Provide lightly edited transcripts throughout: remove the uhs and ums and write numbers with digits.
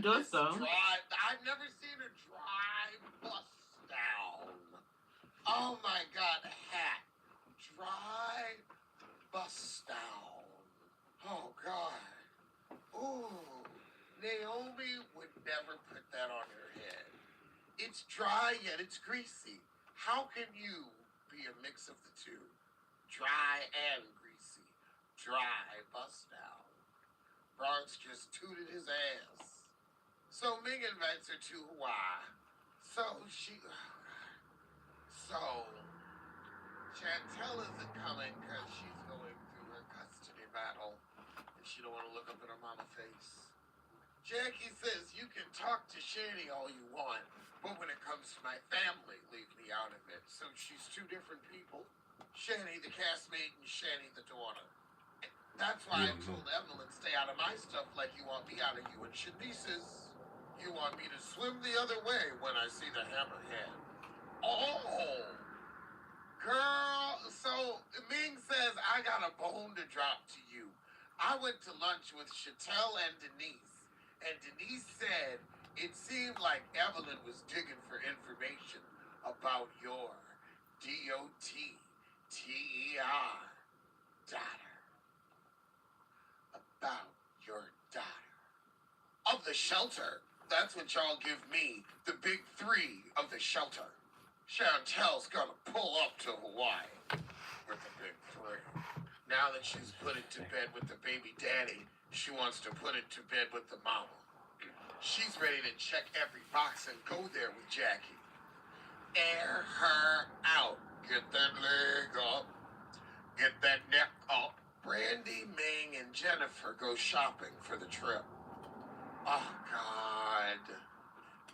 does though. I've never seen a dry bust down. Oh my God, a hat. Dry bust down. Oh God. Ooh. Naomi would never put that on her head. It's dry yet it's greasy. How can you be a mix of the two? Dry and greasy. Dry bust down. Bronx just tooted his ass. So Ming invites her to Hawaii. So Chantel isn't coming because she's going through her custody battle and she don't want to look up in her mama's face. Jackie says you can talk to Shani all you want, but when it comes to my family, leave me out of it. So she's two different people. Shani the castmate and Shani the daughter. That's why I told Evelyn, stay out of my stuff like you want me out of you and Shanice's. You want me to swim the other way when I see the hammerhead. Oh, girl. So Ming says, I got a bone to drop to you. I went to lunch with Chatelle and Denise, and Denise said it seemed like Evelyn was digging for information about your DOTTER daughter. About your daughter. Of the shelter. That's what y'all give me, the big three of the shelter. Chantel's gonna pull up to Hawaii with the big three. Now that she's put it to bed with the baby daddy, she wants to put it to bed with the mama. She's ready to check every box and go there with Jackie. Air her out. Get that leg up. Get that neck up. Brandy, Ming, and Jennifer go shopping for the trip. Oh, God.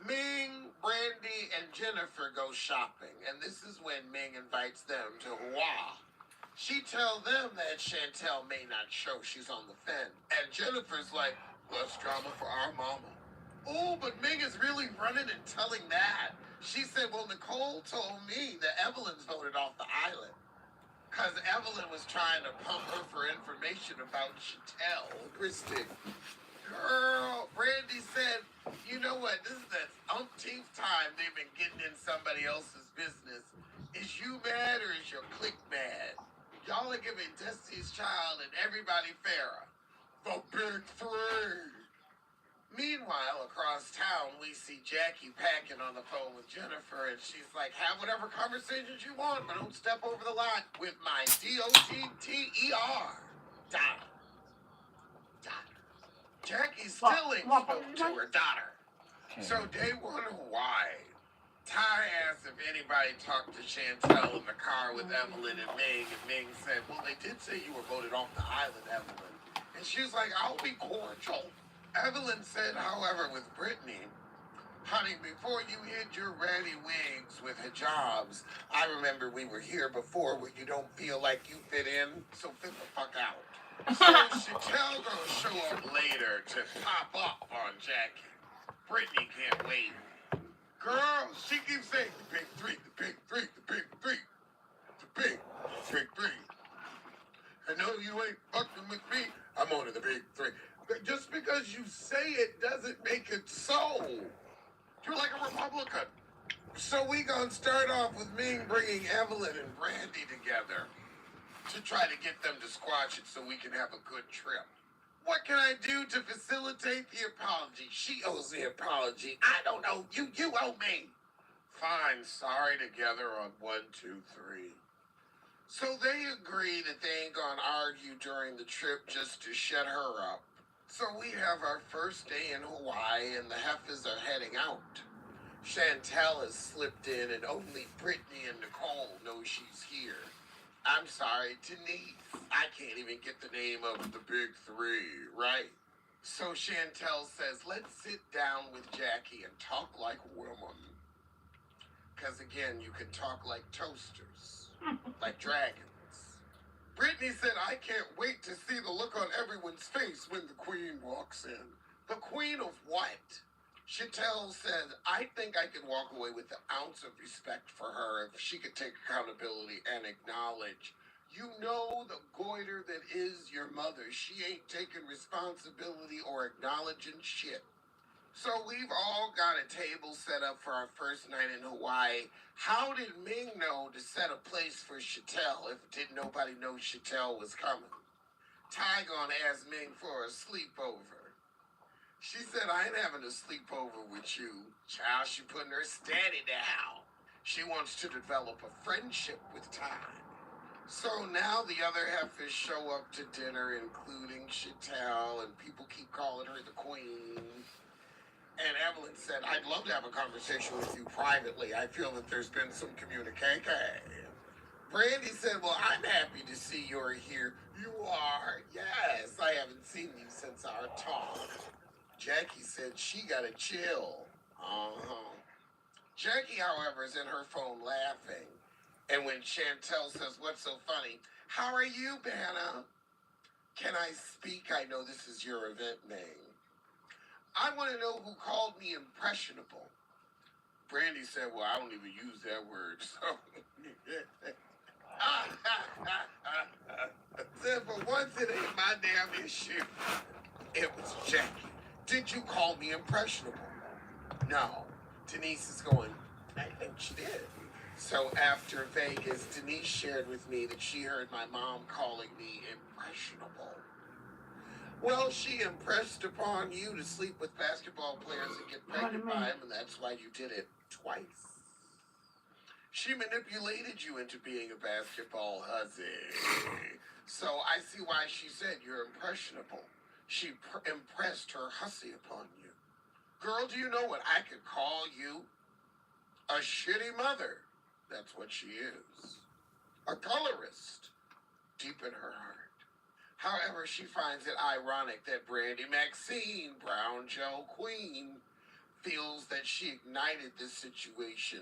Ming, Brandy, and Jennifer go shopping, and this is when Ming invites them to Hawaii. She tells them that Chantel may not show she's on the fence, and Jennifer's like, less drama for our mama. Oh, but Ming is really running and telling that. She said, well, Nicole told me that Evelyn's voted off the island. Because Evelyn was trying to pump her for information about Chantel. Christy. Girl, Brandy said, you know what, this is the umpteenth time they've been getting in somebody else's business. Is you mad or is your clique mad? Y'all are giving Destiny's Child and everybody Farrah the big three. Meanwhile, across town, we see Jackie packing on the phone with Jennifer, and she's like, have whatever conversations you want, but don't step over the line with my DOTTER. Donna. Jackie still ain't spoke to her daughter. So day one, Hawaii. Ty asked if anybody talked to Chantel in the car with Evelyn and Ming said, well, they did say you were voted off the island, Evelyn. And she was like, I'll be cordial. Evelyn said, however, with Brittany, honey, before you hid your ratty wigs with hijabs, I remember we were here before where you don't feel like you fit in, so fit the fuck out. So Chantel gonna show up later to pop up on Jackie. Brittany can't wait. Girl, she keeps saying the big three, the big three, the big three, the big three. I know you ain't fucking with me. I'm on to the big three. But just because you say it doesn't make it so. You're like a Republican. So we gonna start off with Ming bringing Evelyn and Brandy together to try to get them to squash it so we can have a good trip. What can I do to facilitate the apology? She owes me an apology. I don't know. You owe me. Fine, sorry together on 1, 2, 3. So they agree that they ain't gonna argue during the trip just to shut her up. So we have our first day in Hawaii and the heifers are heading out. Chantel has slipped in and only Brittany and Nicole know she's here. I'm sorry, Denise. I can't even get the name of the big three, right? So Chantel says, let's sit down with Jackie and talk like women. Because again, you can talk like toasters, like dragons. Brittany said, I can't wait to see the look on everyone's face when the queen walks in. The queen of what? Chantel said, I think I could walk away with an ounce of respect for her if she could take accountability and acknowledge, you know, the goiter that is your mother. She ain't taking responsibility or acknowledging shit. So we've all got a table set up for our first night in Hawaii. How did Ming know to set a place for Chattel if didn't nobody know Chattel was coming? Ty gonna ask Ming for a sleepover. She said, I ain't having a sleepover with you. Child, she putting her steady down. She wants to develop a friendship with Ty. So now the other heifers show up to dinner, including Chattel, and people keep calling her the queen. And Evelyn said, I'd love to have a conversation with you privately. I feel that there's been some communication. Brandy said, well, I'm happy to see you're here. You are? Yes, I haven't seen you since our talk. Jackie said she got to chill. Uh-huh. Jackie, however, is in her phone laughing. And when Chantel says, what's so funny? How are you, Banna? Can I speak? I know this is your event name. I want to know who called me impressionable. Brandy said, well, I don't even use that word, so. Said, for once it ain't my damn issue. It was Jackie. Did you call me impressionable? No. Denise is going, I think she did. So after Vegas, Denise shared with me that she heard my mom calling me impressionable. Well, she impressed upon you to sleep with basketball players and get pregnant by them, and that's why you did it twice. She manipulated you into being a basketball hussy. So I see why she said you're impressionable. She impressed her hussy upon you. Girl, do you know what I could call you? A shitty mother. That's what she is. A colorist. Deep in her heart. However, she finds it ironic that Brandy Maxine, Brown Joe Queen, feels that she ignited this situation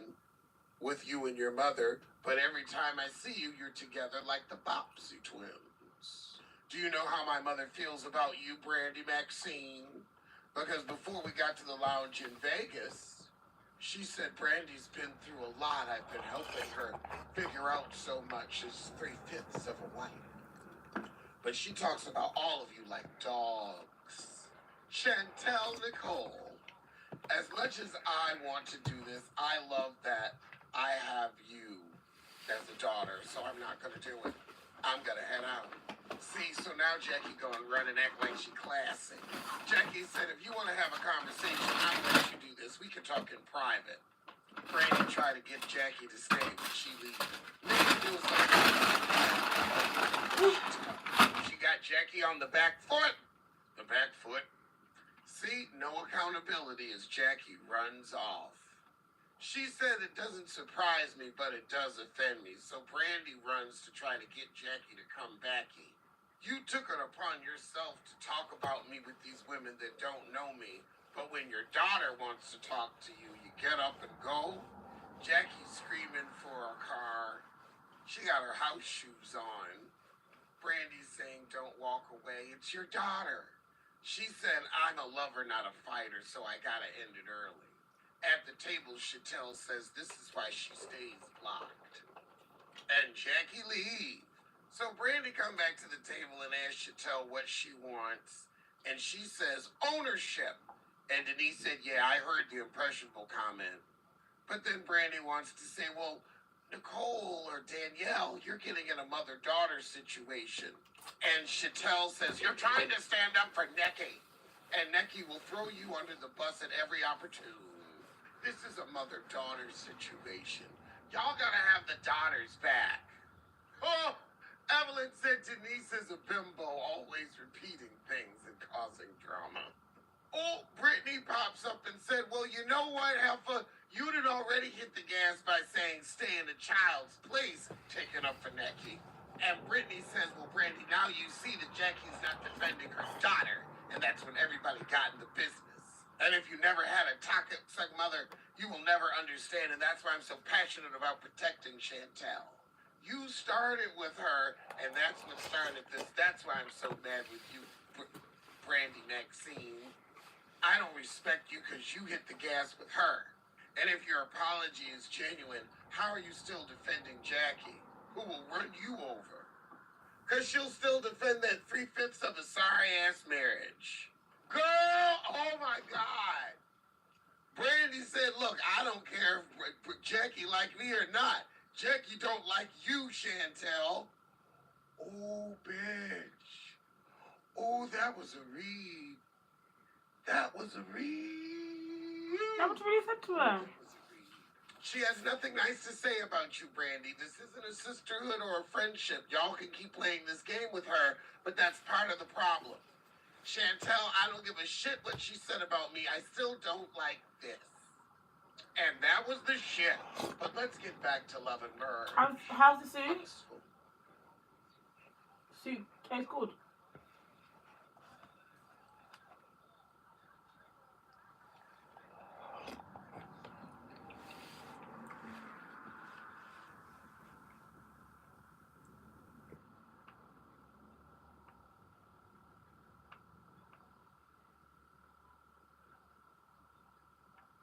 with you and your mother, but every time I see you, you're together like the Bobbsey twins. Do you know how my mother feels about you, Brandy Maxine? Because before we got to the lounge in Vegas, she said Brandy's been through a lot. I've been helping her figure out so much as 3/5 of a wife. But she talks about all of you like dogs. Chantel Nicole. As much as I want to do this, I love that I have you as a daughter, so I'm not going to do it. I'm going to head out. See, so now Jackie going to run and act like she classy. Jackie said, if you want to have a conversation, I'm going to let you do this. We can talk in private. Brandy tried to get Jackie to stay, but she leaves. She got Jackie on the back foot. The back foot. See, no accountability as Jackie runs off. She said it doesn't surprise me, but it does offend me. So Brandy runs to try to get Jackie to come backy. You took it upon yourself to talk about me with these women that don't know me. But when your daughter wants to talk to you, you get up and go. Jackie's screaming for a car. She got her house shoes on. Brandy's saying, don't walk away. It's your daughter. She said, I'm a lover, not a fighter, so I gotta end it early. At the table, Chattel says this is why she stays blocked. And Jackie leaves. So Brandy come back to the table and asks Chattel what she wants. And she says, ownership. And Denise said, yeah, I heard the impressionable comment. But then Brandy wants to say, well, Nicole or Danielle, you're getting in a mother-daughter situation. And Chattel says, you're trying to stand up for Neki. And Neki will throw you under the bus at every opportunity. This is a mother-daughter situation. Y'all gotta have the daughters back. Oh, Evelyn said Denise is a bimbo, always repeating things and causing drama. Oh, Brittany pops up and said, well, you know what, Heffa? You did already hit the gas by saying stay in a child's place, taking up for Neki. And Brittany says, well, Brandy, now you see that Jackie's not defending her daughter. And that's when everybody got in the business. And if you never had a toxic mother, you will never understand. And that's why I'm so passionate about protecting Chantel. You started with her, and that's what started this. That's why I'm so mad with you, Brandy Maxine. I don't respect you because you hit the gas with her. And if your apology is genuine, how are you still defending Jackie, who will run you over? Because she'll still defend that 3/5 of a sorry-ass marriage. Girl, oh my God. Brandy said, look, I don't care if Jackie like me or not. Jackie don't like you, Chantel. Oh, bitch. Oh, that was a read. That was a read. That was what you said to her. She has nothing nice to say about you, Brandy. This isn't a sisterhood or a friendship. Y'all can keep playing this game with her, but that's part of the problem. Chantel, I don't give a shit what she said about me. I still don't like this. And that was the shit. But let's get back to Love and Murder. How's the suit? Suit tastes good.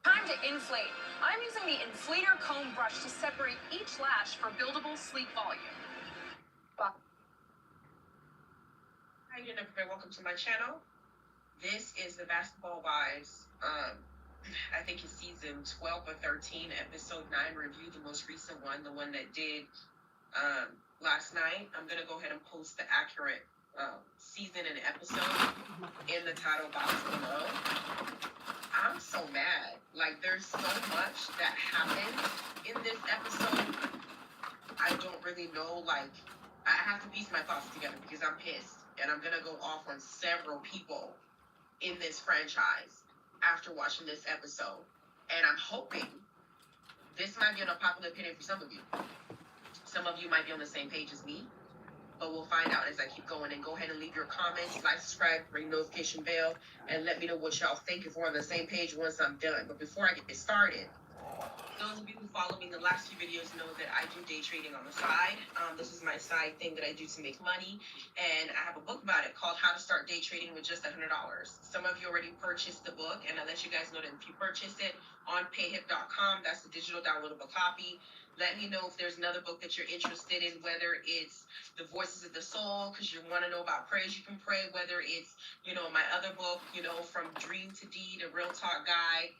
Time to inflate. I'm using the inflator comb brush to separate each lash for buildable sleek volume. How you doing, everybody? Welcome to my channel. This is the Basketball Wives. I think it's season 12 or 13, episode 9 review, the most recent one, the one that did last night. I'm gonna go ahead and post the accurate season and episode in the title box below. I'm so mad. Like, there's so much that happened in this episode. I don't really know, like, I have to piece my thoughts together because I'm pissed. And I'm going to go off on several people in this franchise after watching this episode. And I'm hoping this might be an unpopular opinion for some of you. Some of you might be on the same page as me. But we'll find out as I keep going. And go ahead and leave your comments, like, subscribe, ring notification bell, and let me know what y'all think if we're on the same page once I'm done. But before I get started, those of you who follow me in the last few videos know that I do day trading on the side. This is my side thing that I do to make money. And I have a book about it called How to Start Day Trading with Just $100. Some of you already purchased the book, and I let you guys know that if you purchase it on payhip.com, that's the digital downloadable copy. Let me know if there's another book that you're interested in, whether it's The Voices of the Soul, because you want to know about prayers you can pray, whether it's, my other book, From Dream to Deed, a Real Talk Guide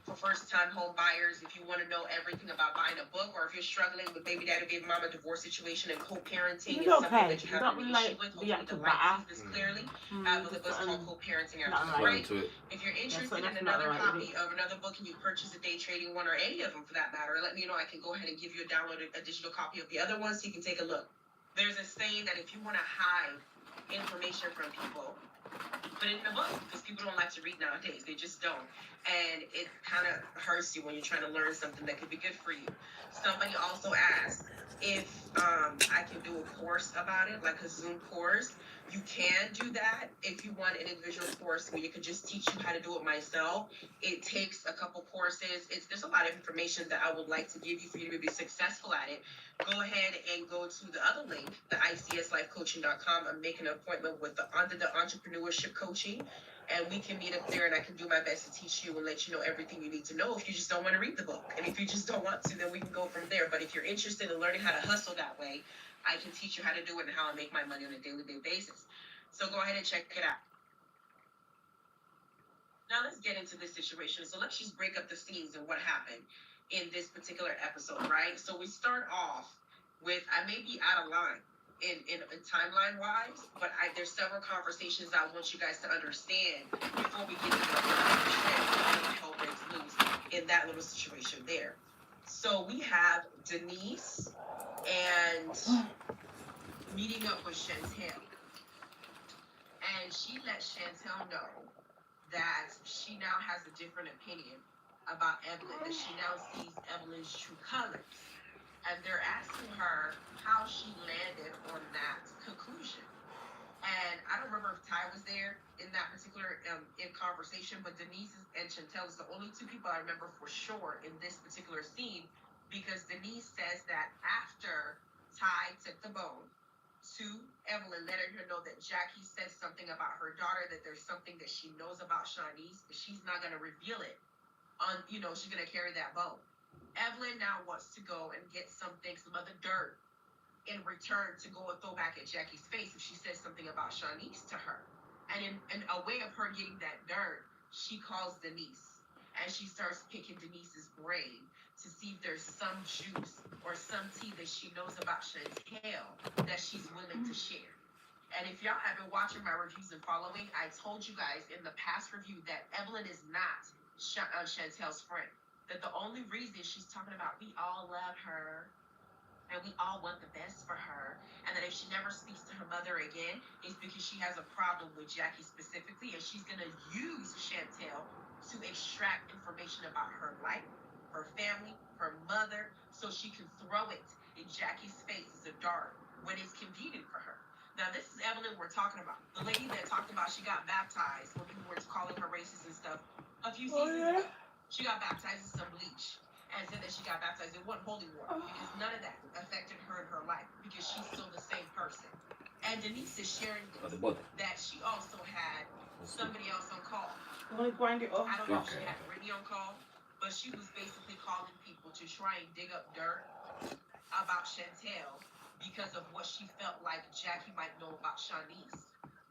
for first-time home buyers. If you want to know everything about buying a book, or if you're struggling with baby daddy, baby mama, divorce situation, and co-parenting is something that you have an issue with, hopefully the light sees this clearly. I have a book called Co-Parenting After the Break. If you're interested in another copy of another book and you purchase a day trading one, or any of them for that matter, let me know. I can go ahead and give you a downloaded, a digital copy of the other one so you can take a look. There's a saying that if you want to hide information from people, put it in a book, because people don't like to read nowadays. They just don't. And it kind of hurts you when you're trying to learn something that could be good for you. Somebody also asked if I can do a course about it, like a Zoom course. You can do that if you want an individual course where you can just teach you how to do it myself. It takes a couple courses. There's a lot of information that I would like to give you for you to be successful at it. Go ahead and go to the other link, the icslifecoaching.com, and make an appointment with under the entrepreneurship coaching. And we can meet up there, and I can do my best to teach you and let you know everything you need to know if you just don't want to read the book. And if you just don't want to, then we can go from there. But if you're interested in learning how to hustle that way, I can teach you how to do it and how I make my money on a daily basis. So go ahead and check it out. Now let's get into this situation. So let's just break up the scenes and what happened in this particular episode, right? So we start off with, I may be out of line in timeline wise, but there's several conversations I want you guys to understand before we get into the hell breaks loose in that little situation there. So we have Denise and meeting up with Chantel. And she lets Chantel know that she now has a different opinion about Evelyn, that she now sees Evelyn's true colors. And they're asking her how she landed on that conclusion. And I don't remember if Ty was there in that particular in conversation, but Denise and Chantel is the only two people I remember for sure in this particular scene, because Denise says that after Ty took the bone to Evelyn, letting her know that Jackie said something about her daughter, that there's something that she knows about Shanice, but she's not going to reveal it. She's going to carry that bone. Evelyn now wants to go and get some other dirt in return to go and throw back at Jackie's face if she says something about Shanice to her. And in a way of her getting that dirt, she calls Denise. And she starts picking Denise's brain to see if there's some juice or some tea that she knows about Chantel that she's willing to share. And if y'all have been watching my reviews and following, I told you guys in the past review that Evelyn is not Chantel's friend. That the only reason she's talking about we all love her and we all want the best for her, and that if she never speaks to her mother again, it's because she has a problem with Jackie specifically, and she's gonna use Chantel to extract information about her life, her family, her mother, so she can throw it in Jackie's face as a dart when it's convenient for her. Now, this is Evelyn we're talking about. The lady that talked about she got baptized when people were calling her racist and stuff a few seasons ago. She got baptized in some bleach and said that she got baptized in one holy water because none of that affected her in her life because she's still the same person. And Denise is sharing this, that she also had somebody else on call. I'm gonna grind it off. I don't know if she had Brittany on call, but she was basically calling people to try and dig up dirt about Chantel because of what she felt like Jackie might know about Shanice,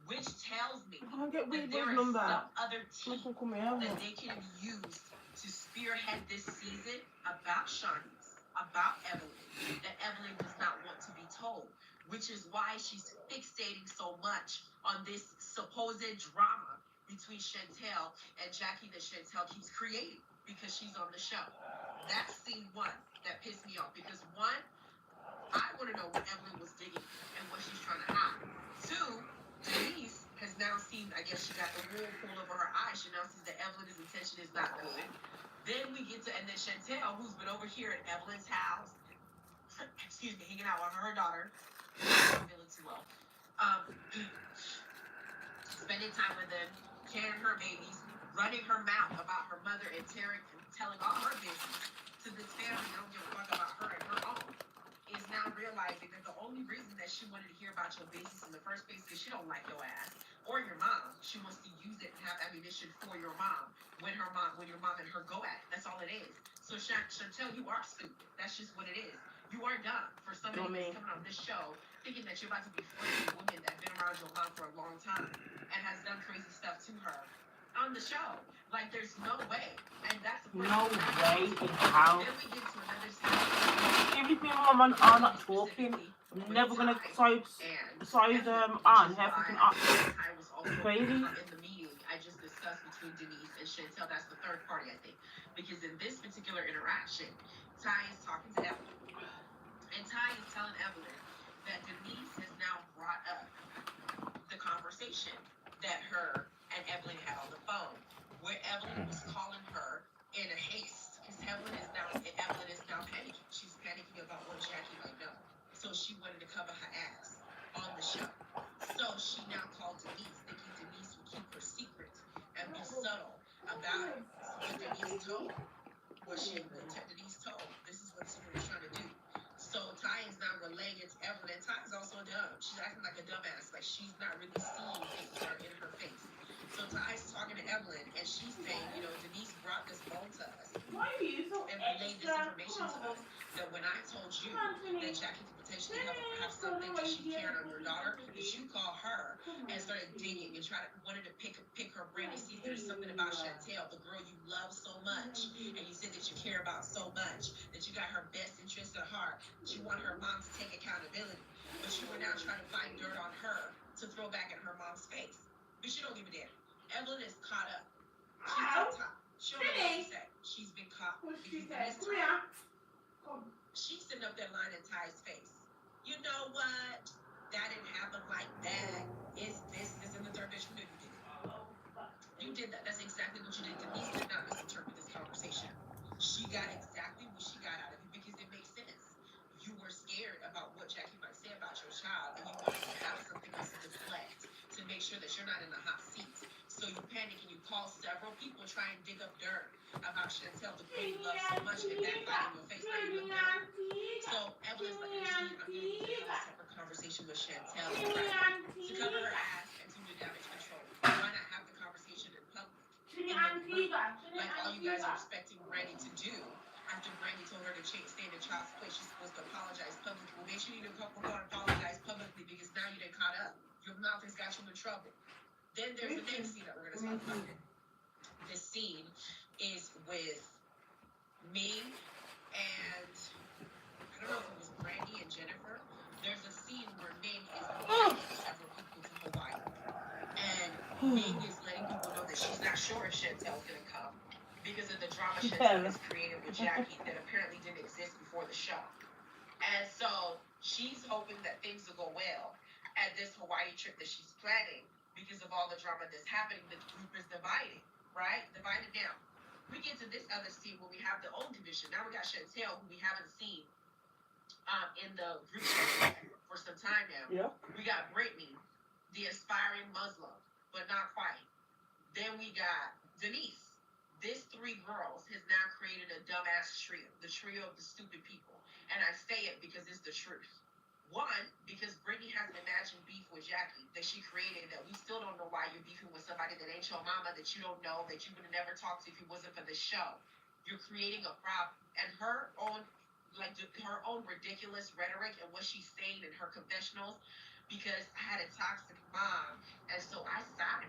which tells me that there is some other tea that they can use to spearhead this season about Shanice, about Evelyn, that Evelyn does not want to be told, which is why she's fixating so much on this supposed drama between Chantel and Jackie that Chantel keeps creating because she's on the show. That's scene one that pissed me off because one, I want to know what Evelyn was digging and what she's trying to hide. Two, Denise has now seen, I guess she got the wool pulled over her eyes. She now sees that Evelyn's intention is not good. Then we get to, and then Chantel, who's been over here at Evelyn's house, excuse me, hanging out with her daughter, I'm feeling too low, spending time with them, carrying her babies, running her mouth about her mother and telling all her business to this family that don't give a fuck about her and her own, is now realizing that the only reason that she wanted to hear about your business in the first place is because she don't like your ass or your mom. She wants to use it and have ammunition for your mom when your mom and her go at it. That's all it is. So Chantel, you are stupid. That's just what it is. You are dumb for somebody that's coming on this show thinking that you're about to be friends with women that have been around your mom for a long time and has done crazy stuff to her on the show. Like, there's no way. And that's the No way in how. Then we get to another scene. Everything I'm not talking. I'm never gonna size on everything up. Crazy. In the meeting I just discussed between Denise and Chantel, that's the third party, I think. Because in this particular interaction, Ty is talking to Evelyn. And Ty is telling Evelyn that Denise has now brought up the conversation that her and Evelyn had on the phone, where Evelyn was calling her in a haste. Because Evelyn is now panicking. She's panicking about what Jackie might know. So she wanted to cover her ass on the show. So she now called Denise, thinking Denise would keep her secret and be subtle about it. What Denise told. Denise told. This is what someone was trying to do. So Ty is now relaying it to Evelyn. Ty is also dumb. She's acting like a dumbass. Like she's not really seeing things that are in her face. So Ty's talking to Evelyn, and she's saying, Denise brought this phone to us and relayed this information to us, that when I told you that Jackie could potentially have something that she cared on your daughter, that you call her and started digging and wanted to pick her brain and see if there's something about Chantel, the girl you love so much, and you said that you care about so much, that you got her best interest at heart, that you want her mom to take accountability, but you were now trying to find dirt on her to throw back in her mom's face. But she don't give a damn. Evelyn is caught up. She's on top. She'll know what to say. She's been caught. She's sitting up there lying in Ty's face. You know what? That didn't happen like that. Is this in the third bitch? You did that. That's exactly what you did. Denise did not misinterpret this conversation. She got exactly what she got out of it because it makes sense. You were scared about what Jackie might say about your child, and you wanted to have something else to deflect to make sure that you're not in the hot seat. So you panic and you call several people, try and dig up dirt about Chantel, the girl you love so much, and backfire in your face. Now you look dumb. So Evelyn's like, I'm going to have a separate conversation with Chantel to cover her ass and to do damage control. Why not have the conversation in public? Like all you guys are expecting Brandy to do. After Brandy told her to stay in the child's place, she's supposed to apologize publicly. Well, make sure you don't apologize publicly because now you done caught up. Your mouth has got you in trouble. Then there's the next scene that we're going to talk about. This scene is with Ming and I don't know if it was Brandy and Jennifer. There's a scene where Ming is meeting several people to Hawaii. And Ming is letting people know that she's not sure if Chantel's going to come because of the drama Chantel has created with Jackie that apparently didn't exist before the show. And so she's hoping that things will go well at this Hawaii trip that she's planning because of all the drama that's happening. The group is divided, right? Divided down. We get to this other scene where we have the old division. Now we got Chantel, who we haven't seen in the group for some time now. Yeah. We got Brittany, the aspiring Muslim, but not quite. Then we got Denise. This three girls has now created a dumbass trio, the trio of the stupid people. And I say it because it's the truth. One, because Brittany has an imagined beef with Jackie that she created that we still don't know why you're beefing with somebody that ain't your mama, that you don't know, that you would have never talked to if it wasn't for the show. You're creating a problem. And her own ridiculous rhetoric and what she's saying in her confessionals, because I had a toxic mom, and so I sided.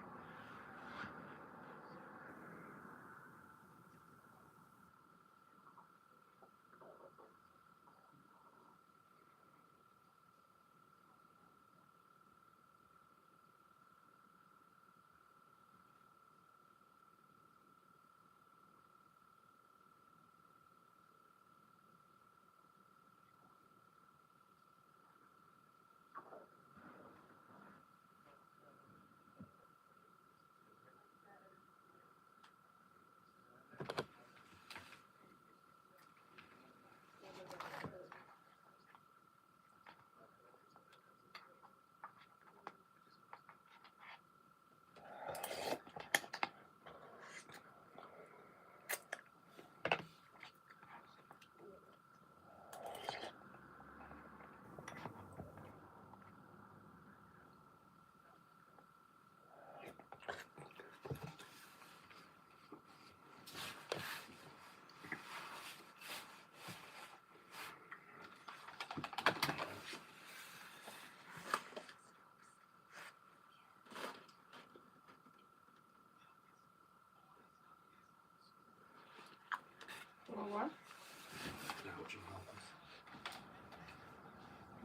What?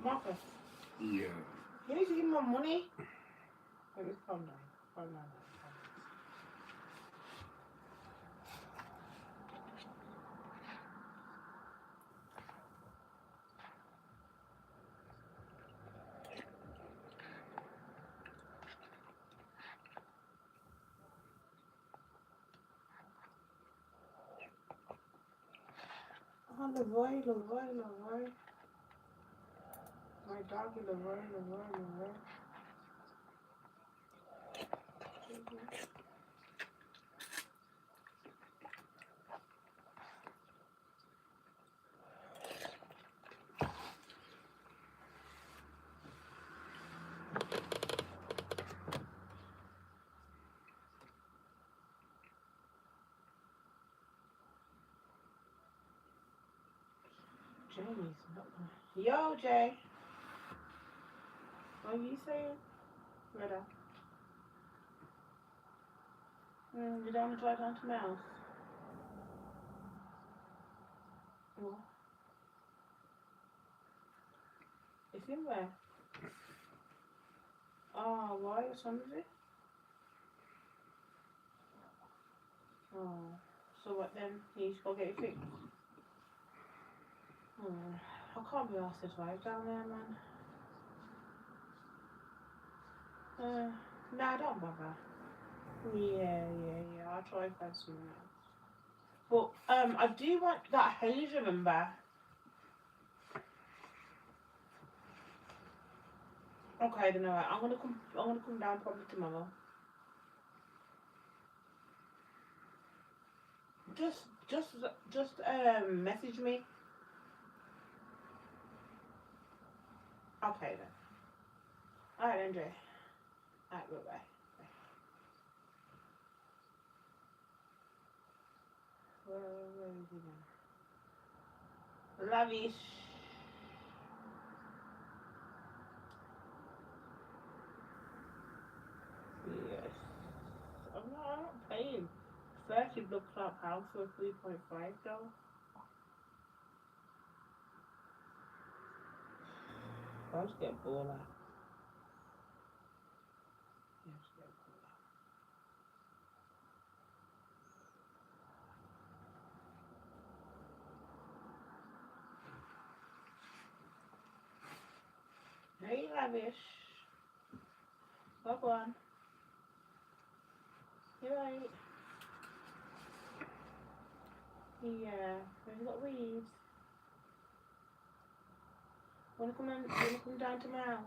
Marcus. Yeah. You need to give me my money. Let me calm down. Calm down. Oh, Lavoy. My doggy, Lavoy. Jamie's not. Yo, Jay. What are you saying? Brother. You don't drive down to Mouse. What? It's in where? Oh, why? Somebody? Oh. So what then? You need to go get it fixed? I can't be asked to drive down there, man. Nah, don't bother. Yeah. I'll try find someone else. But I do want that haze, remember? Okay, then alright. I'm gonna come down probably tomorrow. Just message me. Okay then. Alright, Andre. Alright, bye. Where is he now? Lavish. Yes. the clubhouse for 3.5 though. I'll just get bored out. Yeah, just get bored out. Hey, lavish. Go on. You're right. Yeah, we've got weeds. Wanna come down to my house?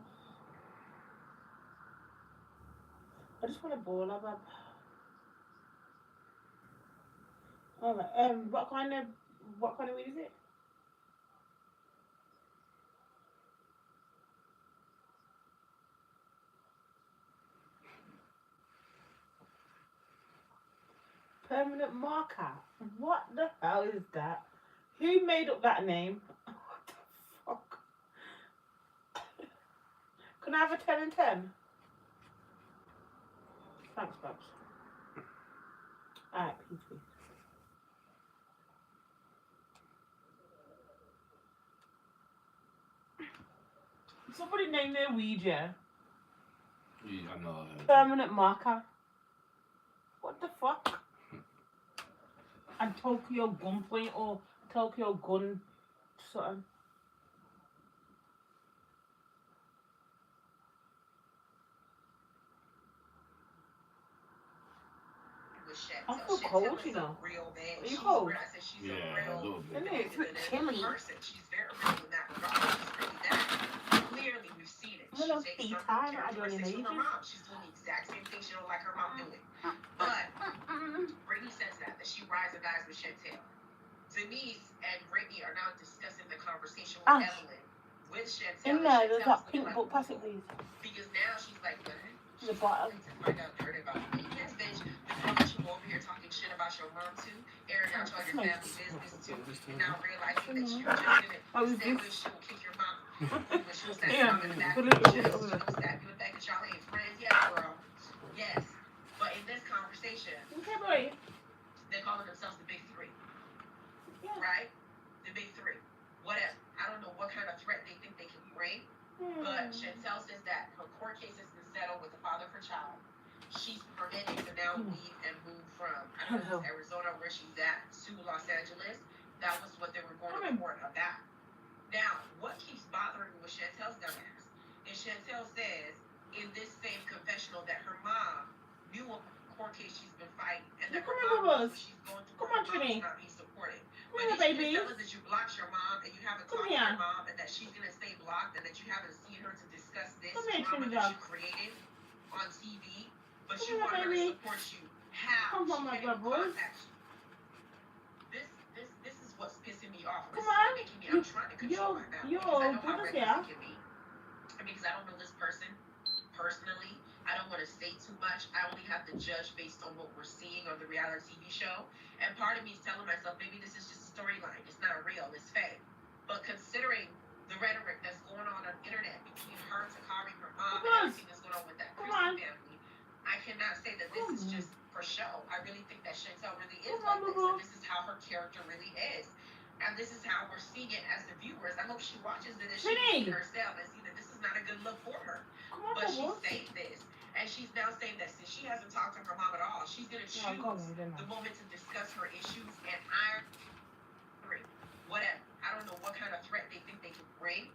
I just want a ball of them. Alright, what kind of weed is it? Permanent marker. What the hell is that? Who made up that name? What the fuck? Can I have a 10 and 10? Thanks, Babs. Alright, peace. Somebody named their weed, yeah? Yeah, I know. Permanent marker. What the fuck? And Tokyo gunpoint or Tokyo gun something. I feel cold, you know. Are you cold? Yeah, a little bit. It's a bit chilly. She's very real in that regard. She's really that. Clearly, we've seen it. She takes some characteristics from her mom. She's doing the exact same thing she don't like her mom doing. But Brittany says that she rides and dies with Chantel. Denise and Brittany are now discussing the conversation with Evelyn. With Chantel. In there, there's that pink book. Pass it, please. Because now she's like, what? The bottom. To find out dirt about me. Yes, bitch. The girl that you over here talking shit about your mom too, airing out all your family business too, and now realizing that you just didn't stay with she will kick your mom. When she was that mom in the back of the chest, she gonna stab you in the back of y'all ain't friends. Yes, girl. Yes. But in this conversation, they're calling themselves the big three. Yeah. Right? The big three. Whatever. I don't know what kind of threat they think they can bring. But Chantel says that her court case has been settled with the father of her child. She's permitted to now leave and move from, I don't know, Arizona, where she's at, to Los Angeles. That was what they were going to court about. Now, what keeps bothering me with Chantel's dumbass is Chantel says in this same confessional that her mom knew a court case she's been fighting and that her mom knows what she's going through, her mom is not being supported. But did she just tell us that you blocked your mom and you haven't talked to your mom and that she's going to stay blocked and that you haven't seen her to discuss this drama that you created on TV? But you want her to support you. How? She can't even contact you. This is what's pissing me off. This is making me, I'm trying to control my mouth because I know how reckless it can be. Because I don't know this person personally. I don't want to say too much. I only have to judge based on what we're seeing on the reality TV show. And part of me is telling myself, maybe this is just a storyline. It's not real. It's fake. But considering the rhetoric that's going on the internet between her, Takari, her mom, and everything that's going on with that Christian family, I cannot say that this is just for show. I really think that Chantel really is like this. And this is how her character really is. And this is how we're seeing it as the viewers. I hope she watches it and she can see herself and see that this is not a good look for her. But she's saying this. And she's now saying that since she hasn't talked to her mom at all, she's going to choose the moment to discuss her issues. And I agree. Whatever. I don't know what kind of threat they think they can bring.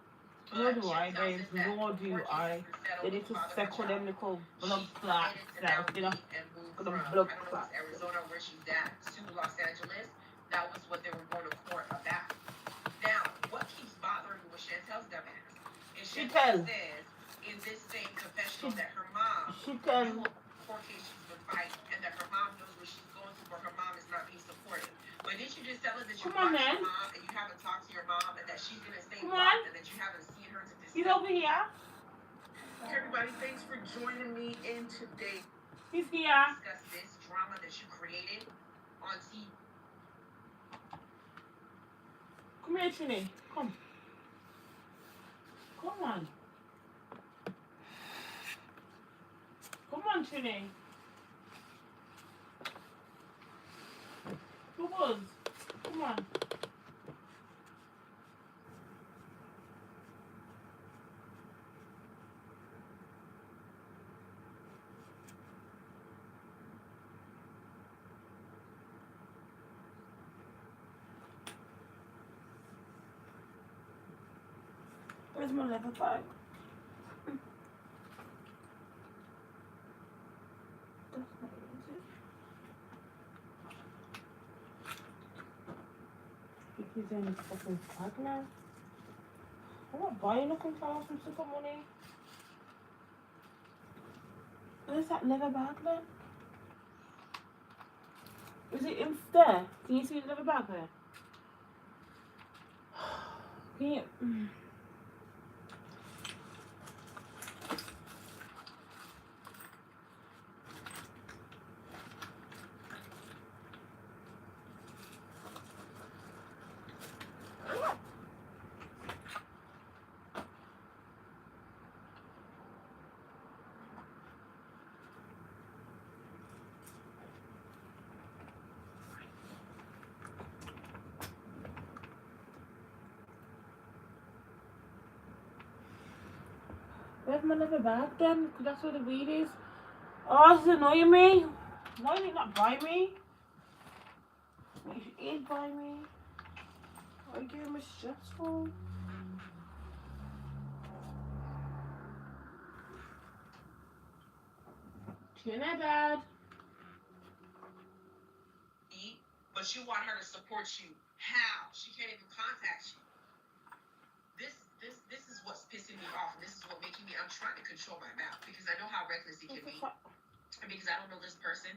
Nor do I, babe. Nor do I. They need to second them little blood clots out, you know. Blood clots. Arizona, where she's at, to Los Angeles. That was what they were going to court about. Now, what keeps bothering me with Chantel's dumbass is Chantel says in this same confessional that her mom knew a court case she's been fighting and that her mom knows what she's going through, but her mom is not being supportive. But didn't you just tell us that you blocked your mom and you haven't talked to your mom and that she's going to stay blocked and that you haven't seen her to discuss? He's over here. Everybody, thanks for joining me in today. He's here. Discuss this drama that you created on TV. Come here, Trini. Come. Come on. Come on, Trini. Bubbles, come on. Where's my leather bag? That's not it, is it? Because then it's fucking bag now. I'm not buying nothing for some super money. Where's that leather bag then? Is it in there? Can you see the leather bag there? Can you? Where's my leather bag then? Because that's where the weed is. Oh, this is annoying me. Why did it not buy me? It is by me. Why are you giving me stressful? Trinidad. But you want her to support you. How? She can't even contact you. This is what's pissing me off, and this is what making me. I'm trying to control my mouth because I know how reckless he can be, and because I don't know this person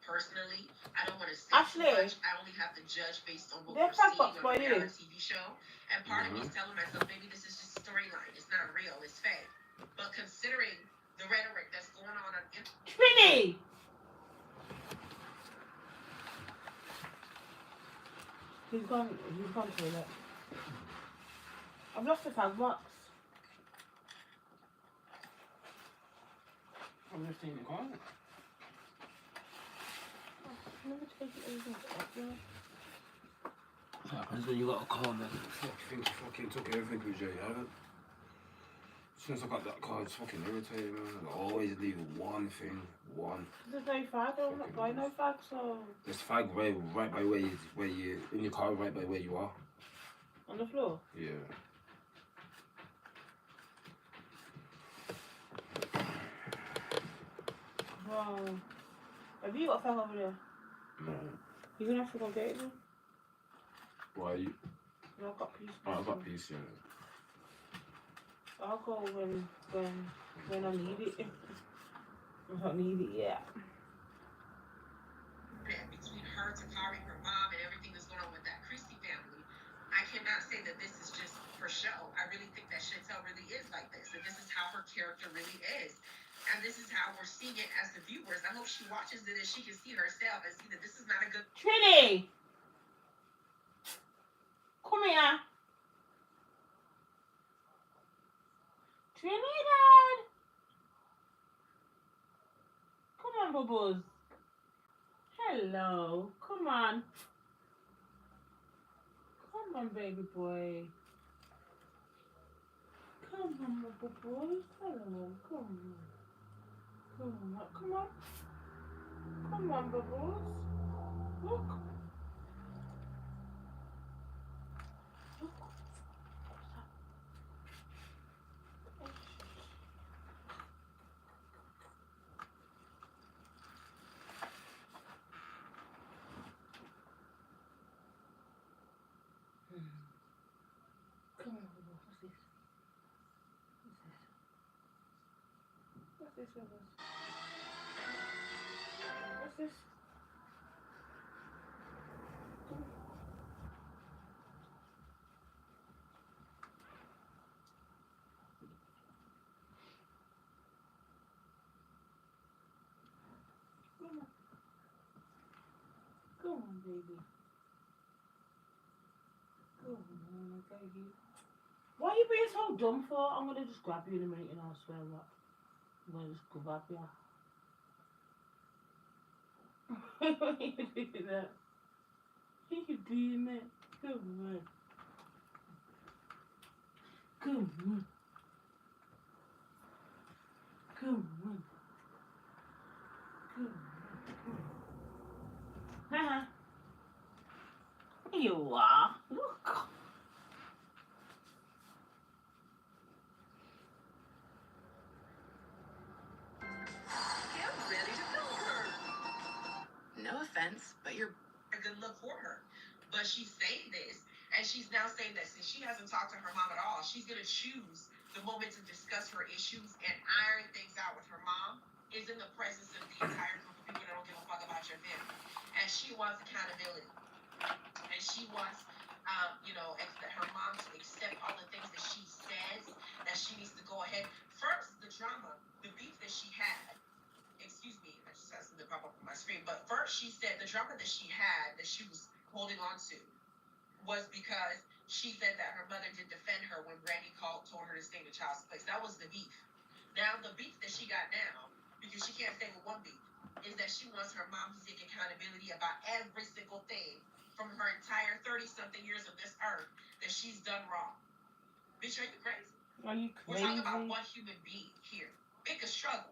personally, I don't want to say too much. I only have to judge based on what we're seeing on a reality TV show. And part of me is telling myself maybe this is just a storyline. It's not real. It's fake. But considering the rhetoric that's going on Trini! He's gone to it. I've lost the fag box. I'm just taking the car. Never take it over up there. What happens when you got a car, man? Things fucking took everything with you, haven't? Since I got that car, it's fucking irritating, man. I always leave one thing, There's no fag, I'm not buying no fag, so... There's fag right by where you in your car, right by where you are. On the floor? Yeah. Wow. Have you got a fag over there? No. You're gonna have to go get it then? Why are you? No, I've got peace. Oh, I've got peace, yeah. I'll go when I need it. I don't need it yet. between her, Takari, her mom, and everything that's going on with that Christie family, I cannot say that this is just for show. I really think that Chantel really is like this, and this is how her character really is. And this is how we're seeing it as the viewers. I hope she watches it and she can see herself and see that this is not a good... Trini! Come here. Trinidad! Come on, Bubbles. Hello. Come on. Come on, baby boy. Come on, my Bubbles. Hello. Come on. Come on. Come on. Come on, Bubbles. Look. Look. Come on, Bubbles. What's this? What's this? What's this, Bubbles? What's this? Come on. Come on. Come on, baby. Come on, baby. Why are you being so dumb for? I'm gonna just grab you in a minute and I'll swear what. I'm gonna just grab you. Why are you doing that? You doing that? Come on. Come on. Come on. Come on. Haha. You are. Look. Get ready to build her. No offense, but you're A good look for her. But she's saying this, and she's now saying that since she hasn't talked to her mom at all, she's going to choose the moment to discuss her issues and iron things out with her mom is in the presence of the entire group of people that don't give a fuck about your family. And she wants accountability. And she wants, her mom to accept all the things that she says, that she needs to go ahead. First, the drama, the beef that she had. Excuse me, I just had something pop up on my screen. But first, she said the drama that she had, that she was holding on to, was because she said that her mother did defend her when Brandy told her to stay in the child's place. That was the beef. Now, the beef that she got now, because she can't stay with one beef, is that she wants her mom to take accountability about every single thing from her entire 30-something years of this earth that she's done wrong. Bitch, are you crazy? Are you We're crazy? talking about one human being here. Pick a struggle.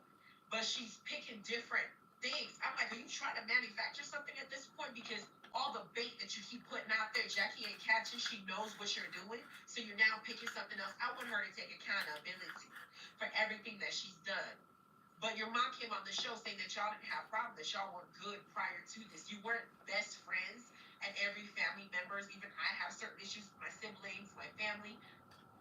But she's picking different things. I'm like, are you trying to manufacture something at this point? Because all the bait that you keep putting out there, Jackie ain't catching. She knows what you're doing. So you're now picking something else. I want her to take accountability for everything that she's done. But your mom came on the show saying that y'all didn't have problems, that y'all were good prior to this. You weren't best friends, and every family members, even I have certain issues with my siblings, my family.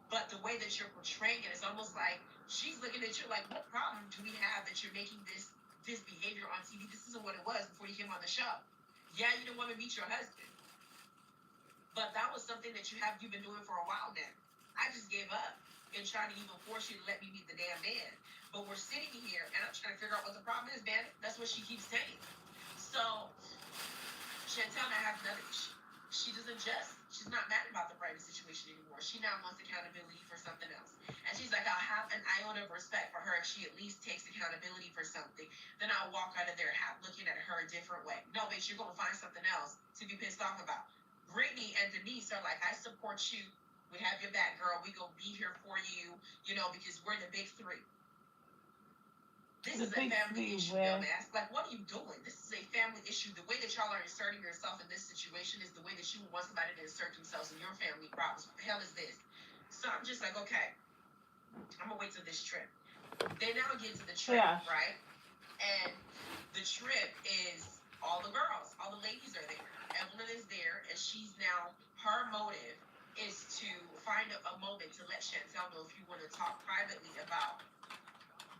But the way that you're portraying it is almost like she's looking at you like, what problem do we have that you're making this behavior on TV? This isn't what it was before you came on the show. Yeah, you didn't want to meet your husband. But that was something that you've been doing for a while now. I just gave up in trying to even force you to let me meet the damn man. But we're sitting here, and I'm trying to figure out what the problem is, man. That's what she keeps saying. So, Chantel and I have another issue. She's not mad about the Brady situation anymore. She now wants accountability for something else. And she's like, I'll have an iota of respect for her if she at least takes accountability for something. Then I'll walk out of there looking at her a different way. No, bitch, you're going to find something else to be pissed off about. Brittany and Denise are like, I support you. We have your back, girl. We going to be here for you, because we're the big three. This is a family issue, dumbass. Like, what are you doing? This is a family issue. The way that y'all are inserting yourself in this situation is the way that you would want somebody to insert themselves in your family problems. What the hell is this? So I'm just like, okay, I'm going to wait till this trip. They now get to the trip, right? And the trip is all the girls, all the ladies are there. Evelyn is there, and she's now, her motive is to find a moment to let Chantel know if you want to talk privately about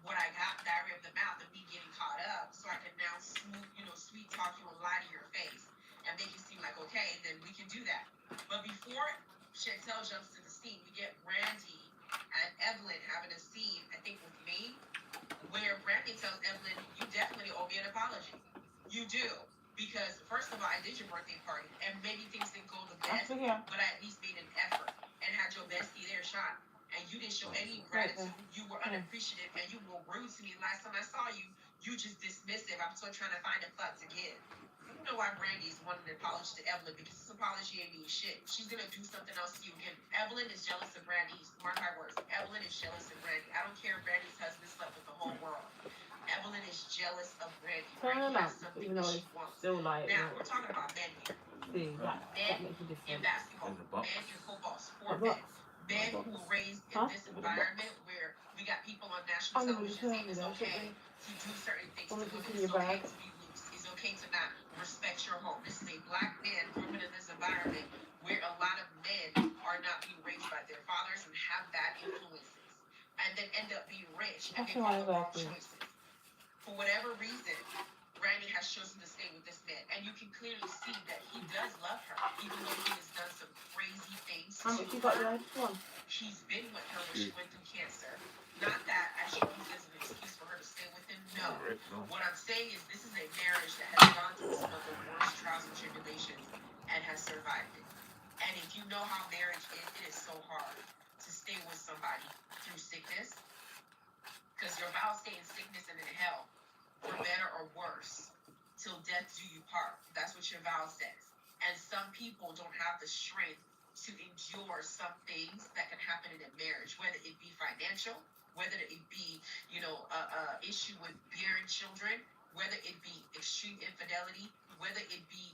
what I got, diarrhea of the mouth, and me getting caught up, so I can now sweet talk you and lie to your face and make it seem like, okay, then we can do that. But before Chantel jumps to the scene, we get Brandy and Evelyn having a scene, I think with me, where Brandy tells Evelyn, you definitely owe me an apology. You do. Because, first of all, I did your birthday party, and maybe things didn't go the best, but I at least made an effort and had your bestie there, Sean. And you didn't show any gratitude. You were unappreciative, and you were rude to me. Last time I saw you, you just dismissive. I'm still trying to find a plot to give. I don't know why Brandy's wanting an apology to Evelyn, because this apology ain't mean shit. She's going to do something else to you again. Evelyn is jealous of Brandy. Mark my words. Evelyn is jealous of Brandy. I don't care if Brandy's husband slept with the whole world. Evelyn is jealous of Brandy. Brandy has something that she wants. Now, we're talking about men here. Men in basketball, men in football, sport men. Men who were raised in this environment where we got people on national television saying it's okay to do certain things to women, it's okay to be loose, it's okay to not respect your home. This is a black man growing in this environment where a lot of men are not being raised by their fathers and have bad influences, and then end up being rich and make all the wrong choices. For whatever reason, Brandy has chosen to stay with this man, and you can clearly see that he does love her, even though he has done some crazy things to her. He's been with her when she went through cancer. Not that I should use as an excuse for her to stay with him. No. What I'm saying is this is a marriage that has gone through some of the worst trials and tribulations and has survived it. And if you know how marriage is, it is so hard to stay with somebody through sickness, because your vows stay in sickness and in health, for better or worse, till death do you part. That's what your vow says. And some people don't have the strength to endure some things that can happen in a marriage, whether it be financial, whether it be, a issue with bearing children, whether it be extreme infidelity, whether it be,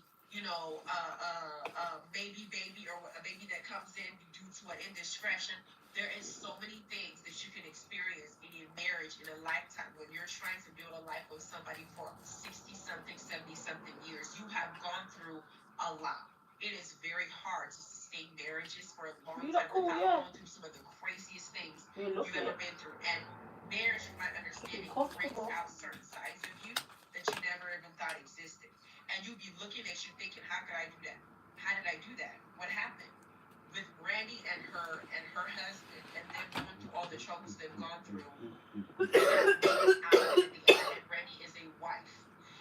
baby or a baby that comes in due to an indiscretion. There is so many things that you can experience in your marriage in a lifetime when you're trying to build a life with somebody for 60-something, 70-something years. You have gone through a lot. It is very hard to sustain marriages for a long time without going through some of the craziest things you've ever been through. And marriage, in my understanding, brings out certain sides of you that you never even thought existed. And you'd be looking at you thinking, how could I do that? How did I do that? What happened? With Brandy and her husband, and them going through all the troubles they've gone through, Brandy is a wife.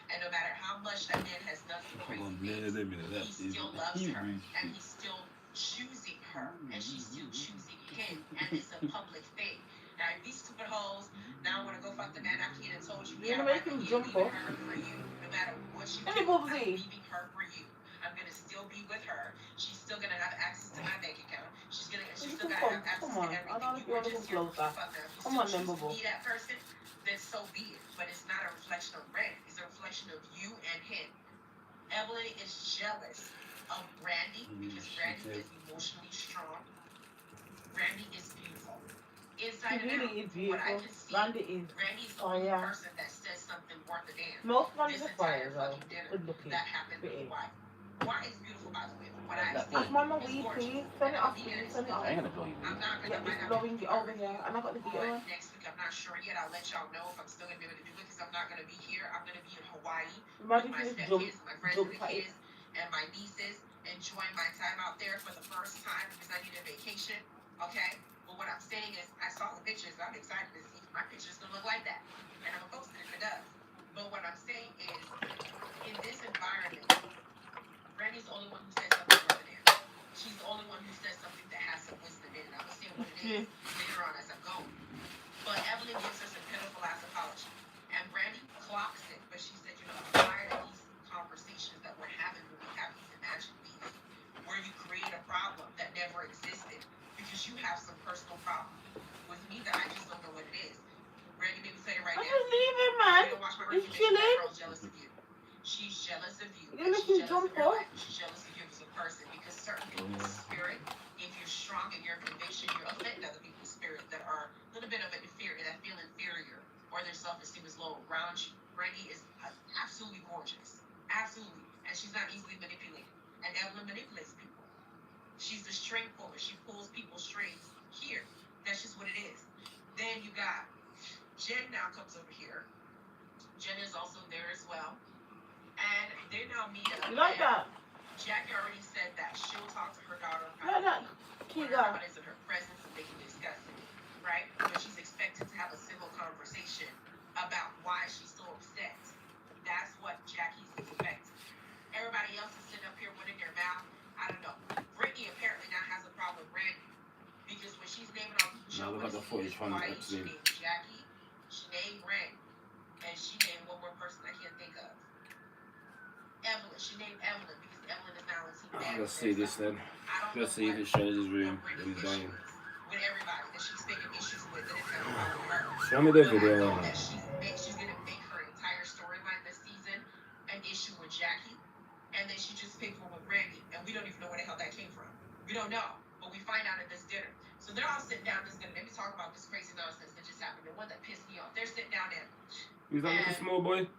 And no matter how much that man has done for crazy things, he still loves her. And he's still choosing her. And she's still choosing him. And it's a public thing. Now, if these stupid hoes now want to go fuck the man after he done told you, yeah, I'm leaving her for you. No matter what you do, I'm leaving her for you. I'm going to still be with her. She's still going to have access to my bank account. She's still going to have access to everything. You were just here for fuck now. If you still choose to be that person, then so be it. But it's not a reflection of Brandy. It's a reflection of you and him. Evelyn is jealous of Brandy because Brandy is emotionally strong. Brandy is beautiful. Inside and out, what I can see, Brandy is the only person that says something worth a damn. Most this entire fucking dinner that happened with why. Why is beautiful, by the way? What I see Mama, is please gorgeous. send it off to me. Send it off. I'm not Yeah, it's blowing it over here. And I got the heater on. Next week, I'm not sure yet. I'll let y'all know if I'm still going to be able to do it because I'm not going to be here. I'm going to be in Hawaii Imagine with my if you stepkids, my friends and the jump kids, and my nieces, enjoying my time out there for the first time because I need a vacation. Okay? But what I'm saying is, I saw the pictures. I'm excited to see if my picture's going to look like that. And I'm going to post it if it does. But what I'm saying is, in this environment, Brandy's the only one who says something over there. She's the only one who says something that has some wisdom in it. I'm going to say what it is later on as I go. But Evelyn gives us a pitiful ass apology. And Brandy clocks it, but she said, I'm tired of these conversations that we're having when we have these imagined beats, where you create a problem that never existed because you have some personal problem with me that I just don't know what it is. Brandy, maybe say it right now. I'm just leaving, man. He's chilling. Jealous of you. She's jealous of you. You're making jump up. She's jealous of you as a person because certain people's spirit, if you're strong in your conviction, you're offending other people's spirit that are a little bit of an inferior, that feel inferior, or their self-esteem is low around you. Brandy is absolutely gorgeous. Absolutely. And she's not easily manipulated. And Evelyn manipulates people. She's the string puller. She pulls people's strings here. That's just what it is. Then you got Jen now comes over here. Jen is also there as well. And they now meet up. You like that? Jackie already said that she'll talk to her daughter Like that? when her is in her presence and they can discuss it, right? But she's expected to have a civil conversation about why she's so upset. That's what Jackie's expecting. Everybody else is sitting up here winning their mouth. I don't know. Brittany apparently now has a problem with Randy because when she's naming all people, she named Jackie, she named Randy, and she named one more person I can't think of. Evelyn. She named Evelyn because Evelyn is now in team. Let's see this then. Let's see if it shows his room. He's dying. With everybody that she's making issues with, that it's having a problem with her. Show me the video. She's gonna make her entire storyline this season an issue with Jackie, and then she just picked one with Randy, and we don't even know where the hell that came from. We don't know, but we find out at this dinner. So they're all sitting down. This dinner. Let me talk about this crazy nonsense that just happened. The one that pissed me off. They're sitting down there. Is that little small boy?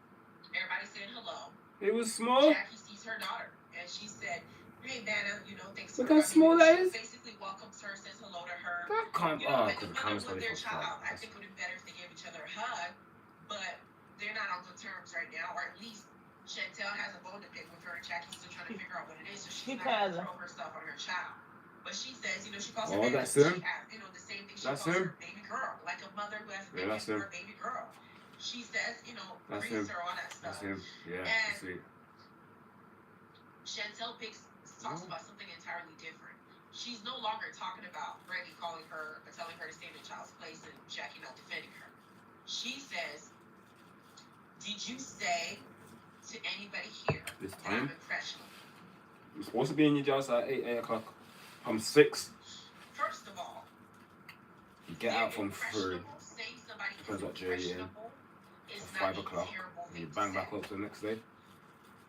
Everybody's saying hello. It was small. Jackie sees her daughter, and she said, "Hey, Vanna, thanks for look how small that is." Basically welcomes her, says hello to her. That can't. With their child, I think it would be better if they gave each other a hug, but they're not on good terms right now, or at least Chantel has a bone to pick with her, and Jackie's still trying to figure out what it is, so she's not going to throw herself on her child. But she says, she calls her baby. That's him. The same thing she calls her baby girl, like a mother who has a baby for her baby girl. She says, praise her, all that stuff. That's him. Yeah, and I see. Chantel talks about something entirely different. She's no longer talking about Brandy calling her or telling her to stay in the child's place and Jackie not defending her. She says, "Did you say to anybody here that I'm impressionable?" You're supposed to be in your jobs at 8 o'clock. From 6. First of all, You get out from 3. Saying somebody Depends is what journey you're in. impressionable is At not 5 a o'clock. terrible And you thing bang to back say. up to the next day.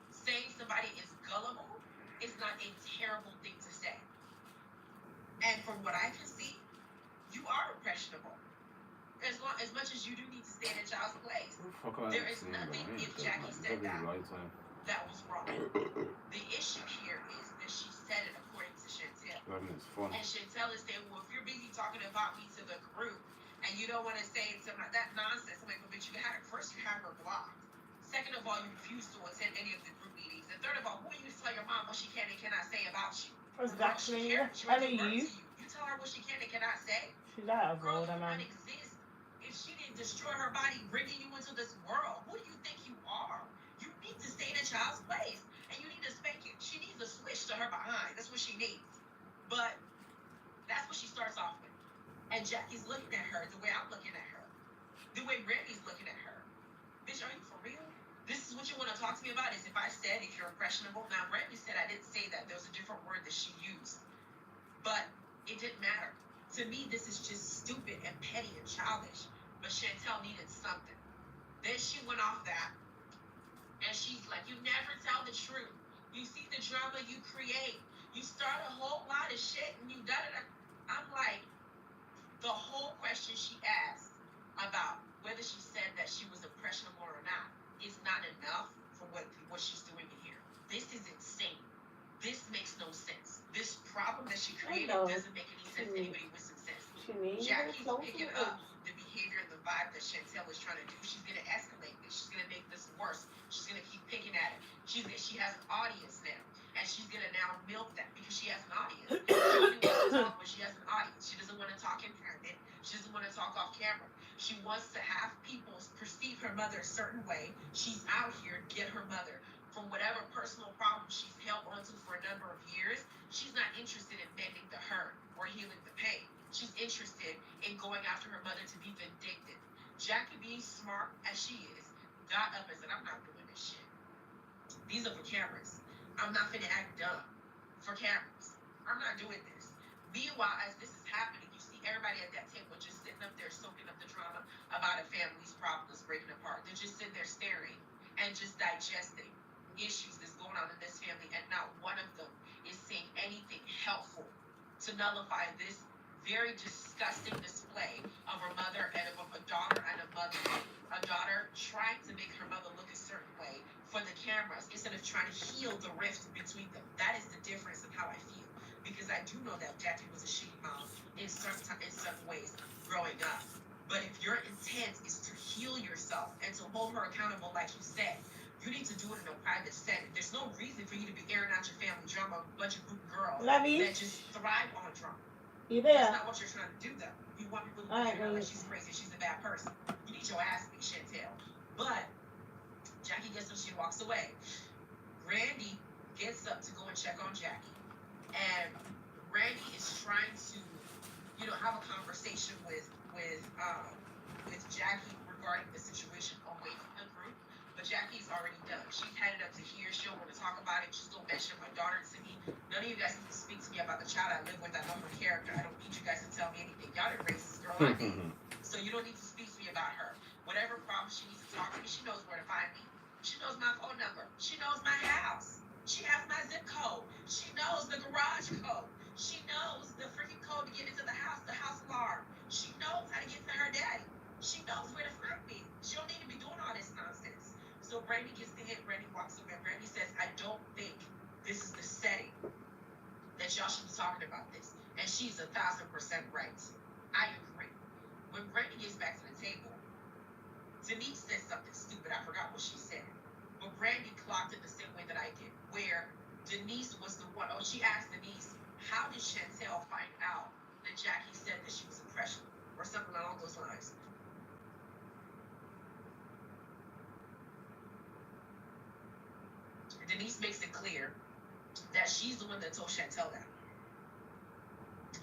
Saying somebody is gullible is not a terrible thing to say. And from what I can see, you are impressionable. As much as you do need to stay in a child's place. There is nothing if Jackie said that was wrong. The issue here is that she said it according to Chantel. And Chantel is saying, well, if you're busy talking about me to the group and you don't want to say something like that nonsense, I'm like, well, bitch, first you have her blocked. Second of all, you refuse to attend any of the group meetings. And third of all, who are you to tell your mom what she can and cannot say about you? Exactly. You tell her what she can and cannot say. She's out of Girl, order, you man. wouldn't exist if she didn't destroy her body, bringing you into this world. Who do you think you are? You need to stay in a child's place, and you need to spank it. She needs a switch to her behind. That's what she needs. But that's what she starts off with. And Jackie's looking at her the way I'm looking at her, the way Randy's looking at her. Bitch, are you for real? This is what you want to talk to me about? Is if I said if you're impressionable. Now, Randy said I didn't say that. There was a different word that she used. But it didn't matter. To me, this is just stupid and petty and childish. But Chantel needed something. Then she went off that. And she's like, you never tell the truth. You see the drama you create. You start a whole lot of shit and you da-da-da. I'm like, the whole question she asked about whether she said that she was impressionable or not is not enough for what she's doing in here. This is insane. This makes no sense. This problem that she created doesn't make any sense to anybody with some sense. Jackie's picking up the behavior and the vibe that Chantel is trying to do. She's going to escalate this. She's going to make this worse. She's going to keep picking at it. She has an audience now. And she's going to now milk that because she has an audience. She doesn't want to talk, but she has an audience. She doesn't want to talk in private. She doesn't want to talk off camera. She wants to have people perceive her mother a certain way. She's out here to get her mother from whatever personal problem she's held onto for a number of years. She's not interested in mending the hurt or healing the pain. She's interested in going after her mother to be vindictive. Jackie, being smart as she is, got up and said, I'm not doing this shit. These are for cameras. I'm not finna act dumb for cameras. I'm not doing this. Meanwhile, as this is happening, you see everybody at that table just sitting up there soaking up the drama about a family's problems breaking apart. They're just sitting there staring and just digesting issues that's going on in this family, and not one of them is saying anything helpful to nullify this very disgusting display of her mother and of a daughter and a mother. A daughter trying to make her mother look a certain way for the cameras instead of trying to heal the rift between them. That is the difference in how I feel. Because I do know that Jackie was a shitty mom in certain ways growing up. But if your intent is to heal yourself and to hold her accountable, like you said, you need to do it in a private setting. There's no reason for you to be airing out your family drama with a bunch of group girls that just thrive on drama. You there? That's not what you're trying to do, though. You want people to look at her like she's crazy, she's a bad person. You need your ass beat, Chantel. But Jackie gets up, she walks away. Randy gets up to go and check on Jackie. And Randy is trying to, have a conversation with Jackie regarding the situation away from the group. But Jackie's already done. She's headed up to here. She don't want to talk about it. Just don't mention my daughter to me. None of you guys need to speak to me about the child I live with. I know her character. I don't need you guys to tell me anything. Y'all didn't raise this girl. I did. So you don't need to speak to me about her. Whatever problem she needs to talk to me, she knows where to find me. She knows my phone number. She knows my house. She has my zip code. She knows the garage code. She knows the freaking code to get into the house alarm. She knows how to get to her daddy. She knows where to find me. She don't need to be doing all this nonsense. So Brandy gets the hit. Brandy walks away. Brandy says, I don't think this is the setting that y'all should be talking about this. And she's 1,000% right. I agree. When Brandy gets back to the table, Denise said something stupid. I forgot what she said. But Brandy clocked it the same way that I did, where Denise was the one. Oh, she asked Denise, how did Chantel find out that Jackie said that she was impressionable or something along those lines? Denise makes it clear that she's the one that told Chantel that.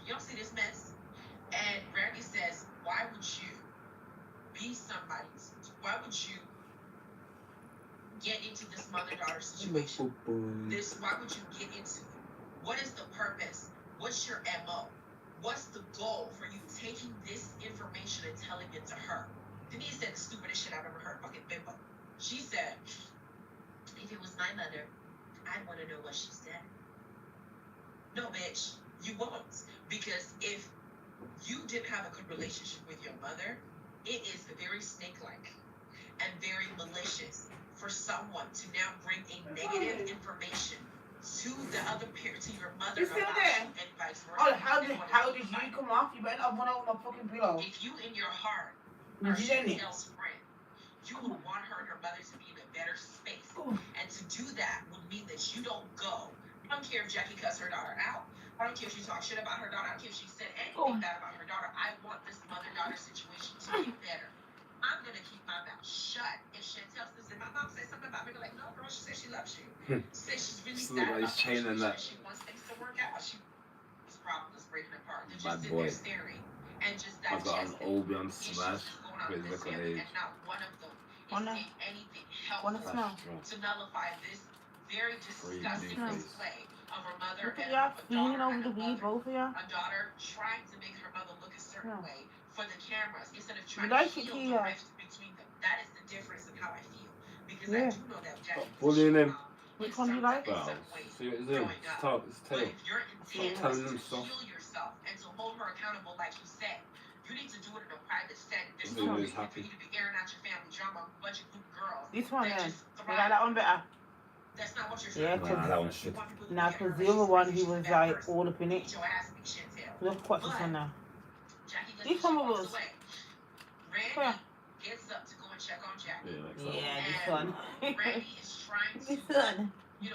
You don't see this mess? And Brandy says, why would you be somebody's? Why would you get into this mother-daughter situation? Why would you get into it? What is the purpose? What's your MO? What's the goal for you taking this information and telling it to her? Denise said the stupidest shit I've ever heard, fucking bimbo. She said, if it was my mother, I'd want to know what she said. No, bitch, you won't. Because if you didn't have a good relationship with your mother, it is very snake-like and very malicious for someone to now bring a negative information to the other parent, to your mother, You still about there? you and vice versa. Oh, how did you come off? You better not run out my fucking pillow. If you in your heart Did are you get it? Chantel's friend, you would want her and her mother to be in a better space. And to do that would mean that you don't go. I don't care if Jackie cussed her daughter out. I don't care if she talked shit about her daughter. I don't care if she said anything bad about her daughter. I want this mother-daughter situation to get better. I'm going to keep my mouth shut. If Chantel says, if my mom says something about me, they're like, no, girl, she says she loves you. She says she's really sad about the situation and she wants things to work out. This problem is breaking apart. They're just sitting there staring and just digesting. I've got an old beyond smash with this liquid family, age. and not one of them is saying anything helpful to nullify this very disgusting display of her mother and a daughter trying to make her mother look a certain way for the cameras instead of trying to heal the rift between them. That is the difference in how I feel. Because I do know that Jack bullying him. Which one do you like? Well, see what he's doing. It's tail. But if your intent is to heal yourself and to hold her accountable like you said, you need to do it in a private setting. There's no reason for you to be airing out your family drama with a bunch of good girls. This one that then. just You like that one better? That's not what you're Yeah, trying to do. That one's shit. Nah, because the other one, he was like all up in it. Get your ass beat, Chantel. Look what this one now. Jackie gets This one was. Randy gets up to go and check on Jackie. Yeah, this one. Randy is trying to, This one.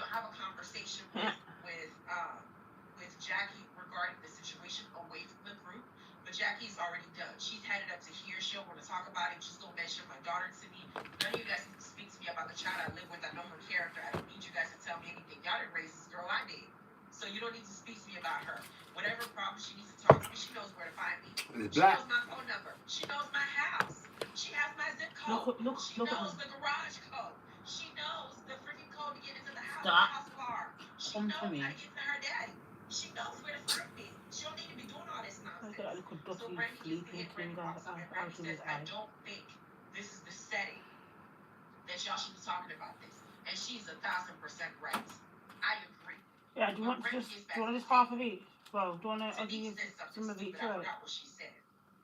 have a conversation with Jackie regarding the situation away from the group. But Jackie's already done. She's headed up to here. She don't want to talk about it. She's gonna mention my daughter to me. None of you guys need to speak to me about the child I live with. I know her character. I don't need you guys to tell me anything. Y'all didn't raise this girl. I did. So you don't need to speak to me about her. Whatever problem she needs to talk to me, she knows where to find me. She knows my phone number. She knows my house. She has my zip code. She knows the garage code. She knows the freaking code to get into the house. The house car. She knows how to get to her daddy. She knows where to find me. She don't need to be doing all this nonsense. So Brandy gets to hit Brandy walks up and Brandy says, I don't think this is the setting that y'all should be talking about this. And she's 1,000% right. I agree. Yeah, do you want just half of each? Well, do you want to give some of each? I forgot what she said.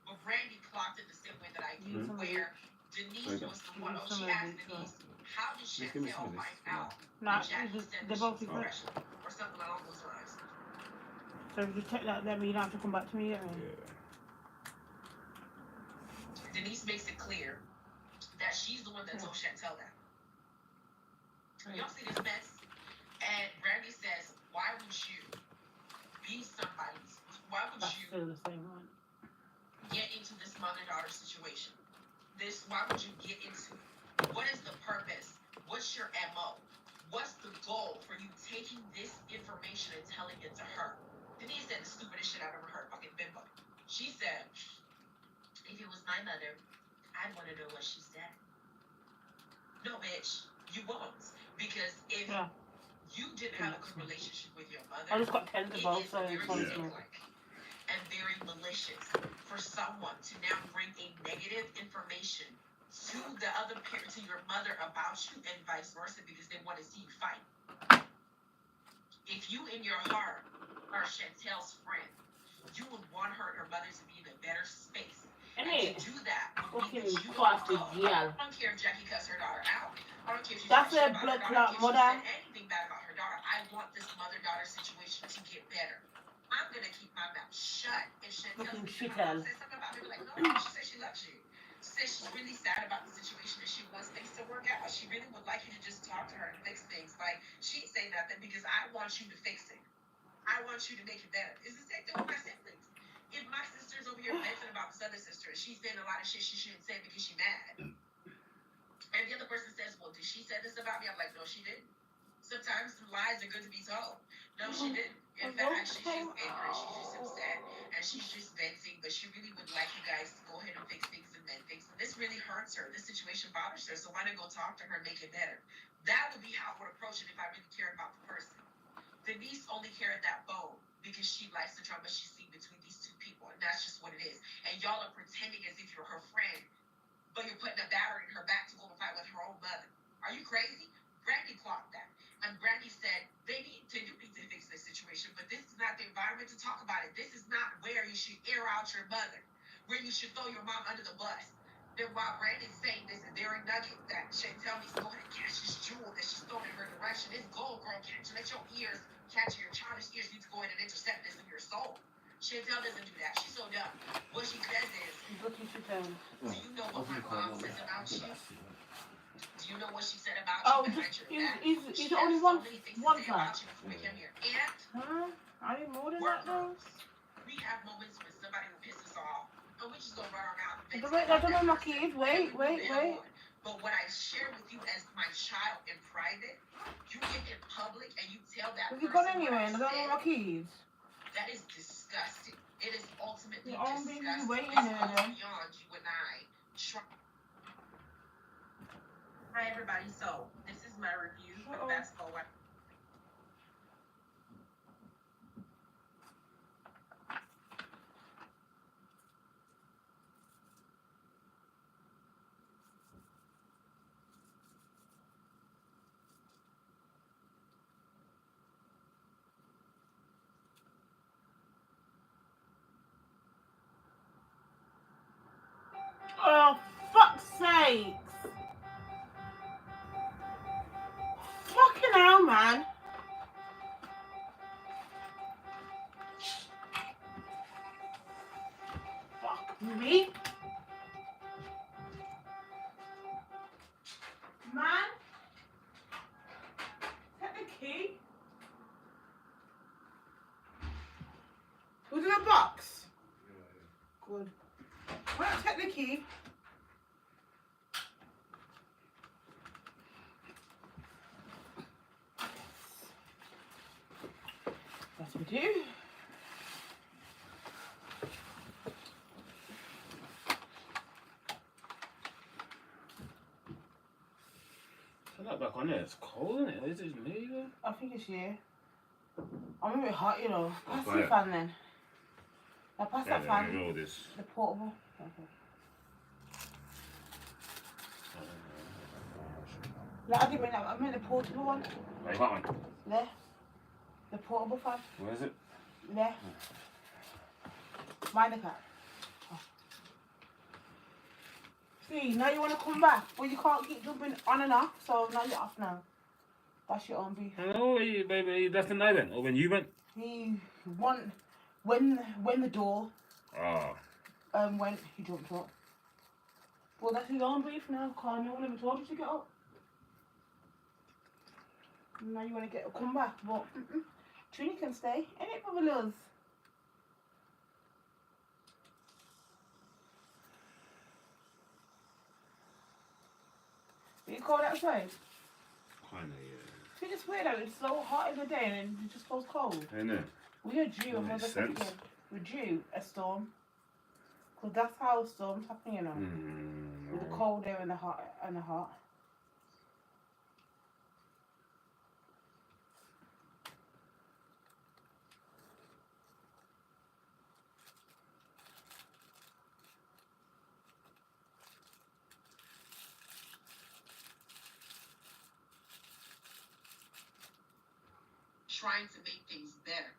But Brandy clocked it the same way that I did, where Denise was the one. She asked Denise, how did Chantel find out? Nah, Jackie said they're both different. or something along those lines. So if you take that, then you don't have to come back to me, Denise makes it clear that she's the one that told Chantel that. Y'all see this mess? And Brandy says, why would you be somebody's? Why would That's you still the same one. get into this mother-daughter situation? Why would you get into it? What is the purpose? What's your MO? What's the goal for you taking this information and telling it to her? Denise said the stupidest shit I've ever heard, fucking bimbo. She said, if it was my mother, I'd want to know what she said. No, bitch, you won't. Because if you didn't have a good relationship with your mother, I just got 10 to both, so it's one and very malicious for someone to now bring a negative information to the other parent, to your mother about you and vice versa, because they want to see you fight. If you in your heart are Chantel's friend, you would want her and her mother to be in a better space. And to do that would mean that you don't go. I don't care if Jackie cussed her daughter out. I don't care if she said anything bad about her daughter. I want this mother-daughter situation to get better. I'm gonna keep my mouth shut. If Chantel says something about me, like, no, she says she loves you. She says she's really sad about the situation and she wants things to work out. She really would like you to just talk to her and fix things. Like, she ain't say nothing because I want you to fix it. I want you to make it better. It's the same thing with my siblings. If my sister's over here venting about this other sister and she's saying a lot of shit she shouldn't say because she's mad, and the other person says, well, did she say this about me? I'm like, no, she didn't. Sometimes lies are good to be told. No, she didn't. In fact, she's just angry. She's just upset, and she's just venting. But she really would like you guys to go ahead and fix things and mend things. And this really hurts her. This situation bothers her. So why not go talk to her and make it better? That would be how I would approach it if I really cared about the person. Denise only carried that bow because she likes the drama she's seen between these two people, and that's just what it is. And y'all are pretending as if you're her friend, but you're putting a battery in her back to go and fight with her own mother. Are you crazy? Brandy clocked that. And Brandy said they need to fix this situation, but this is not the environment to talk about it. This is not where you should air out your mother, where you should throw your mom under the bus. Then while Brandy's saying this very nugget that Chantel needs to go ahead and catch this jewel that she's thrown in her direction, this gold, girl, let your ears catch, your childish ears need to go ahead and intercept this in your soul. Chantel doesn't do that. She's so dumb. What she says is, do you know what my mom says about you? Do you know what she said about you behind your back? Is only one about you before we came here. And I need more than that though. we have moments when somebody will piss us off, and we just go run out. Wait, I don't know my kids. Wait. But what I share with you as my child in private, you get in public and you tell that Have you person gone anywhere? I don't know my kids. that is disgusting. It is ultimately Your own disgusting. baby waiting It's there, goes then. beyond you and I. Hi everybody, so this is my review for the basketball wife. Oh, fuck's sakes. Fucking hell, man. Fuck me. Man. Take the key. Was it a box? Good. Well, take the key. That's what we do. Turn that back on there. It's cold, isn't it? Is it me? I think it's you. I'm a bit hot, you know. Pass Okay. the fan then. Now pass that fan. You know this. The portable. Okay. No, I didn't mean that. I meant the portable one. Right, that one. There. The portable fan. Where is it? There. Mind the cat. Oh. See, now you want to come back, but you can't keep jumping on and off, so now you're off now. That's your own beef. Oh, baby, that's the night then. Or when you went? He when the door went, he jumped up. Well, that's his own beef now. Carl, no one ever told you to get up. Now you want to come back, but Trini can stay. Ain't it, Bubba? Are you cold outside? Kinda, yeah. See, it's weird though. It's so hot in the day and then it just goes cold. Ain't it? We are due a Makes motherfucking. sense. We're due a storm. Because that's how storms happen, you know. With the cold air and the hot Trying to make things better.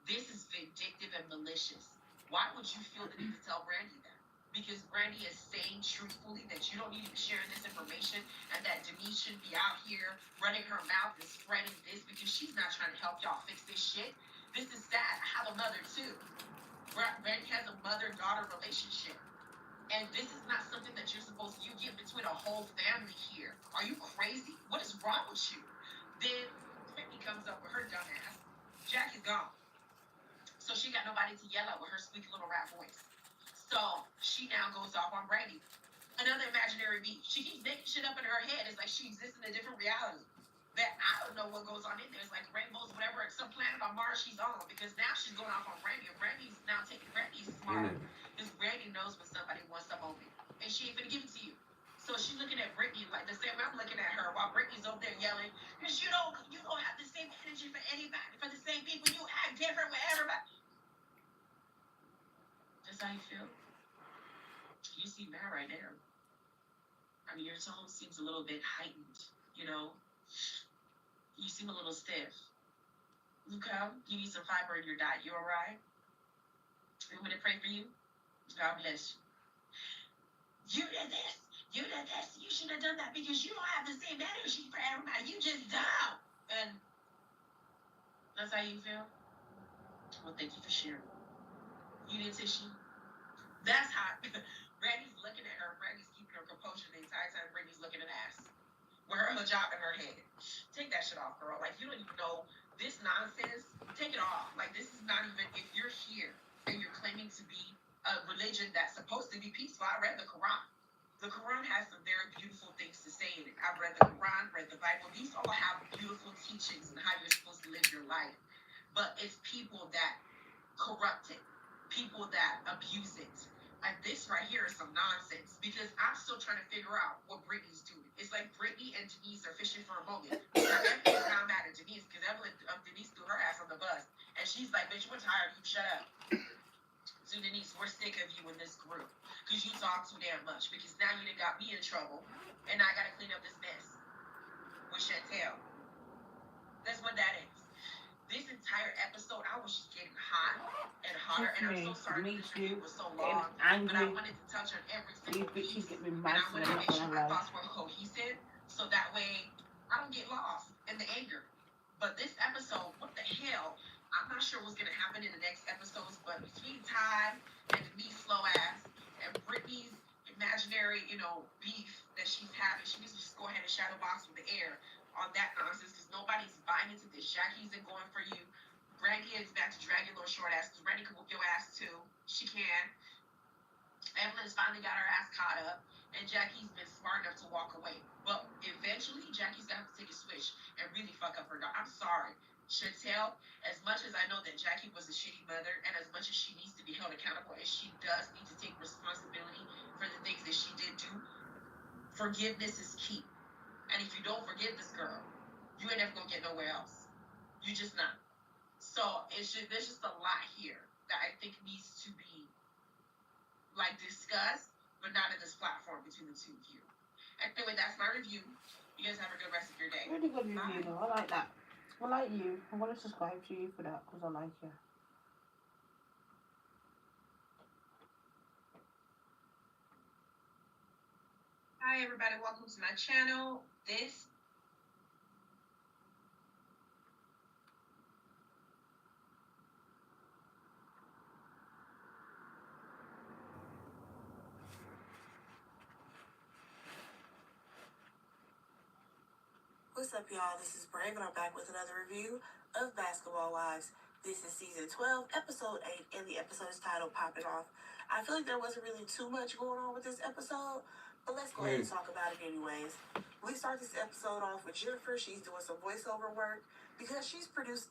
This is vindictive and malicious. Why would you feel the need to tell Brandy that? Because Brandy is saying truthfully that you don't need to be sharing this information and that Denise shouldn't be out here running her mouth and spreading this because she's not trying to help y'all fix this shit. This is sad. I have a mother too. Brandy has a mother-daughter relationship. And this is not something that you're supposed to get between a whole family here. Are you crazy? What is wrong with you? Then Brittany comes up with her dumb ass. Jack is gone. So she got nobody to yell at with her squeaky little rat voice. So she now goes off on Brandy. Another imaginary beat. She keeps making shit up in her head. It's like she exists in a different reality. that I don't know what goes on in there. It's like rainbows, whatever. Some planet on Mars she's on, because now she's going off on Brandy, and Brandy's now taking Brandy's smart. Because Brandy knows when somebody wants some of it, and she ain't gonna give it to you. So she's looking at Brittany like the same way I'm looking at her, while Brittany's over there yelling, because you don't have the same energy for anybody, for the same people. You act different with everybody. That's how you feel. You see that right there. I mean, your tone seems a little bit heightened, you know. You seem a little stiff. Okay? You need some fiber in your diet. You alright? You want me to pray for you? God bless you. You did this. You did this. You shouldn't have done that because you don't have the same energy for everybody. You just don't. And that's how you feel? Well, thank you for sharing. You need tissue? That's hot. Brandy's looking at her. Brandy's keeping her composure the entire time. Brandy's looking at ass. With her hijab in her head. Take that shit off, girl. Like, you don't even know this nonsense. Take it off. Like, this is not even, if you're here and you're claiming to be a religion that's supposed to be peaceful. I read the Quran. The Quran has some very beautiful things to say in it. I've read the Quran, read the Bible. These all have beautiful teachings on how you're supposed to live your life. But it's people that corrupt it. People that abuse it. And this right here is some nonsense, because I'm still trying to figure out what Brittany's doing. It's like Brittany and Denise are fishing for a moment. Everybody's now mad at Denise because Denise threw her ass on the bus, and she's like, "Bitch, we're tired of you. Shut up." So Denise, we're sick of you in this group because you talk too damn much. Because now you done got me in trouble, and I gotta clean up this mess with Chantel. That's what that is. This entire episode, I was just getting hot and hotter, and I'm so sorry this video was so long, but I wanted to touch on every single piece, and I wanted to make sure my thoughts were cohesive, so that way I don't get lost in the anger. But this episode, what the hell? I'm not sure what's going to happen in the next episodes, but between Ty and Denise's slow ass and Brittany's imaginary, beef that she's having, she needs to just go ahead and shadow box with the air on that nonsense, because nobody's buying into this. Jackie's in going for you. Brandy is back to drag your little short ass, because Brandy can whoop your ass too. She can. Evelyn's finally got her ass caught up, and Jackie's been smart enough to walk away. But eventually, Jackie's got to take a switch and really fuck up her dog. I'm sorry. Chantel, as much as I know that Jackie was a shitty mother, and as much as she needs to be held accountable, and she does need to take responsibility for the things that she did do, forgiveness is key. And if you don't forgive this girl, you ain't never gonna get nowhere else. You just not. So there's just a lot here that I think needs to be discussed, but not in this platform between the two of you. Anyway, that's my review. You guys have a good rest of your day. Really good review though. I like that. I like you. I'm gonna subscribe to you for that because I like you. Hi everybody, welcome to my channel. What's up, y'all? This is Brave, and I'm back with another review of Basketball Wives. This is season 12, episode 8, and the episode is titled Popping Off. I feel like there wasn't really too much going on with this episode, but let's go ahead and talk about it anyways. We start this episode off with Jennifer. She's doing some voiceover work because she's produced.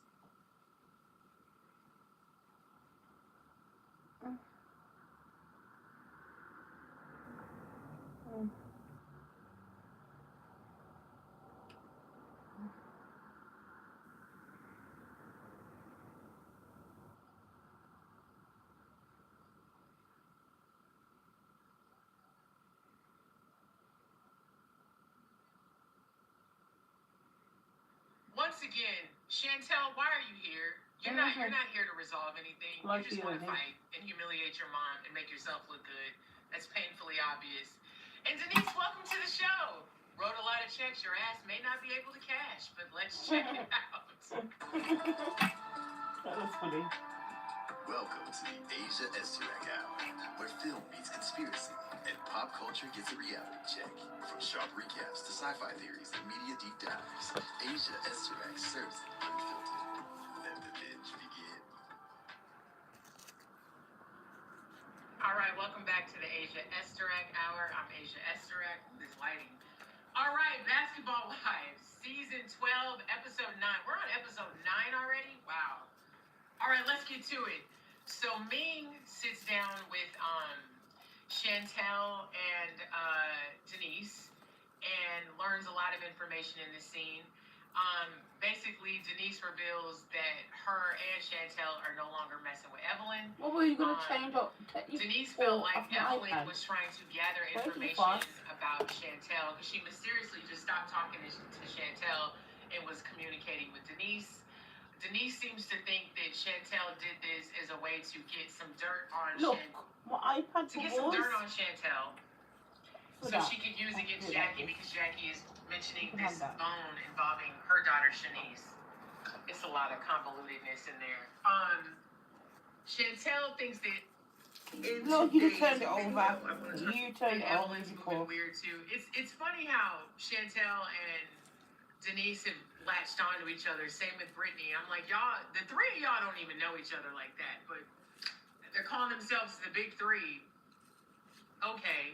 Once again, Chantel, why are you here? You're not here to resolve anything. You just want to fight and humiliate your mom and make yourself look good. That's painfully obvious. And Denise, welcome to the show. Wrote a lot of checks your ass may not be able to cash, but let's check it out. That was funny. Welcome to the Asia Esterek Hour, where film meets conspiracy and pop culture gets a reality check. From sharp recaps to sci-fi theories and media deep dives, Asia Esterek serves it unfiltered. Let the binge begin. All right, welcome back to the Asia Esterek Hour. I'm Asia Esterek. This lighting. All right, Basketball Wives, season 12, episode 9. We're on episode 9 already? Wow. All right, let's get to it. So Ming sits down with Chantel and Denise and learns a lot of information in this scene. Basically, Denise reveals that her and Chantel are no longer messing with Evelyn. What were you going to change up? Denise felt like Evelyn was trying to gather information about Chantel because she mysteriously just stopped talking to Chantel and was communicating with Denise. Denise seems to think that Chantel did this as a way to get some dirt on Chantel. So she could use against Jackie because Jackie is mentioning this bone involving her daughter Shanice. It's a lot of convolutedness in there. Chantel thinks that no, you turned it over. You turned it over. Evelyn's moving weird too. It's funny how Chantel and Denise have latched onto each other. Same with Brittany. I'm like, y'all, the three of y'all don't even know each other like that, but they're calling themselves the Big Three. Okay.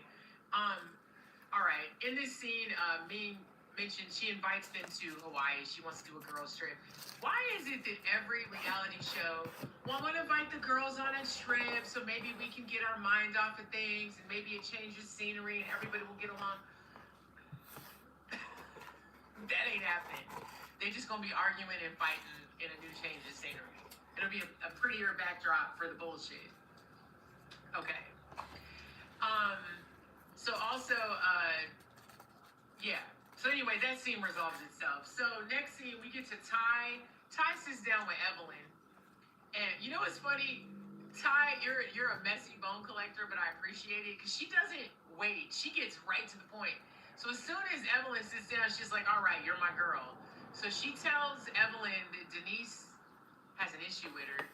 All right. In this scene, Ming mentioned she invites them to Hawaii. She wants to do a girls' trip. Why is it that every reality show, well, I'm going to invite the girls on a trip so maybe we can get our minds off of things and maybe it changes scenery and everybody will get along? That ain't happening. They're just going to be arguing and fighting in a new change of scenery. It'll be a prettier backdrop for the bullshit. Okay. So also, yeah. So anyway, that scene resolves itself. So next scene, we get to Ty. Ty sits down with Evelyn. And you know what's funny? Ty, you're a messy bone collector, but I appreciate it because she doesn't wait. She gets right to the point. So as soon as Evelyn sits down, she's like, all right, you're my girl. So she tells Evelyn that Denise has an issue with her.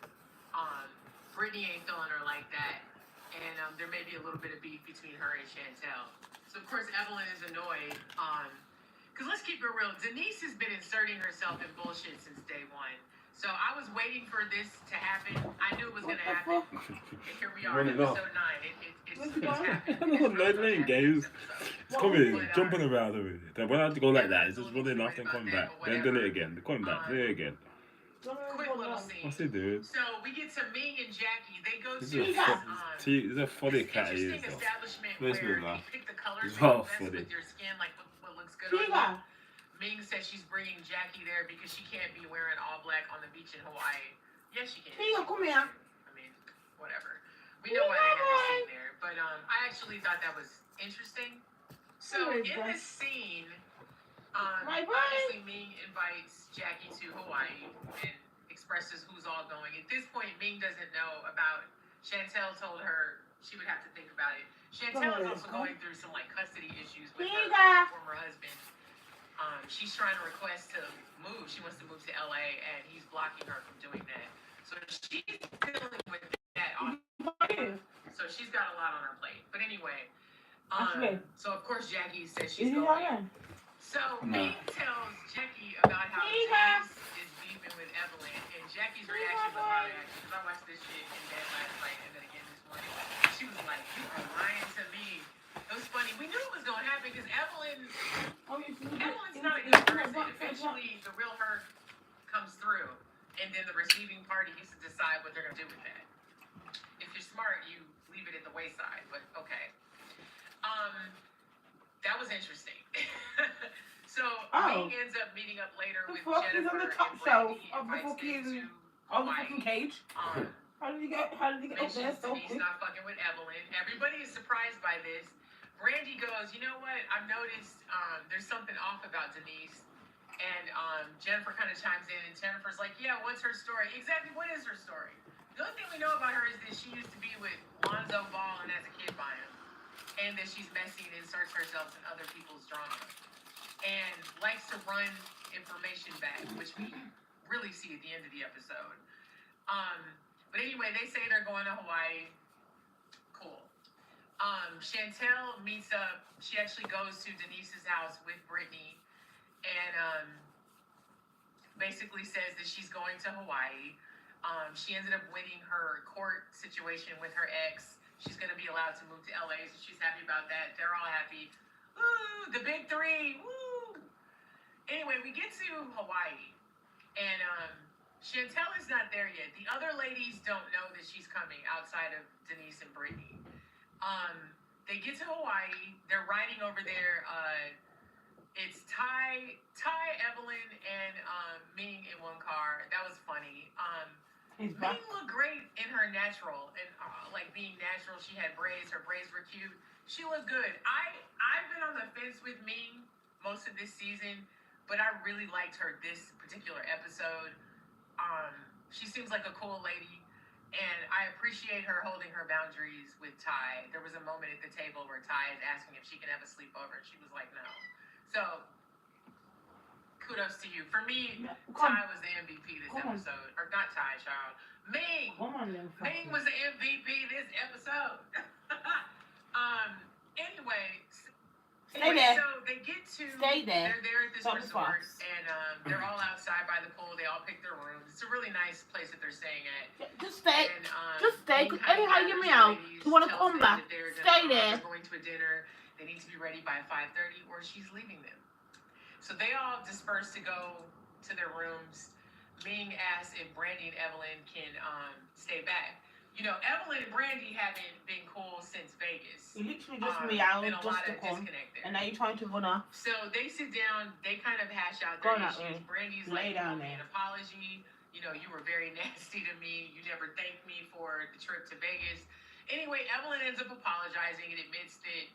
Brittany ain't feeling her like that. And there may be a little bit of beef between her and Chantel. So, of course, Evelyn is annoyed. Because let's keep it real. Denise has been inserting herself in bullshit since day one. So I was waiting for this to happen. I knew it was going to happen. And here we are, episode 9. It's happening. I'm not playing games. It's coming, jumping around already. They won't have to go like that. It's just running off and coming back. Then do it again. They're coming back. Do it again. Quick little scene. What's he doing? So we get to Ming and Jackie. They go to He's a funny cat. He is. Establishment where you pick the colors best with your skin, like what looks good on you. Ming says she's bringing Jackie there because she can't be wearing all black on the beach in Hawaii. Yes, she can. Come here. I mean, whatever. We know why they have the scene there, but I actually thought that was interesting. So in this scene, obviously Ming invites Jackie to Hawaii and expresses who's all going. At this point, Ming doesn't know about. Chantel told her she would have to think about it. Chantel is also going through some like custody issues with her former husband. She's trying to request to move. She wants to move to LA, and he's blocking her from doing that. So she's dealing with that. So she's got a lot on her plate. But anyway, so of course Jackie says she's going. So Ming tells Jackie about how Denise is beefing with Evelyn, and Jackie's reaction was my reaction because I watched this shit in bed last night and then again this morning. She was like, "You are lying to me." It was funny. We knew it was going to happen because Evelyn's not a good person. Eventually, the real her comes through, and then the receiving party gets to decide what they're going to do with that. If you're smart, you leave it at the wayside, but okay. That was interesting. So, Ming ends up meeting up later with Jennifer on the top shelf of the fucking cage. How did he get up there so quick? He's not fucking with Evelyn. Everybody is surprised by this. Brandy goes, you know what? I've noticed there's something off about Denise. And Jennifer kind of chimes in, and Jennifer's like, yeah, what's her story? Exactly, what is her story? The only thing we know about her is that she used to be with Lonzo Ball and as a kid by him. And that she's messy and inserts herself in other people's drama. And likes to run information back, which we really see at the end of the episode. But anyway, they say they're going to Hawaii. Cool. Chantel meets up. She actually goes to Denise's house with Brittany and basically says that she's going to Hawaii. She ended up winning her court situation with her ex. She's going to be allowed to move to LA, so she's happy about that. They're all happy. Woo! The big three. Woo! Anyway, we get to Hawaii, and Chantel is not there yet. The other ladies don't know that she's coming outside of Denise and Brittany. They get to Hawaii. They're riding over there. It's Ty, Evelyn, and Ming in one car. That was funny. Ming looked great in her natural, and like being natural. She had braids. Her braids were cute. She looked good. I've been on the fence with Ming most of this season, but I really liked her this particular episode. She seems like a cool lady, and I appreciate her holding her boundaries with Ty. There was a moment at the table where Ty is asking if she can have a sleepover, and she was like, no. So, kudos to you. For me, Ty was the MVP this episode. Or not Ty, child. Ming! Ming was the MVP this episode. Anyway, so they get to... Stay there. They're there at this resort, and they're all outside by the pool. They all pick their rooms. It's a really nice place that they're staying at. Just stay. And, just stay. Because anyhow you me out, you want to come back. Stay there. They're going to a dinner. They need to be ready by 5:30 or she's leaving them. So they all disperse to go to their rooms. Ming asks if Brandy and Evelyn can stay back. You know, Evelyn and Brandy haven't been cool since Vegas. You literally just me out just to come. And now you're trying to run off. So they sit down, they kind of hash out their issues. Brandy's like, down an apology. You know, you were very nasty to me. You never thanked me for the trip to Vegas. Anyway, Evelyn ends up apologizing and admits that,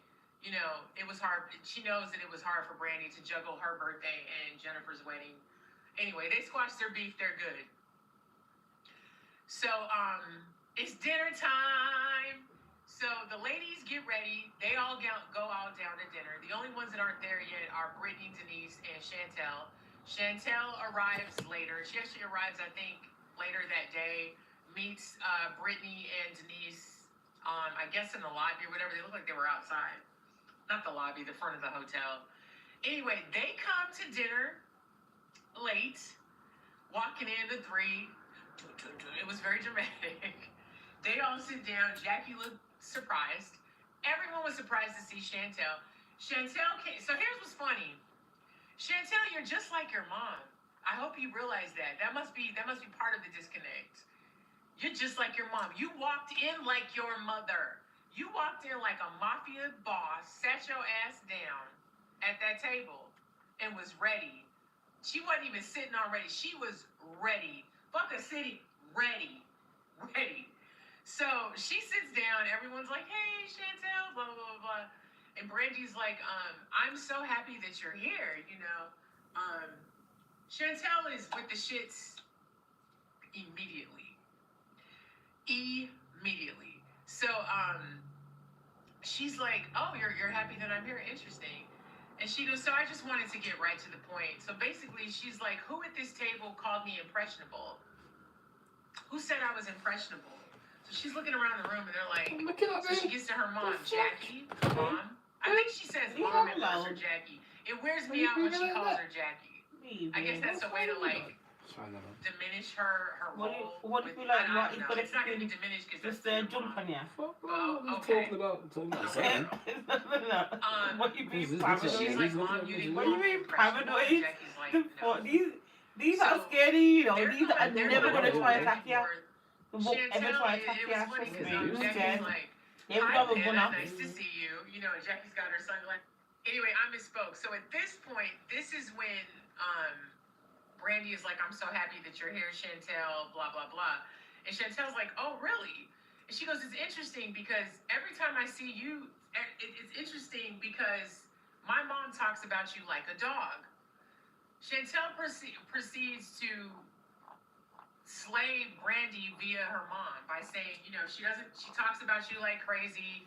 you know, it was hard. She knows that it was hard for Brandy to juggle her birthday and Jennifer's wedding. Anyway, they squashed their beef. They're good. So, it's dinner time. So the ladies get ready. They all go out down to dinner. The only ones that aren't there yet are Brittany, Denise, and Chantel. Chantel arrives later. She actually arrives, I think, later that day. Meets Brittany and Denise, I guess in the lobby or whatever. They look like they were outside. Not the lobby, the front of the hotel. Anyway, they come to dinner late, walking in the three. It was very dramatic. They all sit down. Jackie looked surprised. Everyone was surprised to see Chantel. Chantel came. So here's what's funny. Chantel, you're just like your mom. I hope you realize that. That must be part of the disconnect. You're just like your mom. You walked in like your mother. You walked in like a mafia boss, sat your ass down at that table, and was ready. She wasn't even sitting already. She was ready. Fuck a city. Ready. So she sits down. Everyone's like, hey, Chantel, blah, blah, blah, blah. And Brandy's like, I'm so happy that you're here, you know. Chantel is with the shits immediately. So she's like, oh, you're happy that I'm here? Interesting. And she goes, so I just wanted to get right to the point. So basically, she's like, who at this table called me impressionable? Who said I was impressionable? So she's looking around the room, and they're like, so she gets to her mom, Jackie, mom. I think she says mom and calls her Jackie. It wears me out when she calls her Jackie. I guess that's a way to, like, diminish her role. What if you like, what is it's not going to be diminished because just jump on you? Okay. What you mean paranoid? She's like, mom, you didn't What do you mean paranoid? Jackie's like, no. These are scary, you know. These are never going to try to attack you. Won't ever try to attack you. It was funny because Jackie's like, hi, Hannah, nice to see you. You know, and Jackie's got her sunglasses. Anyway, I misspoke. So at this point, this is when Brandy is like, I'm so happy that you're here, Chantel, blah, blah, blah. And Chantel's like, oh, really? And she goes, it's interesting because every time I see you, it's interesting because my mom talks about you like a dog. Chantel proceeds to slay Brandy via her mom by saying, you know, she talks about you like crazy.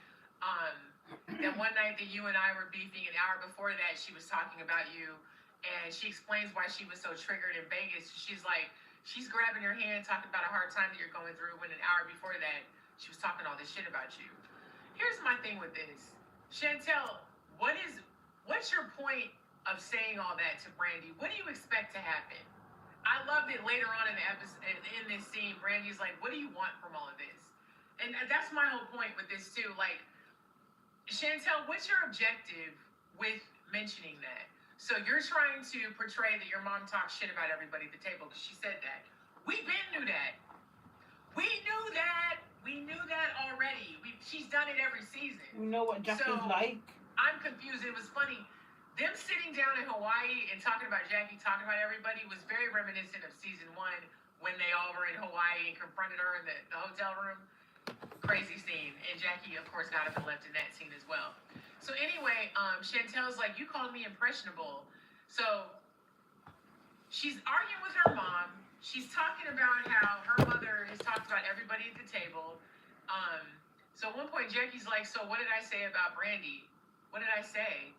That one night that you and I were beefing, an hour before that, she was talking about you. And she explains why she was so triggered in Vegas. She's like, she's grabbing your hand, talking about a hard time that you're going through, when an hour before that, she was talking all this shit about you. Here's my thing with this. Chantel, what's your point of saying all that to Brandy? What do you expect to happen? I love that later on in the episode, in this scene, Brandy's like, what do you want from all of this? And that's my whole point with this too. Like, Chantel, what's your objective with mentioning that. So you're trying to portray that your mom talks shit about everybody at the table because she said that. We knew that. We knew that. We knew that already. She's done it every season. We know what Jackie's like. I'm confused. It was funny. Them sitting down in Hawaii and talking about Jackie, talking about everybody was very reminiscent of season 1 when they all were in Hawaii and confronted her in the hotel room. Crazy scene. And Jackie, of course, got up and left in that scene as well. So anyway, Chantel's like, you called me impressionable. So she's arguing with her mom. She's talking about how her mother has talked about everybody at the table. So at one point, Jackie's like, so what did I say about Brandy? What did I say?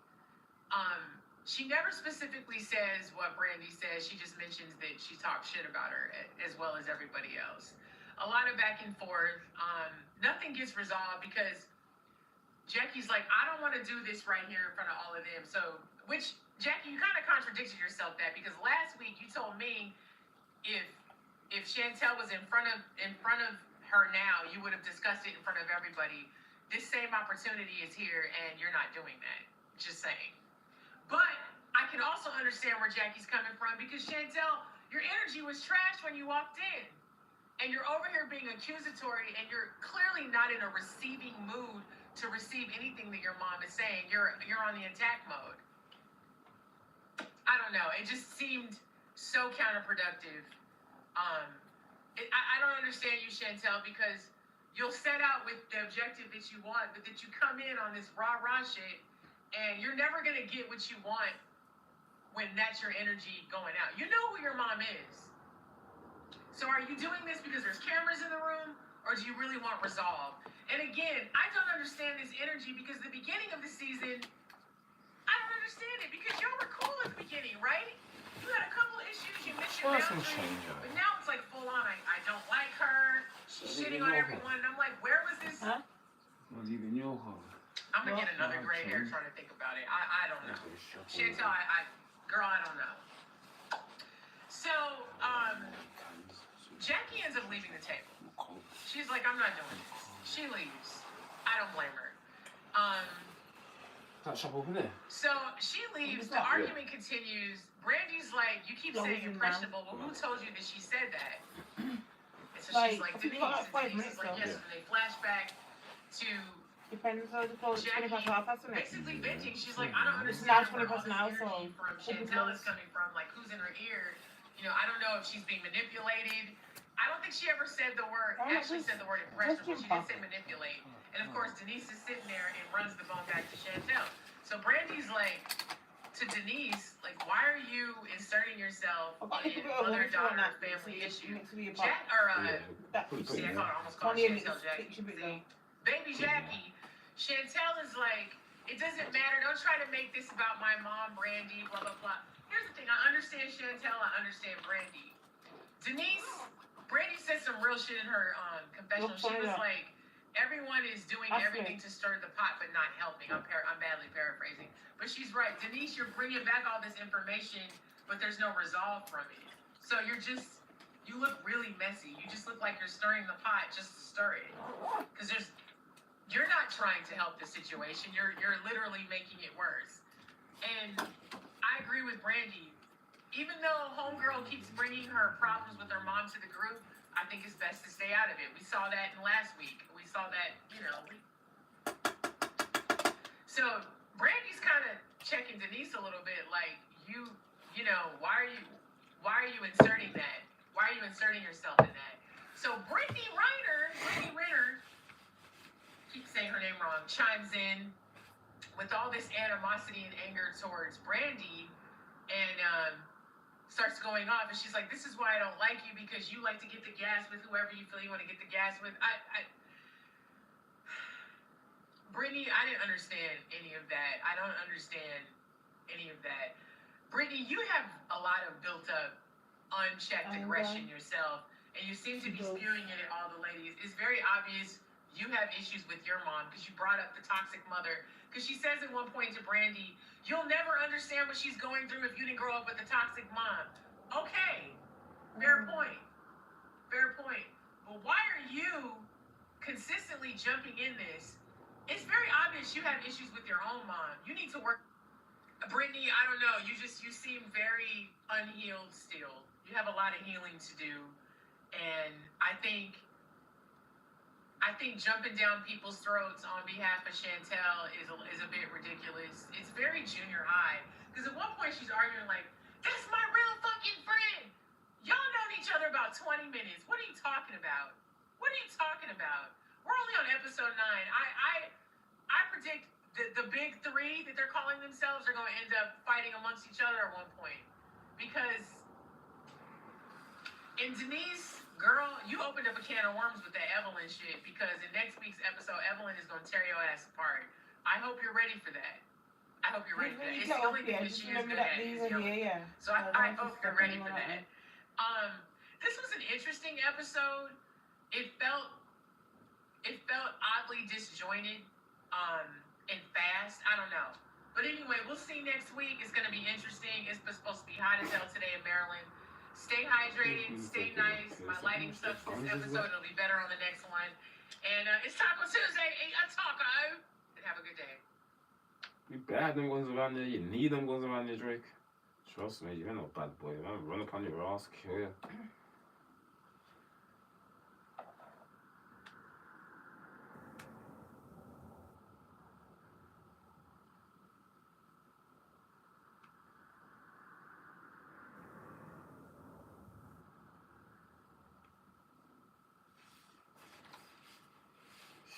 She never specifically says what Brandy says. She just mentions that she talks shit about her as well as everybody else. A lot of back and forth. Nothing gets resolved because Jackie's like, I don't want to do this right here in front of all of them. So, which, Jackie, you kind of contradicted yourself that because last week you told me if Chantel was in front of her now, you would have discussed it in front of everybody. This same opportunity is here and you're not doing that. Just saying. But I can also understand where Jackie's coming from because Chantel, your energy was trashed when you walked in. And you're over here being accusatory and you're clearly not in a receiving mood to receive anything that your mom is saying. You're on the attack mode. I don't know. It just seemed so counterproductive. I don't understand you, Chantel, because you'll set out with the objective that you want, but that you come in on this rah-rah shit, and you're never going to get what you want when that's your energy going out. You know who your mom is. So are you doing this because there's cameras in the room, or do you really want resolve? And again, I don't understand this energy because the beginning of the season, I don't understand it because y'all were cool at the beginning, right? You had a couple issues, you missed your boundaries, but now it's like full on. I don't like her. She's shitting on everyone, and I'm like, where was this? Not even your home. I'm gonna get another gray hair trying to think about it. I don't know. Chantel, girl, I don't know. So, Jackie ends up leaving the table. She's like, I'm not doing this. She leaves. I don't blame her. That shop over there. So she leaves. The argument continues. Brandy's like, you keep saying impressionable. Well, who told you that she said that? And so she's like, Denise. And Denise is like, yes. And they flash back to depends on the clothes. Jackie 20 past half, isn't it? basically venting. She's like, I don't understand where all this now, energy from Chantel is coming from. Like, who's in her ear? You know, I don't know if she's being manipulated. I don't think she ever said the word, said the word impressionable. She did say manipulate. And of course, Denise is sitting there and runs the bone back to Chantel. So Brandy's like, to Denise, like, why are you inserting yourself in mother-daughter family issues? See, I almost called Chantel Jackie. See, baby Jackie, Chantel is like, it doesn't matter. Don't try to make this about my mom, Brandy, blah, blah, blah. Here's the thing. I understand Chantel. I understand Brandy. Brandy said some real shit in her confessional. She was like, everyone is doing everything to stir the pot, but not helping. I'm badly paraphrasing. But she's right. Denise, you're bringing back all this information, but there's no resolve from it. So you look really messy. You just look like you're stirring the pot just to stir it. Because you're not trying to help the situation. You're literally making it worse. And I agree with Brandy. Even though homegirl keeps bringing her problems with her mom to the group, I think it's best to stay out of it. We saw that in last week. We saw that, So Brandy's kind of checking Denise a little bit, like, why are you inserting that? Why are you inserting yourself in that? So Brittany Renner, keep saying her name wrong, chimes in with all this animosity and anger towards Brandy, and starts going off, and she's like, this is why I don't like you, because you like to get the gas with whoever you feel you want to get the gas with. Brittany, I didn't understand any of that. I don't understand any of that. Brittany, you have a lot of built up, unchecked aggression yourself, and you seem to be spewing it at all the ladies. It's very obvious you have issues with your mom, because you brought up the toxic mother. Because she says at one point to Brandy, you'll never understand what she's going through if you didn't grow up with a toxic mom. Okay, fair point. But why are you consistently jumping in this? It's very obvious you have issues with your own mom. You need to work. Brittany, I don't know. You seem very unhealed still. You have a lot of healing to do, and I think jumping down people's throats on behalf of Chantel is a bit ridiculous. It's very junior high. Because at one point she's arguing like, "That's my real fucking friend. Y'all known each other about 20 minutes. What are you talking about? What are you talking about? We're only on episode 9. I predict the big three that they're calling themselves are going to end up fighting amongst each other at one point. Because in Denise, girl, you opened up a can of worms with that Evelyn shit. Because in next week's episode, Evelyn is going to tear your ass apart. I hope you're ready for that. I hope you're ready for that. It's the only thing that she is good at. So I hope you're ready for that. This was an interesting episode. It felt oddly disjointed and fast. I don't know. But anyway, we'll see next week. It's going to be interesting. It's supposed to be hot as hell today in Maryland. Stay hydrated. Stay nice. My lighting sucks this episode. It'll be better on the next one. And it's Taco Tuesday. Eat a taco. And have a good day. You bad them ones around there. You need them ones around there, Drake. Trust me, you're no bad boy. Man. Run up on your ass, kill you.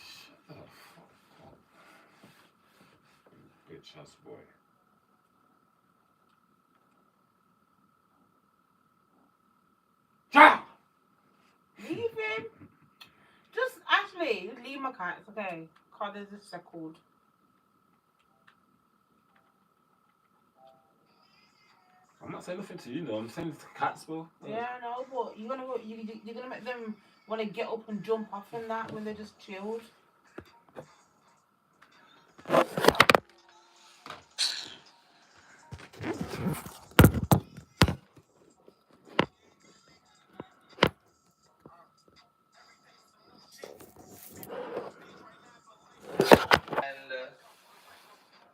Shut the fuck up. Bitch ass boy. Leave him. Just Ashley, leave my cats, okay? God, there's a second. I'm not saying nothing to you, though. I'm saying it's cats, bro. Yeah, I know, but you're gonna make them want to get up and jump off and that when they're just chilled.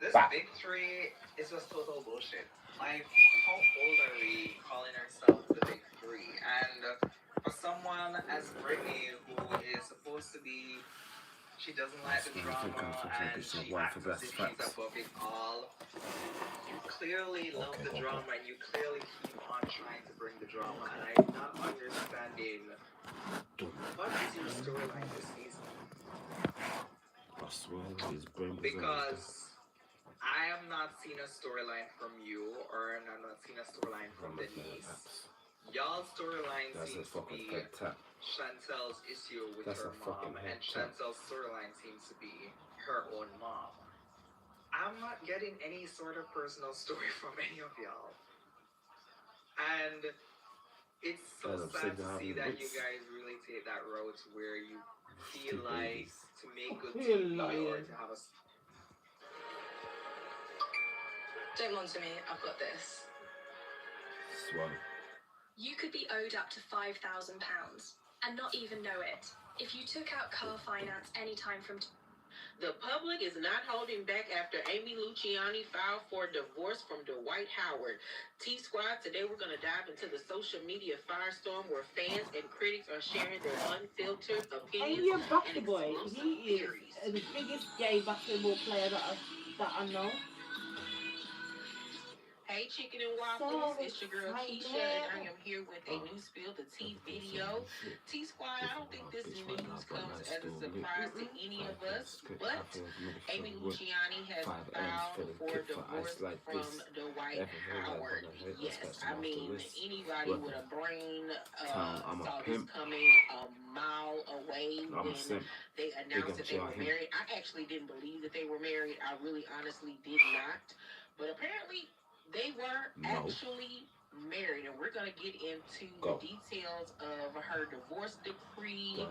This big three is just total bullshit. Like, how old are we calling ourselves the big three? And for someone as Brittany, who is supposed to be, she doesn't like the drama and she acts as if she's above it all. You clearly love the drama and you clearly keep on trying to bring the drama. And I'm not understanding what is your storyline this season. Because I am not seeing a storyline from you, or I'm not seeing a storyline from Denise. Y'all's storyline seems to be Chantel's issue with her mom, and Chantel's storyline seems to be her own mom. I'm not getting any sort of personal story from any of y'all. And it's so sad to see that you guys really take that route where you feel like to make good TV or to have a... Don't monitor me, I've got this. Swan. You could be owed up to £5,000 and not even know it if you took out car finance anytime from... The public is not holding back after Amy Luciani filed for divorce from Dwight Howard. T-Squad, today we're going to dive into the social media firestorm where fans and critics are sharing their unfiltered opinions and explosive theories. He is the biggest gay basketball player that I know. Hey, Chicken and Waffles, it's your girl Keisha, and I am here with a new Spill the Tea video. T-Squad, I don't think this news comes as a surprise to any of us, but Amy Luciani has filed for divorce from Dwight Howard. Yes, I mean, anybody with a brain saw this coming a mile away when they announced that they were married. I actually didn't believe that they were married. I really honestly did not, but apparently they were actually married, and we're going to get into the details of her divorce decree,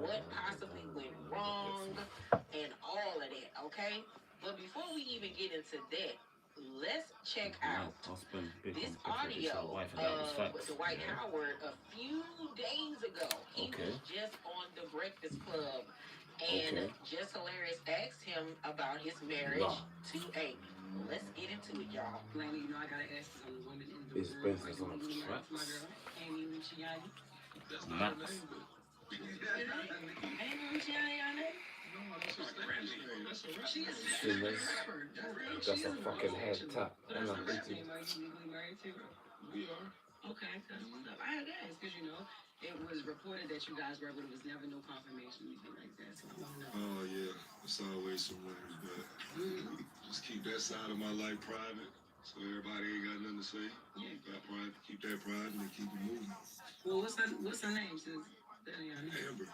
what possibly went wrong, and all of that, okay? But before we even get into that, let's check out this audio of Dwight Howard a few days ago. He was just on The Breakfast Club, And Just Hilarious asked him about his marriage to Amy. Let's get into it, y'all. Laney, I gotta ask this other woman in the room. Are you legally married to my girl, Amy Luciani? That's not her name, but... Amy Luciani, your name? No, that's her stage name. That's a rapper. That's a fucking head tap. That's a rap name. Are you legally married to? We are. Okay, that's what's up. I had to ask because, it was reported that you guys were, but it was never no confirmation or anything like that. So I want to know. Oh, yeah. It's always some rumors, but just keep that side of my life private so everybody ain't got nothing to say. Yeah. Keep that private and keep it moving. Well, what's her name, sis? Amber.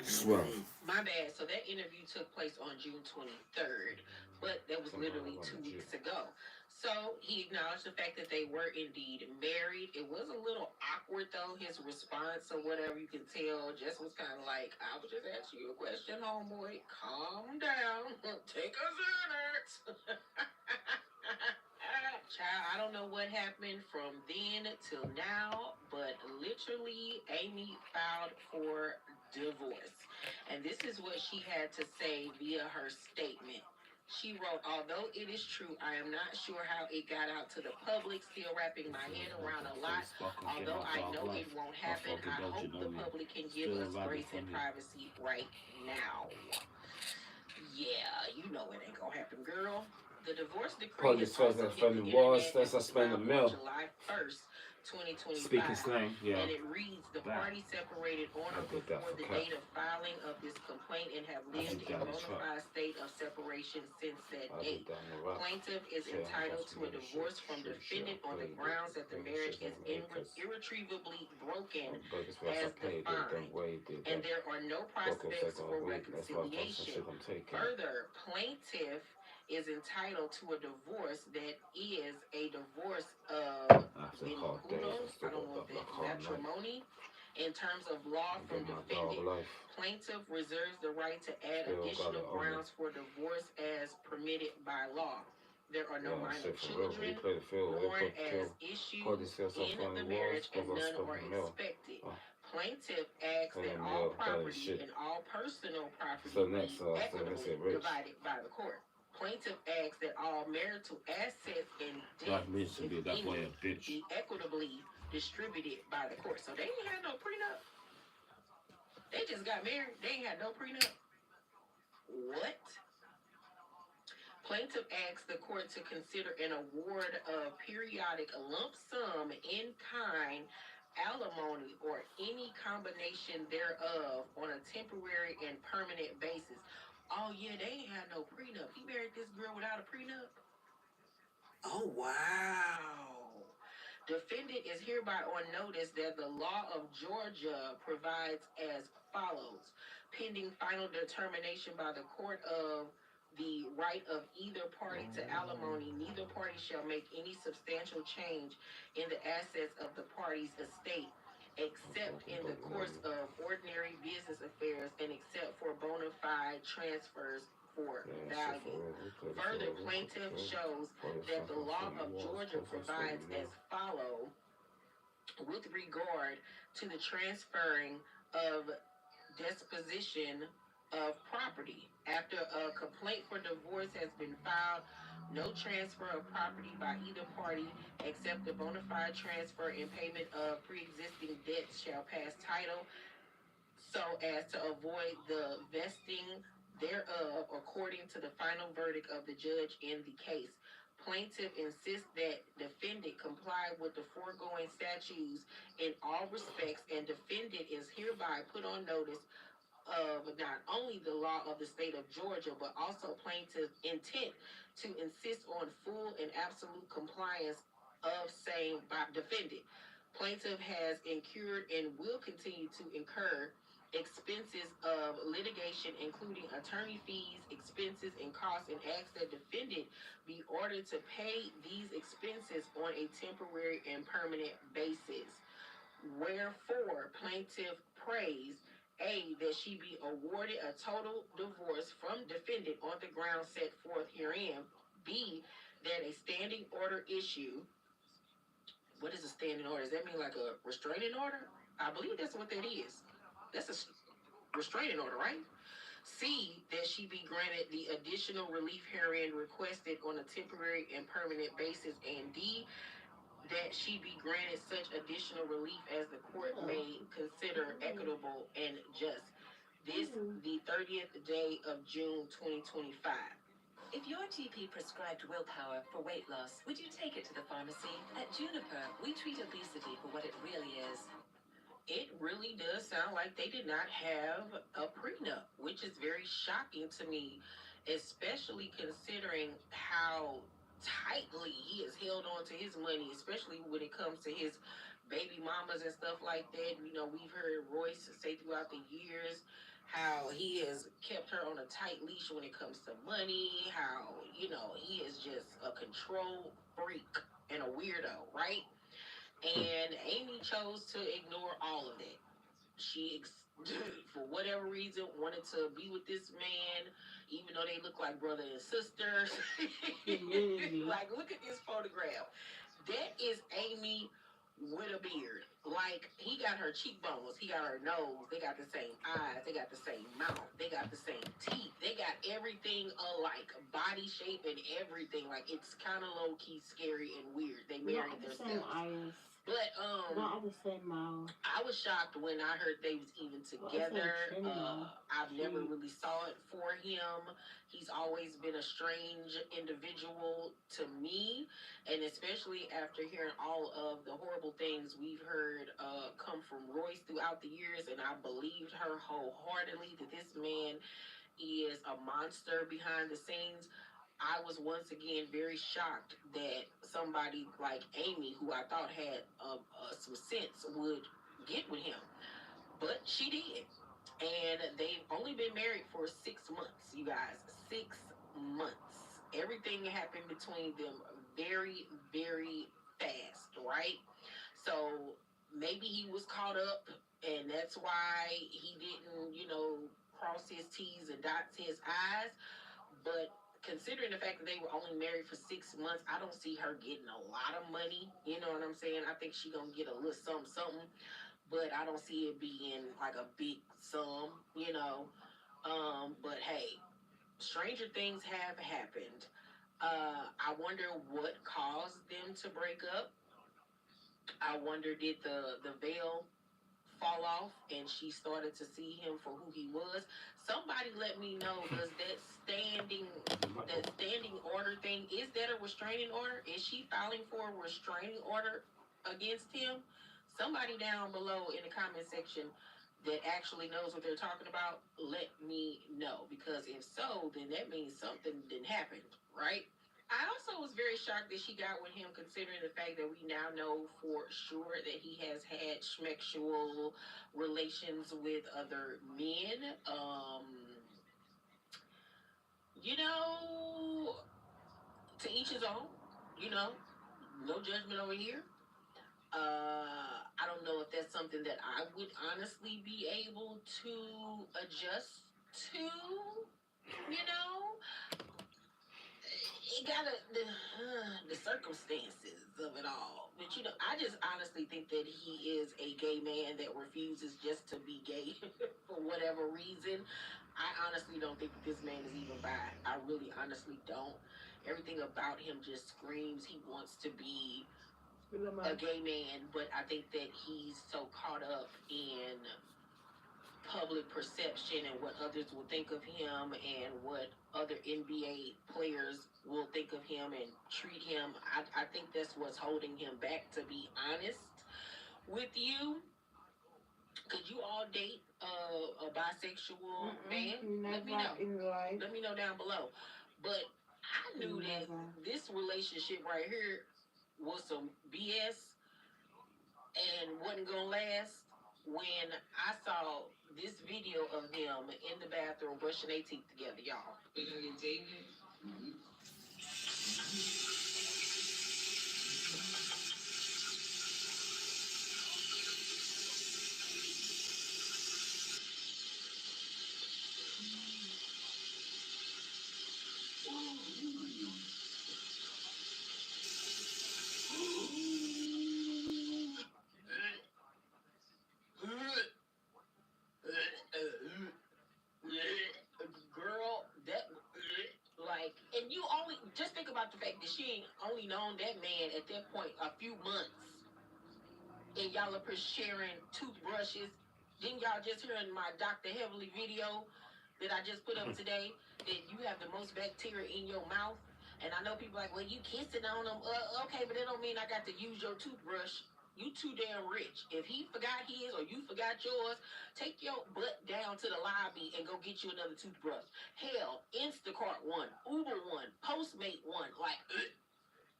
Swell. My bad. So that interview took place on June 23rd, but that was literally 2 weeks ago. So he acknowledged the fact that they were indeed married. It was a little awkward, though, his response or whatever. You can tell Jess was kind of like, I was just asking you a question, homeboy. Calm down. Take a Xanax. Child, I don't know what happened from then till now, but literally Amy filed for divorce. And this is what she had to say via her statement. She wrote, although it is true, I am not sure how it got out to the public, still wrapping my head around a lot. Although I know it won't happen, I hope the public can give us grace and privacy right now. Yeah, you know it ain't gonna happen, girl. The divorce decree is also hit the internet July 1st, 2025. Speaking slang, yeah. And it reads, the party separated on or before the date of filing of this complaint and have lived in a bona fide state of separation since that date. Plaintiff is entitled to a divorce from defendant on the grounds that the marriage is irretrievably broken as defined, and there are no prospects for reconciliation. Further, plaintiff is entitled to a divorce that is a divorce of vinculos, I don't know if that's matrimony, in terms of law from defendant. Plaintiff reserves the right to add additional grounds for divorce as permitted by law. There are no minor children born as issues in the marriage, and none are expected. Plaintiff asks that all property and all personal property be equitably divided by the court. Plaintiff asks that all marital assets and debts, be equitably distributed by the court. So they ain't had no prenup. They just got married. They ain't had no prenup. What? Plaintiff asks the court to consider an award of periodic lump sum in kind, alimony, or any combination thereof on a temporary and permanent basis. Oh, yeah, they ain't had no prenup. He married this girl without a prenup? Oh, wow. Defendant is hereby on notice that the law of Georgia provides as follows. Pending final determination by the court of the right of either party to alimony, neither party shall make any substantial change in the assets of the party's estate, except in the course of ordinary business affairs and except for bona fide transfers for value. Further, plaintiff shows that the law of Georgia provides as follows with regard to the transferring of disposition of property. After a complaint for divorce has been filed, no transfer of property by either party except the bona fide transfer and payment of pre-existing debts shall pass title so as to avoid the vesting thereof according to the final verdict of the judge in the case. Plaintiff insists that defendant comply with the foregoing statutes in all respects, and defendant is hereby put on notice of not only the law of the state of Georgia, but also plaintiff's intent to insist on full and absolute compliance of same by defendant. Plaintiff has incurred and will continue to incur expenses of litigation, including attorney fees, expenses, and costs, and asks that defendant be ordered to pay these expenses on a temporary and permanent basis. Wherefore, plaintiff prays A, that she be awarded a total divorce from defendant on the grounds set forth herein. B, that a standing order issue. What is a standing order? Does that mean like a restraining order? I believe that's what that is. That's a restraining order, right? C, that she be granted the additional relief herein requested on a temporary and permanent basis. And D, that she be granted such additional relief as the court may consider equitable and just. This, the 30th day of June 2025. If your GP prescribed willpower for weight loss, would you take it to the pharmacy? At Juniper, we treat obesity for what it really is. It really does sound like they did not have a prenup, which is very shocking to me, especially considering how tightly he has held on to his money, especially when it comes to his baby mamas and stuff like that. You know, we've heard Royce say throughout the years how he has kept her on a tight leash when it comes to money, how, you know, he is just a control freak and a weirdo, right? And Amy chose to ignore all of that. She, for whatever reason, wanted to be with this man, even though they look like brother and sister. Like, look at this photograph. That is Amy with a beard. Like, he got her cheekbones, he got her nose, they got the same eyes, they got the same mouth, they got the same teeth, they got everything alike, body shape and everything. Like, it's kind of low-key scary and weird. They married themselves. But not the same mouth. I was shocked when I heard they was even together. I've never really saw it for him. He's always been a strange individual to me, and especially after hearing all of the horrible things we've heard come from Royce throughout the years, and I believed her wholeheartedly that this man is a monster behind the scenes. I was once again very shocked that somebody like Amy, who I thought had some sense, would get with him. But she did. And they've only been married for 6 months, you guys. 6 months. Everything happened between them very, very fast, right? So maybe he was caught up, and that's why he didn't, you know, cross his T's and dot his I's. But considering the fact that they were only married for 6 months, I don't see her getting a lot of money. You know what I'm saying? I think she gonna get a little something, but I don't see it being like a big sum, you know. But hey, stranger things have happened. I wonder what caused them to break up. I wonder, did the veil fall off and she started to see him for who he was? Somebody let me know, does that standing order thing, is that a restraining order? Is she filing for a restraining order against him? Somebody down below in the comment section that actually knows what they're talking about, let me know, because if so, then that means something didn't happen, right? I also was very shocked that she got with him, considering the fact that we now know for sure that he has had sexual relations with other men. You know, to each his own. You know, no judgment over here. I don't know if that's something that I would honestly be able to adjust to. You know, it got the circumstances of it all. But you know, I just honestly think that he is a gay man that refuses just to be gay for whatever reason. I honestly don't think that this man is even bi. I really honestly don't. Everything about him just screams he wants to be a gay man, but I think that he's so caught up in public perception and what others will think of him and what other NBA players will think of him and treat him. I think that's what's holding him back, to be honest with you. Could you all date a bisexual man? Let me know. Let me know down below. But I knew that this relationship right here was some BS and wasn't gonna last when I saw this video of them in the bathroom brushing their teeth together, y'all. We're gonna get David. And you only just think about the fact that she ain't only known that man at that point a few months, and y'all are sharing toothbrushes. Didn't y'all just hear in my Dr. Heavily video that I just put up today that you have the most bacteria in your mouth? And I know people like, well, you kissing on them. Okay, but that don't mean I got to use your toothbrush. You too damn rich. If he forgot his or you forgot yours, take your butt down to the lobby and go get you another toothbrush. Hell, Instacart one, Uber one, Postmate one. Like,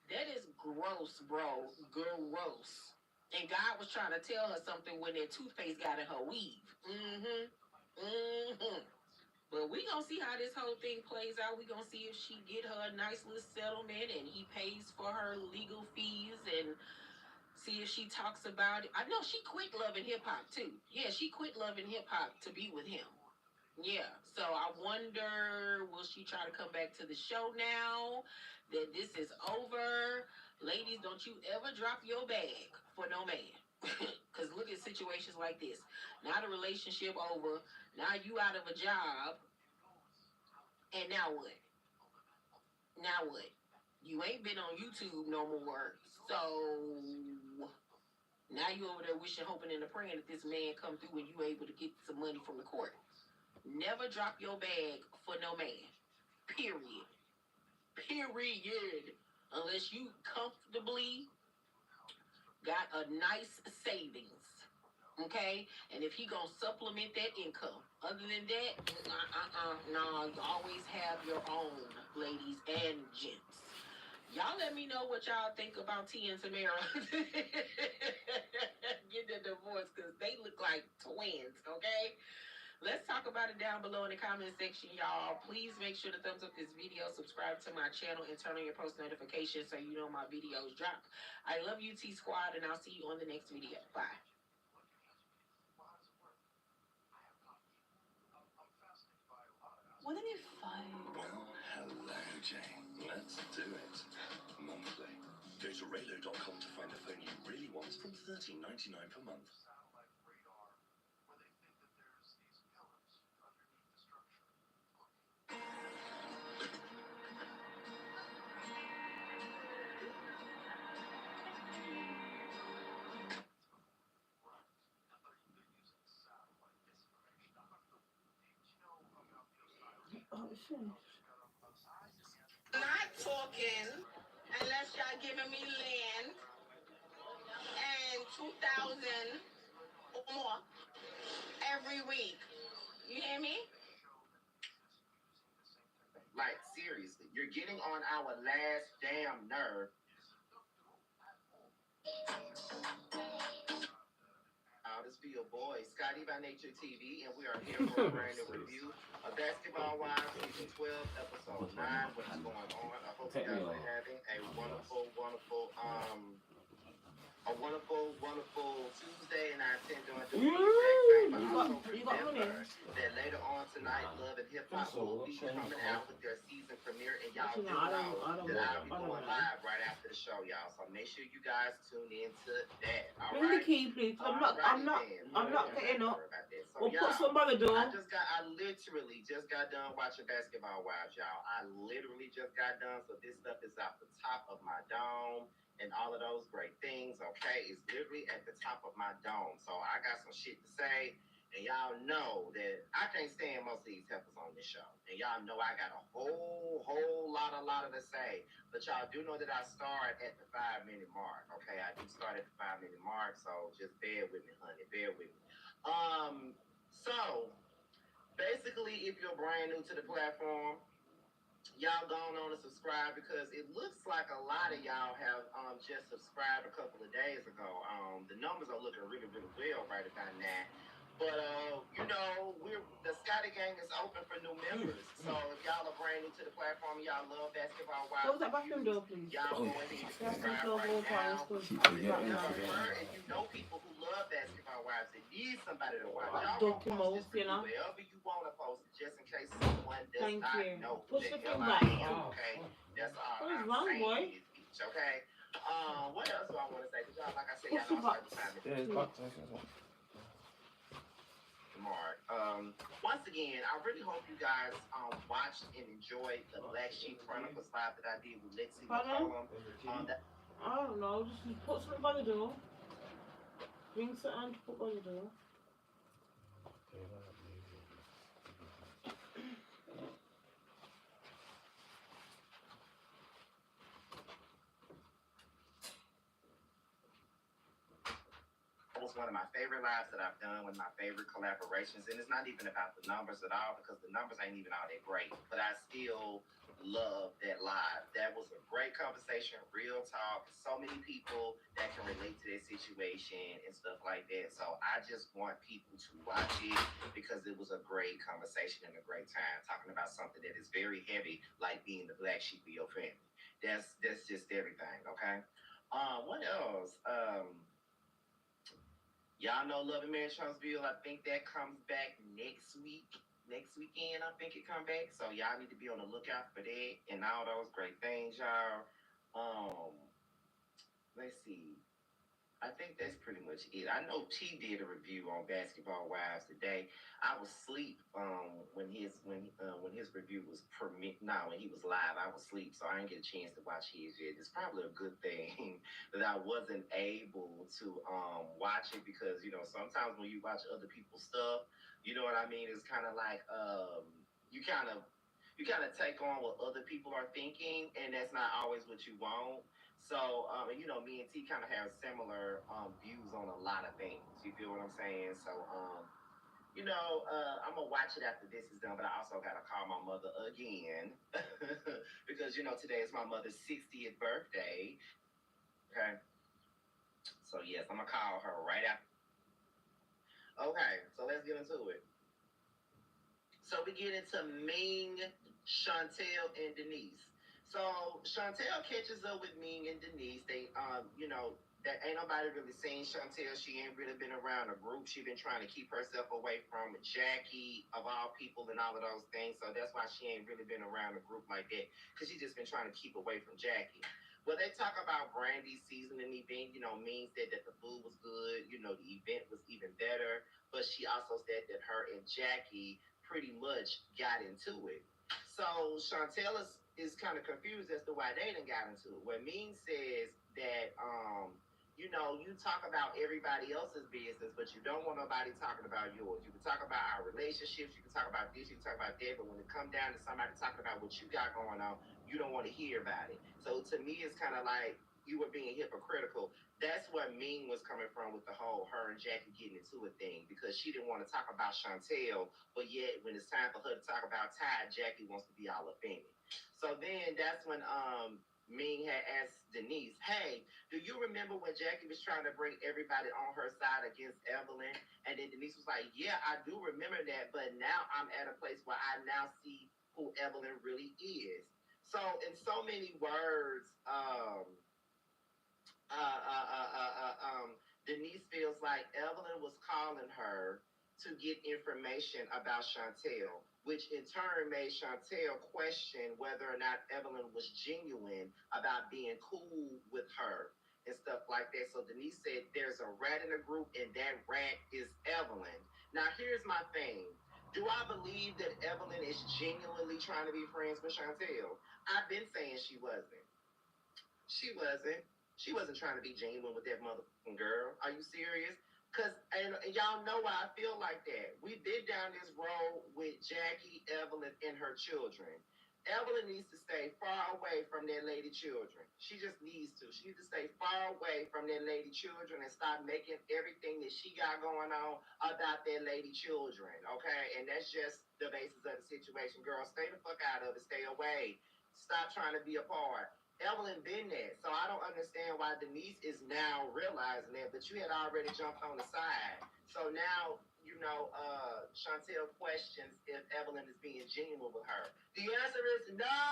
that is gross, bro. Gross. And God was trying to tell her something when that toothpaste got in her weave. But we gonna see how this whole thing plays out. We gonna see if she get her a nice little settlement and he pays for her legal fees and see if she talks about it. I know she quit loving hip hop too. Yeah, she quit loving hip hop to be with him. Yeah, so I wonder, will she try to come back to the show now that this is over? Ladies, don't you ever drop your bag for no man. Because look at situations like this. Now the relationship over. Now you out of a job. And now what? Now what? You ain't been on YouTube no more. So now you over there wishing, hoping, and praying that this man come through and you able to get some money from the court. Never drop your bag for no man. Period. Period. Unless you comfortably got a nice savings. Okay? And if he gonna supplement that income. Other than that, no, you always have your own, ladies and gents. Y'all let me know what y'all think about T and Tamara getting a divorce, because they look like twins, okay? Let's talk about it down below in the comment section, y'all. Please make sure to thumbs up this video, subscribe to my channel, and turn on your post notifications so you know my videos drop. I love you, T-Squad, and I'll see you on the next video. Bye. Wouldn't it be fun? Well, hello, Jane. Let's do it. Monthly. Go to Raylo.com to find the phone you really want from $13.99 per month. Oh, it's finished. Not talking unless y'all giving me land and 2,000 or more every week. You hear me? Like, seriously, you're getting on our last damn nerve. This be your boy, Scotty by Nature TV, and we are here for a brand new review of Basketball Wives Season 12, Episode 9. What's going on? I hope you guys are having a wonderful Tuesday, and I intend on doing the exact same. But also remember that later on tonight, Love and Hip Hop will be coming out with their season premiere, and y'all do know that I'll be going live right after the show, y'all. So make sure you guys tune into that. All Bring right. the key, please. I'm not getting up. So, We'll put y'all, some by the door. I literally just got done watching Basketball Wives, y'all. I literally just got done, so this stuff is off the top of my dome. And all of those great things, okay, is literally at the top of my dome. So I got some shit to say, and y'all know that I can't stand most of these heifers on this show. And y'all know I got a whole lot of to say. But y'all do know that I start at the 5-minute mark, okay? I do start at the 5-minute mark, so just bear with me, honey, bear with me. So basically, if you're brand new to the platform, y'all going on and subscribe, because it looks like a lot of y'all have just subscribed a couple of days ago. The numbers are looking really well right about now. But you know, the Scotty Gang is open for new members. So if y'all are brand new to the platform, y'all love Basketball Wives, Close that bathroom door, please. y'all go ahead and subscribe right now. If you know people who love Basketball Wives and need somebody to watch, y'all can post this wherever you want to post it, just in case someone does not know who the hell I am, okay? That's all I'm saying. Okay? What else do I want to say? Because y'all, like I said, y'all know I start the time. mark. Once again, I really hope you guys watched and enjoyed the Black Sheep Chronicles live that I did with Lexi McCollum. I don't know, just put something by the door. Bring something to put by the door. Was one of my favorite lives that I've done, one of my favorite collaborations, and it's not even about the numbers at all because the numbers ain't even all that great, but I still love that live. That was a great conversation, real talk, so many people that can relate to that situation and stuff like that. So I just want people to watch it because it was a great conversation and a great time talking about something that is very heavy, like being the black sheep of your family. That's just everything, okay? What else? Y'all know Love and Marriage Huntsville. I think that comes back next weekend. I think it come back. So y'all need to be on the lookout for that and all those great things, y'all. Let's see. I think that's pretty much it. I know T did a review on Basketball Wives today. I was asleep when his review was when he was live. I was asleep, so I didn't get a chance to watch his yet. It's probably a good thing that I wasn't able to watch it because sometimes when you watch other people's stuff, you know what I mean. It's kind of like you kind of take on what other people are thinking, and that's not always what you want. So, me and T kind of have similar views on a lot of things. You feel what I'm saying? So, I'm going to watch it after this is done, but I also got to call my mother again because, today is my mother's 60th birthday. Okay. So, yes, I'm going to call her right after. Okay, so let's get into it. So, we get into Ming, Chantel, and Denise. So Chantel catches up with Ming and Denise. They, that ain't nobody really seen Chantel. She ain't really been around a group. She been trying to keep herself away from Jackie, of all people, and all of those things. So that's why she ain't really been around a group like that, because she just been trying to keep away from Jackie. Well, they talk about Brandy's seasoning event. Ming said that the food was good. The event was even better. But she also said that her and Jackie pretty much got into it. So Chantel is kind of confused as to why they done got into it. Where Ming says that, you talk about everybody else's business, but you don't want nobody talking about yours. You can talk about our relationships, you can talk about this, you can talk about that, but when it comes down to somebody talking about what you got going on, you don't want to hear about it. So to me, it's kind of like you were being hypocritical. That's where Ming was coming from with the whole her and Jackie getting into a thing, because she didn't want to talk about Chantel, but yet when it's time for her to talk about Ty, Jackie wants to be all offended. So then that's when Ming had asked Denise, hey, do you remember when Jackie was trying to bring everybody on her side against Evelyn? And then Denise was like, yeah, I do remember that, but now I'm at a place where I now see who Evelyn really is. So in so many words, Denise feels like Evelyn was calling her to get information about Chantel, which in turn made Chantel question whether or not Evelyn was genuine about being cool with her and stuff like that. So Denise said there's a rat in the group, and that rat is Evelyn. Now, here's my thing. Do I believe that Evelyn is genuinely trying to be friends with Chantel? I've been saying she wasn't. She wasn't. She wasn't trying to be genuine with that motherfucking girl. Are you serious? And y'all know why I feel like that. We've been down this road with Jackie, Evelyn, and her children. Evelyn needs to stay far away from that lady children. She just needs to. She needs to stay far away from that lady children and stop making everything that she got going on about that lady children, okay? And that's just the basis of the situation. Girl, stay the fuck out of it. Stay away. Stop trying to be a part. Evelyn been there, so I don't understand why Denise is now realizing that, but you had already jumped on the side. So now, Chantel questions if Evelyn is being genuine with her. The answer is no,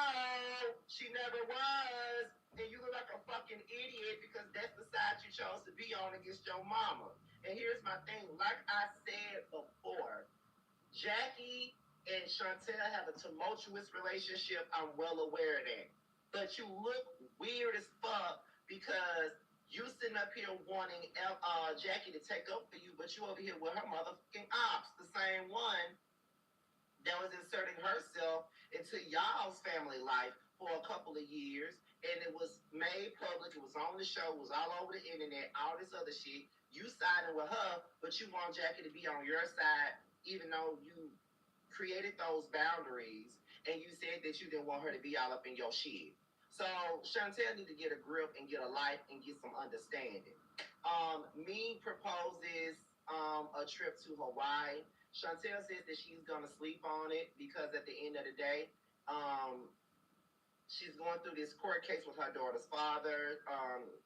she never was. And you look like a fucking idiot because that's the side you chose to be on against your mama. And here's my thing, like I said before, Jackie and Chantel have a tumultuous relationship. I'm well aware of that. But you look weird as fuck because You sitting up here wanting Jackie to take up for you, but you over here with her motherfucking ops, the same one that was inserting herself into y'all's family life for a couple of years, and it was made public, it was on the show, it was all over the internet, all this other shit. You siding with her, but you want Jackie to be on your side, even though you created those boundaries and you said that you didn't want her to be all up in your shit. So Chantel need to get a grip and get a life and get some understanding. Me proposes a trip to Hawaii. Chantel says that she's gonna sleep on it because at the end of the day, she's going through this court case with her daughter's father.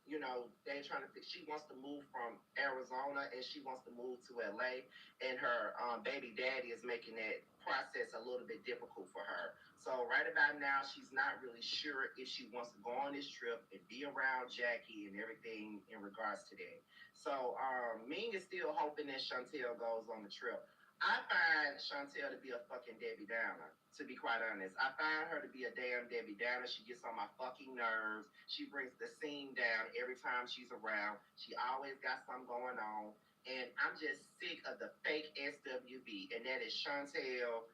You know, they're trying to she wants to move from Arizona and she wants to move to LA, and her baby daddy is making that process a little bit difficult for her. So right about now, she's not really sure if she wants to go on this trip and be around Jackie and everything in regards to that. So Ming is still hoping that Chantel goes on the trip. I find Chantel to be a fucking Debbie Downer, to be quite honest. I find her to be a damn Debbie Downer. She gets on my fucking nerves. She brings the scene down every time she's around. She always got something going on. And I'm just sick of the fake SWB. And that is Chantel,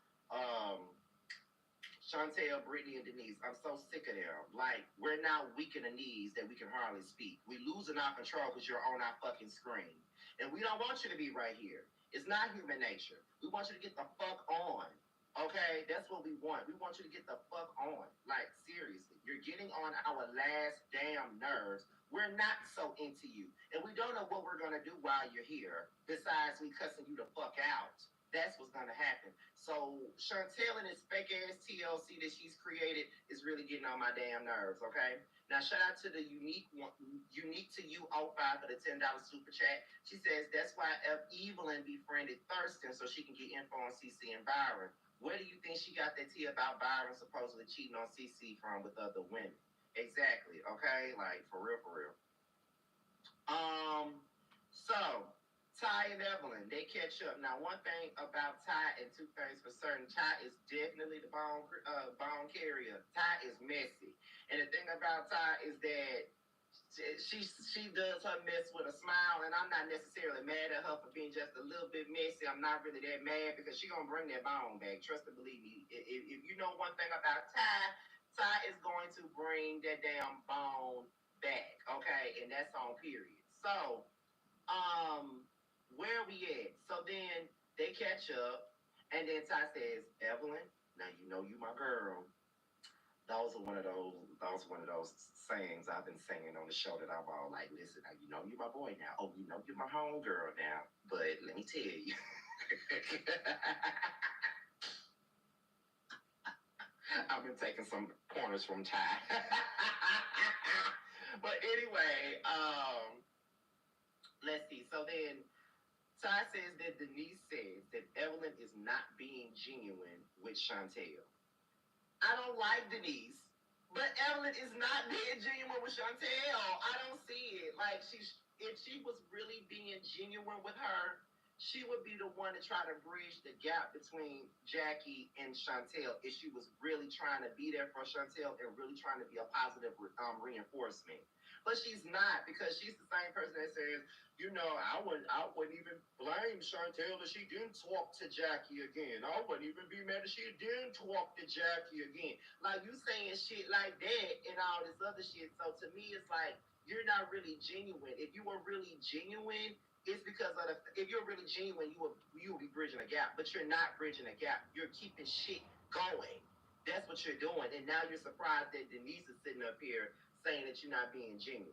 Brittany, and Denise. I'm so sick of them. Like, we're now weak in the knees that we can hardly speak. We losing our control because you're on our fucking screen. And we don't want you to be right here. It's not human nature. We want you to get the fuck on. Okay? That's what we want. We want you to get the fuck on. Like, seriously. You're getting on our last damn nerves. We're not so into you. And we don't know what we're going to do while you're here, besides me cussing you the fuck out. That's what's going to happen. So, Chantel and this fake-ass TLC that she's created is really getting on my damn nerves, okay? Now, shout out to the unique to you 05 for the $10 super chat. She says that's why Evelyn befriended Thurston so she can get info on CC and Byron. Where do you think she got that tea about Byron supposedly cheating on CC from with other women? Exactly, okay? Like, for real, for real. So, Ty and Evelyn, they catch up. Now, one thing about Ty, and two things for certain, Ty is definitely the bone carrier. Ty is messy. And the thing about Ty is that she does her mess with a smile, and I'm not necessarily mad at her for being just a little bit messy. I'm not really that mad because she's going to bring that bone back. Trust and believe me. If you know one thing about Ty, Ty is going to bring that damn bone back, okay? And that's on period. So, where are we at? So then they catch up, and then Ty says, Evelyn, now you know you my girl. Those are one of those sayings I've been saying on the show that I'm all like, listen, now you know you're my boy now. Oh, you know you're my homegirl now. But let me tell you. I've been taking some pointers from Ty. But anyway, let's see. So then Ty says that Denise says that Evelyn is not being genuine with Chantel. I don't like Denise, but Evelyn is not being genuine with Chantel. I don't see it. Like, if she was really being genuine with her, she would be the one to try to bridge the gap between Jackie and Chantel if she was really trying to be there for Chantel and really trying to be a positive reinforcement. But she's not, because she's the same person that says, you know, I wouldn't even blame Chantel if she didn't talk to Jackie again. I wouldn't even be mad if she didn't talk to Jackie again. Like, you saying shit like that and all this other shit. So to me, it's like, you're not really genuine. If you were really genuine, it's because of if you're really genuine, you will be bridging a gap. But you're not bridging a gap. You're keeping shit going. That's what you're doing. And now you're surprised that Denise is sitting up here saying that you're not being genuine.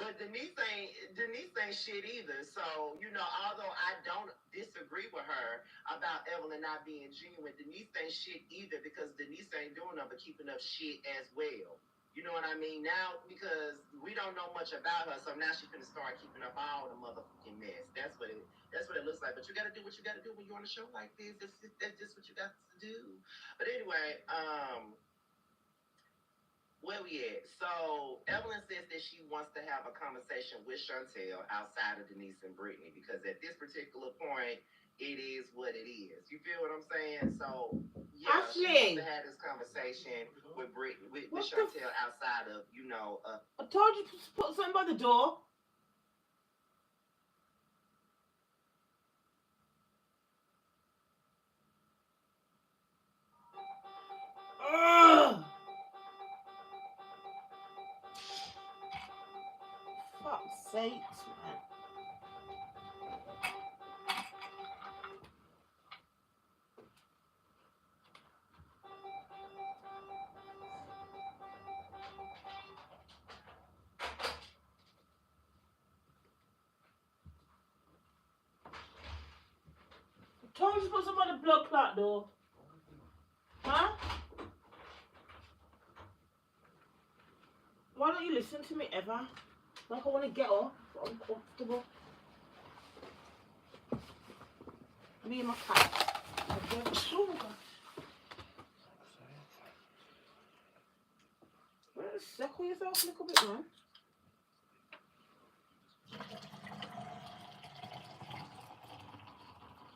But Denise ain't shit either. So, you know, although I don't disagree with her about Evelyn not being genuine, Denise ain't shit either, because Denise ain't doing nothing but keeping up shit as well. You know what I mean? Now, because we don't know much about her, so now she's gonna start keeping up all the motherfucking mess. That's what it looks like. But you gotta do what you gotta do when you're on a show like this. That's just what you got to do. But anyway, where we at? So Evelyn says that she wants to have a conversation with Chantel outside of Denise and Brittany, because at this particular point, it is what it is. You feel what I'm saying? So yeah, she wants to have this conversation with Brittany, with Chantel outside of, you know. I told you to put something by the door. Ugh. Fuck's sakes, man. Told you to put some on the blood clot though. Huh? Why don't you listen to me ever? Like I want to get off. I'm uncomfortable. Me and my cat. Oh gosh. Well, settle yourself a little bit, man.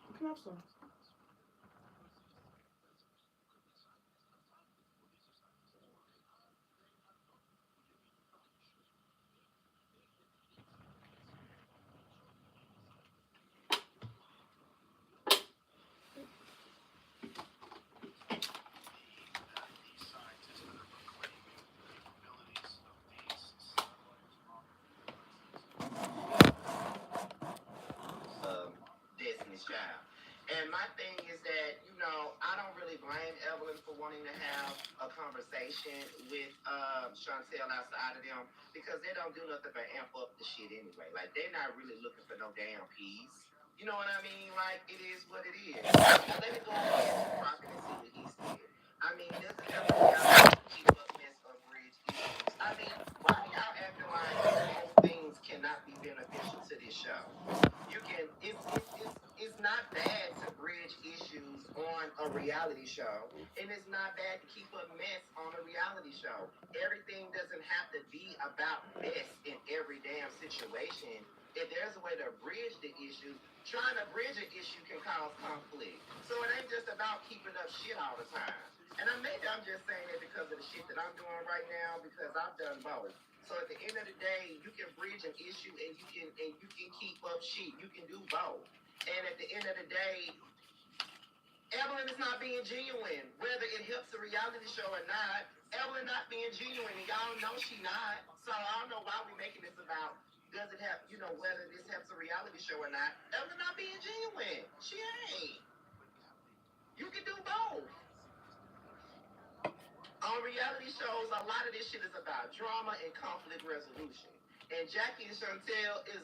You can have some. Destiny's Child. And my thing is that, you know, I don't really blame Evelyn for wanting to have a conversation with Chantel outside of them because they don't do nothing but amp up the shit anyway. Like, they're not really looking for no damn peace. You know what I mean? Like, it is what it is. Now, let me go ahead to Prophet and see what he said. I mean, this is definitely keep up mess of bridge issues. I mean, why y'all acting like most things cannot be beneficial to this show? You can, it's not bad to bridge issues on a reality show, and it's not bad to keep a mess on a reality show. Everything doesn't have to be about mess in every damn situation. If there's a way to bridge the issue, trying to bridge an issue can cause conflict. So it ain't just about keeping up shit all the time. And maybe I'm just saying that because of the shit that I'm doing right now, because I've done both. So at the end of the day, you can bridge an issue and you can keep up shit. You can do both. And at the end of the day, Evelyn is not being genuine. Whether it helps the reality show or not, Evelyn not being genuine, and y'all know she not. So I don't know why we're making this about does it have, you know, whether this helps a reality show or not. Evelyn not being genuine. She ain't. You can do both. On reality shows, a lot of this shit is about drama and conflict resolution. And Jackie and Chantel is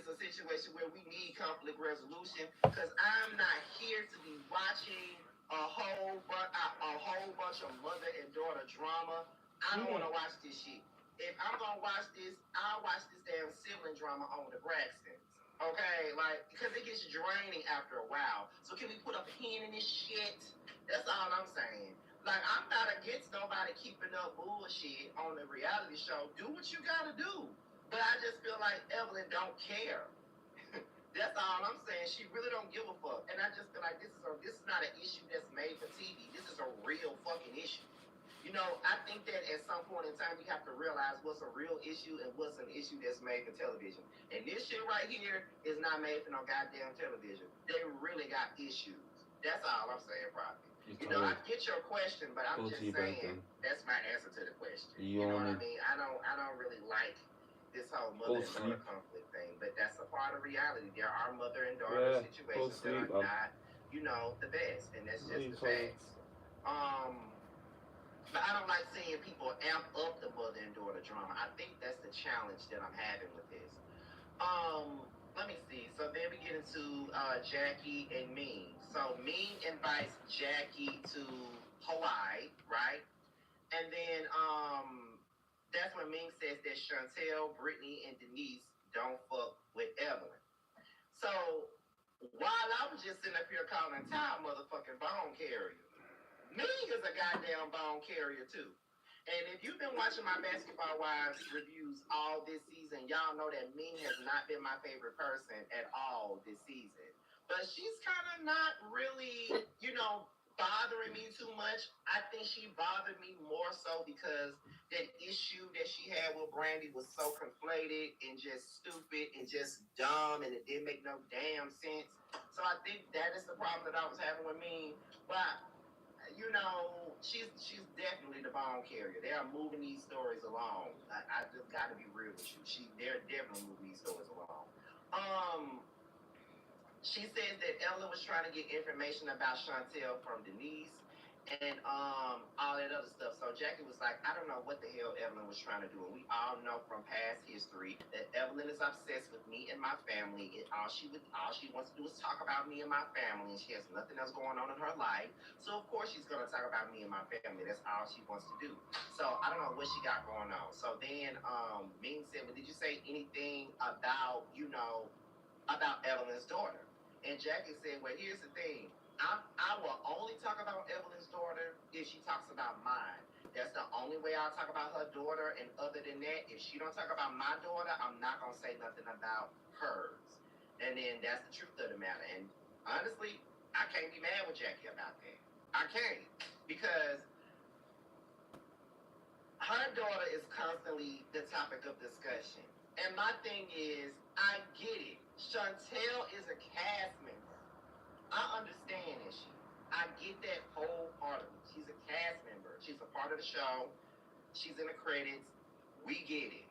a situation where we need conflict resolution because I'm not here to be watching a whole bunch of mother and daughter drama. I don't want to watch this shit. If I'm gonna watch this, I'll watch this damn sibling drama on the Braxtons. Okay, like because it gets draining after a while. So can we put a pin in this shit? That's all I'm saying. Like, I'm not against nobody keeping up bullshit on the reality show. Do what you gotta do. But I just feel like Evelyn don't care. That's all I'm saying. She really don't give a fuck. And I just feel like this is not an issue that's made for TV. This is a real fucking issue. You know, I think that at some point in time, we have to realize what's a real issue and what's an issue that's made for television. And this shit right here is not made for no goddamn television. They really got issues. That's all I'm saying, probably. You know, I get your question, but I'm just saying that's my answer to the question. You know what I mean? I don't really like this whole mother and daughter conflict thing, but that's a part of reality. There are mother and daughter situations that are not, you know, the best, and that's just the facts. But I don't like seeing people amp up the mother and daughter drama. I think that's the challenge that I'm having with this. Let me see. So then we get into Jackie and Ming. So Ming invites Jackie to Hawaii, right? And then that's when Ming says that Chantel, Brittany, and Denise don't fuck with Evelyn. So while I was just sitting up here calling Ty motherfucking bone carrier, Ming is a goddamn bone carrier too. And if you've been watching my Basketball Wives reviews all this season, y'all know that Ming has not been my favorite person at all this season. But she's kind of not really, you know, bothering me too much. I think she bothered me more so because that issue that she had with Brandy was so conflated and just stupid and just dumb and it didn't make no damn sense. So I think that is the problem that I was having with Ming. But you know, she's definitely the bone carrier. They are moving these stories along. I just got to be real with you. They're definitely moving these stories along. She says that Evelyn was trying to get information about Chantel from Denise and all that other stuff. So Jackie was like, I don't know what the hell Evelyn was trying to do. And we all know from past history that Evelyn is obsessed with me and my family. And all she wants to do is talk about me and my family, and she has nothing else going on in her life. So of course she's gonna talk about me and my family. That's all she wants to do. So I don't know what she got going on. So then Ming said, well, did you say anything about, about Evelyn's daughter? And Jackie said, well, here's the thing. I will only talk about Evelyn's daughter if she talks about mine. That's the only way I'll talk about her daughter. And other than that, if she don't talk about my daughter, I'm not going to say nothing about hers. And then that's the truth of the matter. And honestly, I can't be mad with Jackie about that. I can't. Because her daughter is constantly the topic of discussion. And my thing is, I get it. Chantel is a cast member. I understand that shit. I get that wholeheartedly. She's a cast member. She's a part of the show. She's in the credits. We get it.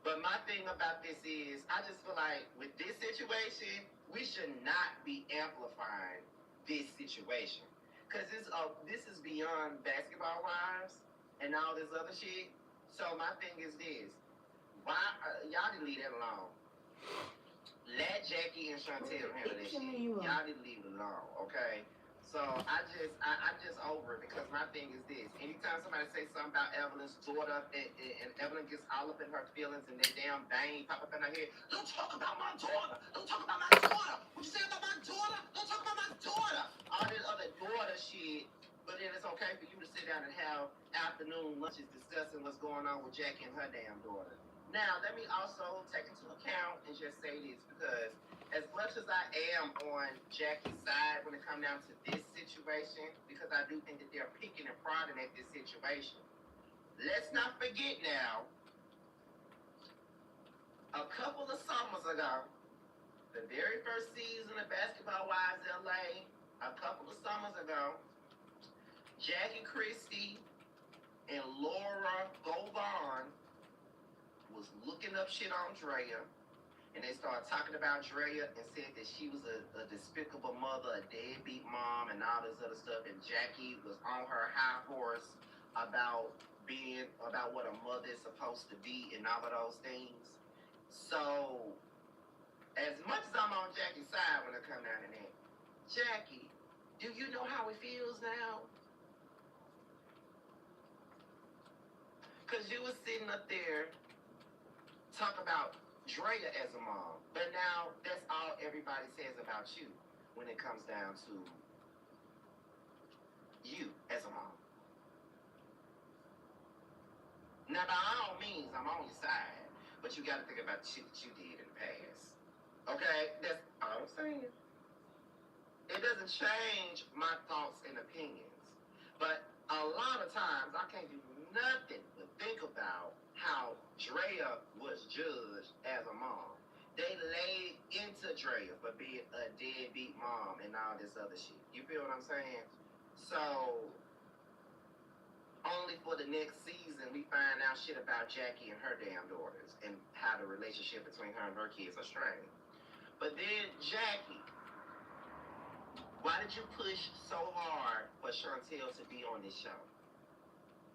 But my thing about this is, I just feel like with this situation, we should not be amplifying this situation. Because this is beyond Basketball Wives and all this other shit. So my thing is this. Why y'all didn't leave that alone? Let Jackie and Chantel handle this shit. Y'all need to leave it alone, okay? So I just over it because my thing is this. Anytime somebody says something about Evelyn's daughter and Evelyn gets all up in her feelings and that damn bang pop up in her head, don't talk about my daughter. Don't talk about my daughter. What you say about my daughter? Don't talk about my daughter. All this other daughter shit. But then it's okay for you to sit down and have afternoon lunches discussing what's going on with Jackie and her damn daughter. Now, let me also take into account and just say this, because as much as I am on Jackie's side when it comes down to this situation, because I do think that they're picking and prodding at this situation, let's not forget now, a couple of summers ago, the very first season of Basketball Wives LA, a couple of summers ago, Jackie Christie and Laura Govan was looking up shit on Drea, and they started talking about Drea and said that she was a despicable mother, a deadbeat mom, and all this other stuff. And Jackie was on her high horse about what a mother is supposed to be and all of those things. So, as much as I'm on Jackie's side when it comes down to that, Jackie, do you know how it feels now? Because you were sitting up there talk about Drea as a mom, but now that's all everybody says about you when it comes down to you as a mom. Now, by all means, I'm on your side, but you got to think about the shit that you did in the past. Okay? That's all I'm saying. It doesn't change my thoughts and opinions, but a lot of times I can't do nothing but think about how Drea was judged as a mom. They laid into Drea for being a deadbeat mom and all this other shit. You feel what I'm saying? So, only for the next season we find out shit about Jackie and her damn daughters and how the relationship between her and her kids are strained. But then, Jackie, why did you push so hard for Chantel to be on this show?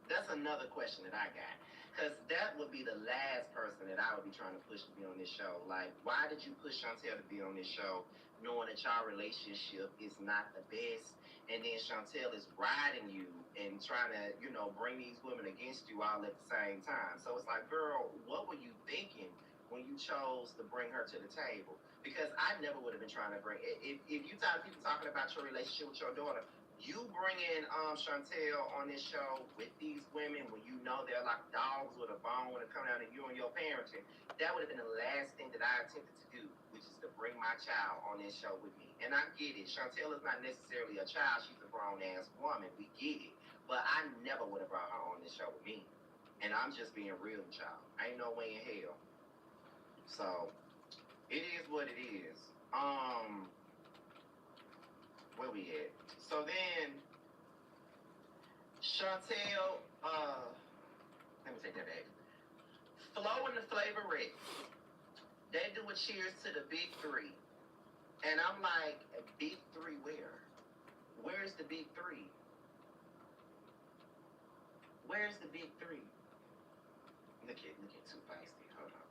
That's another question that I got. Because that would be the last person that I would be trying to push to be on this show. Like, why did you push Chantel to be on this show knowing that y'all relationship is not the best? And then Chantel is riding you and trying to, bring these women against you all at the same time. So it's like, girl, what were you thinking when you chose to bring her to the table? Because I never would have been trying to bring... If you tired of people talking about your relationship with your daughter, you bringing Chantel on this show with these women when you know they're like dogs with a bone when it comes down to you and your parenting, that would have been the last thing that I attempted to do, which is to bring my child on this show with me. And I get it. Chantel is not necessarily a child. She's a grown-ass woman. We get it. But I never would have brought her on this show with me. And I'm just being real with y'all. Ain't no way in hell. So, it is what it is. Where we at? So then, Chantel, let me take that back. Flo and the Flavorette, they do a cheers to the big three. And I'm like, a big three where? Where's the big three? Where's the big three? Look at too feisty. Hold on.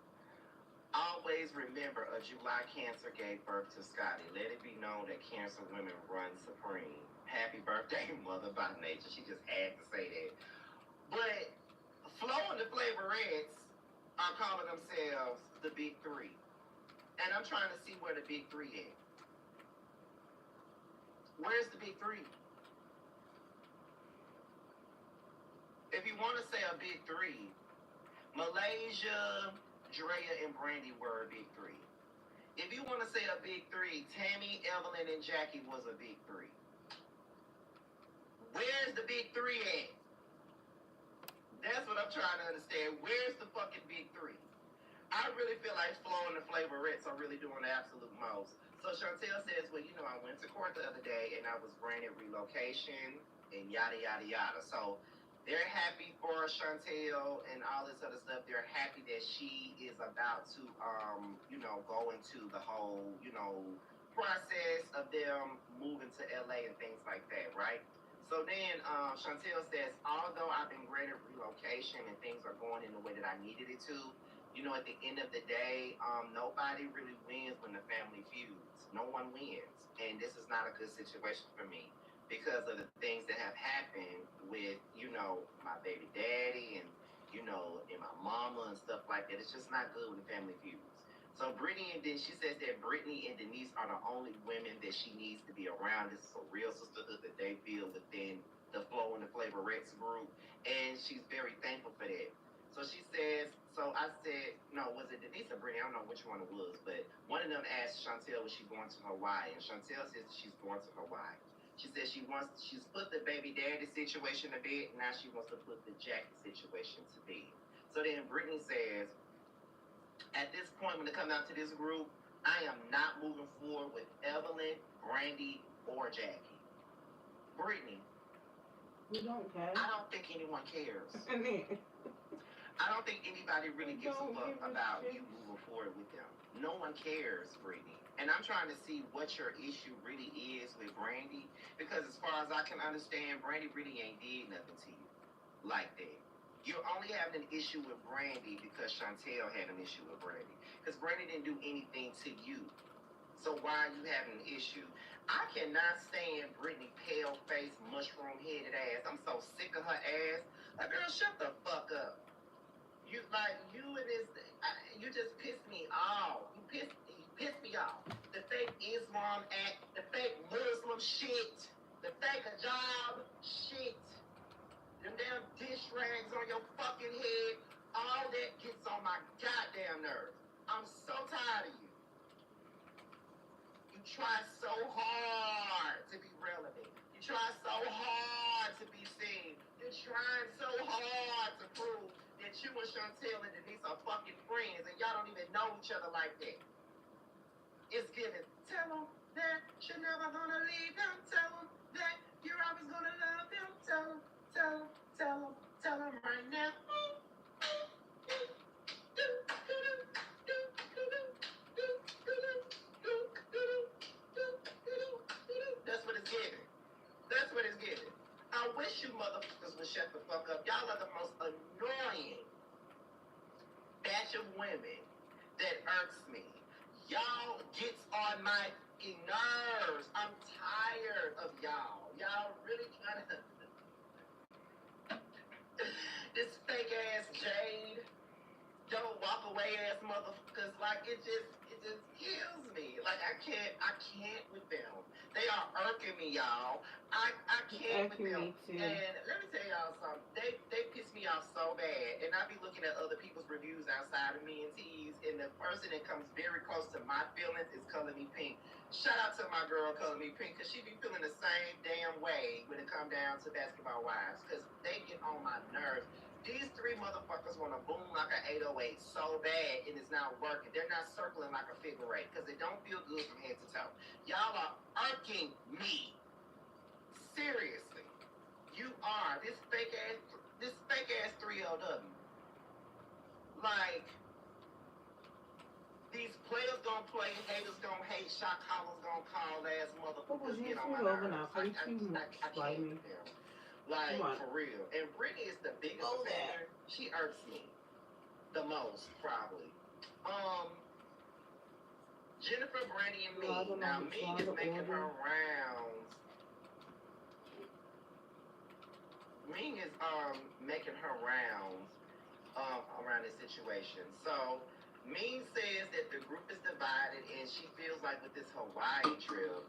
Always remember a July cancer gave birth to Scotty. Let it be known that cancer women run supreme. Happy birthday, Mother by Nature. She just had to say that. But Flo and the Flavorettes are calling themselves the big three. And I'm trying to see where the big three is. Where's the big three? If you want to say a big three, Malaysia, Drea, and Brandy were a big three. If you want to say a big three, Tammy, Evelyn, and Jackie was a big three. Where's the big three at? That's what I'm trying to understand. Where's the fucking big three? I really feel like Flo and the Flavorettes are really doing the absolute most. So Chantel says, well, you know, I went to court the other day and I was granted relocation and yada, yada, yada. So they're happy for Chantel and all this other stuff. They're happy that she is about to, go into the whole, process of them moving to LA and things like that, right? So then Chantel says, although I've been granted relocation and things are going in the way that I needed it to, at the end of the day, nobody really wins when the family feuds. No one wins. And this is not a good situation for me because of the things that have happened with, my baby daddy and, and my mama and stuff like that. It's just not good when the family feuds. So Brittany and then she says that Brittany and Denise are the only women that she needs to be around. This is a real sisterhood that they feel within the Flo and the Flavorettes group. And she's very thankful for that. So she says, so I said, no, was it Denise or Brittany? I don't know which one it was, but one of them asked Chantel was she going to Hawaii, and Chantel says she's going to Hawaii. She says she's put the baby daddy situation to bed, now she wants to put the Jackie situation to bed. So then Brittany says, at this point when it comes out to this group, I am not moving forward with Evelyn, Brandy, or Jackie. Brittany. We don't care. I don't think anyone cares. I don't think anybody really gives a fuck about you moving forward with them. No one cares, Brittany. And I'm trying to see what your issue really is with Brandy. Because as far as I can understand, Brandy really ain't did nothing to you like that. You're only having an issue with Brandy because Chantel had an issue with Brandy. Because Brandy didn't do anything to you. So why are you having an issue? I cannot stand Brittany pale-faced, mushroom-headed ass. I'm so sick of her ass. Like, girl, shut the fuck up. You and this, you just pissed me off. You pissed me off. The fake Islam act, the fake Muslim shit, the fake hijab shit, them damn dish rags on your fucking head, all that gets on my goddamn nerves. I'm so tired of you. You try so hard to be relevant. You try so hard to be seen. You're trying so hard to prove that you and Chantel and Denise are fucking friends and y'all don't even know each other like that. It's given. Tell them that you're never gonna leave them. Tell them that you're always gonna love them. Tell them right now. That's what it's giving. That's what it's giving. I wish you motherfuckers would shut the fuck up. Y'all are the most annoying batch of women that irks me. Y'all gets on my nerves. I'm tired of y'all. Y'all really trying to... This fake ass Jade, don't walk away ass motherfuckers. Like it just kills me. Like I can't with them. They are irking me, y'all. I can't with them. And let me tell y'all something. They piss me off so bad. And I be looking at other people's reviews outside of me and T's, and the person that comes very close to my feelings is Color Me Pink. Shout out to my girl Color Me Pink, because she be feeling the same damn way when it come down to Basketball Wives, because they get on my nerves. These three motherfuckers want to boom like an 808 so bad, and it's not working. They're not circling like a figure eight, because it don't feel good from head to toe. Y'all are irking me. Seriously. You are this fake ass 3LW. Like, these players gonna play, haters gonna hate, shot callers gonna call, ass motherfuckers get on my nerves. I can't with them. Like, for real. And Brittany is the biggest offender. She irks me the most, probably. Jennifer, Brandy, and Ming. Now, Ming is making her rounds. Ming is making her rounds around this situation. So Ming says that the group is divided, and she feels like with this Hawaii trip,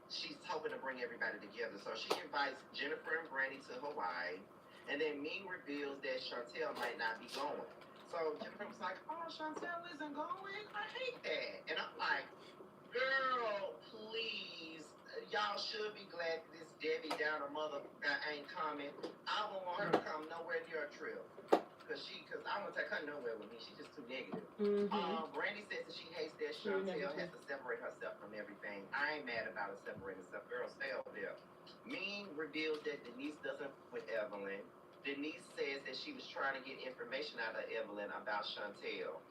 she's hoping to bring everybody together. So she invites Jennifer and Brandy to Hawaii, and then Ming reveals that Chantel might not be going. So Jennifer was like, "Oh, Chantel isn't going? I hate that." And I'm like, "Girl, please. Y'all should be glad that this Debbie Downer mother ain't coming. I don't want her to come nowhere near a trip. Cause I won't take her nowhere with me. She's just too negative." Brandy says that she hates that Chantel has to separate herself from everything. I ain't mad about her separating herself. Girl, stay over there. Ming reveals that Denise doesn't with Evelyn. Denise says that she was trying to get information out of Evelyn about Chantel.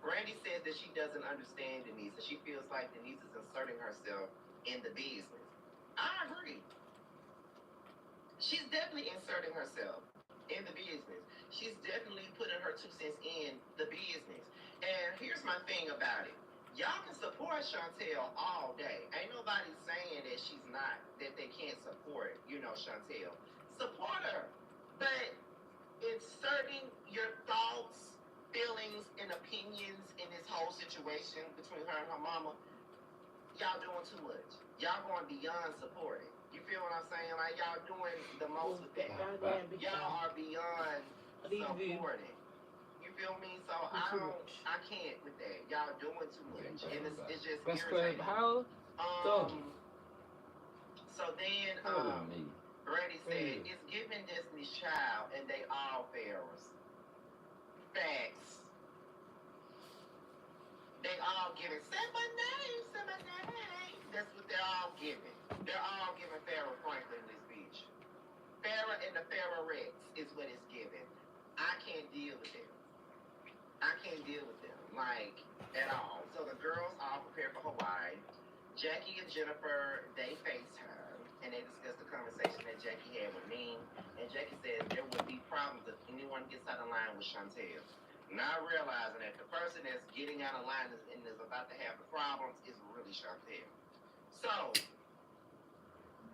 Brandy says that she doesn't understand Denise, and she feels like Denise is inserting herself in the business. I agree. She's definitely inserting herself in the business. She's definitely putting her 2 cents in the business. And here's my thing about it. Y'all can support Chantel all day. Ain't nobody saying that she's not, that they can't support, Chantel. Support her. But inserting your thoughts, feelings, and opinions in this whole situation between her and her mama, y'all doing too much. Y'all going beyond supporting. You feel what I'm saying? Like, y'all doing the most with that. Y'all are beyond supporting. You feel me? So I can't with that. Y'all doing too much. And it's just irritating. So then, Brandy said, "It's giving Destiny's Child, and they all Pharaohs." Facts. They all giving, say my name. That's what they're all giving. They're all giving Pharaoh Franklin this bitch. Pharaoh and the Pharaoh Rex is what it's giving. I can't deal with them. Like, at all. So the girls all prepare for Hawaii. Jackie and Jennifer, they face her, and they discuss the conversation that Jackie had with me. And Jackie says there would be problems if anyone gets out of line with Chantel. Not realizing that the person that's getting out of line and is about to have the problems is really Chantel. So,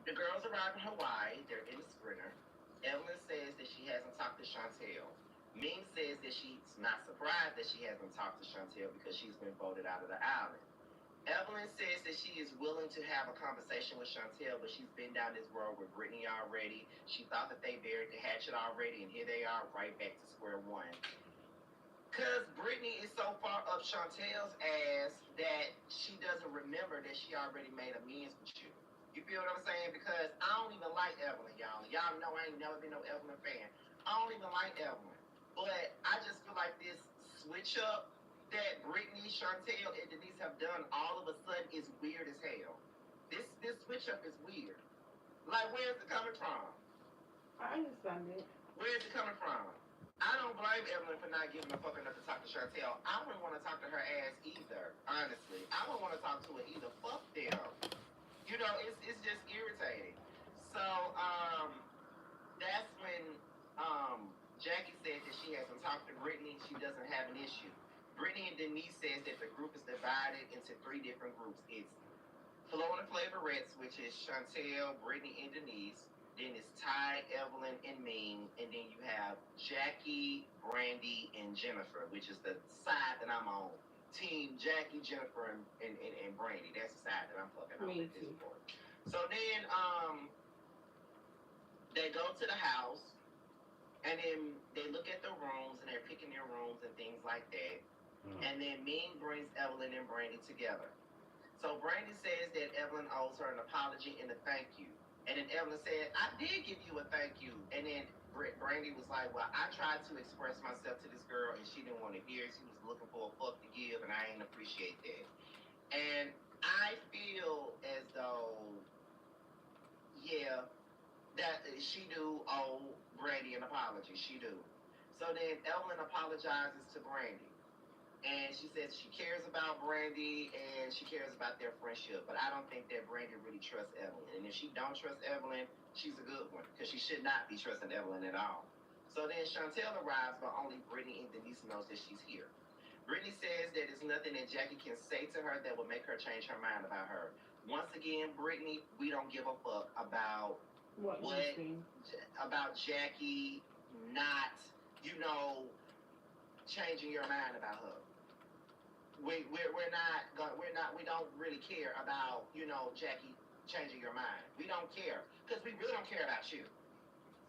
the girls arrive in Hawaii. They're in the Sprinter. Evelyn says that she hasn't talked to Chantel. Ming says that she's not surprised that she hasn't talked to Chantel because she's been voted out of the island. Evelyn says that she is willing to have a conversation with Chantel, but she's been down this road with Brittany already. She thought that they buried the hatchet already, and here they are right back to square one. Because Brittany is so far up Chantel's ass that she doesn't remember that she already made amends with you. You feel what I'm saying? Because I don't even like Evelyn, y'all. Y'all know I ain't never been no Evelyn fan. I don't even like Evelyn. But I just feel like this switch up that Brittany, Chantel, and Denise have done all of a sudden is weird as hell. This switch up is weird. Like, where's it coming from? I understand it. Where's it coming from? I don't blame Evelyn for not giving a fuck enough to talk to Chantel. I wouldn't want to talk to her ass either, honestly. I don't want to talk to her either. Fuck them. It's just irritating. So, that's when Jackie said that she hasn't talked to Brittany. She doesn't have an issue. Brittany and Denise says that the group is divided into 3 different groups. It's Florida Flavorettes, which is Chantel, Brittany, and Denise. Then it's Ty, Evelyn, and Ming. And then you have Jackie, Brandy, and Jennifer, which is the side that I'm on. Team Jackie, Jennifer, and Brandy. That's the side that I'm fucking on at this point. So then they go to the house, and then they look at the rooms, and they're picking their rooms and things like that. And then Ming brings Evelyn and Brandy together. So Brandy says that Evelyn owes her an apology and a thank you. And then Evelyn said, "I did give you a thank you." And then Brandy was like, "Well, I tried to express myself to this girl, and she didn't want to hear it. She was looking for a fuck to give, and I ain't appreciate that." And I feel as though, yeah, that she do owe Brandy an apology. She do. So then Evelyn apologizes to Brandy. And she says she cares about Brandy and she cares about their friendship. But I don't think that Brandy really trusts Evelyn. And if she don't trust Evelyn, she's a good one. Because she should not be trusting Evelyn at all. So then Chantel arrives, but only Brittany and Denise knows that she's here. Brittany says that there's nothing that Jackie can say to her that will make her change her mind about her. Once again, Brittany, we don't give a fuck about what about Jackie not, changing your mind about her. We don't really care about, Jackie changing your mind. We don't care. Because we really don't care about you.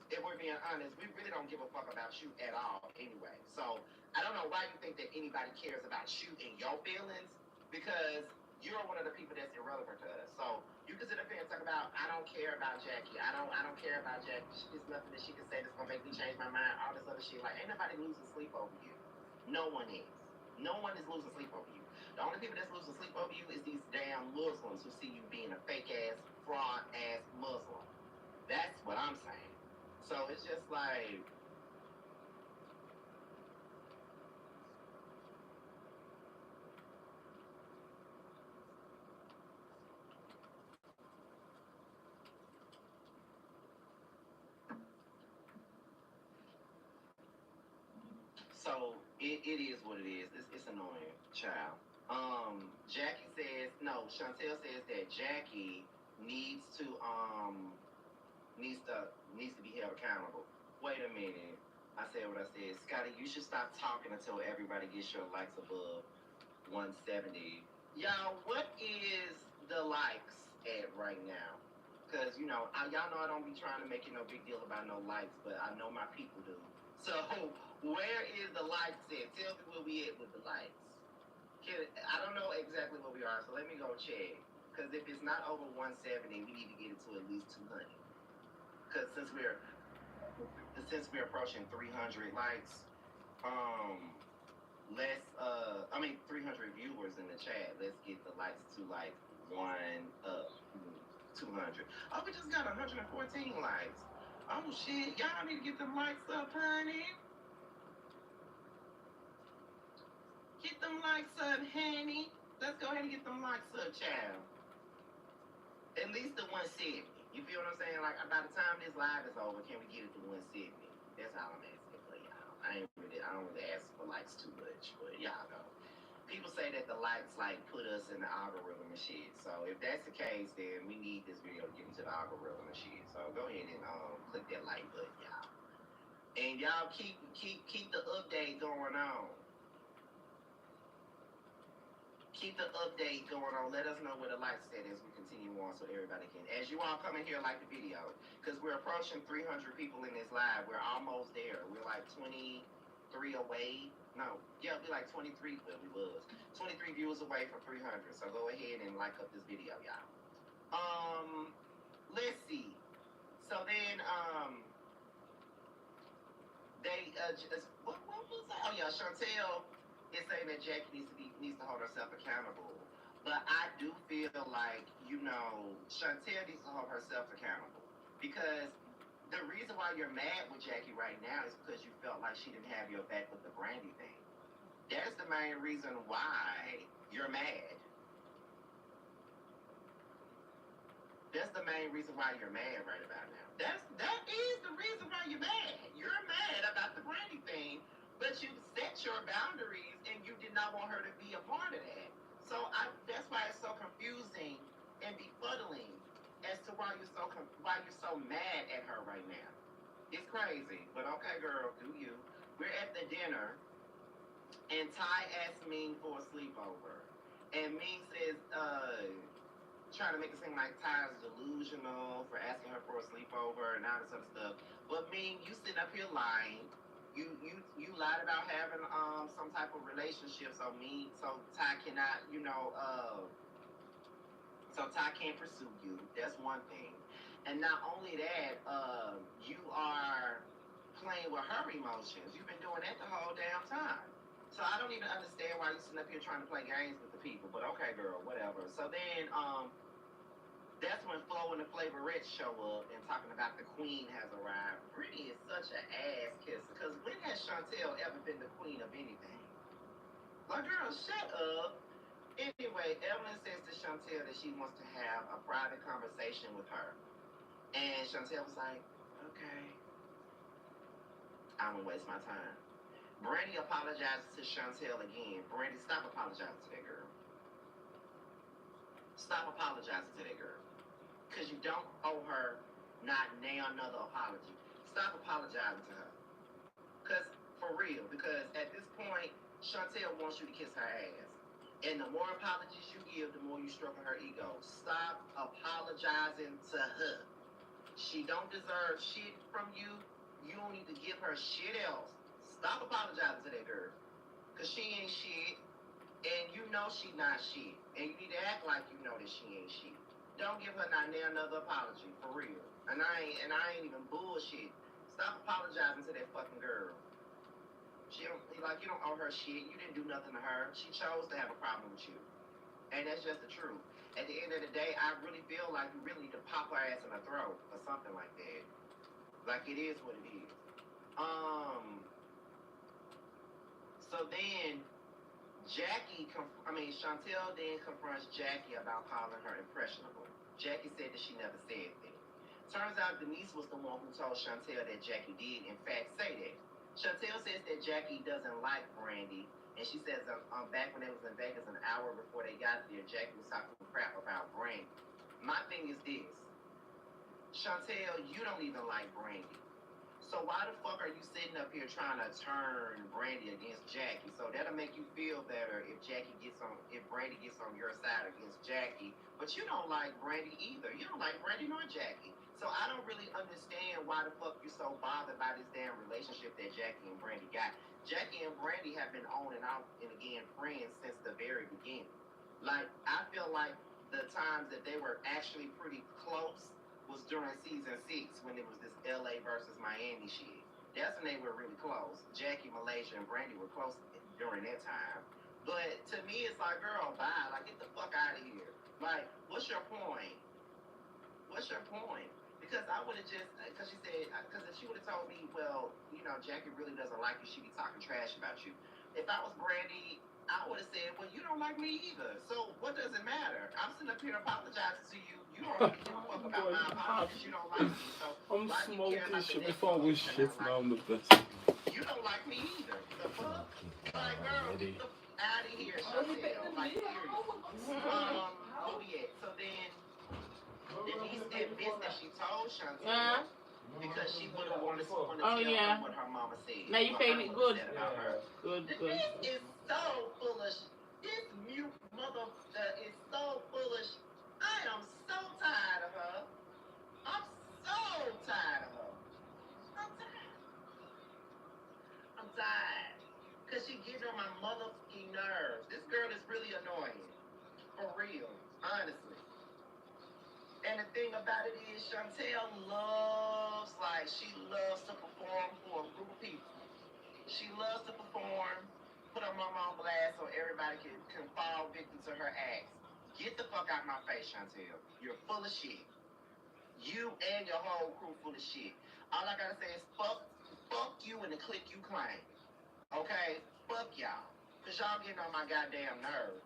If we're being honest, we really don't give a fuck about you at all anyway. So I don't know why you think that anybody cares about you and your feelings, because you're one of the people that's irrelevant to us. So you can sit up here and talk about, I don't care about Jackie. I don't care about Jackie. There's nothing that she can say that's gonna make me change my mind. All this other shit. Like, ain't nobody losing sleep over you. No one is. No one is losing sleep over you. The only people that's losing sleep over you is these damn Muslims who see you being a fake ass, fraud ass Muslim. That's what I'm saying. So it's just like, so it is what it is. It's annoying, child. Jackie says no. Chantel says that Jackie needs to be held accountable. Wait a minute. I said what I said. Scotty, you should stop talking until everybody gets your likes above 170. Y'all, what is the likes at right now? Because, y'all know I don't be trying to make it no big deal about no likes, but I know my people do. So, where is the likes at? Tell me where we at with the likes. I don't know exactly where we are, so let me go check. Because if it's not over 170, we need to get it to at least 200. Because since we're approaching 300 likes, 300 viewers in the chat. Let's get the likes to like 200. Oh, we just got 114 likes. Oh shit, y'all need to get them likes up, honey. Get them likes up, honey. Let's go ahead and get them likes up, child. At least the 170. You feel what I'm saying? Like, by the time this live is over, can we get it to 170? That's all I'm asking for, y'all. I don't really ask for likes too much, but y'all know. People say that the likes, put us in the algorithm and shit. So if that's the case, then we need this video to get into the algorithm and shit. So go ahead and click that like button, y'all. And y'all keep the update going on. Keep the update going on. Let us know where the likes at as we continue on so everybody can. As you all come in here, like the video. Because we're approaching 300 people in this live. We're almost there. We're like 23 away. No. Yeah, we're like 23, but we was. 23 viewers away from 300. So go ahead and like up this video, y'all. Let's see. So then, what was that? Oh, yeah, Chantel is saying that Jackie needs to hold herself accountable. But I do feel like, Chantel needs to hold herself accountable. Because the reason why you're mad with Jackie right now is because you felt like she didn't have your back with the Brandy thing. That's the main reason why you're mad. That's the main reason why you're mad right about now. That is the reason why you're mad. You're mad about the Brandy thing, but you set your boundaries and you did not want her to be a part of that. So that's why it's so confusing and befuddling as to why you're so mad at her right now. It's crazy, but okay, girl, do you? We're at the dinner, and Ty asked Ming for a sleepover, and Ming says, trying to make it seem like Ty's delusional for asking her for a sleepover and all this other stuff. But Ming, you sitting up here lying. You lied about having some type of relationship, so Ty cannot, so Ty can't pursue you. That's one thing. And not only that, you are playing with her emotions. You've been doing that the whole damn time. So I don't even understand why you're sitting up here trying to play games with the people. But okay, girl, whatever. So then, That's when Flo and the Flavorettes show up and talking about the queen has arrived. Brittany is such an ass kisser because when has Chantel ever been the queen of anything? Like, girl, shut up. Anyway, Evelyn says to Chantel that she wants to have a private conversation with her. And Chantel was like, okay. I won't waste my time. Brandy apologizes to Chantel again. Brandy, stop apologizing to that girl. Stop apologizing to that girl. Because you don't owe her not now another apology. Stop apologizing to her. Because, for real, because at this point, Chantel wants you to kiss her ass. And the more apologies you give, the more you stroke her ego. Stop apologizing to her. She don't deserve shit from you. You don't need to give her shit else. Stop apologizing to that girl. Because she ain't shit. And you know she not shit. And you need to act like you know that she ain't shit. Don't give her not another apology, for real. And I ain't even bullshit. Stop apologizing to that fucking girl. She don't, like, you don't owe her shit. You didn't do nothing to her. She chose to have a problem with you. And that's just the truth. At the end of the day, I really feel like you really need to pop her ass in the throat or something like that. Like, it is what it is. So then, Chantel then confronts Jackie about calling her impressionable. Jackie said that she never said that. Turns out Denise was the one who told Chantel that Jackie did, in fact, say that. Chantel says that Jackie doesn't like Brandy, and she says back when they was in Vegas an hour before they got there, Jackie was talking crap about Brandy. My thing is this. Chantel, you don't even like Brandy. So why the fuck are you sitting up here trying to turn Brandy against Jackie? So that'll make you feel better if Brandy gets on your side against Jackie. But you don't like Brandy either. You don't like Brandy nor Jackie. So I don't really understand why the fuck you're so bothered by this damn relationship that Jackie and Brandy got. Jackie and Brandy have been on and out and again friends since the very beginning. Like, I feel like the times that they were actually pretty close was during season 6 when it was this LA versus Miami shit. That's when they were really close. Jackie, Malaysia, and Brandy were close during that time. But to me, it's like, girl, bye. Like, get the fuck out of here. Like, what's your point? What's your point? Because I would have just, because if she would have told me, well, you know, Jackie really doesn't like you, she'd be talking trash about you. If I was Brandy, I would have said, well, you don't like me either. So what does it matter? I'm sitting up here apologizing to you. You don't give a fuck about my apologies. You don't like me. So I'm smoking shit before we shit now. I'm the best. You don't like me either. The fuck? Like, girl, get the out of here, Chantel. Like, serious. So then Denise admits that she told Chantel because she would have wanted to tell her what her mama said. Now you paid it good. Good. Denise is so foolish. This mute motherfucker is so foolish. I am so tired of her. I'm so tired of her. I'm tired. Because she gets on my motherfucking nerves. This girl is really annoying. For real. Honestly. And the thing about it is, Chantel loves to perform for a group of people. She loves to perform, put her mama on blast so everybody can fall victim to her acts. Get the fuck out my face, Chantel. You're full of shit. You and your whole crew full of shit. All I gotta say is fuck you and the clique you claim. Okay? Fuck y'all. Cause y'all getting on my goddamn nerves.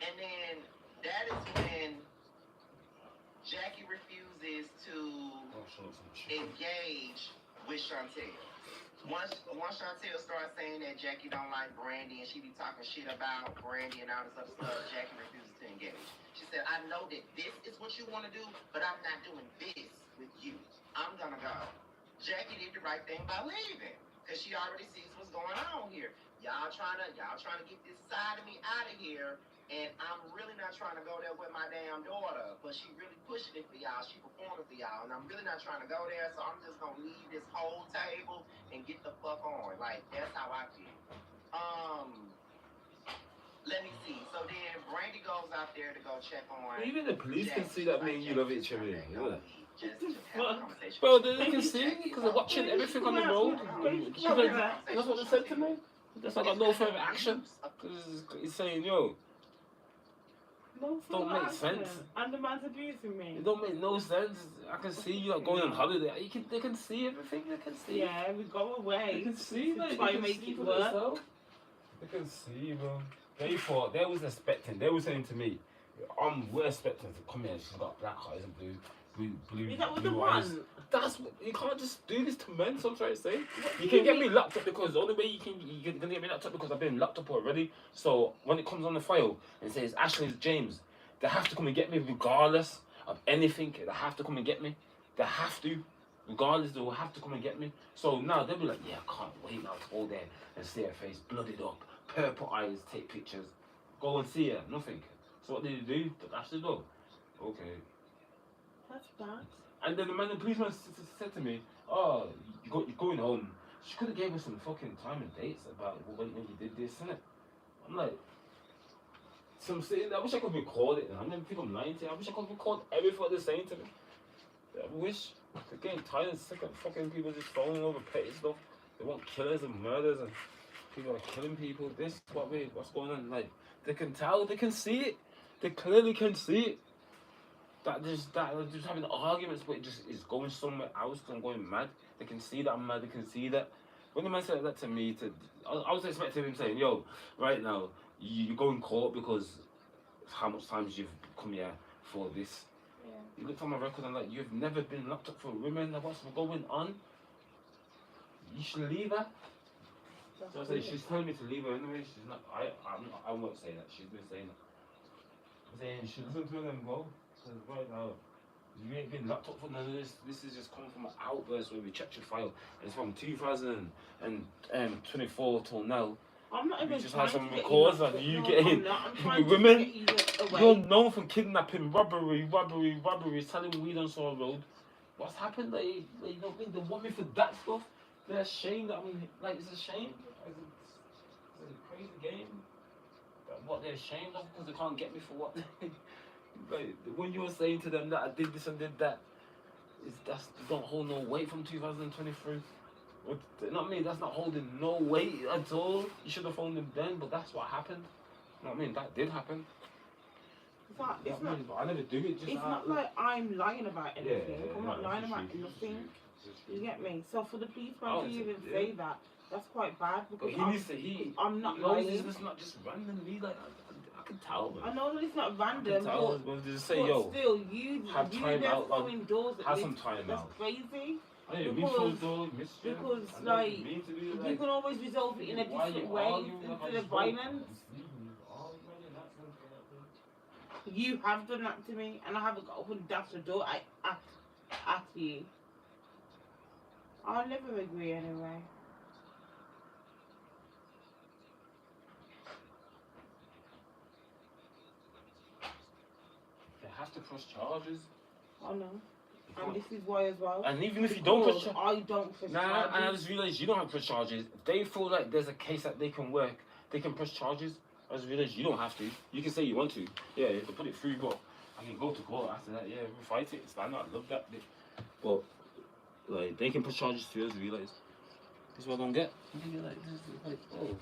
And then that is when Jackie refuses to engage with Chantel. Once Chantel starts saying that Jackie don't like Brandy and she be talking shit about Brandy and all this other stuff, Jackie refuses to engage. She said, I know that this is what you want to do, but I'm not doing this with you. I'm gonna go. Jackie did the right thing by leaving, because she already sees what's going on here. Y'all trying to get this side of me out of here, and I'm really not trying to go there with my damn daughter, but she really pushing it for y'all. She performing for y'all, and I'm really not trying to go there, so I'm just gonna leave this whole table and get the fuck on. Like, that's how I feel. Let me see. So then Brandy goes out there to go check on. Even the police can see that me and you love each other. Bro, they can see because they're watching everything on the road. That's what they said to me. That's why I got no further action. Because he's saying, yo, No, don't make sense. And the man's abusing me. It don't make no sense. I can see you like going on holiday. They can see everything. They can see. Yeah, we go away. They can see. Like, try and make it work. They can see, bro. They thought they was expecting. They were saying to me, we're expecting to come here. She's got black eyes and blue. Is that what blue they eyes. want? That's what, you can't just do this to men. So I'm trying to say. You can get me locked up because the only way you can get me locked up because I've been locked up already. So when it comes on the file and says Ashley James, they have to come and get me regardless of anything. They have to come and get me. They have to. Regardless, they will have to come and get me. So now they'll be like, yeah, I can't wait now to go there and see her face blooded up, purple eyes, take pictures, go and see her, nothing. So what did you do? That's the door. Okay. That's bad. And then the policeman said to me, oh, you're going home. She could have gave us some fucking time and dates about when you did this, innit? I'm like, so I'm saying, I wish I could record it. I don't think I'm lying to you. I wish I could record everything they're saying to me. I wish. They're getting tired and sick of fucking people just falling over petty stuff. They want killers and murders and people are killing people. What's going on? Like, they can tell, they can see it. They clearly can see it. That just having arguments, but it just is going somewhere else. I'm going mad. They can see that I'm mad. They can see that. When the man said that to me, I was expecting him saying, "Yo, right now you go in court because how much times you've come here for this." Yeah. You looked on my record and like, you've never been locked up for women. What's going on? You should leave her. So I said, she's telling me to leave her anyway. She's not. I won't say that. She's been saying that. I'm saying she doesn't tell them go. So right now, you ain't been locked up for none of this. This is just coming from an outburst where we checked your file. It's from 2024 till now. I'm not even just trying had some to get records of you getting women. You're known for kidnapping, robbery, selling weed on Saw Road. What's happened? They want me for that stuff. They're ashamed that I'm like, it's a shame. It's a crazy game. What they're ashamed of because they can't get me for what. Like, when you were saying to them that I did this and did that, that's don't hold no weight from 2023. Not me, that's not holding no weight at all. You should have phoned them then, but that's what happened. You know what I mean? That did happen. It's not, I never do it. It's not like I'm lying about anything. I'm not lying about nothing. You get me? So for the policeman to even say that, that's quite bad because I'm not lying. It's not just randomly. Like I can tell. I know that it's not random. But just say, yo, still, you time out. Throwing doors at have some time that's out. Crazy. Because like you can always resolve it in a different way instead of violence. You have done that to me, and I haven't got up and dashed the door at you. I'll never agree anyway. They have to press charges. I know. And this is why as well. And even if you don't press charges. I don't press charges. And I just realised you don't have to press charges. If they feel like there's a case that they can work, they can press charges. I just realised you don't have to. You can say you want to. Yeah, you can put it through, but I can go to court after that. Yeah, we fight it. Stand up. I love that bit. But, like, they can press charges too, I just realised. This is what I don't get. Like, oh, man.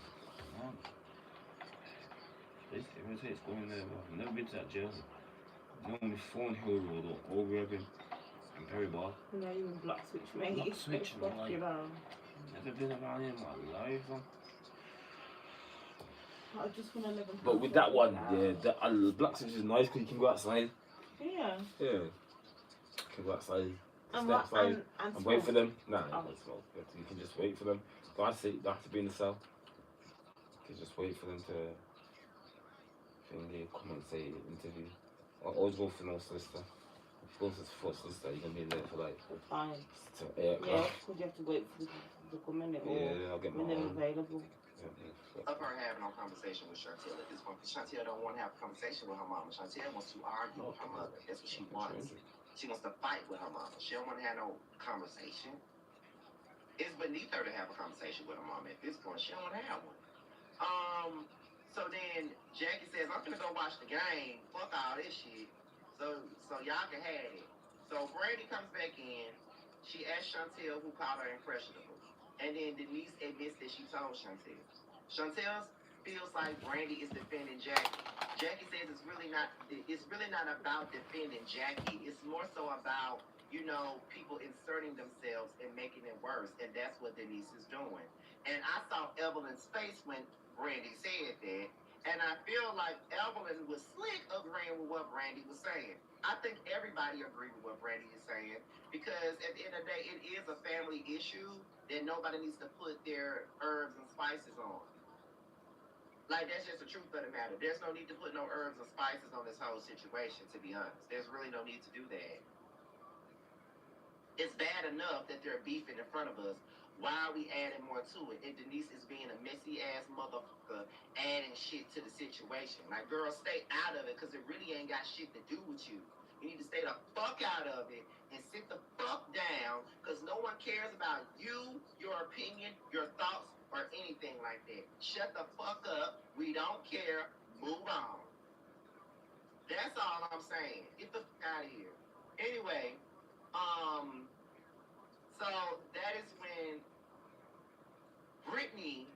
Basically, everyone says it's going there. I've never been to that jail. No, my phone Hill Road or over Urban. And Perry Bar. No, you in Black Switch, mate. Black Switch, like, never been around here in my life, man. I just want to live in. But with that one, yeah, the Black Switch is nice because you can go outside. Yeah. Yeah. You can go outside, and step outside, and wait for them. Nah, oh. you can't smoke. You can just wait for them. Don't have to be in the cell. You can just wait for them to come and say interview. Or always go for no solicitor. If you go for solicitor, you're gonna be in there for like time. Yeah, because you have to wait for them to come in. Yeah, I'll get my when they're available. Of her having a conversation with Chantel at this point, because Chantel don't want to have a conversation with her mama. Chantel wants to argue with her mother. That's what she wants. She wants to fight with her mama. She don't want to have no conversation. It's beneath her to have a conversation with her mama at this point. She don't want to have one. So then Jackie says, I'm gonna go watch the game. Fuck all this shit. So y'all can have it. So Brandy comes back in. She asks Chantel who called her impressionable. And then Denise admits that she told Chantel. Chantel feels like Brandy is defending Jackie. Jackie says it's really not about defending Jackie. It's more so about, you know, people inserting themselves and making it worse. And that's what Denise is doing. And I saw Evelyn's face when Brandy said that. And I feel like Evelyn was slick agreeing with what Brandy was saying. I think everybody agreed with what Brandy is saying. Because at the end of the day, it is a family issue that nobody needs to put their herbs and spices on. Like, that's just the truth of the matter. There's no need to put no herbs and spices on this whole situation, to be honest. There's really no need to do that. It's bad enough that they're beefing in front of us. Why are we adding more to it? And Denise is being a messy-ass motherfucker adding shit to the situation. Like, girl, stay out of it because it really ain't got shit to do with you. You need to stay the fuck out of it and sit the fuck down because no one cares about you, your opinion, your thoughts, or anything like that. Shut the fuck up. We don't care. Move on. That's all I'm saying. Get the fuck out of here. Anyway, so that is when Brittany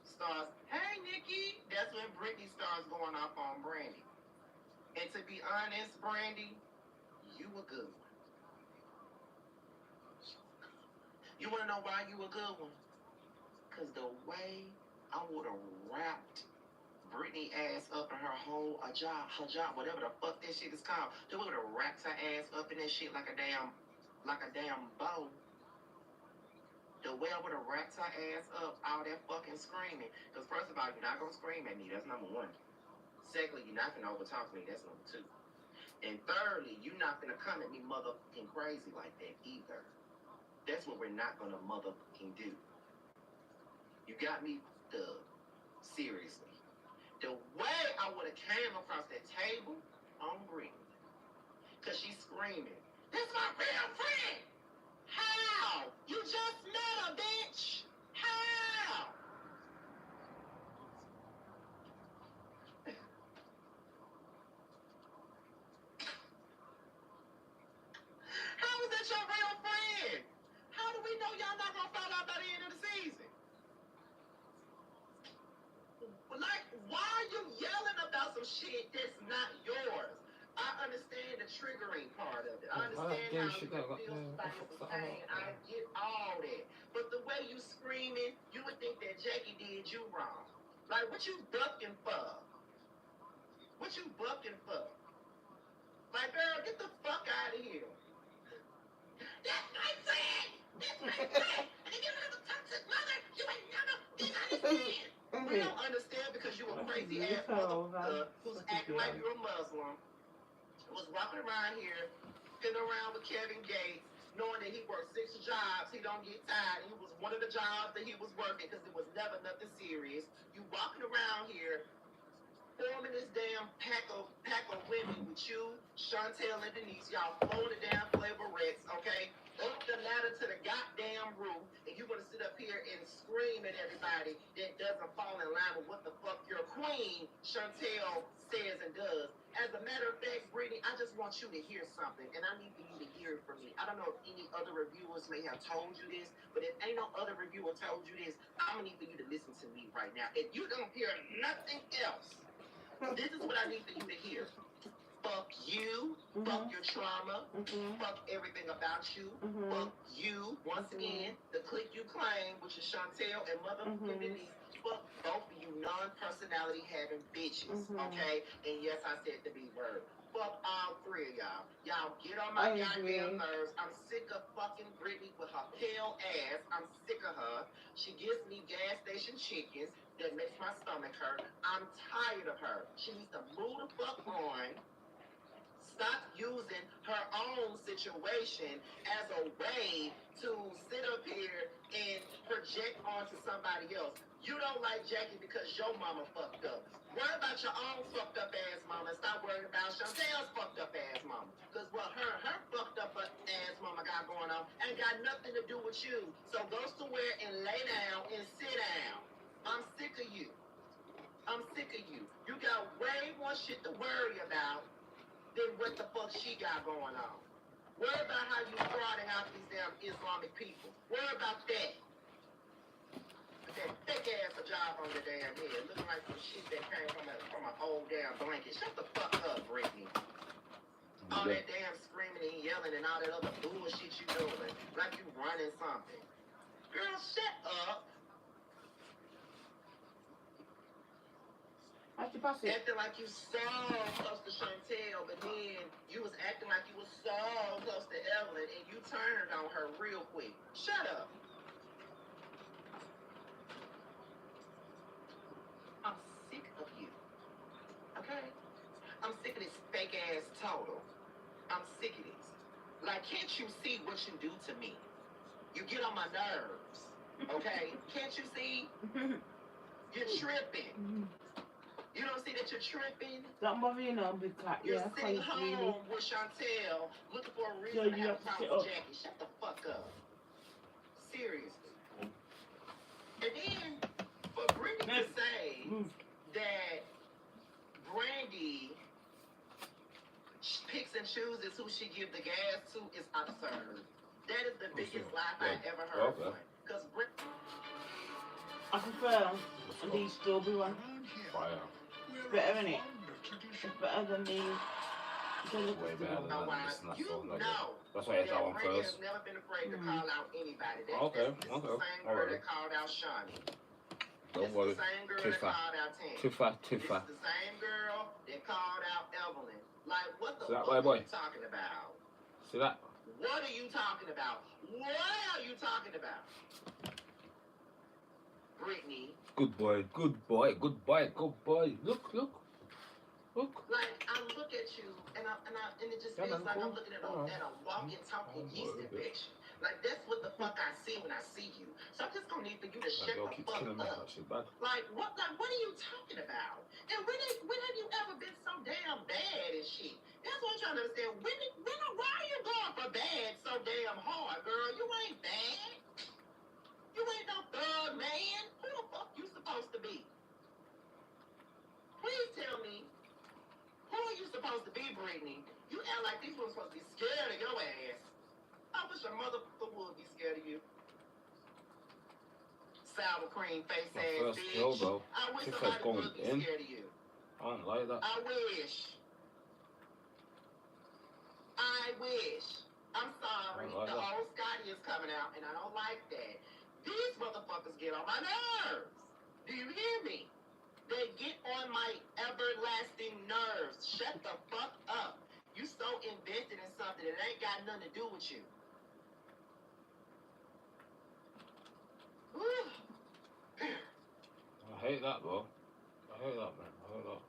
starts, hey, Nikki. That's when Brittany starts going off on Brandy. And to be honest, Brandy, you a good one. You want to know why you a good one? Because the way I would have wrapped Brittany ass up in her whole hijab, whatever the fuck that shit is called. They would have wrapped her ass up in that shit like a damn bow. The way I would have wrapped her ass up, all that fucking screaming. Because first of all, you're not going to scream at me. That's number one. Secondly, you're not going to overtalk me. That's number two. And thirdly, you're not going to come at me motherfucking crazy like that either. That's what we're not going to motherfucking do. You got me fucked up. Seriously. The way I would have came across that table on Brittany. Because she's screaming, that's my real friend! How? You just met her, bitch! How? How is that your real friend? How do we know y'all not gonna fall out by the end of the season? Like, why are you yelling about some shit that's not yours? I understand the triggering part of it. I understand how you feel somebody was saying. I get all that. But the way you screaming, you would think that Jackie did you wrong. Like, what you bucking for? What you bucking for? Like, girl, get the fuck out of here. That's my friend! That's my friend! And you have a toxic mother, you ain't never been understand. We don't understand because you a crazy ass motherfucker who's acting like you're a Muslim, was walking around here, fiddling around with Kevin Gates, knowing that he worked 6 jobs, he don't get tired. He was one of the jobs that he was working because it was never nothing serious. You walking around here, forming this damn pack of women with you, Chantel and Denise, y'all flowing the damn flavorettes, okay? Up the ladder to the goddamn roof, and you want to sit up here and scream at everybody that doesn't fall in line with what the fuck your queen, Chantel, says and does. As a matter of fact, Brittany, I just want you to hear something, and I need for you to hear it from me. I don't know if any other reviewers may have told you this, but if ain't no other reviewer told you this, I'm going to need for you to listen to me right now. If you don't hear nothing else, this is what I need for you to hear. Fuck you, fuck your trauma, fuck everything about you, fuck you, once again, the clique you claim, which is Chantel and motherfucking Denise, fuck both of you non-personality having bitches, okay? And yes, I said the B word. Fuck all 3 of y'all. Y'all get on my goddamn nerves. I'm sick of fucking Brittany with her pale ass. I'm sick of her. She gives me gas station chickens that makes my stomach hurt. I'm tired of her. She needs to move the fuck on. Stop using her own situation as a way to sit up here and project onto somebody else. You don't like Jackie because your mama fucked up. Worry about your own fucked up ass mama and stop worrying about Chantel's fucked up ass mama. Because what her fucked up ass mama got going on ain't got nothing to do with you. So go somewhere and lay down and sit down. I'm sick of you. I'm sick of you. You got way more shit to worry about than what the fuck she got going on. Worry about how you frauding out these damn Islamic people. Worry about that. that thick ass job on your damn head, looking like some shit that came from an old damn blanket. Shut the fuck up, Brittany. All that damn screaming and yelling and all that other bullshit you doing, like you running something. Girl, shut up. Acting like you so close to Chantel, but then you was acting like you was so close to Evelyn, and you turned on her real quick. Shut up. I'm sick of you. Okay? I'm sick of this fake ass total. I'm sick of this. Like, can't you see what you do to me? You get on my nerves. Okay? Can't you see? You're tripping. You don't see that you're tripping? Don't bother you now, big cat. You're Yeah, sitting thanks, home really. with Chantel looking for a reason So to you have have a to sit problem with up. Jackie. Shut the fuck up. Seriously. And then, for Brittany to say that Brandy picks and chooses who she give the gas to is absurd. That is the biggest lie I ever heard one. Because Brittany... I prefer the strawberry one. Fire. It's better, isn't it? It's better than the... Way better than that. It's not You so like know that's why I ate that one Brandy first. has never been afraid to call out anybody. Okay, This is the same girl that called out Shawnee. Don't worry. This is the same girl Too that far. called out Tammy. Too far. This is the same girl that called out Evelyn. Like, what the See that, fuck boy? are you talking about? See that? What are you talking about? What are you talking about? Brittany. Good boy. Good boy. Good boy. Good boy. Look. Like, I look at you, and it just feels like I'm looking at a walking, talking yeast infection. Like, that's what the fuck I see when I see you. So I'm just gonna need for you to shut the fuck up. Like, what are you talking about? And when have you ever been so damn bad and shit? That's what I'm trying to understand. Why are you going for bad so damn hard, girl? You ain't bad. You ain't no thug, man. Who the fuck you supposed to be? Please tell me. Who are you supposed to be, Brittany? You act like these ones supposed to be scared of your ass. I wish a motherfucker would be scared of you. Sour cream face ass bitch. Kill, though. I wish She somebody going would be in. scared of you. I don't like that. I wish. I'm sorry. The old Scotty is coming out, and I don't like that. These motherfuckers get on my nerves. Do you hear me? They get on my everlasting nerves. Shut the fuck up. You so invested in something that ain't got nothing to do with you. I hate that, bro. I hate that, man. I hate that.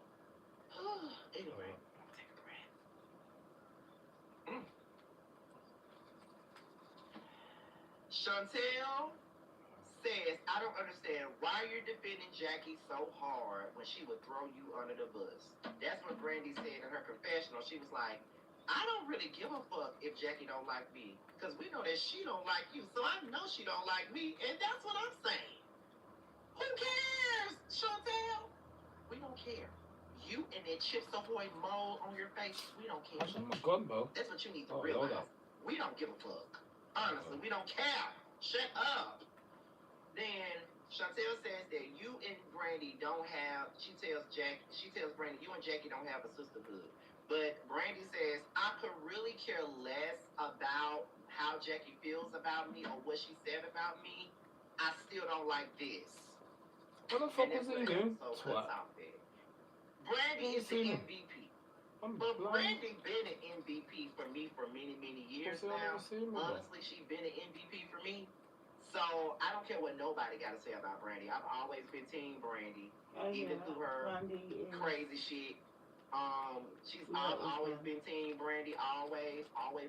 Anyway, take a breath. Chantel says, I don't understand why you're defending Jackie so hard when she would throw you under the bus. That's what Brandy said in her confessional. She was like, I don't really give a fuck if Jackie don't like me, because we know that she don't like you, so I know she don't like me, and that's what I'm saying. Who cares, Chantel? We don't care. You and that Chips Ahoy mole on your face, we don't care. Oh my God, bro. That's what you need to realize. We don't give a fuck. Honestly, we don't care. Shut up. Then Chantel says that you and Brandy don't have. She tells Brandy, you and Jackie don't have a sisterhood. But Brandy says, I could really care less about how Jackie feels about me or what she said about me. I still don't like this. What the fuck was he doing? Brandy is the MVP. But Brandy been an MVP for me for many, many years now. Honestly, she's been an MVP for me. So I don't care what nobody got to say about Brandy. I've always been Team Brandy, even through her crazy shit. I've always been Team Brandy. Always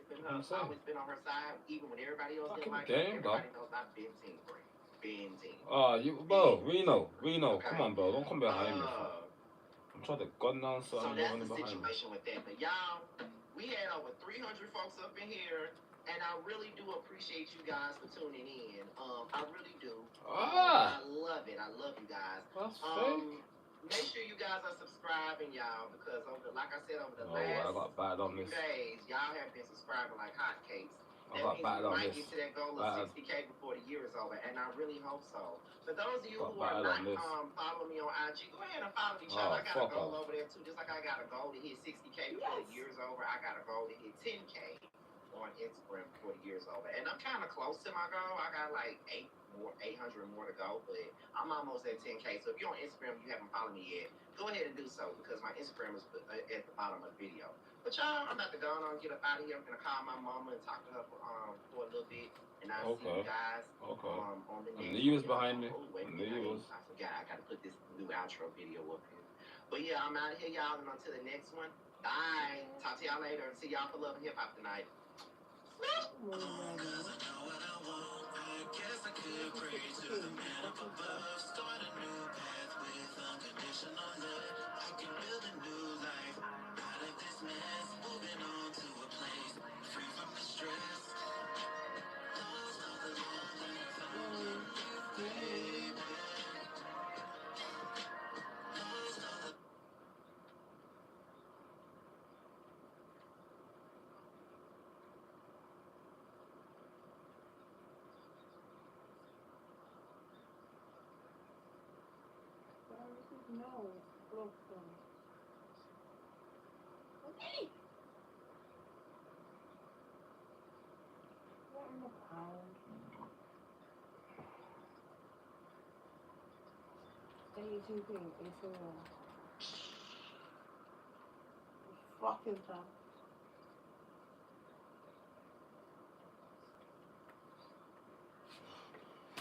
been on her side, even when everybody else didn't like her. Everybody knows I've been Team Brandy. Been Team. Reno, come on, bro, don't come behind me. I'm trying to gun down so that's the situation with that. But y'all, we had over 300 folks up in here, and I really do appreciate you guys for tuning in. I really do. I love it. I love you guys. That's fake. Make sure you guys are subscribing, y'all, because like I said, over the last few days, y'all have been subscribing like hotcakes. That means we might get to that goal of 60K before the year is over, and I really hope so. For those of you who are not following me on IG, go ahead and follow me, child. I got a goal over there too. Just like I got a goal to hit 60K before the year is over, I got a goal to hit 10K on Instagram before the year is over. And I'm kind of close to my goal. I got like 800 more to go, but I'm almost at 10K. So if you're on Instagram, you haven't followed me yet, go ahead and do so because my Instagram is at the bottom of the video. But y'all, I'm about to go on and get up out of here. I'm gonna call my mama and talk to her for a little bit, and I'll see you guys on the next. You was behind me. I forgot. I gotta put this new outro video up here. But yeah, I'm out of here, y'all, and until the next one. Bye. Talk to y'all later. See y'all for Love and Hip Hop tonight. No, broken. Okay. What in the pound? Anything is fucking time.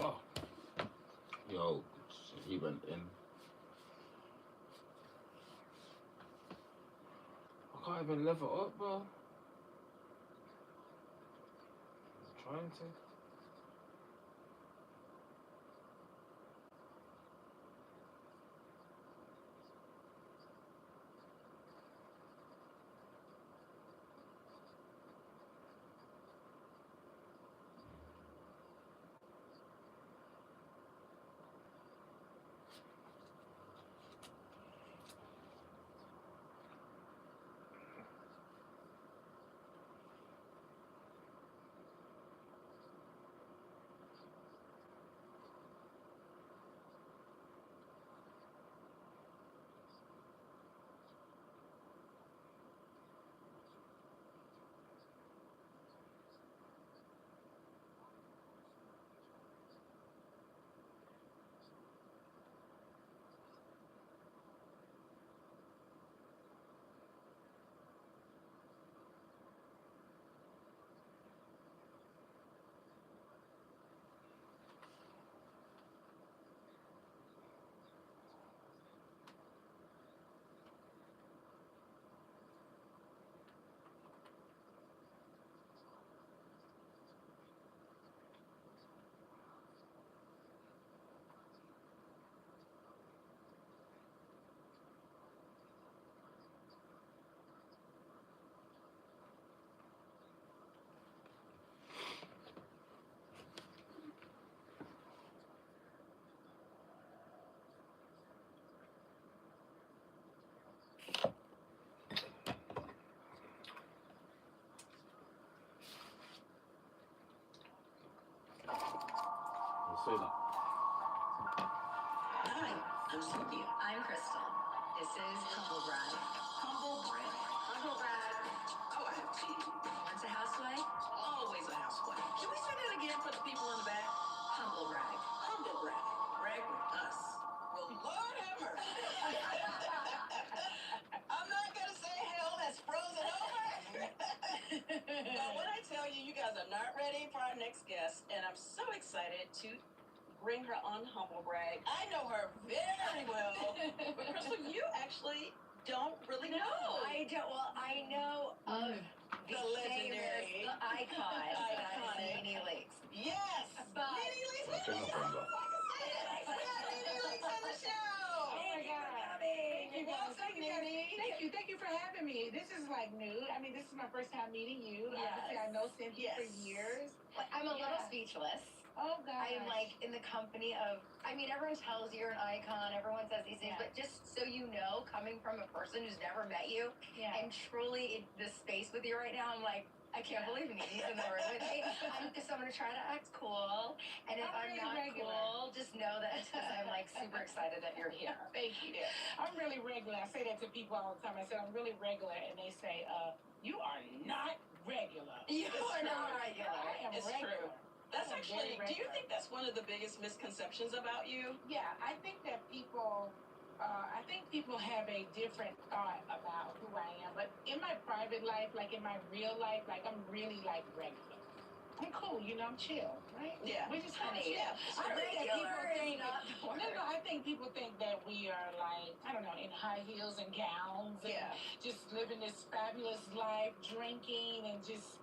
Oh. Yo, he went in. I can't even level up, bro. I'm trying to. Say that. Hi, I'm Cynthia. I'm Crystal. This is Humble Brag. Humble Brag. Humble Brag. Oh, I have tea. Once a housewife, always a housewife. Can we say that again for the people in the back? Humble Brag. Humble Brag. Brag with us. Well, Lord have mercy. I'm not gonna say hell that's frozen over. But when I tell you, you guys are not ready for our next guest, and I'm so excited to bring her on Humble Brag. I know her very well. But Crystal, you actually don't really know. I don't. Well, I know of the legendary, the icon, Nene Leakes. Yes. But Nene Leakes. We got Nene Leakes on the show. Oh my God. Thank you for having me. This is like new. I mean, this is my first time meeting you. Yes. Obviously, I know Cynthia for years. Like, I'm a little speechless. Oh, God. I'm like in the company of, I mean, everyone tells you you're an icon, everyone says these things, but just so you know, coming from a person who's never met you, and truly the space with you right now, I'm like, I can't believe Nini's in the room with me. I'm going to try to act cool. And if I'm not cool, just know that it's because I'm like super excited that you're here. Thank you. I'm really regular. I say that to people all the time. I say I'm really regular, and they say, you are not regular. You are not regular. I am It's regular. true. That's actually, do you think that's one of the biggest misconceptions about you? Yeah, I think that people have a different thought about who I am. But in my private life, like in my real life, like I'm really like regular. I'm cool, I'm chill, right? Yeah. We just kind of chill. Yeah. I think that people think, not the word. no, I think people think that we are like, I don't know, in high heels and gowns and just living this fabulous life, drinking and just,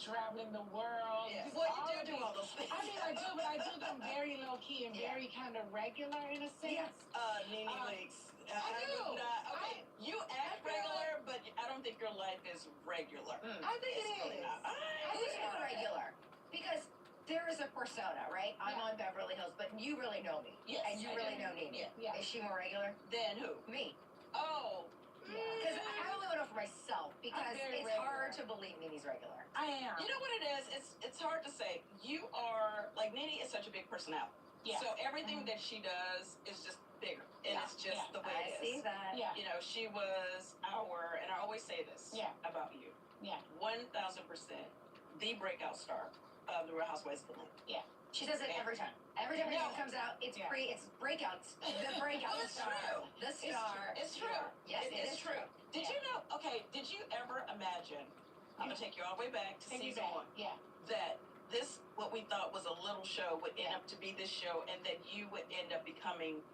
traveling the world. Yeah. Just Well, you do all those things. I do, but I do them very low key and very kind of regular in a sense. Nene Leaks. I do. You act regular, but I don't think your life is regular. I think it is. Really not. Who's more regular? Because there is a persona, right? I'm on Beverly Hills, but you really know me. Yes, and you I really do. know Nene. Yeah. Is she more regular? Then who? Me. Oh. Because I only want to know for myself, because it's hard to believe Nene's regular. I am. You know what it is? It's hard to say. You are, like, Nene is such a big personality. Yeah. So everything that she does is just bigger. And it's just the way it is. I see that. Yeah. You know, she was and I always say this about you. Yeah. 1,000% the breakout star of the Real Housewives of Atlanta. Yeah. She does it every time. Every time it comes out, it's it's breakouts. The breakout star. True. The star. It's true. Yes, it is true. Did you know, did you ever imagine, I'm going to take you all the way back to season 1, that this, what we thought was a little show, would end up to be this show, and that you would end up becoming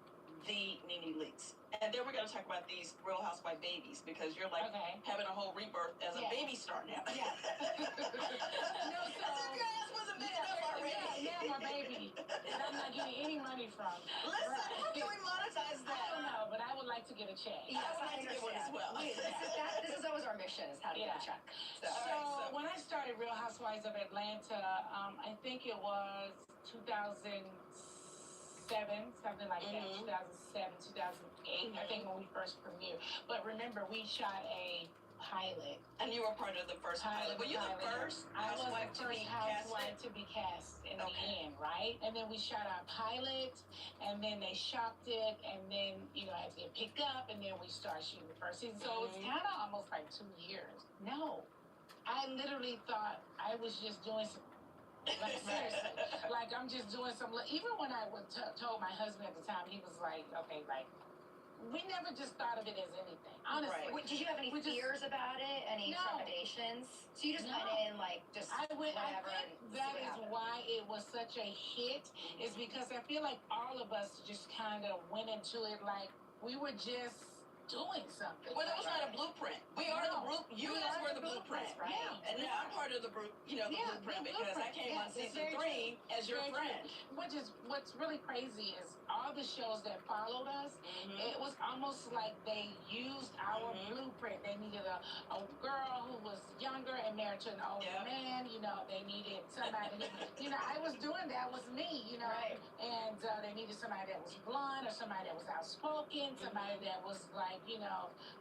the Nene Leaks? And then we're going to talk about these Real Housewife babies, because you're like having a whole rebirth as a baby star now. Yeah. No, so your ass wasn't big enough already. Yeah, my baby. And I'm not getting any money from. Listen, how can we monetize that? I don't know, but I would like to get a check. Yes, I would like to get one as well. This is always our mission, is how to get a check. So when I started Real Housewives of Atlanta, I think it was 2007, something like that, 2007, 2008, I think, when we first premiered. But remember, we shot a pilot. And you were part of the first pilot. Were you the first housewife to be cast in the end, right? And then we shot our pilot, and then they shopped it, and then, had to get picked up, and then we started shooting the first season. So it's kind of almost like 2 years. No. I literally thought I was just doing some, like, seriously, like I'm just doing some, even when I told my husband at the time, he was like, okay, like, we never just thought of it as anything, honestly. Right. Did you have any fears about it? Any trepidations? So you just went in like I think that is why it was such a hit, is because I feel like all of us just kind of went into it like we were just doing something. Well, it was not a blueprint. We are the blueprint. You guys were the blueprint, right? Yeah. And now I'm part of the blueprint because I came on season 3 as your friend. What's really crazy is all the shows that followed us. It was almost like they used our blueprint. They needed a girl who was younger and married to an older man. They needed somebody. I was doing that. Was me. Right. And they needed somebody that was blonde, or somebody that was outspoken, somebody that was like,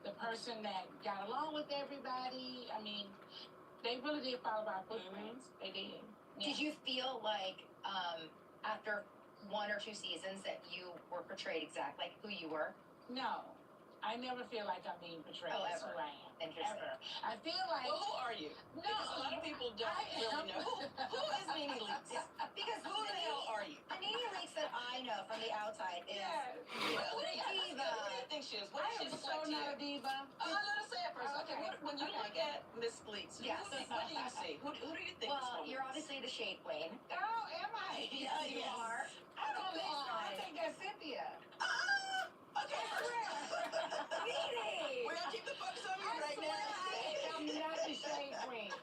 the person that got along with everybody. I mean, they really did follow our footprints. They did. Yeah. Did you feel like after 1 or 2 seasons that you were portrayed exactly like who you were? No. I never feel like I'm being portrayed as who I am. Ever. I feel like... Well, who are you? No. Because a lot of people don't really know. Who is Nene Leaks? Because who the hell are you? The Nene Leaks that I know from the outside is Who do you think she is? What does she look like to you? not a diva. Let us say it first. Okay. When you look at Miss Leaks, what do you see? Who do you think is Well, you're obviously the shade queen. Oh, am I? Yeah, you are. I don't think so. I think that's Cynthia. Okay. We're gonna keep the focus on you right now. I'm not the shade queen.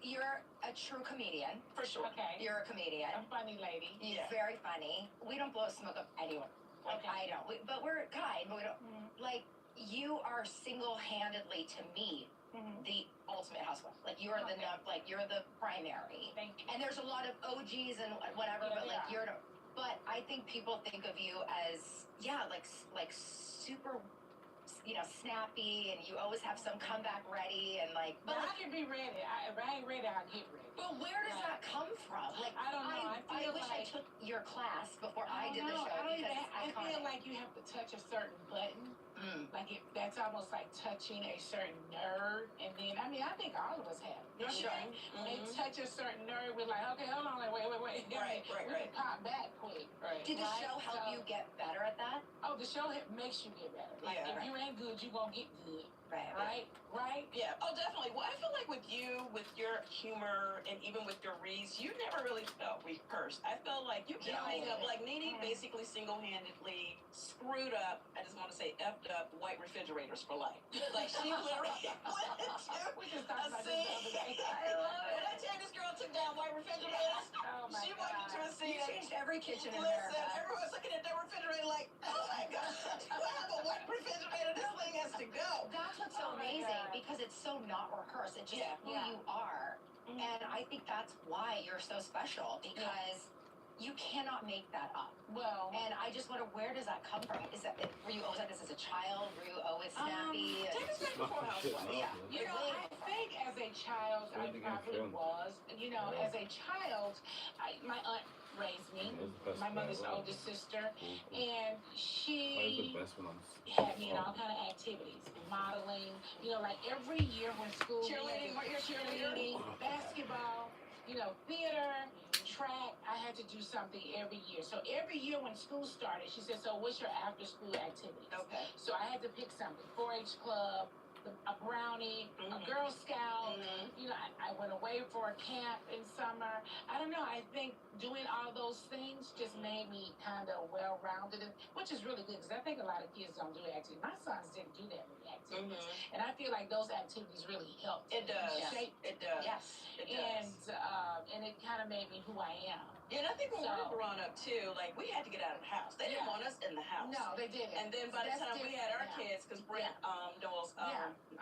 You're a true comedian. For sure. Okay. You're a comedian. A funny lady. You're very funny. We don't blow smoke up anyone. Like, I don't. But we're kind. But we don't. Like, you are single-handedly, to me, the ultimate housewife. Like, you're you're the primary. Thank you. And there's a lot of OGs and whatever, but like you're. But I think people think of you as like super snappy, and you always have some comeback ready, and like. But I can be ready. If I ain't ready, I'll get ready. But where does that come from? Like, I don't know. I wish I took your class before I did the show. I feel like you have to touch a certain button. Like that's almost like touching a certain nerve. And then, I think all of us have. You know what I'm saying? They touch a certain nerve. We're like, okay, hold on, like, wait. Right. We can pop back quick. Right. Did the show help you get better at that? Oh, the show makes you get better. Like, if you ain't good, you gonna get good. Right? Yeah. Oh, definitely. Well, I feel like with you, with your humor, and even with your reads, you never really felt rehearsed. I felt like you can't make up. Like, Nene basically single-handedly screwed up, I just want to say effed up, white refrigerators for life. Like, she literally went into a scene. I love it. When I tell you this girl took down white refrigerators, she went into a scene. You changed every kitchen in America. America. Everyone's looking at that refrigerator like, oh my God, do I have a white refrigerator? This thing has to go. That's what's so amazing, because it's so not rehearsed. It's just who you are. And I think that's why you're so special, because you cannot make that up. Well, and I just wonder, where does that come from? Were you always like this as a child? Were you always snappy? Take us back before Housewives. You know, I think as a child, I probably was. You know, as a child, my aunt raised me, my mother's oldest sister, and she had me in all kind of activities, modeling, you know, like every year when school, cheerleading, basketball, you know, theater, track, I had to do something every year. So every year when school started, she said, so what's your after school activities? Okay. So I had to pick something, 4-H club, a brownie, a Girl Scout. You know, I went away for a camp in summer. I don't know. I think doing all those things just made me kind of well-rounded, which is really good, because I think a lot of kids don't do activities. My sons didn't do that many activities. And I feel like those activities really helped. It does. It does. Yes. It does. And it kind of made me who I am. Yeah, and I think when we were growing up too, like we had to get out of the house. They didn't want us in the house. No, they didn't. And then by the time we had our kids, because Brent, Noel's,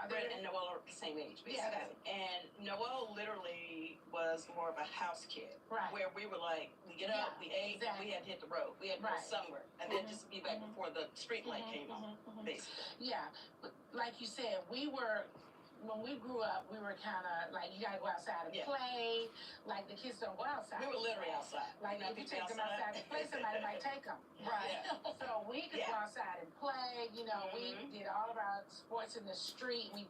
Brent and Noel are the same age, basically. And Noel literally was more of a house kid, where we were like, we get up, we ate, we had to hit the road, we had to go somewhere, and then just be back before the street light came on, basically. Yeah, but like you said, when we grew up, we were kind of like, you gotta go outside and play. Like the kids don't go outside. We were literally outside. Like if you take them outside to play, somebody might take them. Right. So we could go outside and play. You know, we did all of our sports in the street. We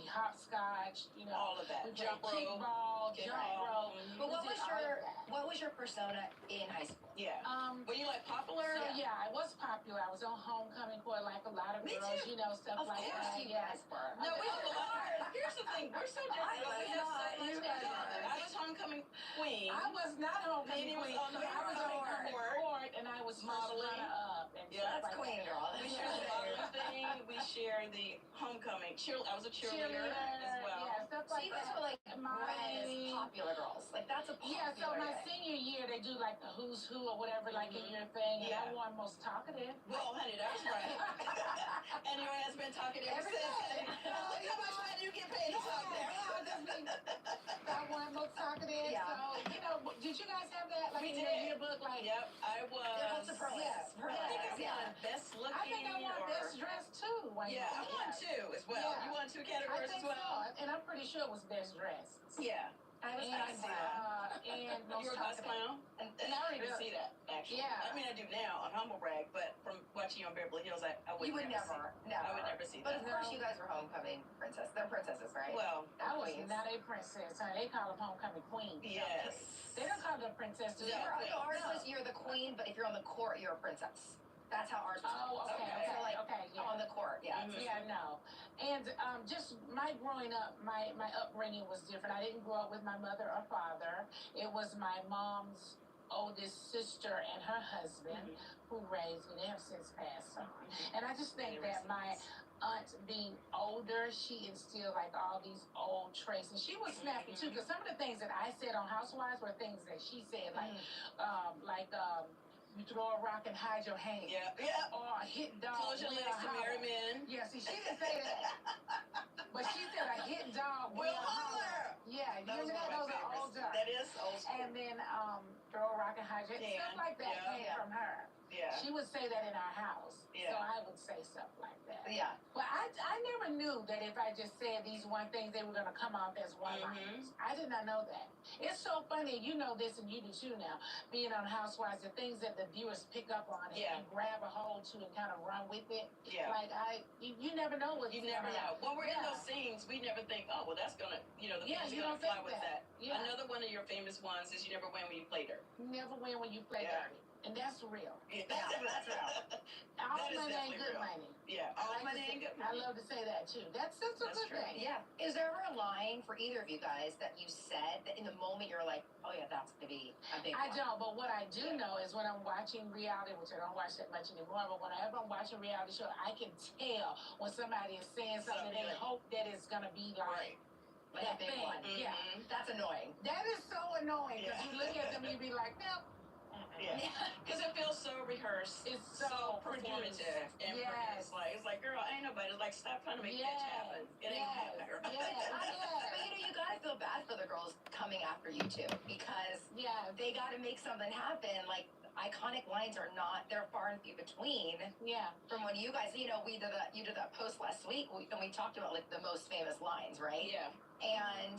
hopscotch. You know, all of that. We played kickball, jump rope. But what was your persona in high school? Yeah. Were you like popular? So I was popular. I was on homecoming court like a lot of girls. You know, stuff of like course that. You guys were. No, we have a lot. Here's the thing. We're so different. We have so much in common. I was homecoming queen. I was not homecoming queen. I was on court, and I was modeling up. And that's like queen girl. We share the modeling thing. We share the homecoming. I was a cheerleader as well. Yeah, stuff like so you guys were like popular girls. Like that's a popular. Yeah, so my senior year they do like the who's who or whatever, like in your thing. And I won most talkative. Well, honey, that's right. And your ass been talkative ever since. How much money do you get paid to talk there? I won most talkative. Yeah. So you know, did you guys have that like in your yearbook? Like, yep, I was. What's the superlative? I think I won best looking. I think I won best dressed too. Yeah, I won 2 as well. You won 2 categories as well. And I'm pretty sure it was best dressed. Yeah. I was and you were a bus clown? And I don't even see that, actually. Yeah. I mean, I do now on Humble Brag, but from watching you on Beverly Hills, I would never. I would never see that. But of course, you you guys were homecoming princess. They're princesses, right? Well, I was not a princess. They call them homecoming queens. Yes. They don't call them princesses. Ours was you're the queen, but if you're on the court, you're a princess. That's how ours was. Oh, okay. So like on the court, Yeah, no. And just my growing up, my upbringing was different. I didn't grow up with my mother or father. It was my mom's oldest sister and her husband who raised me. They have since passed on. And I just think that my aunt being older, she instilled like all these old traits. And she was snappy too, because some of the things that I said on Housewives were things that she said, like you throw a rock and hide your hand. Yeah. Or a hit dog. Close your legs to marry men. Yeah, see, she didn't say that. But she said a hit dog will holler. Yeah, you remember that? Those are old dogs. That is old school. And then throw a rock and hide your hand. Stuff like that came from her. Yeah. She would say that in our house. Yeah. So I would say stuff like that. Yeah. But I never knew that if I just said these one things, they were going to come off as one-liners. I did not know that. It's so funny. You know this and you do too now. Being on Housewives, the things that the viewers pick up on and grab a hold to and kind of run with it. Yeah. Like you never know what you never know. When we're in those scenes, we never think, oh, well, that's going to, the fans are going to fly with that. Yeah. Another one of your famous ones is you never win when you play dirt. Never win when you play dirty. And that's real. Yeah, that's real. All That is money ain't definitely good real. money. Yeah, all money ain't good money. I love to say that too. That's a good true. thing. Yeah. Is there ever a line for either of you guys that you said that in the moment you're like, oh yeah, that's gonna be a big one? I don't, but what I do know is when I'm watching reality, which I don't watch that much anymore, but whenever I'm watching reality show, I can tell when somebody is saying something and they hope that it's gonna be like Like a that big thing. one. Yeah. That's annoying. That is so annoying because you look at them and you be like, no. Yeah, because it feels so rehearsed. It's so performative and produced. It's like, girl, ain't nobody. Like, stop trying to make that happen. It ain't happening. But you gotta feel bad for the girls coming after you too, because they gotta make something happen. Like iconic lines are not; they're far and few between. Yeah. From when you guys, you did that post last week, and we talked about like the most famous lines, right? Yeah. And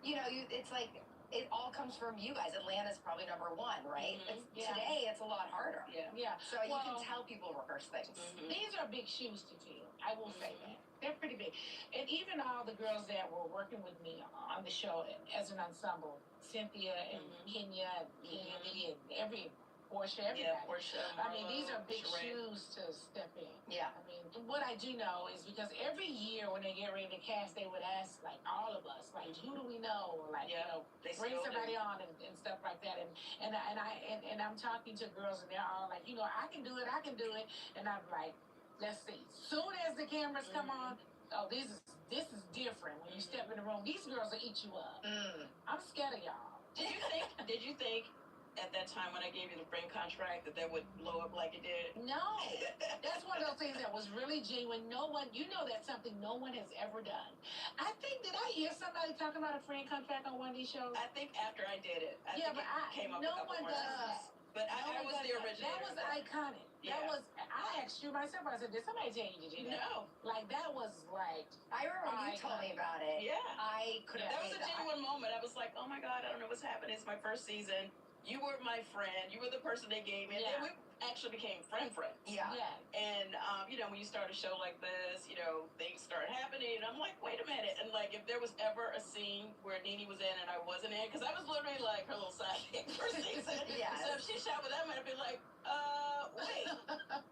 it's like. It all comes from you guys. Atlanta's probably number one, right? Today, it's a lot harder. Yeah. So you can tell people rehearse things. These are big shoes to fill. I will say that. They're pretty big. And even all the girls that were working with me on the show as an ensemble, Cynthia and Kenya and Candy and Portia, everybody. Yeah, Portia, I mean, these are big Sheree. shoes to step in. Yeah. I mean, what I do know is because every year when they get ready to cast, they would ask, like, all of us, like, who do we know? Or, like, they bring still somebody do. on and stuff like that. And I'm talking to girls and they're all like, I can do it. And I'm like, let's see. Soon as the cameras come on, oh, this is different. When you step in the room, these girls will eat you up. I'm scared of y'all. Did you think at that time when I gave you the frame contract that would blow up like it did? No. That's one of those things that was really genuine. No one, that's something no one has ever done. I think, did I hear somebody talking about a frame contract on one of these shows? I think after I did it. I think but it came up no a couple one more does times. that. But I was the originator. That was iconic. Yeah. I asked you myself, I said, did somebody tell you to do that? No. Like, that was like, I remember when you told me about it. Yeah. I couldn't That was a genuine moment. I was like, oh my God, I don't know what's happening. It's my first season. You were my friend. You were the person they gave me. And then we actually became friends. Yeah. And, when you start a show like this, things start happening. And I'm like, wait a minute. And, like, if there was ever a scene where Nene was in and I wasn't in, because I was literally, like, her little sidekick for a season. So if she shot with them, I'd be like, wait,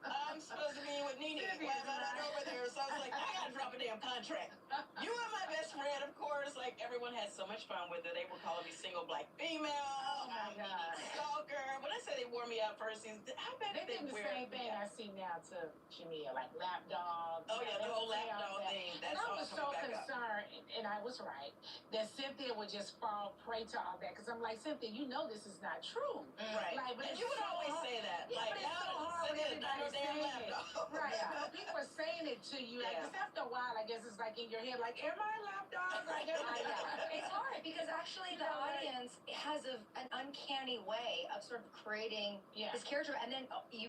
I'm supposed to be with Nene. Why am I not over there? So I was like, I got to drop a damn contract. You are my best friend, of course. Like, everyone had so much fun with it. They were calling me single black female. Oh, my God. Stalker. When I say they wore me out first season, how bad they did do the wear same thing I see now to Shamia, like lapdog. Oh, yeah, the whole lapdog thing. That's and I all was so coming back up. concerned, and I was right, that Cynthia would just fall prey to all that. Because I'm like, Cynthia, you know this is not true. Right. Like, but And it's you would so always hard. say that. Yeah, Like, but it's so hard when everybody's saying it. Right. But people are saying it to you. Like, just after a while, I guess it's like in your head, like, am I a lapdog? Like, It's hard because actually the audience has an uncanny way of sort of creating this character, and then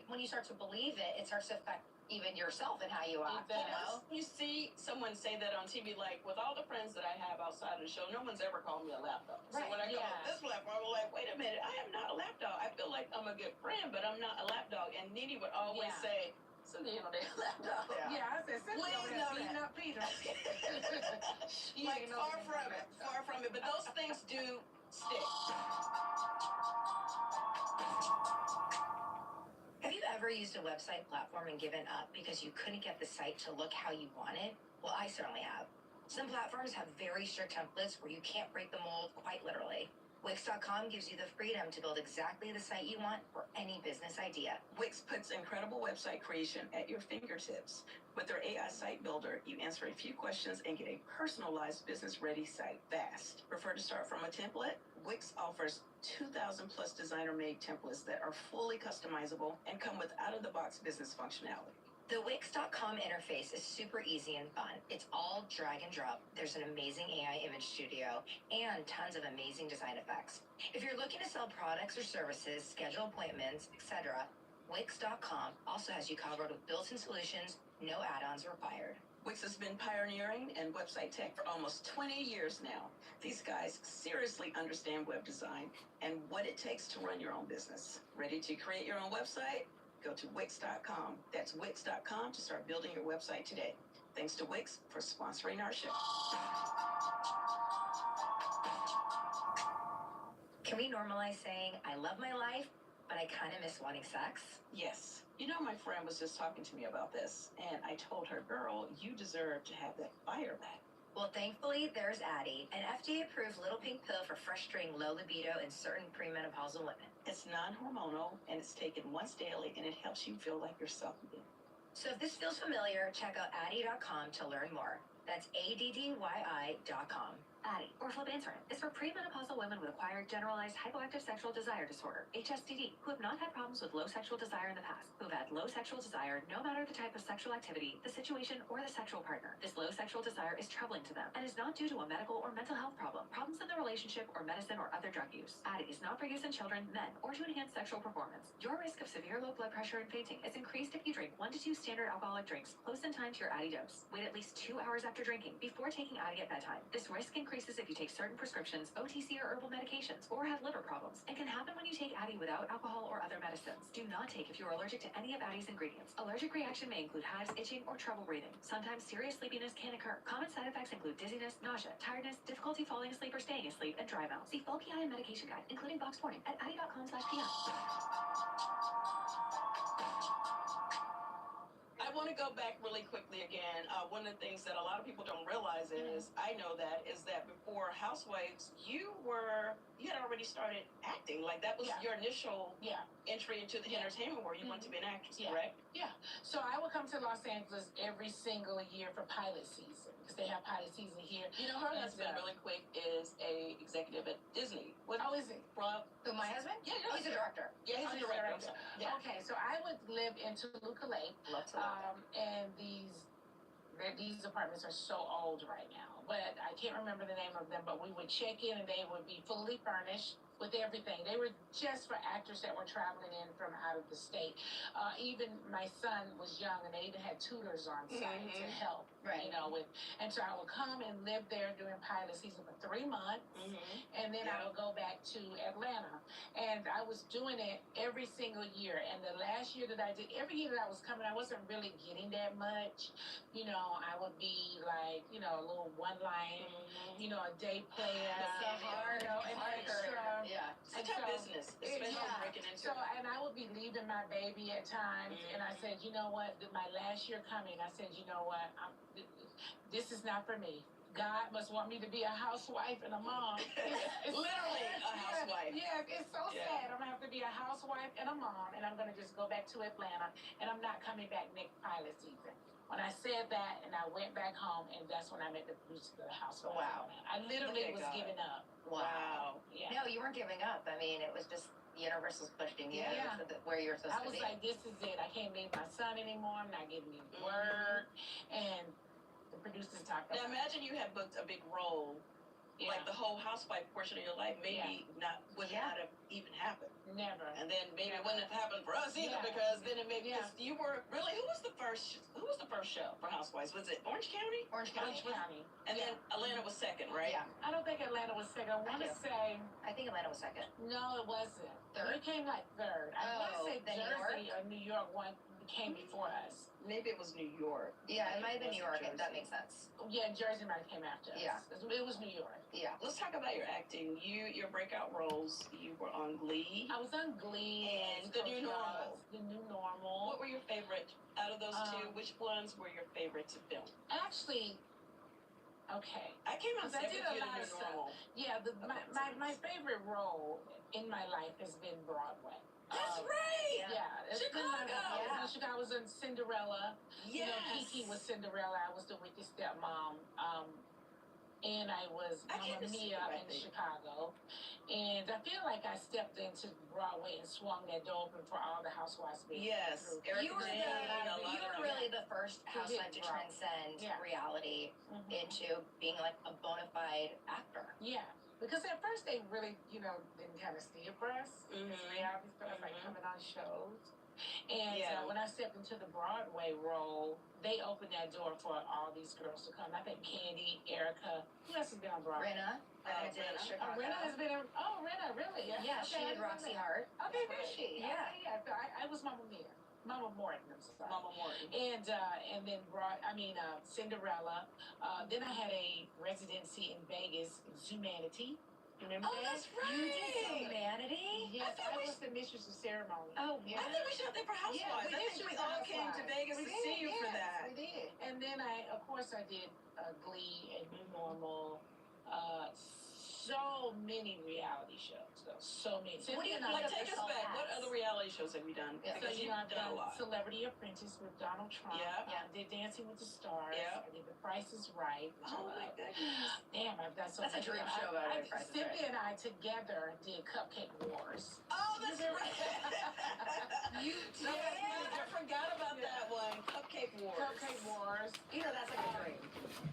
when you start to believe it, it starts to affect even yourself and how you act. Once you see someone say that on TV, like with all the friends that I have outside of the show, no one's ever called me a lapdog. So when I come on this platform, I'm like, wait a minute, I am not a lapdog. I feel like I'm a good friend, but I'm not a lapdog. And Nene would always say, Cynthia, they're a lapdog. Yeah, I said, Cynthia, beating up Peter. Like, far from it. But those things do stick. Have you ever used a website platform and given up because you couldn't get the site to look how you wanted? Well, I certainly have. Some platforms have very strict templates where you can't break the mold, quite literally. Wix.com gives you the freedom to build exactly the site you want for any business idea. Wix puts incredible website creation at your fingertips. With their AI site builder, you answer a few questions and get a personalized business-ready site fast. Prefer to start from a template? Wix offers 2,000 plus designer-made templates that are fully customizable and come with out-of-the-box business functionality. The Wix.com interface is super easy and fun. It's all drag and drop. There's an amazing AI image studio and tons of amazing design effects. If you're looking to sell products or services, schedule appointments, etc., Wix.com also has you covered with built-in solutions, no add-ons required. Wix has been pioneering in website tech for almost 20 years now. These guys seriously understand web design and what it takes to run your own business. Ready to create your own website? Go to Wix.com. That's Wix.com to start building your website today. Thanks to Wix for sponsoring our show. Can we normalize saying, I love my life, but I kind of miss wanting sex? Yes. You know, my friend was just talking to me about this, and I told her, girl, you deserve to have that fire back. Well, thankfully, there's Addyi, an FDA-approved little pink pill for frustrating low libido in certain premenopausal women. It's non-hormonal, and it's taken once daily, and it helps you feel like yourself again. So if this feels familiar, check out Addyi.com to learn more. That's ADDYI.com. Addyi, or flibanserin, is for premenopausal women with acquired generalized hypoactive sexual desire disorder, HSDD, who have not had problems with low sexual desire in the past, who have had low sexual desire no matter the type of sexual activity, the situation, or the sexual partner. This low sexual desire is troubling to them and is not due to a medical or mental health problem, problems in the relationship, or medicine or other drug use. Addyi is not for use in children, men, or to enhance sexual performance. Your risk of severe low blood pressure and fainting is increased if you drink 1 to 2 standard alcoholic drinks close in time to your Addyi dose. Wait at least 2 hours after drinking before taking Addyi at bedtime. This risk increases if you take certain prescriptions, OTC or herbal medications, or have liver problems, and can happen when you take Addyi without alcohol or other medicines. Do not take if you are allergic to any of Addyi's ingredients. Allergic reaction may include hives, itching, or trouble breathing. Sometimes serious sleepiness can occur. Common side effects include dizziness, nausea, tiredness, difficulty falling asleep or staying asleep, and dry mouth. See full PI and medication guide, including boxed warning, at addyi.com/PI. I want to go back really quickly again. One of the things that a lot of people don't realize is, I know that, is that before Housewives, you had already started acting. Like, that was your initial entry into the entertainment world. You wanted to be an actress, correct? Yeah. So I would come to Los Angeles every single year for pilot season, because they have pilot season here. You know, her husband, really quick, is a executive at Disney. How is he? Rob? Who, my husband? Yeah, he's a director. Yeah, he's a director. Yeah. Okay, so I would live in Toluca Lake. Love Toluca. And these apartments are so old right now, but I can't remember the name of them, but we would check in and they would be fully furnished with everything. They were just for actors that were traveling in from out of the state. Even my son was young, and they even had tutors on site to help, you know, with. And so I would come and live there during pilot season for 3 months, and then I would go back to Atlanta. And I was doing it every single year. And the last year that I did, every year that I was coming, I wasn't really getting that much. You know, I would be like, you know, a little one line, you know, a day player. So hard, you know, and extra. Yeah. It's a tough business, especially breaking into it. So, and I would be leaving my baby at times, and I said, you know what, my last year coming, I said, you know what, this is not for me. God must want me to be a housewife and a mom. It's literally a housewife. Yeah, it's so sad. I'm going to have to be a housewife and a mom, and I'm going to just go back to Atlanta, and I'm not coming back next pilot season. When I said that, and I went back home, and that's when I met the producer of the Housewives. Wow. I literally was giving up. Wow. Yeah. No, you weren't giving up. I mean, it was just the universe was pushing you where you're supposed to be. I was like, this is it. I can't leave my son anymore. I'm not getting any work. And the producers talked about Now imagine you had booked a big role, like the whole housewife portion of your life, maybe would not have even happened. Never. And then maybe it wouldn't have happened for us either, because then it maybe you were really who was the first show for Housewives? Was it Orange County? Orange County. And then Atlanta was second, right? Yeah. I don't think Atlanta was second. I want to say. I think Atlanta was second. No, it wasn't. Third? It came like third. I want to say then Jersey or New York one came before us. Maybe it was New York. Yeah, it might have been New York. If that makes sense. Yeah, Jersey might have came after us. Yeah. It was New York. Yeah. Let's talk about your acting. Your breakout roles. You were on Glee. I was on Glee and The New Normal. The New Normal. What were your favorite out of those two? Which ones were your favorite to film? Actually, okay. I came out I second did to a The lot New of stuff. Normal. Yeah, my favorite role in my life has been Broadway. That's right. Yeah, it's Chicago. Yeah, Chicago. I was in Cinderella. Yes. You know, Kiki was Cinderella. I was the wicked stepmom. And I was Mamma Mia in Chicago. And I feel like I stepped into Broadway and swung that door open for all the housewives to be Yes. through. You were really the first housewife to transcend reality into being like a bona fide actor. Yeah. Because at first they really, you know, didn't kind of see it for us. Reality stars like coming on shows. And when I stepped into the Broadway role, they opened that door for all these girls to come. I think Candy, Erica, who else has been on Broadway? Renna. Renna has been in, Renna, really? Yeah, she did Roxy Hart. Okay, did she? Yeah. I was Mama Mia. Mama Morton, I'm sorry. Mama Morton. And then Cinderella. Then I had a residency in Vegas, Zumanity. Remember that? That's right. You did Humanity? Yes, I was the mistress of ceremony. Oh, yeah. I think we shot there for Housewives. Yeah, I think we all came to Vegas to see you for that. We did. And then I did Glee and New Normal. So many reality shows, though. So many. So what do you like? Take us back. What other reality shows have you done? Yeah, because so, I've done a lot. Celebrity Apprentice with Donald Trump. Yeah. I did Dancing with the Stars. Yeah. I did The Price is Right. Oh my goodness. Damn, I've done so much. That's a dream show about it. Cynthia and I together did Cupcake Wars. Oh, that's right. You did. I forgot about that one. Cupcake Wars. Cupcake Wars. You know, that's like a dream.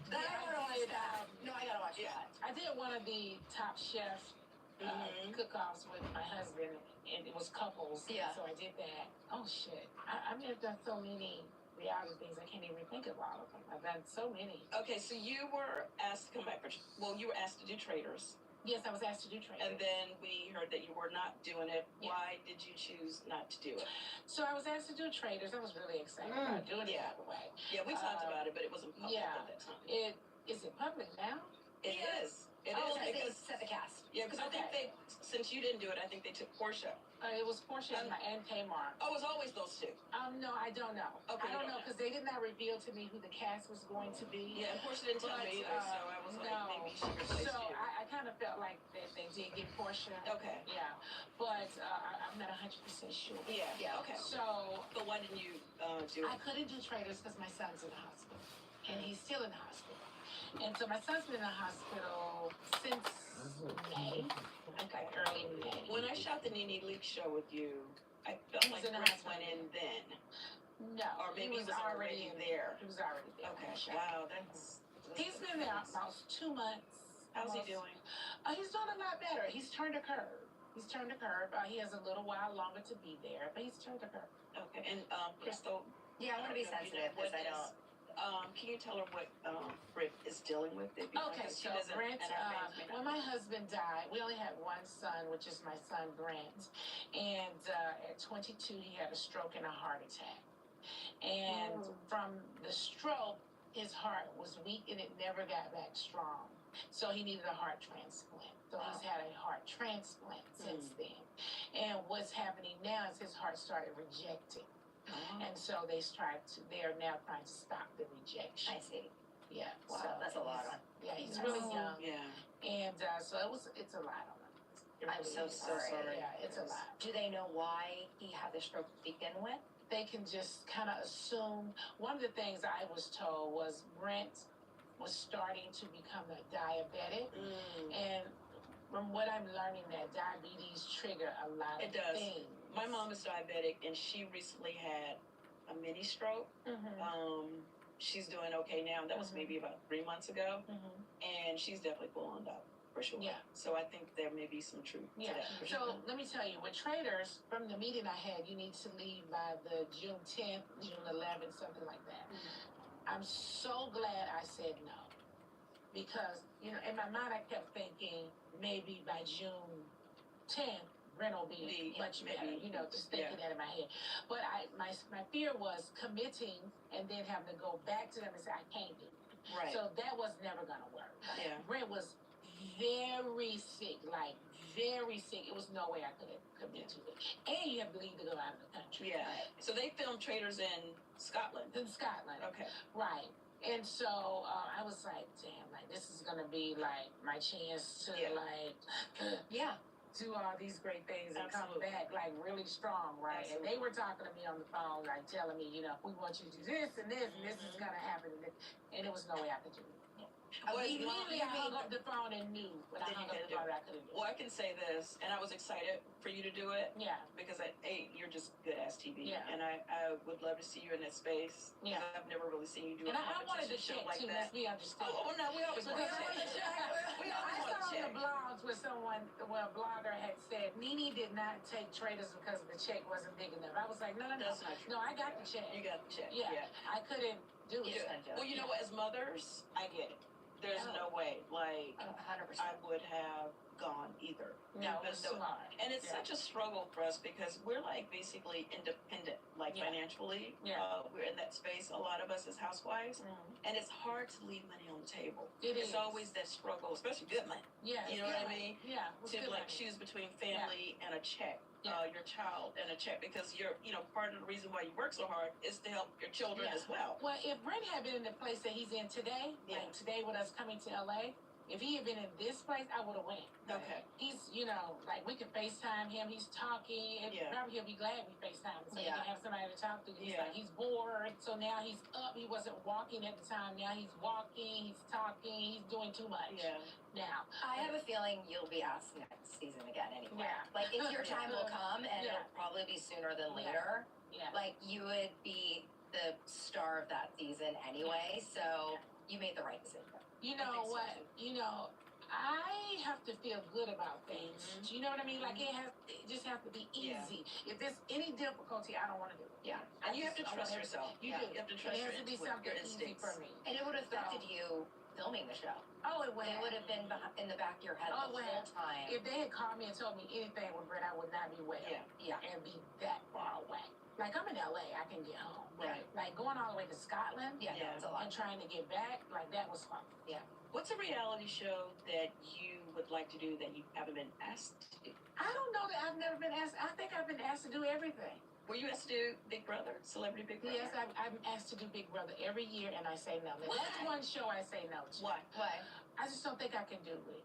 That I want to watch that. No, I gotta watch that. I did one of the Top Chef cook-offs with my husband, and it was couples. Yeah. So I did that. Oh shit! I mean, I've done so many reality things. I can't even think of all of them. I've done so many. Okay, so you were asked to come back you were asked to do Traitors. Yes, I was asked to do Traitors. And then we heard that you were not doing it. Yeah. Why did you choose not to do it? So I was asked to do Traitors. I was really excited about doing it that way. Yeah, we talked about it, but it wasn't public at that time. Is it public now? It is. It is because set the cast. Yeah, because I think since you didn't do it, I think they took Portia. It was Portia and Kmart. Oh, it was always those two. No, I don't know. Okay, I don't know because they did not reveal to me who the cast was going to be. Yeah, and Portia didn't tell me either, so I was like, maybe she replaced so you. I kind of felt like that they did get Portia. Okay. Yeah, but I'm not 100% sure. Yeah. Okay. So, but why didn't you do it? I couldn't do Traitors because my son's in the hospital, and he's still in the hospital. And so my son's been in the hospital since May. Okay, early May. When I shot the Nene Leakes show with you, I felt like Brent went in then. No, or maybe he was already there. He was already there. Okay. Wow, that's. He's been there about 2 months. How's he doing? He's doing a lot better. He's turned a curve. He has a little while longer to be there, but he's turned a curve. Okay, and Crystal. Yeah, I want to be sensitive because I don't. Can you tell her what Britt is dealing with? Okay, so Brent, when my husband died, we only had one son, which is my son Brent. And at 22, he had a stroke and a heart attack. And from the stroke, his heart was weak and it never got back strong. So he needed a heart transplant. So he's had a heart transplant since then. And what's happening now is his heart started rejecting. And so they are now trying to stop the rejection. I see. Yeah. Wow, so that's a lot on. Yeah, he's really young. Yeah. And so it's a lot on him. I'm so sorry. Yeah, it's a lot. Do they know why he had the stroke to begin with? They can just kind of assume. One of the things I was told was Brent was starting to become a diabetic. And from what I'm learning, that diabetes trigger a lot of things. My mom is diabetic, and she recently had a mini stroke. She's doing okay now. That was maybe about 3 months ago, and she's definitely pulling up for sure. Yeah. So I think there may be some truth to that. For sure. So let me tell you, with Traitors, from the meeting I had, you need to leave by the June 10th, June 11th, something like that. I'm so glad I said no, because in my mind I kept thinking maybe by June 10th. Brent will be much better, just thinking that in my head. But my fear was committing and then having to go back to them and say, I can't do it. Right. So that was never going to work. Yeah. Brent was very sick, like very sick. It was no way I could commit to it. And you have to leave to go out of the country. Yeah. So they filmed Traitors in Scotland. In Scotland. Okay. Right. And so I was like, damn, like this is going to be like my chance to do all these great things and come back like really strong, right? And they were talking to me on the phone, like telling me, we want you to do this and this, and this is gonna happen, and there was no way I could do it. Immediately I hung up the phone and knew when I hung up the phone I couldn't do it. Well, I can say this, and I was excited for you to do it. Yeah. Because you're just good ass TV. Yeah. And I would love to see you in that space. Yeah. I've never really seen you do and a I wanted to competition show check like too. that. Let's be understood. Oh, no, we always want to check. We always I want to saw on check. the blogs where a blogger had said Nene did not take traders because the check wasn't big enough. I was like, no. That's not true. No, I got the check. You got the check. Yeah. I couldn't do it. Well, you know what? As mothers, I get it. There's no way. Like, 100%. I would have gone either. No, it's smart. And it's such a struggle for us because we're like basically independent, like financially. Yeah. We're in that space, a lot of us as housewives. And it's hard to leave money on the table. It's always that struggle, especially good money. Yeah. You know what I mean? Yeah. To like choose between family and a check. Your child and a check, because part of the reason why you work so hard is to help your children as well. Well, if Brent had been in the place that he's in today, like today with us coming to LA, if he had been in this place, I would have went. Okay. He's, like we could FaceTime him. He's talking. And probably he'll be glad we FaceTime so he can have somebody to talk to. He's like, he's bored. So now he's up. He wasn't walking at the time. Now he's walking. He's talking. He's doing too much. Yeah. Now. I have a feeling you'll be asked next season again anyway. Yeah. Like, if your time will come, and it'll probably be sooner than later. Yeah. Like, you would be the star of that season anyway, so you made the right decision. You know what? I have to feel good about things. Do you know what I mean? Like, it just has to be easy. If there's any difficulty, I don't want to do it. Yeah. And you have to trust yourself. You do. You have to trust it your has to be something easy for me. And it would have affected you filming the show. Oh, it would. It would have been in the back of your head the whole time. If they had called me and told me anything with Brett, I would not be well. Yeah. And be that far away. Like, I'm in LA, I can get home. Right. Like, going all the way to Scotland. It's a lot. And trying to get back, like, that was fun. Yeah. What's a reality show that you would like to do that you haven't been asked to do? I don't know that I've never been asked. I think I've been asked to do everything. Were you asked to do Big Brother, Celebrity Big Brother? Yes, I'm asked to do Big Brother every year, and I say no. That's one show I say no to. Why? I just don't think I can do it.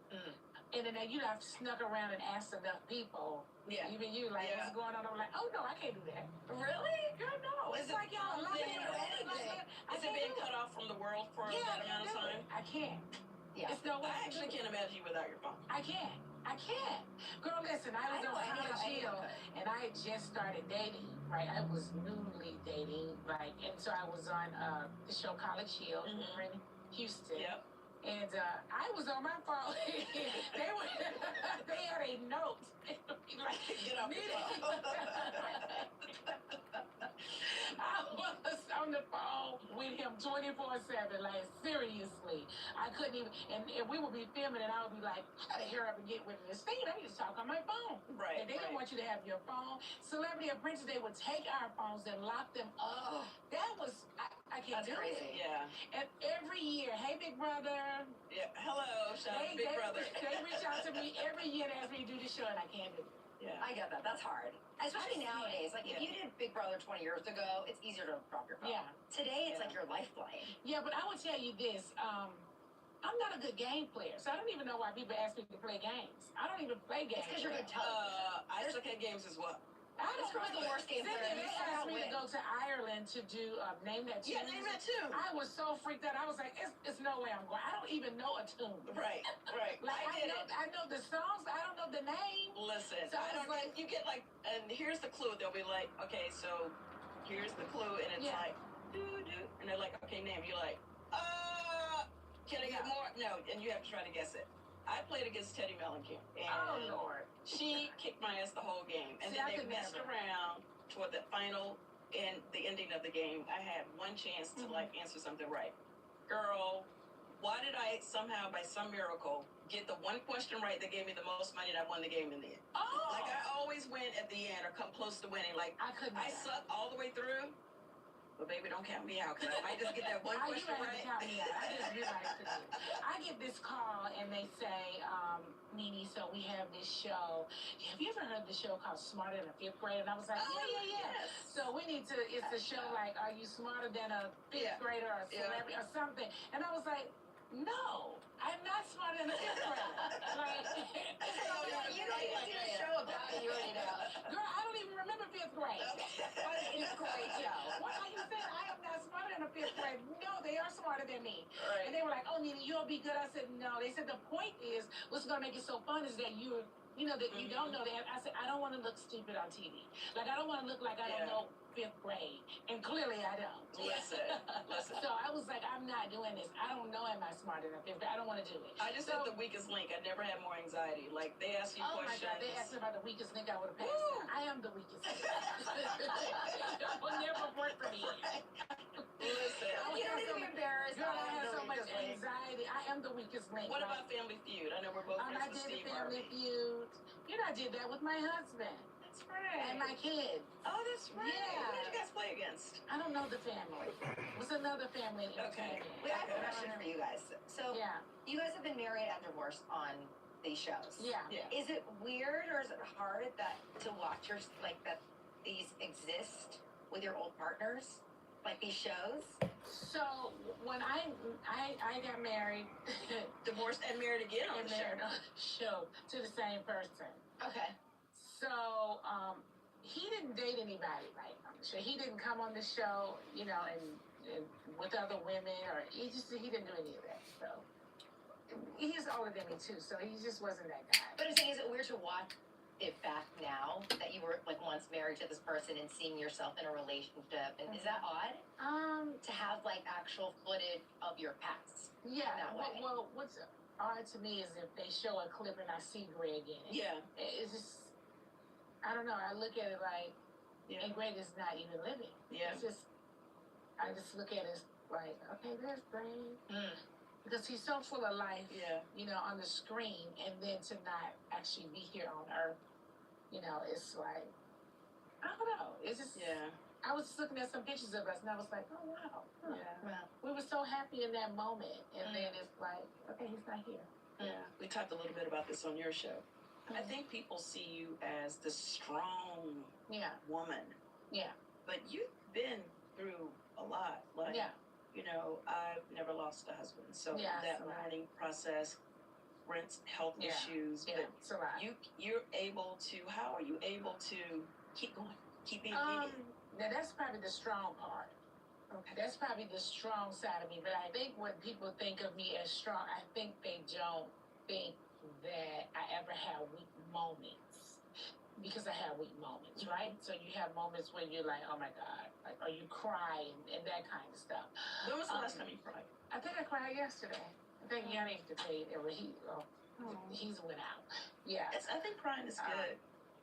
And then I've snuck around and asked enough people. Yeah. Even you, like, what's going on? I'm like, oh, no, I can't do that. Really? Girl, no. It's like y'all love me or anything. Is it being cut off from the world for that amount of time? I can't. Yeah. It's no way. I actually can't imagine you without your phone. I can't. Girl, listen, I was on College Hill, and I had just started dating, right? I was newly dating, right? And so I was on the show College Hill in Houston. Yep. And I was on my phone. They had a note. Like, get off the phone. I was on the phone with him 24/7, like, seriously. I couldn't even, and we would be filming, and I would be like, I gotta hurry up and get with this thing. I need to talk on my phone. Right. And they didn't want you to have your phone. Celebrity Apprentice, they would take our phones and lock them up. That was, I can't do it. Yeah. And every year, hey, Big Brother. Yeah. Hello, shout out to Big Brother. They reach out to me every year and ask me to do the show, and I can't do it. Yeah. I get that. That's hard. Especially nowadays. Like, if you did Big Brother 20 years ago, it's easier to drop your phone. Yeah. Today, it's like your lifeline. Yeah, but I will tell you this. I'm not a good game player, so I don't even know why people ask me to play games. I don't even play games. It's because you're good I suck at games as well. I don't This girl's the worst game player. They asked me to go to Ireland to do Name That Tune. Yeah, Name That Tune. I was so freaked out. I was like, it's no way I'm going. I don't even know a tune. Right. Like, I know the songs. I don't know the name. Listen, So I don't like, you get like, and here's the clue. They'll be like, okay, so here's the clue, and it's like, doo-doo. And they're like, okay, name. You're like, can I get more? No, and you have to try to guess it. I played against Teddy Mellencamp, and Oh, Lord. she kicked my ass the whole game. And See, I then they could messed never. around toward the final and the ending of the game. I had one chance to like answer something right. Girl, why did I somehow, by some miracle, get the one question right that gave me the most money and I won the game in the end? Oh. Like, I always win at the end or come close to winning. Like, I couldn't. I suck all the way through. But baby, don't count me out, because I might just get that one You question have to right. count me out. I just realized it. I get this call and they say, Nene, so we have this show. Have you ever heard the show called Smarter Than a Fifth Grader? And I was like, yeah. Yes. So we need to, it's a show like, are you smarter than a fifth grader or a celebrity or something? And I was like, no, I'm not smarter than a fifth grader. Like, You know, you did a show about it. You already know. girl, I don't even remember fifth grade. It's a great show. What are you saying? I am not smarter than a fifth grade. No, they are smarter than me. Right. And they were like, oh, Nene, you'll be good. I said, no. They said the point is, what's going to make it so fun is that you're you know, that you don't know that. I said, I don't want to look stupid on TV. Like, I don't want to look like I don't know 5th grade. And clearly I don't. Listen. So I was like, I'm not doing this. I don't know, am I smart enough? I don't want to do it. I just had the weakest link. I never had more anxiety. Like, they ask you questions. Oh my God, they asked me about the weakest link. I would have passed out. I am the weakest link. That will never work for me. Listen. You don't need to be embarrassed. Girl, I have so much anxiety. I am the weakest link. What about Family Feud? I know we're both friends I with did Steve the Family Harvey. Feud. You know, I did that with my husband. That's right. And my kids. Oh, that's right. Yeah. Who did you guys play against? I don't know the family. It was another family. Okay. Wait, I have a question for you guys. So, you guys have been married and divorced on these shows. Yeah. Is it weird or is it hard to watch your, like, that these exist with your old partners? Like these shows? So, when I got married, divorced and married again on the show to the same person. Okay. So, he didn't date anybody, right? So he didn't come on the show, you know, and with other women, or he didn't do any of that. So he's older than me too, so he just wasn't that guy. But I'm saying, is it weird to watch it back now that you were like once married to this person and seeing yourself in a relationship? And is that odd? To have like actual footage of your past. Yeah. That way. Well, what's odd to me is if they show a clip and I see Greg in it. Yeah. It's just, I don't know. I look at it like, and Greg is not even living. Yeah. It's just, I just look at it like, okay, there's Greg. Because he's so full of life, you know, on the screen, and then to not actually be here on Earth, you know, it's like, I don't know. It's just, I was looking at some pictures of us, and I was like, oh, wow. Wow. We were so happy in that moment, and then it's like, okay, he's not here. Yeah. We talked a little bit about this on your show. I think people see you as the strong woman. Yeah. But you've been through a lot. Like, you know, I've never lost a husband. So that mourning process, Brent's health issues. But it's a lot. You're able to, how are you able to keep going? Keep being vegan? Now, that's probably the strong part. Okay. That's probably the strong side of me. But I think when people think of me as strong, I think they don't think that I ever had weak moments, because I have weak moments, right? So you have moments when you're like, oh my God, like, or you cry and that kind of stuff. When was the last time you cried? I think I cried yesterday. I think Yannick could tell you that he's went out. Yeah. I think crying is good.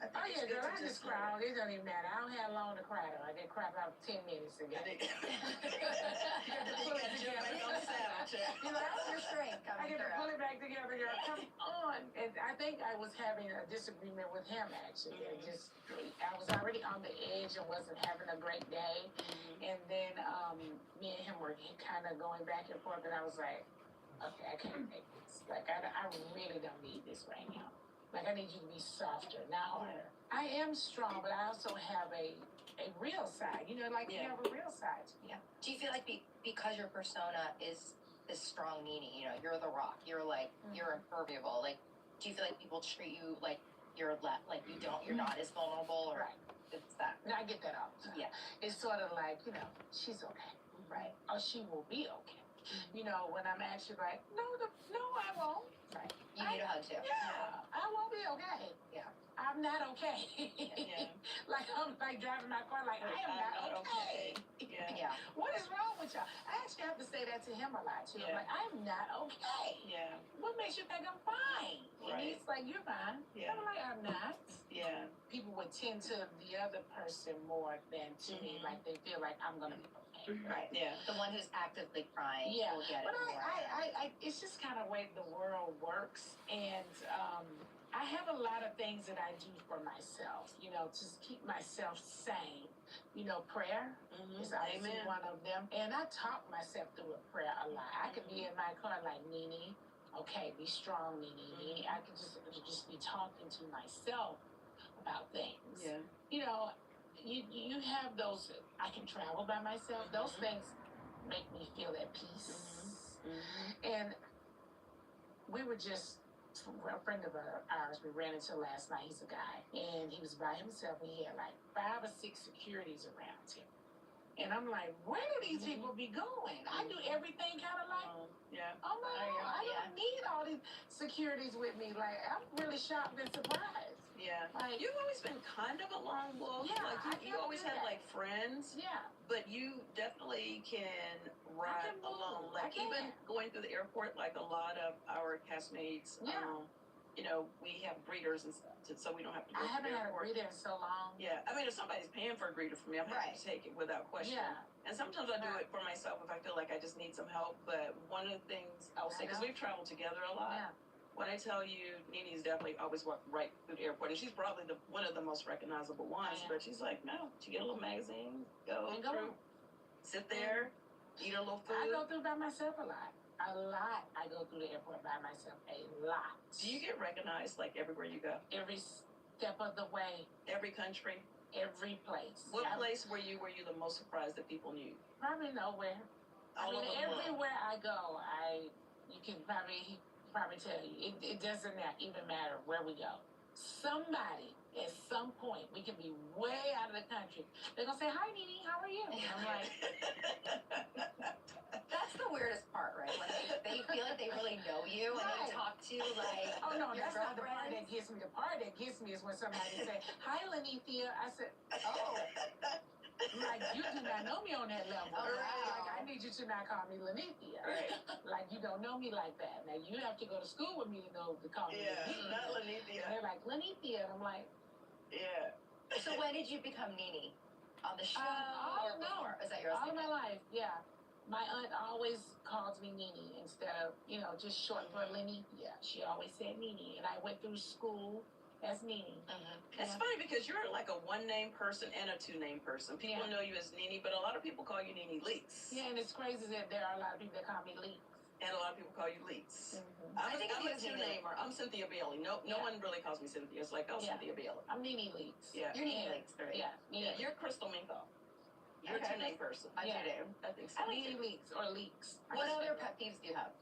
Oh yeah, girl, I just cry. It don't even matter. I don't have long to cry though. I can cry about 10 minutes a day. You got to pull it together. You know, that's your strength. I get to pull it back together, girl. Come on. And I think I was having a disagreement with him actually. I was already on the edge and wasn't having a great day. And then me and him were kind of going back and forth, and I was like, okay, I can't take this. Like, I really don't need this right now. Like, I need you to be softer, not harder. I am strong, but I also have a real side. You know, like you have a real side. Yeah. Do you feel like because your persona is this strong, meaning, you know, you're the Rock, you're like, you're impermeable. Like, do you feel like people treat you like you're you're not as vulnerable, or it's that? No, I get that all the time. Yeah. It's sort of like, you know, she's okay, right? Or she will be okay. You know, when I'm actually like, no, I won't. Right. You need a hug too. Yeah, I won't be okay. Yeah. I'm not okay. Like, I'm like driving my car like, I am not okay. Yeah. What is wrong with y'all? I actually have to say that to him a lot too. I'm like, I'm not okay. Yeah. What makes you think I'm fine? And he's like, you're fine. Yeah. I'm like, I'm not. Yeah. People would tend to the other person more than to me. Like, they feel like I'm gonna be okay. Right. Yeah. The one who's actively crying will get it. But I it's just kind of way the world works, and I have a lot of things that I do for myself, you know, to keep myself sane. You know, prayer is obviously one of them, and I talk myself through a prayer a lot. I could be in my car like, Nene, okay, be strong, Nene. I could just be talking to myself about things. Yeah. You know, you have those. I can travel by myself. Those things make me feel at peace. And we were just, a friend of ours we ran into last night. He's a guy, and he was by himself, and he had like 5 or 6 securities around him. And I'm like, where do these people be going? I do everything kind of like, oh my God, I don't need all these securities with me. Like, I'm really shocked and surprised. Yeah. Like, you've always been kind of a lone wolf. Yeah, Like, you always had, like, friends. Yeah. But you definitely can ride alone. Like, even going through the airport, like a lot of our castmates, you know, we have greeters and stuff, so we don't have to go to the haven't had a airport. greeter in so long. Yeah, I mean, if somebody's paying for a greeter for me, I'm happy to take it without question. Yeah. And sometimes I do it for myself if I feel like I just need some help. But one of the things I'll say, because we've traveled together a lot, when I tell you, Nini's definitely always walked right through the airport, and she's probably one of the most recognizable ones. But she's like, no, she get a little magazine, go through, sit there, eat a little food. I go through by myself a lot. A lot. I go through the airport by myself. A lot. Do you get recognized like everywhere you go? Every step of the way. Every country? Every place. What place were you the most surprised that people knew? Probably nowhere. Everywhere I go, you can probably tell you. It doesn't even matter where we go. Somebody at some point, we can be way out of the country. They're gonna say, "Hi, Nene, how are you?" And I'm like, that's the weirdest part, right? When they feel like they really know you and they talk to you like, oh no, your that's not the part girlfriend. that gets me. The part that gets me is when somebody say, "Hi, Lenithia." I said, "Oh." Like, you do not know me on that level. Oh, wow. Like, I need you to not call me Lenithia. Right. Like, you don't know me like that. Now, you have to go to school with me to know to call me Lenithia. Not Lenithia. And they're like, Lenithia. And I'm like, yeah. So when did you become Nene? On the show or before? Is that yours? All of my life, yeah. My aunt always called me Nene instead of, just short for Lenithia. She always said Nene. And I went through school as Nene. It's funny because you're like a one-name person and a two-name person. People know you as Nene, but a lot of people call you Nene Leaks. Yeah, and it's crazy that there are a lot of people that call me Leaks. And a lot of people call you Leaks. I think I'm a two-namer. I'm Cynthia Bailey. No one really calls me Cynthia. It's like, Cynthia Bailey. I'm Nene Leaks. Yeah. You're Nene Leaks. Yeah. You're Crystal Minko. You're a two-name person. I do. I think so. I like Nene Leaks or Leaks. What other pet peeves do you have?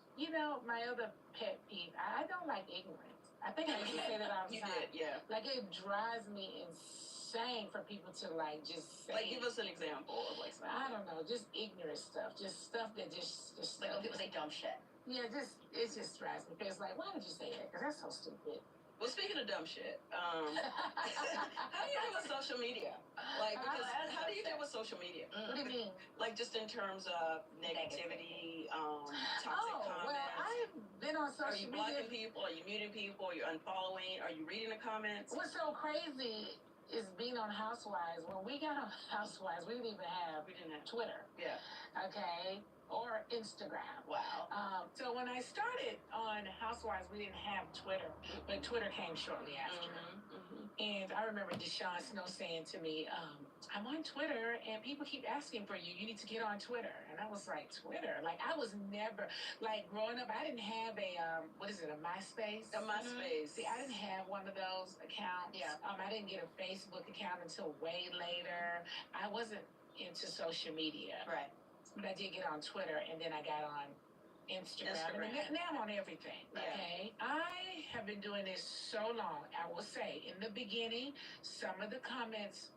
My other pet peeve, I don't like ignorance. I think I used to say that all the time. You did, yeah. Like, it drives me insane for people to, like, just say... Like, give us an example of, like, something. I don't know, just ignorant stuff. Just stuff that just like, when people say dumb shit. Yeah, it just drives me. It's like, why would you say that? Because that's so stupid. Well, speaking of dumb shit, how do you deal with social media? Like, because how do you deal with social media? What do you mean? Like, just in terms of negativity, toxic comments. Well, I've been on social media. Are you blocking people? Are you muting people? Are you unfollowing? Are you reading the comments? What's so crazy is being on Housewives. When we got on Housewives, we didn't have Twitter. Yeah. Okay? Or Instagram. Wow. So when I started on Housewives, we didn't have Twitter, but Twitter came shortly after. And I remember Deshaun Snow saying to me, I'm on Twitter and people keep asking for you. You need to get on Twitter. And I was like, Twitter? Like, I was never, like, growing up, I didn't have a MySpace? A MySpace. See, I didn't have one of those accounts. Yeah. I didn't get a Facebook account until way later. I wasn't into social media. Right. But I did get on Twitter, and then I got on Instagram. And now I'm on everything, okay? I have been doing this so long. I will say, in the beginning, some of the comments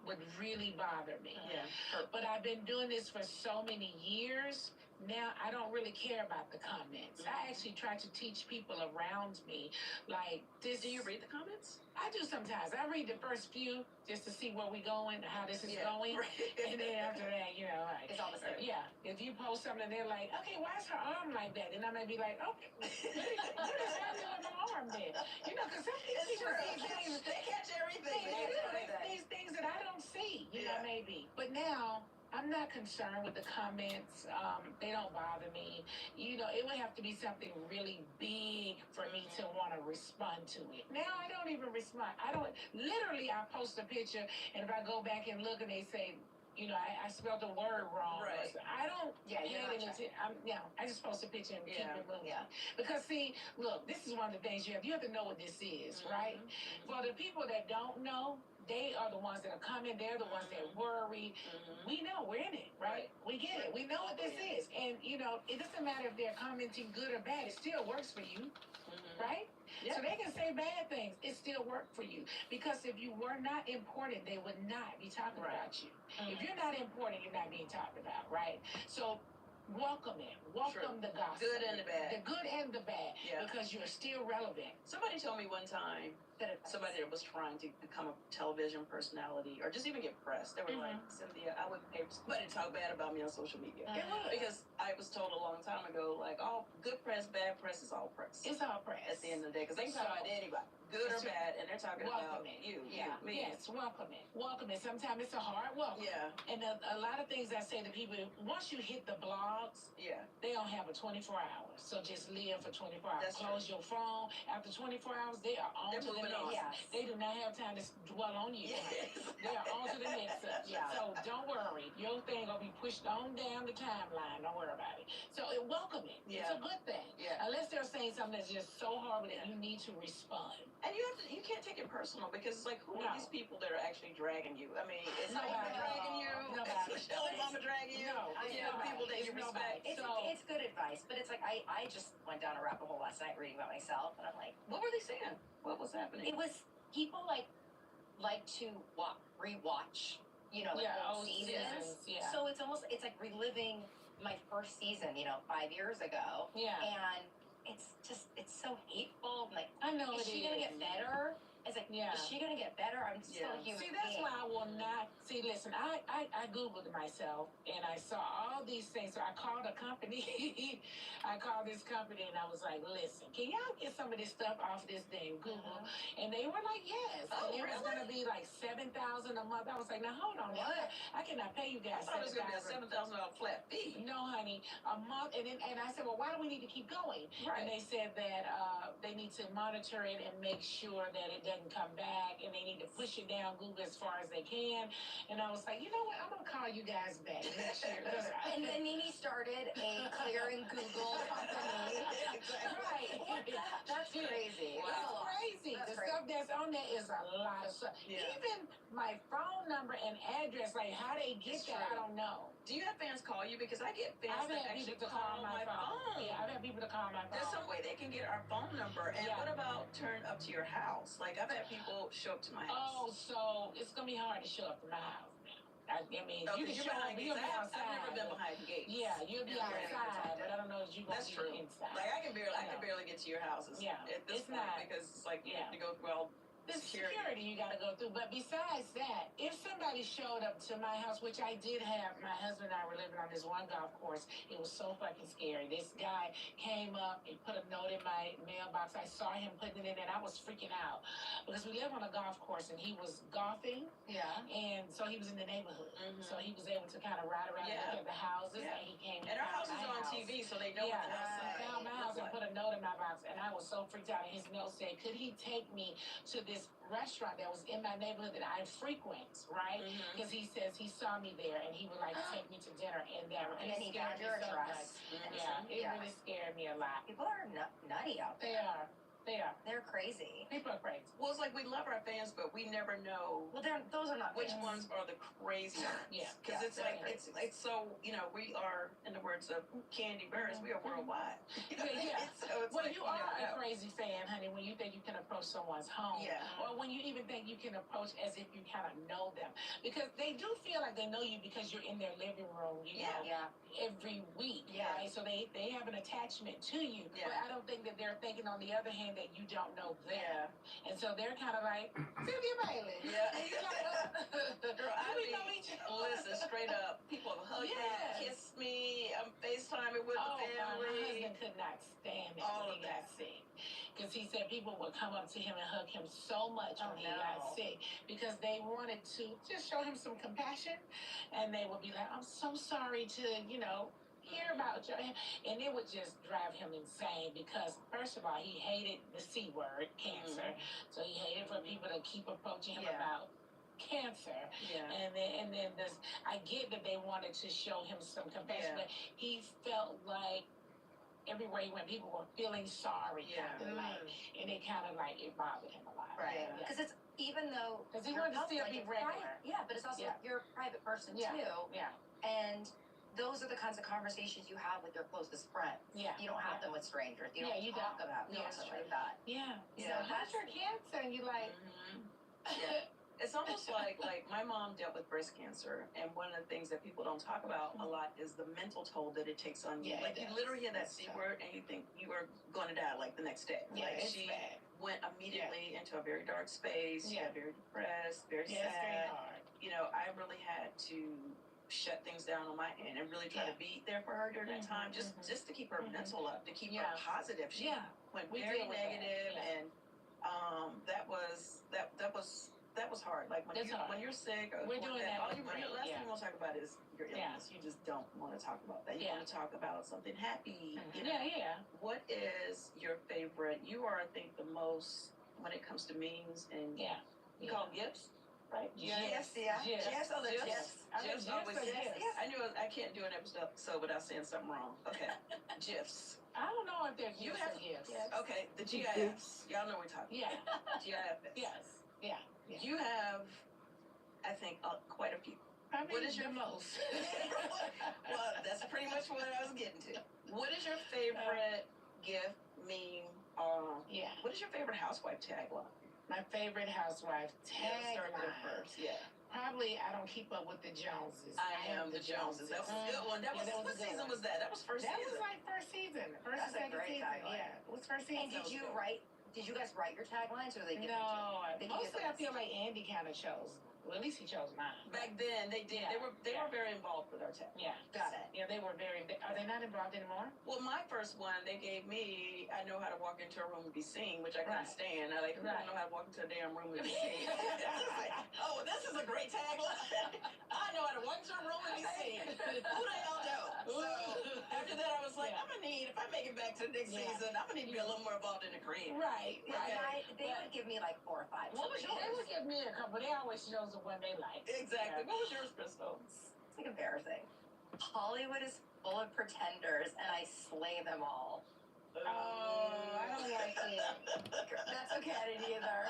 would really bother me. Yeah. But I've been doing this for so many years. Now, I don't really care about the comments. I actually try to teach people around me, like this. Do you read the comments? I do sometimes. I read the first few just to see where we're going, how this is going. Right. And then after that, like... It's all the same. Yeah. If you post something and they're like, okay, why is her arm like that? Then I may be like, okay, what is happening with my arm then? Because some people see things... They catch everything. They do. These things that I don't see, maybe. But now... I'm not concerned with the comments. They don't bother me. It would have to be something really big for me to want to respond to it. Now I don't even respond. I post a picture, and if I go back and look and they say, I spelled the word wrong. Right. I don't pay attention. I just post a picture and keep it moving. Yeah. Because see, look, this is one of the things you have to know what this is, right? For the people that don't know, they are the ones that are coming. They're the ones that worry. We know we're in it, right? We get it. We know what this is. And, you know, it doesn't matter if they're commenting good or bad. It still works for you, right? So they can say bad things. It still worked for you. Because if you were not important, they would not be talking about you. If you're not important, you're not being talked about, right? So welcome it. Welcome the gossip. Good and the bad. The good and the bad. Yeah. Because you're still relevant. Somebody told me one time that somebody that was trying to become a television personality or just even get press, they were like, Cynthia, I wouldn't pay for somebody to talk bad about me on social media. It would. Because I was told a long time ago, like, all good press, bad press is all press. It's all press. At the end of the day, because they can talk about anybody, good or bad, and they're talking about you, me. Yes, welcome it. Welcome it. Sometimes it's a hard welcome. Yeah. And a lot of things I say to people, once you hit the blogs, they don't have a 24 hours. So just live for 24 hours. That's Close your phone. After 24 hours, they are on to the next. Yes. They do not have time to dwell on you. They are on to the next subject. So don't worry. Your thing will be pushed on down the timeline. Don't worry about it. So welcome it. It's a good thing. Unless they're saying something that's just so horrible that you need to respond. And you can't take it personal because it's like, who are these people that are actually dragging you? I mean, is Oprah dragging you? Nobody. Is Michelle Obama dragging you? No. People that you respect. It's good advice, but it's like I just went down a rabbit hole last night reading about myself, and I'm like, what were they saying? What was happening? It was people like to rewatch, you know, like old seasons. Yeah. So it's like reliving my first season, you know, 5 years ago. Yeah. And it's so hateful. Like, I know is she gonna get better? It's like, is she gonna get better? I'm still a human See, that's being. why I will not. See, listen, I Googled myself and I saw all these things. So I called a company. I called this company and I was like, listen, can y'all get some of this stuff off this thing, Google? And they were like, yes. And it was going to be like $7,000 a month. I was like, now hold on. What? I cannot pay you guys I thought it was going to be a $7,000 flat fee. No, honey. A month. And I said, well, why do we need to keep going? Right. And they said that they need to monitor it and make sure that it doesn't come back. And they need to push it down Google as far as they can. And I was like, you know what? I'm going to call you guys back next year. And then Nene started a clearing Google company. Right. That's crazy. Wow. It's crazy. The stuff that's on there is a lot of stuff. Even my phone number and address, like how they get that, I don't know. Do you have fans call you? Because I get fans that actually call my phone. Yeah, I've had people to call my phone. There's some way they can get our phone number. And what about turn up to your house? Like, I've had people show up to my house. Oh, so it's going to be hard to show up to my house now. I mean, you can show up, you'll be outside. I've never been behind the gates. Yeah, you'll be outside, but I don't know if you're going to be inside. Like, I can barely get to your houses. Yeah, at this point, because it's like you have to go through all the security you got to go through. But besides that, if somebody showed up to my house, which I did have, my husband and I were living on this one golf course. It was so fucking scary. This guy came up and put a note in my mailbox. I saw him putting it in, and I was freaking out because we live on a golf course, and he was golfing. Yeah. And so he was in the neighborhood. So he was able to kind of ride around and look at the houses. And he came and our house is on TV, so they know what the house is. I found my house and put a note in my box, and I was so freaked out. And his note said, could he take me to this restaurant that was in my neighborhood that I frequent, right? Because he says he saw me there and he would like to take me to dinner in there. And then he got your address. Yeah, it really scared me a lot. People are nutty out there. They are. They are. They're crazy. People are crazy. Well, it's like we love our fans, but we never know. Well, those are not which ones are the crazy ones. Because it's like it's so we are, in the words of Candy Burris, we are worldwide. Well, you are a crazy fan, honey, when you think you can approach someone's home, or when you even think you can approach as if you kind of know them, because they do feel like they know you because you're in their living room, you know, every week, right? So they have an attachment to you, but I don't think that they're thinking on the other hand that you don't know them. And so they're kind of like, Cynthia Bailey. And you're like, girl, listen, straight up, people have hugged me, kissed me, I'm FaceTiming with the family. My husband could not stand it when he got sick. Because he said people would come up to him and hug him so much when he got sick because they wanted to just show him some compassion. And they would be like, I'm so sorry to, hear about your, and it would just drive him insane because first of all he hated the C word, cancer. So he hated for people to keep approaching him about cancer. And then this, I get that they wanted to show him some compassion, but he felt like everywhere he went people were feeling sorry, and it kind of like it bothered him a lot. Right. Because even though because he wanted to still be regular. Yeah, but it's also you're a private person too. Yeah. And those are the kinds of conversations you have with your closest friends. Yeah. You don't have them with strangers. You don't talk about stuff like that. Yeah. So that's your cancer, and you like. Yeah. It's almost like my mom dealt with breast cancer, and one of the things that people don't talk about a lot is the mental toll that it takes on you. Yeah, like you literally hear that C word and you think you are going to die like the next day. Yeah, like it's she bad. went immediately into a very dark space. She got very depressed, very sad. It's very hard. You know, I really had to shut things down on my end and really try to be there for her during that time, just to keep her mental up, to keep her positive. She went very negative, and that was hard. Like when you're sick, or we're doing that. All you last thing you want to talk about is your illness. You just don't want to talk about that. You want to talk about something happy. You know? What is your favorite? You are, I think, the most when it comes to memes and you call them GIFs. Right? Yes. GIFs. GIFs. I knew I can't do an episode without saying something wrong. Okay. GIFs. I don't know if they're GIFs or GIFs. Okay, the GIFs. Y'all know what we're talking about. GIFs. Yes. Yeah. You have, I think, quite a few. What is your most? Well, that's pretty much what I was getting to. What is your favorite GIF, meme, what is your favorite housewife tagline? My favorite housewife tagline. First. Probably I don't keep up with the Joneses. I am the Joneses. That was a good one. What season was that? That was first season. That was like first season. First That's a great tagline. Yeah, it was first season. And did you guys write your taglines, or they give No, mostly I feel like Andy kind of chose. Well, at least he chose mine. Back then, they did. Yeah. They were very involved with our tech. Yeah. Got it. Yeah, they were very. Are they not involved anymore? Well, my first one, they gave me, I know how to walk into a room and be seen, which I couldn't stand. I don't know how to walk into a damn room and be seen. Oh, this is a great tagline. I know how to walk into a room and be seen. Who the hell knows? So after that, I was like, I'm going to need, if I make it back to the next season, I'm going to need to be a little more involved in the cream. Right. They would give me like 4 or 5. What was yours? They would give me a couple. They always chose the one they like. Exactly. What was yours, Crystal? It's like embarrassing. Hollywood is full of pretenders, and I slay them all. Oh, I don't like it. That's okay, I didn't either.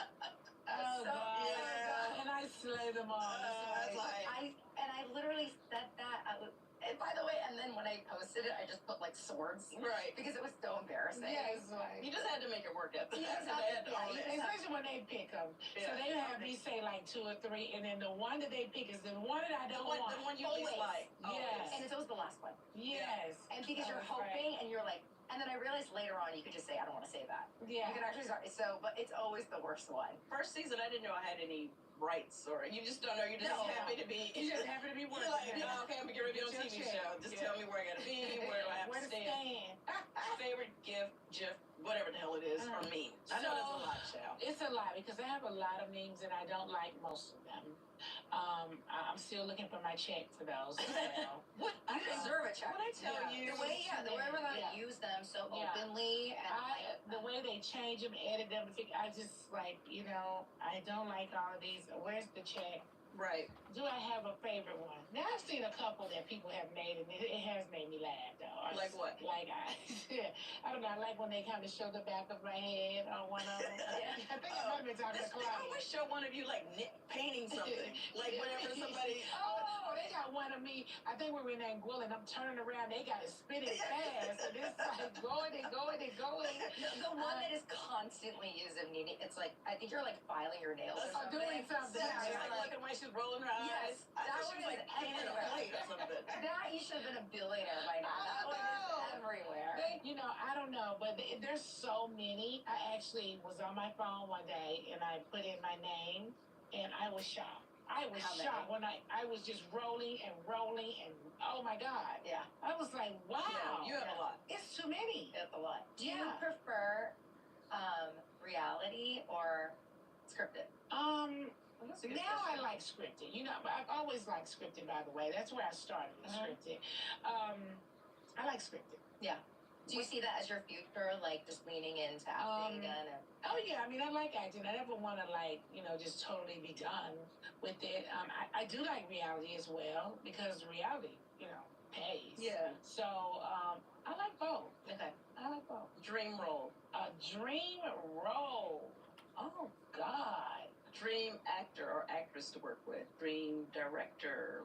Oh, God. And I slay them all. I literally said that. And by the way, and then when I posted it, I just put like swords. Right. Because it was so embarrassing. Yeah, it's like. You just had to make it work at the Especially when they pick them. Yeah. So they have me say like 2 or 3, and then the one that they pick is the one that I don't want. The one you least like. Yes. And it's always the last one. Yes. And because you're hoping, and you're like, and then I realized later on you could just say, I don't want to say that. Yeah. You can actually start, but it's always the worst one. First season, I didn't know I had any rights, or you just don't know. You're just happy to be. You're just happy to be working. You're like, okay, I'm gonna get ready to be on TV show. Just tell me where I gotta be, where do I have to stand. Favorite gift, GIF, whatever the hell it is, or meme. I know that's a lot, Chow. It's a lot because I have a lot of memes and I don't like most of them. I'm still looking for my check for those. What? You deserve a check. What I tell you? The way we're allowed to use them so openly, and the way they change them, edit them, I just like, I don't like all of these. Where's the check? Right. Do I have a favorite one? Now I've seen a couple that people have made, and it has made me laugh though. Like what? Like I don't know. I like when they kind of show the back of my head on one of them. I think I might have been talking to Claudia. I always show one of you like painting something, like whenever somebody. Oh, they got one of me. I think we were in Anguilla, and I'm turning around. They got it spinning fast, and it's like going and going and going. The one that is constantly used of Nene, it's like I think you're like filing your nails or something. Doing something. She's like looking away. She's rolling her eyes. Yes, I thought she was like painting a plate or something. That you should have been a billionaire by now. That one is everywhere. I don't know, but there's so many. I actually was on my phone one day and I put in my name, and I was shocked. I was shocked when I was just rolling and oh my God. Yeah. I was like, wow. Yeah, you have a lot. It's too many. It's a lot. Do you prefer reality or scripted? Now I like scripted. I've always liked scripted, by the way. That's where I started with scripted. I like scripted. Yeah. Do you see that as your future, like just leaning into acting again? Oh yeah, I mean I like acting. I never want to just totally be done with it. I do like reality as well because reality, pays. Yeah. So I like both. Okay. I like both. Dream role. A dream role. Oh God. Dream actor or actress to work with. Dream director.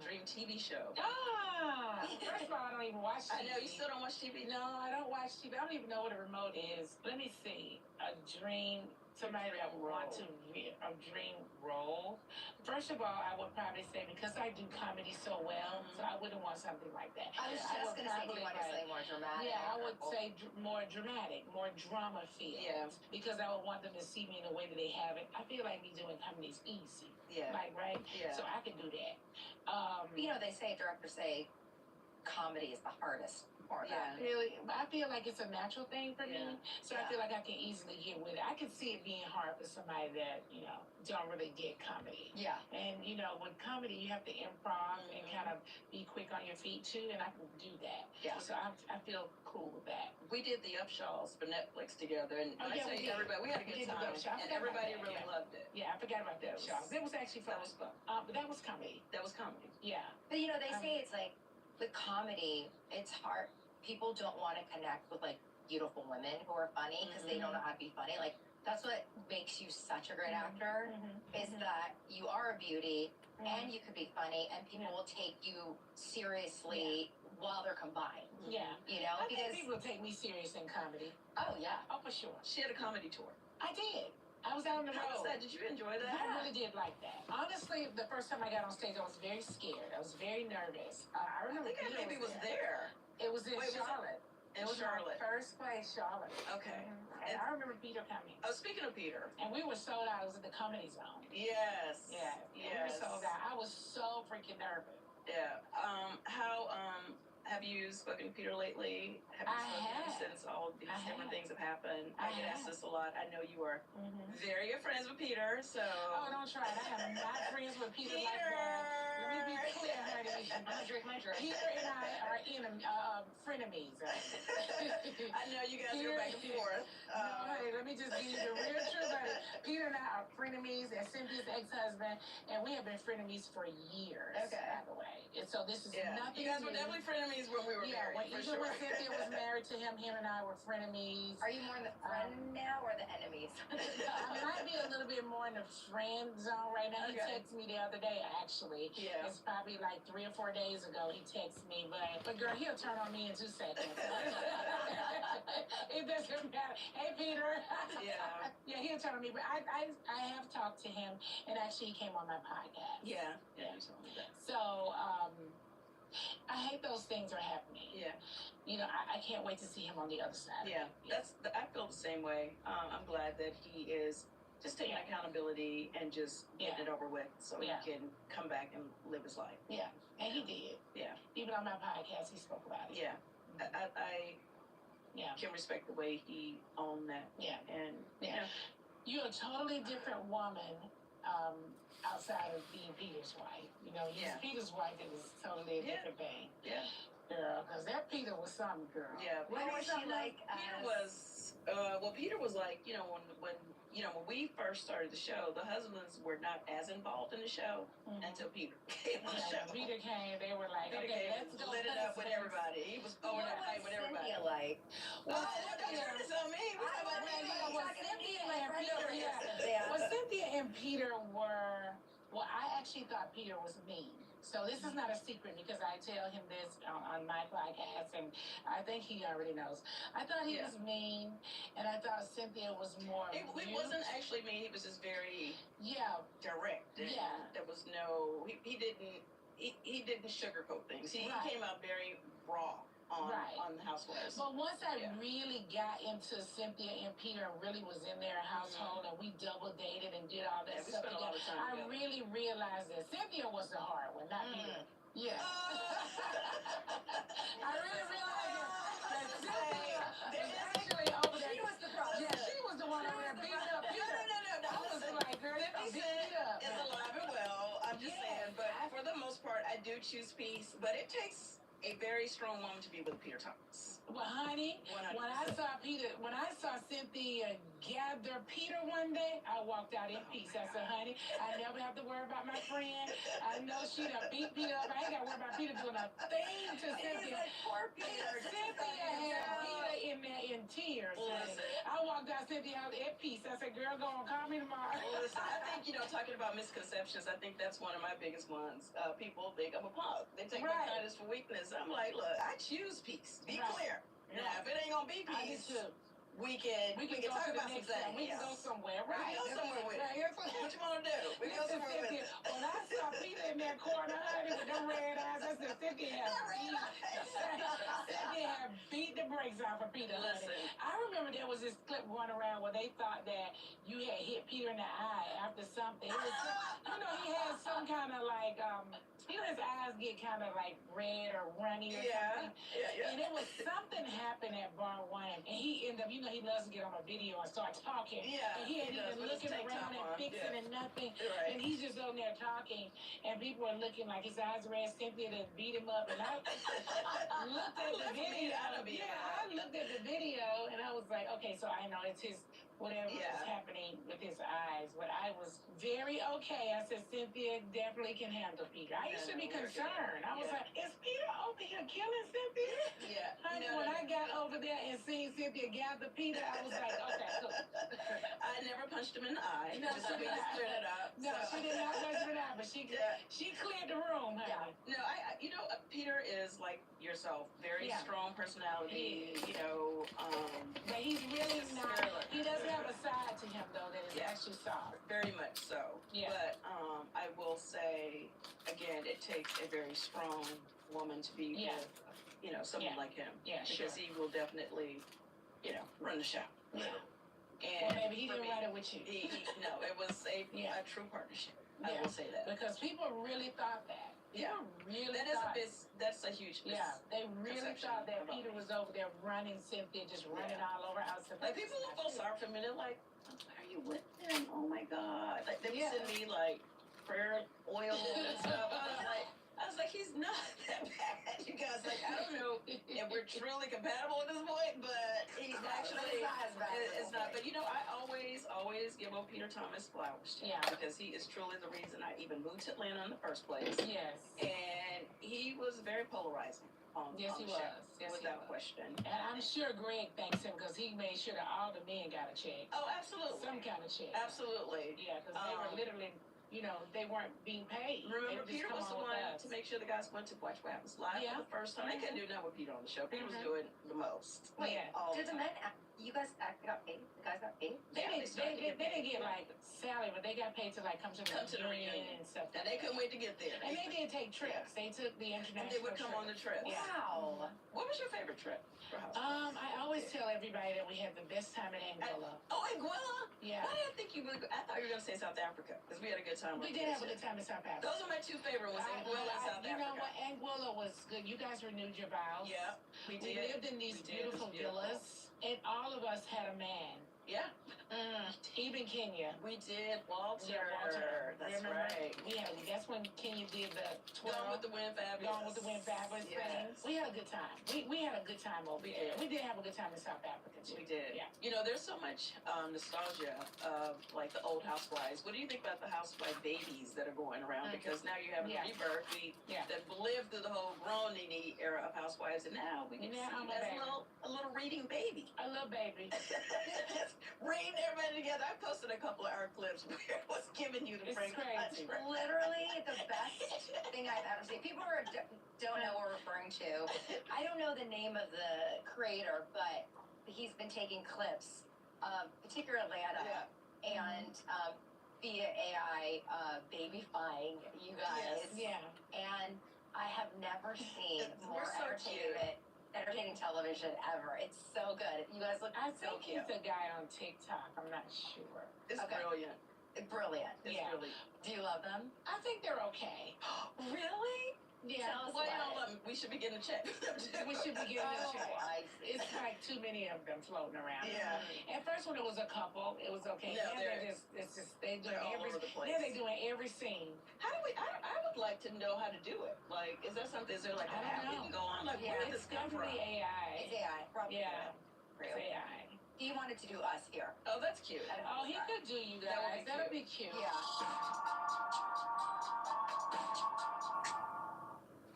Dream TV show. First of all, I don't even watch TV. I know, you still don't watch TV? No, I don't watch TV. I don't even know what a remote is. Let me see. A dream, somebody that would want to, a dream role. First of all, I would probably say, because I do comedy so well, so I wouldn't want something like that. I was just going to say, do you want to say more dramatic? Yeah, I would say more dramatic, more drama feel. Yeah. Because I would want them to see me in the way that they have it. I feel like me doing comedy is easy. Yeah. Like, right? Yeah. So I can do that. You know, they say, directors say, comedy is the hardest part. Yeah. Really, I feel like it's a natural thing for me, so I feel like I can easily get with it. I can see it being hard for somebody that, you know, don't really get comedy. Yeah. And, you know, with comedy, you have to improv and kind of be quick on your feet, too, and I can do that. Yeah. So I feel cool with that. We did the Upshaws for Netflix together, and I tell you, everybody, we had a good time, and everybody really loved it. Yeah, I forgot about the Upshaws. It was actually fun. That was fun. But that was comedy. That was comedy. Yeah. But, you know, they say it's like, with comedy, it's hard. People don't want to connect with, like, beautiful women who are funny because they don't know how to be funny. Like, that's what makes you such a great actor, is that you are a beauty, and you could be funny, and people will take you seriously while they're combined. Yeah. You know? I think people take me serious in comedy. Oh, yeah. Oh, for sure. She had a comedy tour. I did. I was out on the road. How was that? Did you enjoy that? I really did like that. Honestly, the first time I got on stage, I was very scared. I was very nervous. I remember I think I maybe was there. It was in Charlotte. In Charlotte. First place, Charlotte. Okay. And I remember Peter coming. Oh, speaking of Peter. And we were sold out. It was at the Comedy Zone. Yes. Yeah. We were sold out. I was so freaking nervous. Yeah. How have you spoken to Peter lately? Have you spoken to him since all these different things have happened? I get asked this a lot. I know you are very good friends with Peter, so. Oh, don't try it. I am not friends with Peter like that. Let me be clear, honey. I'm gonna drink my drink. Peter and I are frenemies. I know you guys go back and forth. No, honey, let me just give you the real truth. Peter and I are frenemies, and Cynthia's ex-husband, and we have been frenemies for years. Okay. By the way, and so this is nothing. You guys were definitely frenemies when we were married. Even when Cynthia was married to him and I were frenemies. Are you more in the friend now or the enemies? I mean, I'd be a little bit more in the friend zone right now. He texted me the other day, actually. Yeah. It's probably like 3 or 4 days ago he texted me, but girl, he'll turn on me in 2 seconds. It doesn't matter. Hey, Peter. Yeah. Yeah, he'll turn on me, but I have talked to him, and actually he came on my podcast. Yeah. Yeah, you told me that. So, I hate those things are happening. Yeah. You know, I can't wait to see him on the other side. Yeah. I feel the same way. I'm glad that he is just taking accountability and just getting it over with so he can come back and live his life. Yeah. And he did. Yeah. Even on my podcast, he spoke about it. Yeah. I can respect the way he owned that. Yeah. And you're a totally different woman outside of being Peter's wife. You know, Peter's wife is totally a different thing. Yeah. Girl, because that Peter was something, girl. Yeah. What was she like? Peter was Peter was like, you know, when we first started the show, the husbands were not as involved in the show until Peter came on the show. Peter came, they were like, okay, let's go. Lit it up with everybody. He was over that fight with everybody. Cynthia like? Well, don't turn this on me. We're talking about Well, Cynthia and Peter were, I actually thought Peter was mean. So this is not a secret because I tell him this on my podcast, and I think he already knows. I thought he was mean, and I thought Cynthia was more. It wasn't actually mean. He was just very direct. And there was no. He didn't sugarcoat things. He came out very raw on the Housewives. But once I really got into Cynthia and Peter and really was in their household and we double dated and did all that stuff together, I really realized that Cynthia was the hard one, not Peter. Yeah. I really realized that Cynthia was actually over there. She was the problem. Yeah, she was the one over there beating up Peter. No. I was like, girl, you beat up. It's alive and well. I'm just saying. But for the most part, I do choose peace. But it takes a very strong woman to be with Peter Thomas. Well, honey, 100%. when I saw Cynthia gather Peter one day, I walked out in peace. I said, honey, I never have to worry about my friend. I know she done beat Peter up. I ain't got to worry about Peter doing a thing to Cynthia. Like, poor Peter. Cynthia had Peter in there in tears. I walked out Cynthia out in peace. I said, girl, go on, call me tomorrow. Listen, I think, talking about misconceptions, I think that's one of my biggest ones. People think I'm a punk. They take my kindness for weakness. I'm like, look, I choose peace. Be clear. Now, if it ain't gonna be peace, we can talk about some things. We can go somewhere, right? We can go somewhere with it. What you want to do? We can go somewhere with it. When I saw Peter in that corner, honey, with them red eyes, I said, Cynthia had beat the brakes off of Peter. Listen, I remember there was this clip going around where they thought that you had hit Peter in the eye after something. It was, he had some kind of like, his eyes get kind of like red or runny or something. Yeah. And it was something happened at bar one, and he ended up, he loves to get on a video and start talking. Yeah. And he ain't even looking around and fixing and nothing. Right. And he's just on there talking, and people are looking like his eyes red. Cynthia done beat him up, and I looked at the video. I looked at the video, and I was like, okay, so I know it's his. Whatever was happening with his eyes, but I was very okay. I said, Cynthia definitely can handle Peter. I used to be concerned. I was like, is Peter over here killing Cynthia? Yeah. Honey, when I got over there and seen Cynthia gather Peter, I was like, okay, cool. I never punched him in the eye. No, just so we just cleared it up. No, she did not punch him in the eye, but she cleared the room, honey. No, Peter is like yourself, very strong personality. But he's really not. He doesn't have a side to him though that is actually soft. Very much so. Yeah. But I will say again, it takes a very strong woman to be with, someone like him. Yeah, because he will definitely, run the show. Yeah. And maybe he didn't write it with you. No, it was a true partnership. I will say that because people really thought that. That's a huge they really thought that Peter was over there running Cynthia, just running all over our Like people will feel sorry for me. They're like, "Are you with him? Oh my God!" Like they would send me like prayer oil and stuff. I was like, he's not that bad, you guys. Like I don't know if we're truly compatible at this point, but he's actually it's not. But I always give old Peter Thomas flowers. Because he is truly the reason I even moved to Atlanta in the first place. Yes. And he was very polarizing. Yes, he was. Without question. And I'm sure Greg thanks him because he made sure that all the men got a check. Oh, absolutely. Some kind of check. Absolutely. Yeah, because they were literally, they weren't being paid. Remember, Peter was the one to make sure the guys went to Watch What Happens Live for the first time. They couldn't do nothing with Peter on the show. Peter was doing the most. Wait, did the men, you guys got paid? The guys got paid? They didn't get like salary, but they got paid to like come to the reunion and stuff. And they couldn't wait to get there. And they did take trips. They took the international. And they would come on the trips. Wow. What was your favorite trip for House? I always tell everybody that we had the best time in Angola. Angola? Yeah. Why did I think you would? I thought you were gonna say South Africa because we had a good time. We did have a good time in South Africa. Those are my two favorite ones, Angola and South Africa. You know what? Angola was good. You guys renewed your vows. Yeah, we did. We lived in these beautiful villas, and all of us had a man. Yeah. Even Kenya. We did Walter. That's right. That's when Kenya did the Gone with the Wind Fabulous. Gone with the Wind Fabulous thing. We had a good time. We had a good time over there. We did have a good time in South Africa too. We did. Yeah. There's so much nostalgia of like the old housewives. What do you think about the housewife babies that are going around? Because now you're having a rebirth. We that lived through the whole grown era of housewives, and now we can see a little reading baby. A little baby. Reading everybody together. I posted a couple of our clips where it was giving you the Frank It's literally the best thing I've ever seen. People don't know what we're referring to. I don't know the name of the creator, but he's been taking clips of particular Atlanta and via AI babyfying you guys. Yeah. And I have never seen more entertaining television ever. It's so good. You guys look I so think cute. he's the guy on TikTok. I'm not sure. It's brilliant. Brilliant. Really. Do you love them? I think they're okay. Really? Yeah. Tell us Well, you don't love them. We should be getting a check. We should be getting a check. I see. It's like too many of them floating around. Yeah. At first, when it was a couple, it was okay. No, Now they doing all every. over the place. Now they doing every scene. How do we? I would like to know how to do it. Like, is that something? Is there like an app we can go on? Like, where did this come from? Definitely AI. It's AI. Probably. Yeah. Really? It's AI. He wanted to do us here. Oh, that's cute. Oh, he could do you guys. That'll be cute. Yeah.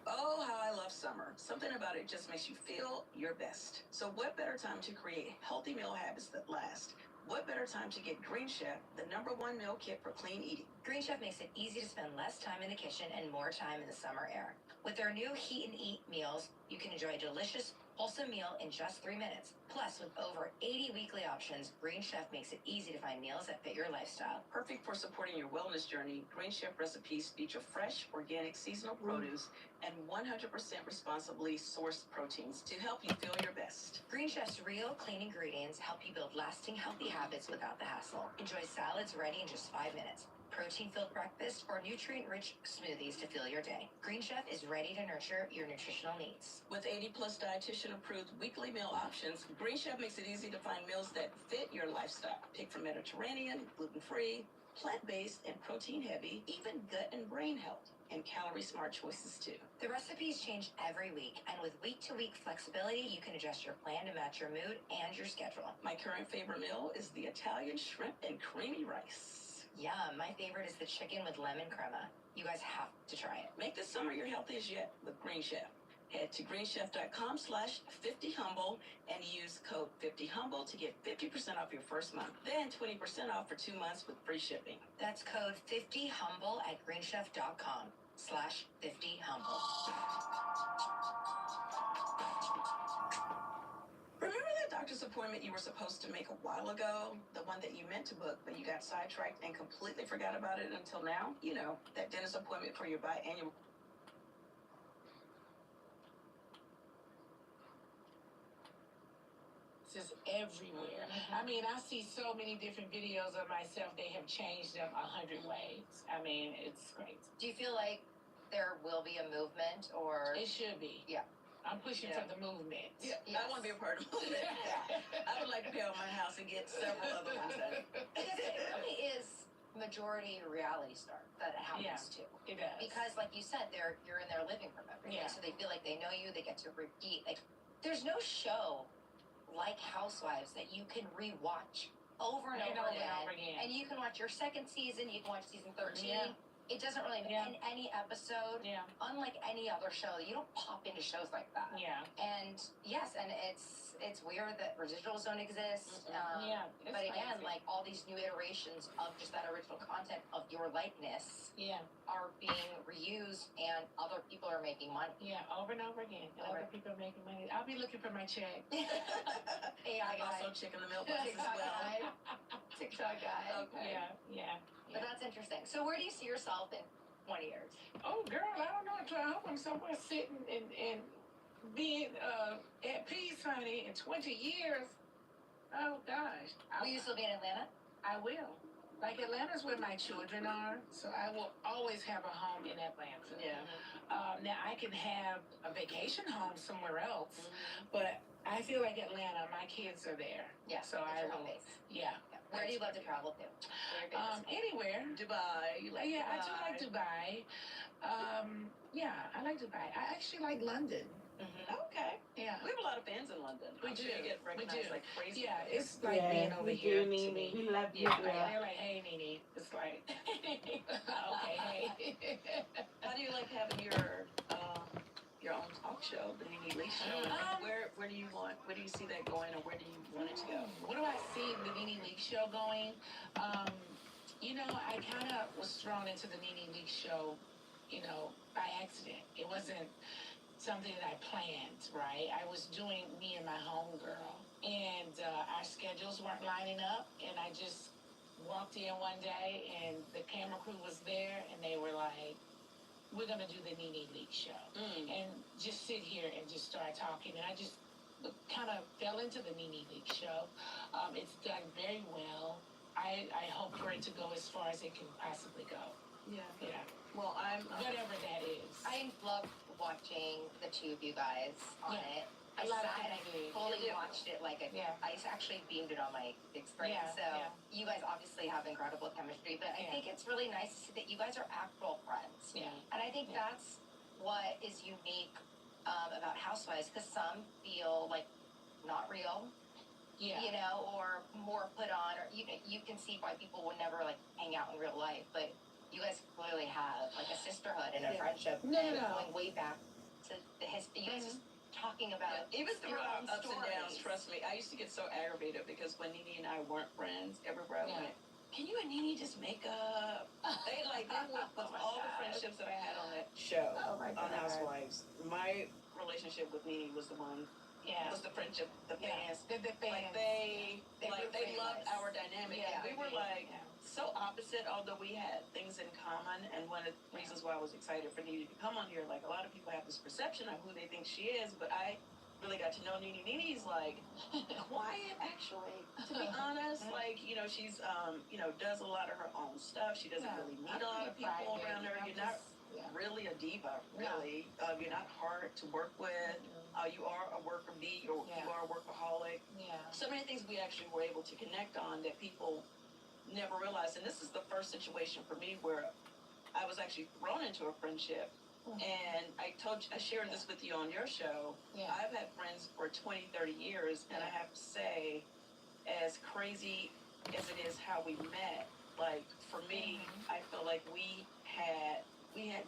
Oh, how I love summer. Something about it just makes you feel your best. So what better time to create healthy meal habits that last? What better time to get Green Chef, the #1 meal kit for clean eating? Green Chef makes it easy to spend less time in the kitchen and more time in the summer air. With their new Heat and Eat meals, you can enjoy a delicious, wholesome meal in just 3 minutes. Plus, with over 80 weekly options, Green Chef makes it easy to find meals that fit your lifestyle. Perfect for supporting your wellness journey, Green Chef recipes feature fresh, organic, seasonal produce and 100% responsibly sourced proteins to help you feel your best. Green Chef's real, clean ingredients help you build lasting, healthy habits without the hassle. Enjoy salads ready in just 5 minutes. Protein-filled breakfast or nutrient-rich smoothies to fill your day. Green Chef is ready to nurture your nutritional needs. With 80+ dietitian-approved weekly meal options, Green Chef makes it easy to find meals that fit your lifestyle. Pick from Mediterranean, gluten-free, plant-based, and protein-heavy, even gut and brain health, and calorie-smart choices too. The recipes change every week, and with week-to-week flexibility, you can adjust your plan to match your mood and your schedule. My current favorite meal is the Italian shrimp and creamy rice. Yum, my favorite is the chicken with lemon crema. You guys have to try it. Make this summer your healthiest yet with Green Chef. Head to greenchef.com/50humble and use code 50humble to get 50% off your first month. Then 20% off for 2 months with free shipping. That's code 50humble at greenchef.com/50humble. Remember that doctor's appointment you were supposed to make a while ago? The one that you meant to book, but you got sidetracked and completely forgot about it until now? You know, that dentist appointment for your biannual... Just everywhere. I mean, I see so many different videos of myself. They have changed them 100 ways. I mean, it's crazy. Do you feel like there will be a movement, or... It should be. Yeah. I'm pushing for the movement. Yeah, yes. I want to be a part of the movement. I would like to pay off my house and get several other ones done. Because it really is majority reality star that it happens to. It does. Because, like you said, you're in their living room every day, so they feel like they know you. They get to repeat. Like, there's no show like Housewives that you can rewatch over and over again. And you can watch your second season. You can watch season 13. Yeah. It doesn't really in any episode. Yeah. Unlike any other show, you don't pop into shows like that. Yeah. And yes, and it's weird that residuals don't exist. But again, crazy. like all these new iterations of just that original content of your likeness are being reused, and other people are making money. Yeah, over and over again. Other people are making money. I'll be looking for my check. AI guy. Also checking the mailbox as well. TikTok guy. Okay. Yeah. But that's interesting. So where do you see yourself in 20 years? Oh, girl, I don't know. I hope I'm somewhere sitting and being at peace, honey, in 20 years. Oh, gosh. Will you still be in Atlanta? I will. Like, Atlanta's where my children are, so I will always have a home in Atlanta. Yeah. Now, I can have a vacation home somewhere else, but I feel like Atlanta, my kids are there. Yeah, so I will. Yeah. Where do you love to travel to? Anywhere. Dubai. You like Dubai? I do like Dubai. I like Dubai. I actually like London. Okay. Yeah. We have a lot of fans in London. We do. You get recognized like crazy. Yeah, it's like being over here to me. We love you. They're like, hey, Nene. It's like, okay, hey. How do you like having your own talk show, the Nene Leakes show? Where do you see that going, or where do you want it to go? Where do I see the Nene Leakes show going? I kind of was thrown into the Nene Leakes show, by accident. It wasn't something that I planned, right? I was doing me and my homegirl, and our schedules weren't lining up, and I just walked in one day, and the camera crew was there, and they were like, we're going to do the Nene Leakes show. And just sit here and just start talking. And I just kind of fell into the Nene Leakes show. It's done very well. I hope for it to go as far as it can possibly go. Yeah. Well, whatever that is. I love watching the two of you guys on it. I fully watched it I actually beamed it on my big screen. You guys obviously have incredible chemistry, but I think it's really nice to see that you guys are actual friends. Yeah. And I think that's what is unique about Housewives, because some feel like not real, you know, or more put on, or you can see why people would never like hang out in real life, but you guys clearly have like a sisterhood and a friendship going way back to the history. You guys just talking about even through your our own ups and downs, stories. trust me, I used to get so aggravated because when Nene and I weren't friends, everywhere I went, can you and Nene just make up? They with all the friendships that I had on that show, on Housewives, my relationship with Nene was the one. Was the friendship, the fans. The fans. Like they loved our dynamic. And we were like so opposite, although we had things in common. And one of the reasons why I was excited for Nene to come on here, like a lot of people have this perception of who they think she is, but I really got to know Nene. Nene's like quiet, actually, to be honest. Like, you know, she's you know, does a lot of her own stuff. She doesn't really meet a lot of people around her. You're not really a diva, really. You're not hard to work with. You are a worker bee, or you are a workaholic. So many things we actually were able to connect on that people never realized. And this is the first situation for me where I was actually thrown into a friendship. And I shared this with you on your show. I've had friends for 20, 30 years, and I have to say, as crazy as it is how we met, like for me, I feel like we had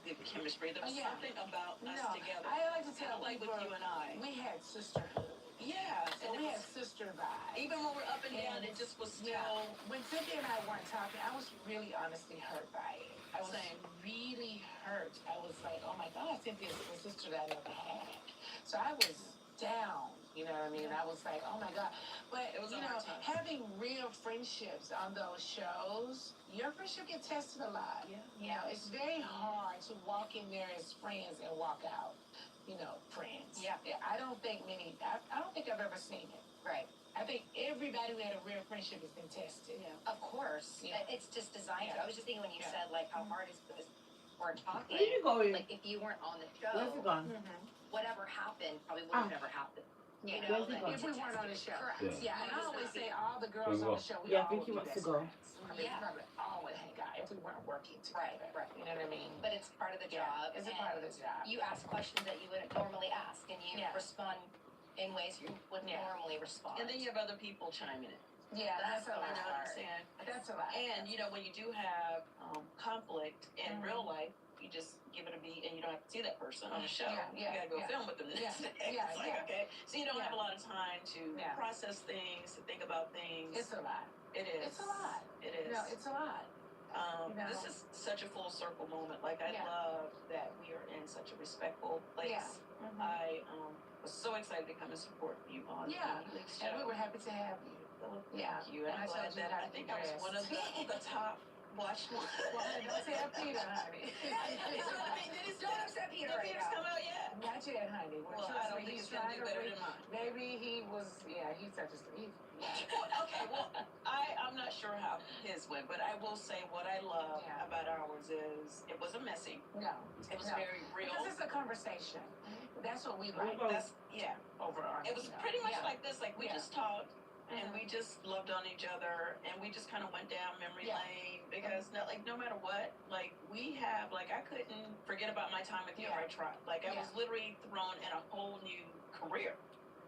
good chemistry. There was something about us together. I like to tell like people, with you and I. We had sisterhood. Yeah. So we had sister vibes. Even when we're up and down, it just was still. When Cynthia and I weren't talking, I was really honestly hurt by it. I was really hurt. I was like, oh my God, Cynthia's the sister that I never had. So I was down. You know what I mean? I was like, oh my God. But, you know, having real friendships on those shows, your friendship gets tested a lot. You know, it's very hard to walk in there as friends and walk out, you know, friends. I don't think I've ever seen it. Right. I think everybody who had a real friendship has been tested. Of course. It's just designed to. I was just thinking when you said, like, how hard is this? We're talking. Where you going? Like, if you weren't on the show, Where's it gone? Whatever happened probably would have never happened. You Yeah. know, If we weren't on the show. Correct. And I always say all the girls on the show, we I all think would he be wants best to go. friends. I mean, we probably all would hang out if we weren't working together. Right. You know what I mean? But it's part of the job. It's a part of the job. You ask questions that you wouldn't normally ask, and you respond in ways you wouldn't normally respond. And then you have other people chiming in. Yeah, that's a lot. You know what I'm saying? That's a lot. And, you know, when you do have conflict in real life, you just give it a beat and you don't have to see that person on the show. You gotta go film with them the next day. It's like, okay. So you don't have a lot of time to process things, to think about things. It's a lot. It is. It's a lot. It is. No, it's a lot. This is such a full circle moment. Like, I love that we are in such a respectful place. I was so excited to come and support you on the Leaks show. And we were happy to have you. Thank you. And I'm glad that I think I was one of the top watched ones. Well, don't tell Peter, honey. Don't upset Peter right Peter's now. come out yet? Not yet, honey. Well, I don't think it's going to do better than mine. Maybe he was, he's such a Okay, well, I'm not sure how his went, but I will say what I love about ours is it wasn't messy. No. It was very real. Because it's a conversation. That's what we like. Overall. It was pretty much like this. Like, we just talked. And we just loved on each other, and we just kind of went down memory lane because, no matter what, like, we have, like, I couldn't forget about my time with you. I tried. Like, I was literally thrown in a whole new career.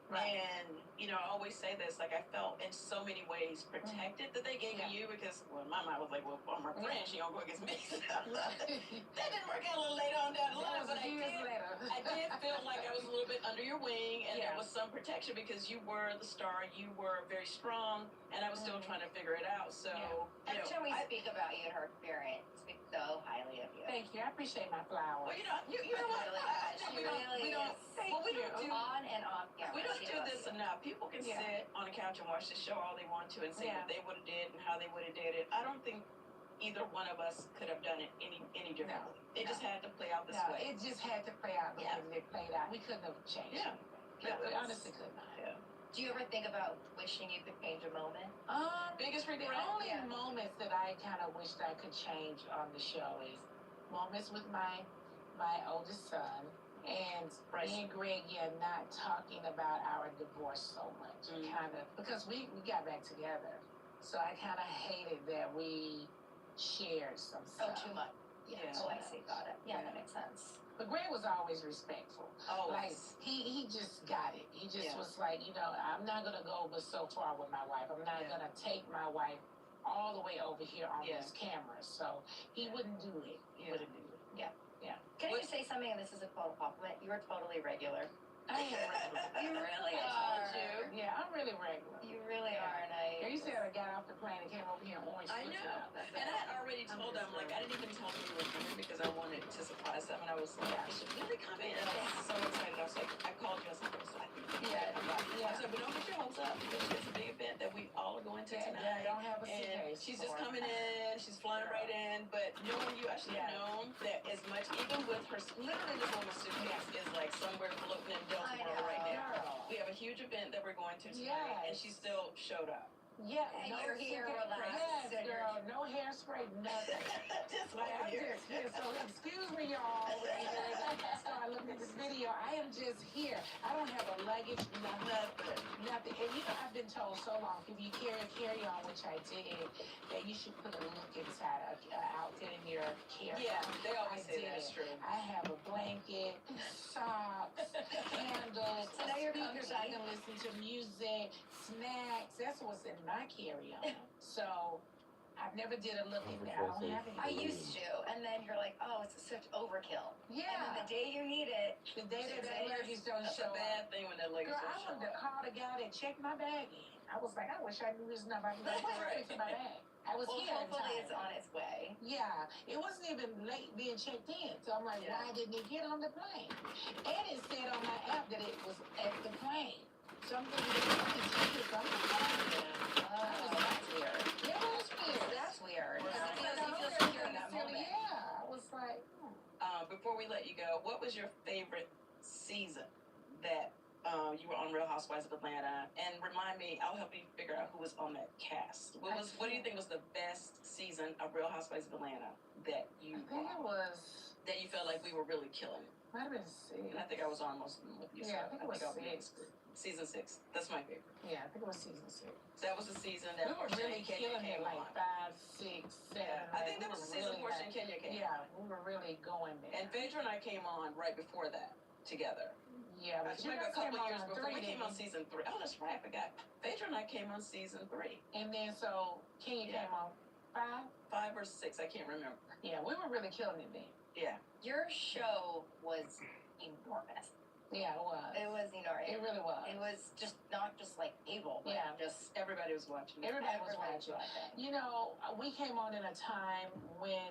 And, you know, I always say this, like, I felt in so many ways protected that they gave me you because, well, my mind was like, well, I'm her friend, she don't go against me. That didn't work out a little later on down the line, but I did feel like I was a little bit under your wing, and there was some protection because you were the star, you were very strong, and I was still trying to figure it out. So, every time we speak about you and her experience, we speak so highly of you. Thank you. I appreciate my flowers. Well, you know what? We don't do on and off camera. We don't do this enough. People can sit on a couch and watch the show all they want to and say what they would have did and how they would have did it. I don't think either one of us could have done it any differently. It just had to play out this way. It just had to play out the way it played out. We couldn't have changed it. We honestly could not. Do you ever think about wishing you could change a moment? Biggest regret? The only moments that I kind of wished I could change on the show is moments with my oldest son and me and Greg not talking about our divorce so much. Kind of because we got back together, so I kind of hated that we shared some stuff. Too much. I see. Got it. Yeah, that makes sense. But Greg was always respectful. Like, he just got it. He just was like, you know, I'm not going to go but so far with my wife. I'm not going to take my wife all the way over here on this camera. So he wouldn't do it. He wouldn't do it. Yeah. Can I just say something, and this is a total compliment? You are totally regular. I am regular. You really I are. told you. Yeah, I'm really regular. You really are, and You said I got off the plane and came over here in orange. I know. And I had already told them, like, I didn't even tell them you were coming because I wanted to surprise them. And I was like, I should really come in. And I was so excited. I was like, I called you. I was like, I said, but don't get your hopes up because it's a big event that we all are going to tonight. Yeah, I don't have a and suitcase. she's just coming in. She's flying right in. But knowing you, I should have known that as much, even with her, literally this woman's suitcase is like somewhere floating in Delta World right now. We have a huge event that we're going to tonight, and she still showed up. Yeah, and no you're here, relaxed. Yes, girl, no hairspray, nothing. Just like, I'm just here. So excuse me, y'all. So I looked at this video. I am just here. I don't have a luggage, nothing. And you know, I've been told so long, if you carry on, which I did, that you should put a look inside an outfit in your carry-on. Yeah, they always say that's true. I have a blanket, socks, candles, so now you're speakers. I can listen to music, snacks. That's what's in my carry-on. So I've never did a look in there. I don't have any. I used to, and then you're like, oh, it's such overkill. Yeah. And then the day you need it, the day that luggage don't show up. That's a bad thing when that luggage don't show up. Girl, I wanted to call the guy that checked my bag in. I was like, I wish I knew his number. I could fix my bag. I was here. Hopefully it's on its way. Yeah, it wasn't even late being checked in. So I'm like, why didn't it get on the plane? And it said on my app that it was at the plane. So I'm thinking, it's on the plane. That's weird. Yeah, that's weird. That's weird. You feel secure in that moment. Yeah, I was like, before we let you go, what was your favorite season that you were on Real Housewives of Atlanta? And remind me, I'll help you figure out who was on that cast. What do you think was the best season of Real Housewives of Atlanta that you that you felt like we were really killing it? Might have been 6. And I think I was on most of them with you. Yeah, so I think it was 6. Season 6. That's my favorite. Yeah, I think it was season 6. That was the season that we were really killing it, like on. 5, 6, 7. I think that was the season Portia and Kenya came on. Yeah, we were really going there. And Phaedra and I came on right before that together. Yeah, but maybe a couple years before. We 3, came on season 3. Oh, that's right. I forgot. Phaedra and I came on season 3. And then so Kenya came on 5? 5 or 6. I can't remember. Yeah, we were really killing it then. Yeah. Your show was enormous. Yeah, it was. It was enormous. It really was. It was just not just like cable, but just everybody was watching. Everybody was watching. You know, we came on in a time when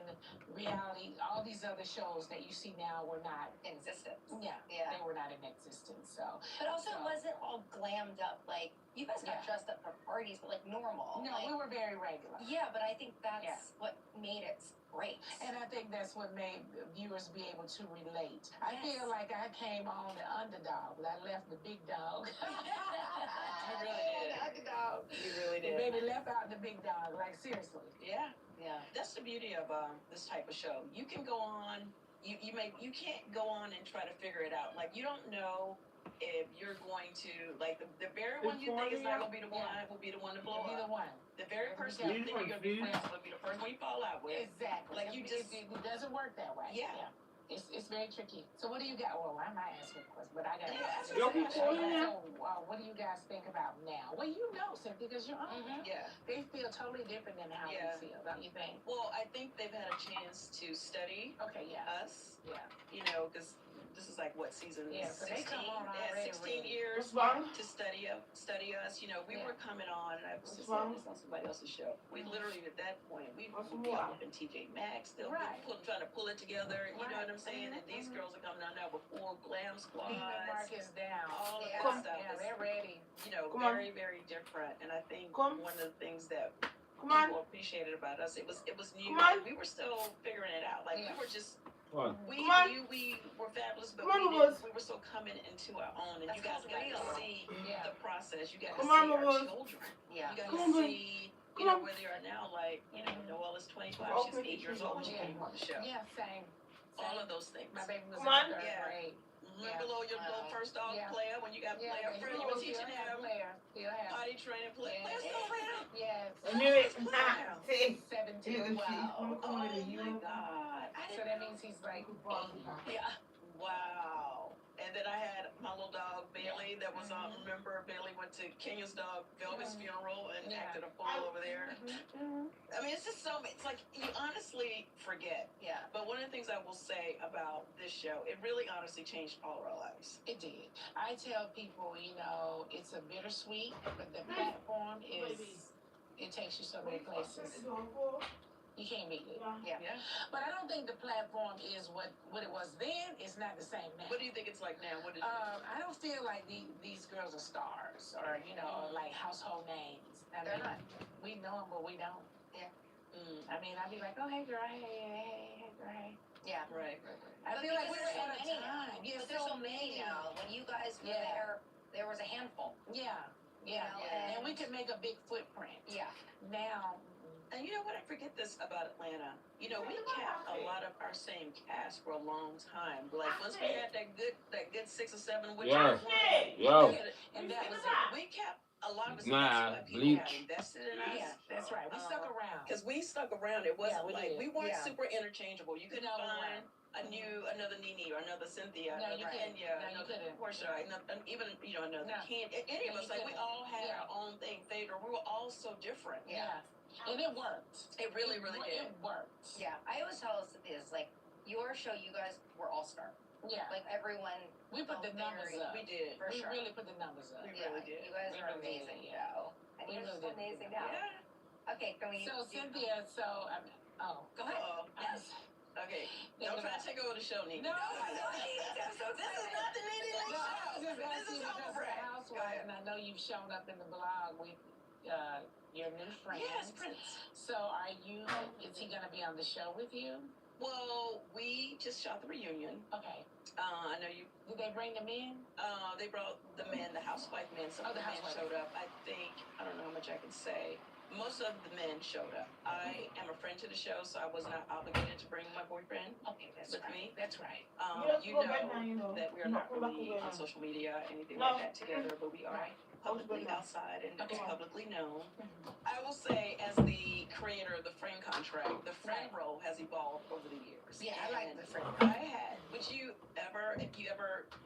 reality, all these other shows that you see now were not in existence. Yeah, they were not in existence. So, but also it wasn't all glammed up. Like you guys got dressed up for parties, but like normal. No, we were very regular. Yeah, but I think that's what made it great. And I think that's what made viewers be able to relate. I feel like I came on the underdog, but I left the big dog. You really did. The underdog. You really did. Baby left out the big dog, like seriously. Yeah. Yeah. That's the beauty of this type of show. You can go on, you can't go on and try to figure it out. Like you don't know if you're going to, like the very one you think is not going to be the one will be the one to blow up. Be the one. The very person you think you're going to be friends with will be the first one you fall out with. Exactly. Like you just... It doesn't work that way. Yeah. It's very tricky. So what do you got? Well, I might ask you a question, but I got to ask you. So what do you guys think about now? Well, you know, Cynthia, because you're on. Yeah. They feel totally different than how we feel, don't you think? Well, I think they've had a chance to study us. Yeah. You know, because this is like what season? Yeah, so 16. they come on already 16 years to study us. You know, we were coming on, and I was just saying this on somebody else's show. We literally at that point we be all up in TJ Maxx, still trying to pull it together. You know what I'm saying? And these girls are coming on now with full glam squads, Marcus down, all of that stuff. Yeah, they're ready. You know, very very different. And I think one of the things that people appreciated about us, it was new. We were still figuring it out. Like we were just. We knew we were fabulous, but we were still coming into our own, and you guys got to see the process. You got to see our children. Yeah. You got to see, you know, where they are now. Like, you know, Noelle is 25, she's 8 years old when she came on the show. Yeah, same. All of those things. My baby was in third grade. Remember your little first dog player when you got player friend, you were teaching him potty training player. Player's still around. Yes. I knew it. 17. Wow. Oh my God. So that means he's like 8. Yeah. little dog, Bailey, that was on. Remember, Bailey went to Kenya's dog, Velvet's funeral, and acted a fool over there. I mean, it's just so, it's like, you honestly forget. Yeah. But one of the things I will say about this show, it really honestly changed all of our lives. It did. I tell people, you know, it's a bittersweet, but the platform is, it takes you so many places. You can't beat it. Yeah. But I don't think the platform is what it was then. It's not the same now. What do you think it's like now? What is I don't feel like these girls are stars or, you know, like household names. I They're mean, not. we know them, but we don't. Yeah. I mean, I'd be like, oh, hey, girl, hey, girl, hey. Yeah. Right. I feel like we were at a time. But there's so many now. When you guys were there was a handful. Yeah. Yeah. You know, And we could make a big footprint. Yeah. Now, and you know what? I forget this about Atlanta. You know, we kept a lot of our same cast for a long time. Like once we had that good 6 or 7 witches. And that was it. We kept a lot of us. People had invested in us. Yeah, that's right. We stuck around. Because we stuck around. It wasn't we weren't Yeah. super interchangeable. You couldn't find another Nene or another Cynthia, No, you another couldn't. Kenya, No, you another couldn't. Portia, even another any of us. Like we all had our own thing. Phaedra, we were all so different. Yeah. And it worked. It really did. It worked. Yeah. I always tell us this, like, your show, you guys were all-star. Yeah. Like, everyone. We put the numbers up. We did. For sure. We really put the numbers up. We really did. You guys are really amazing, did, though. And We you're really just did. amazing now. Yeah. Okay, can we... So, Cynthia, Go ahead. Yes. Okay. Don't try to take over the show, Nene. No, This is not the Nene No, I show. was just This asking is you because over. of Housewives, and I know you've shown up in the blog with your new friend. Yes, Prince. So is he going to be on the show with you? Well, we just shot the reunion. Okay. I know you. Did they bring them in? They brought the men, the housewife men. Some of the men showed up. I don't know how much I can say. Most of the men showed up. I am a friend to the show, so I was not obligated to bring my boyfriend Okay, that's with right. me. That's right. You know that we are not really on social media, anything like that together, but we are publicly outside and it's publicly known. I will say, as the creator of the friend contract, the friend role has evolved over the years. Yeah, I like the friend. Would you ever,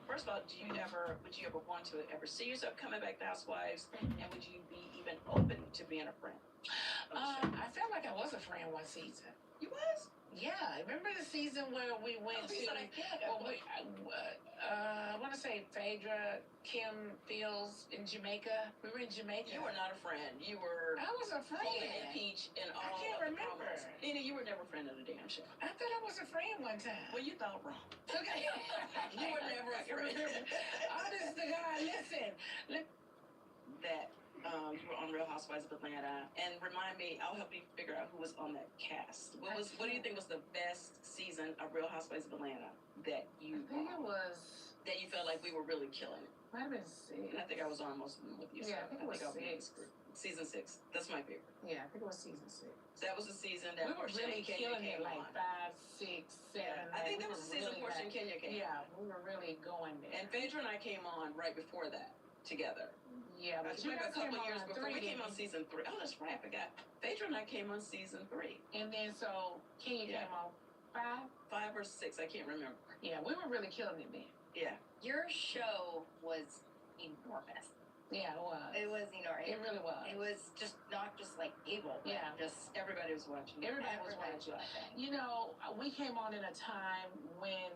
first of all, would you ever want to ever see yourself coming back to Housewives, and would you be even open to being a friend? I felt like I was a friend one season. You was? Yeah, remember the season where we went to? I want to say Phaedra, Kim Fields in Jamaica. We were in Jamaica. You were not a friend. You were. I was a friend. Holding a peach and all. I can't remember. Nene, you were never a friend of the damn show. I thought I was a friend one time. Well, you thought wrong. Okay. You were never a friend. Honest to God, listen. That you were on Real Housewives of Atlanta, and remind me, I'll help you figure out who was on that cast. What do you think was the best season of Real Housewives of Atlanta that you? I think it was. That you felt like we were really killing it. Might have been 6. I think I was on most of them with you. Yeah, I think it was 6. Season 6. That's my favorite. Yeah, I think it was season 6. That was the season that we were really killing it, like 5, 6, 7. Yeah, I think that was the season Portia and Kenya came. Yeah, we were really going there. And Phaedra and I came on right before that together. Yeah, but you maybe a couple years before. 3, we came on season 3. Oh, that's right. I forgot. Phaedra and I came on season 3. And then so Kenya came on 5 or 6. I can't remember. Yeah, we were really killing it then. Yeah. Your show was enormous. Yeah, it was. It was enormous. It really was. It was just not just like cable. Yeah. Just everybody was watching. Everybody was watching. You know, we came on in a time when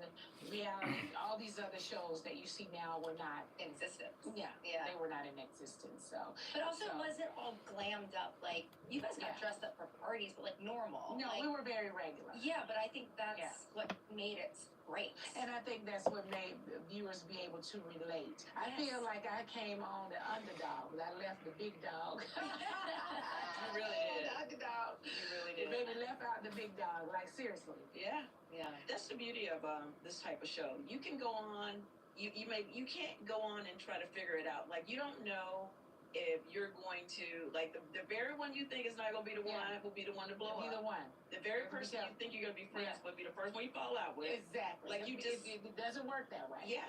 reality, all these other shows that you see now were not in existence. Yeah. They were not in existence. So. But also, it wasn't all glammed up. Like you guys got dressed up for parties, but like normal. No, like, we were very regular. Yeah, but I think that's what made it great. And I think that's what made viewers be able to relate. I feel like I came on the underdog, but I left the big dog. You really did. The underdog. You really did. Maybe left out the big dog. Like seriously. Yeah. Yeah. That's the beauty of this type of show. You can go on. You can't go on and try to figure it out. Like you don't know if you're going to, like, the very one you think is not going to be the one will be the one to blow up. Be the one. The very person you think you're going to be friends with be the first one you fall out with. Exactly. Like you just... It doesn't work that way. Yeah.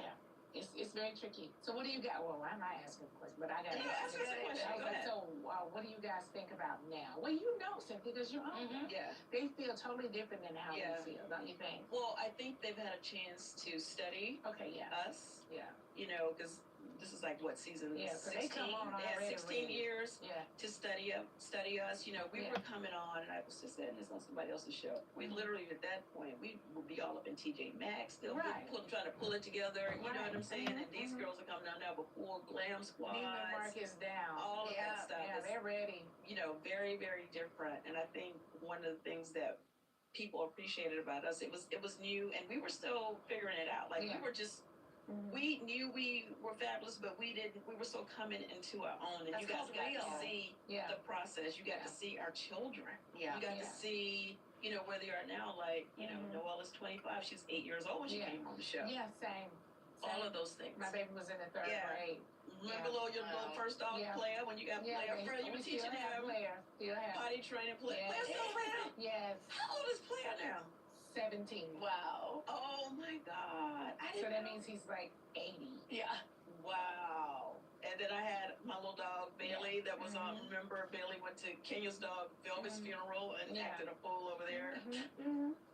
It's very tricky. So what do you got? Well, why am I asking a question? But I got to ask a question. So what do you guys think about now? Well, you know, Cynthia, because you're on them. Yeah. They feel totally different than how we feel, don't you think? Well, I think they've had a chance to study us. Yeah. You know, because this is like what, season 16? They come on They had 16 years Yeah. to study us. You know, we were coming on, and I was just saying this on somebody else's show. We literally, at that point, we would be all up in TJ Maxx, still trying to pull it together. You know what I'm saying? And these girls are coming out now with full glam squads. Marcus down. All of that stuff. Yeah, they're ready. You know, very, very different. And I think one of the things that people appreciated about us, it was new, and we were still figuring it out. Like we were just. We knew we were fabulous, but we were still coming into our own. And you guys got to see the process. You got to see our children. Yeah. You got to see, you know, where they are now. Like, you know, Noelle is 25. She's 8 years old when she came on the show. Yeah, same. All of those things. My baby was in the third grade. Remember your little first dog player when you got player friend? You were teaching him potty training player. Player's still around? Yes. How old is player now? 17. Wow. Oh my God. So that means he's like 80. Yeah. Wow. And then I had my little dog, Bailey, that was on. Remember, Bailey went to Kenya's dog, Velvet's funeral, and acted a fool over there.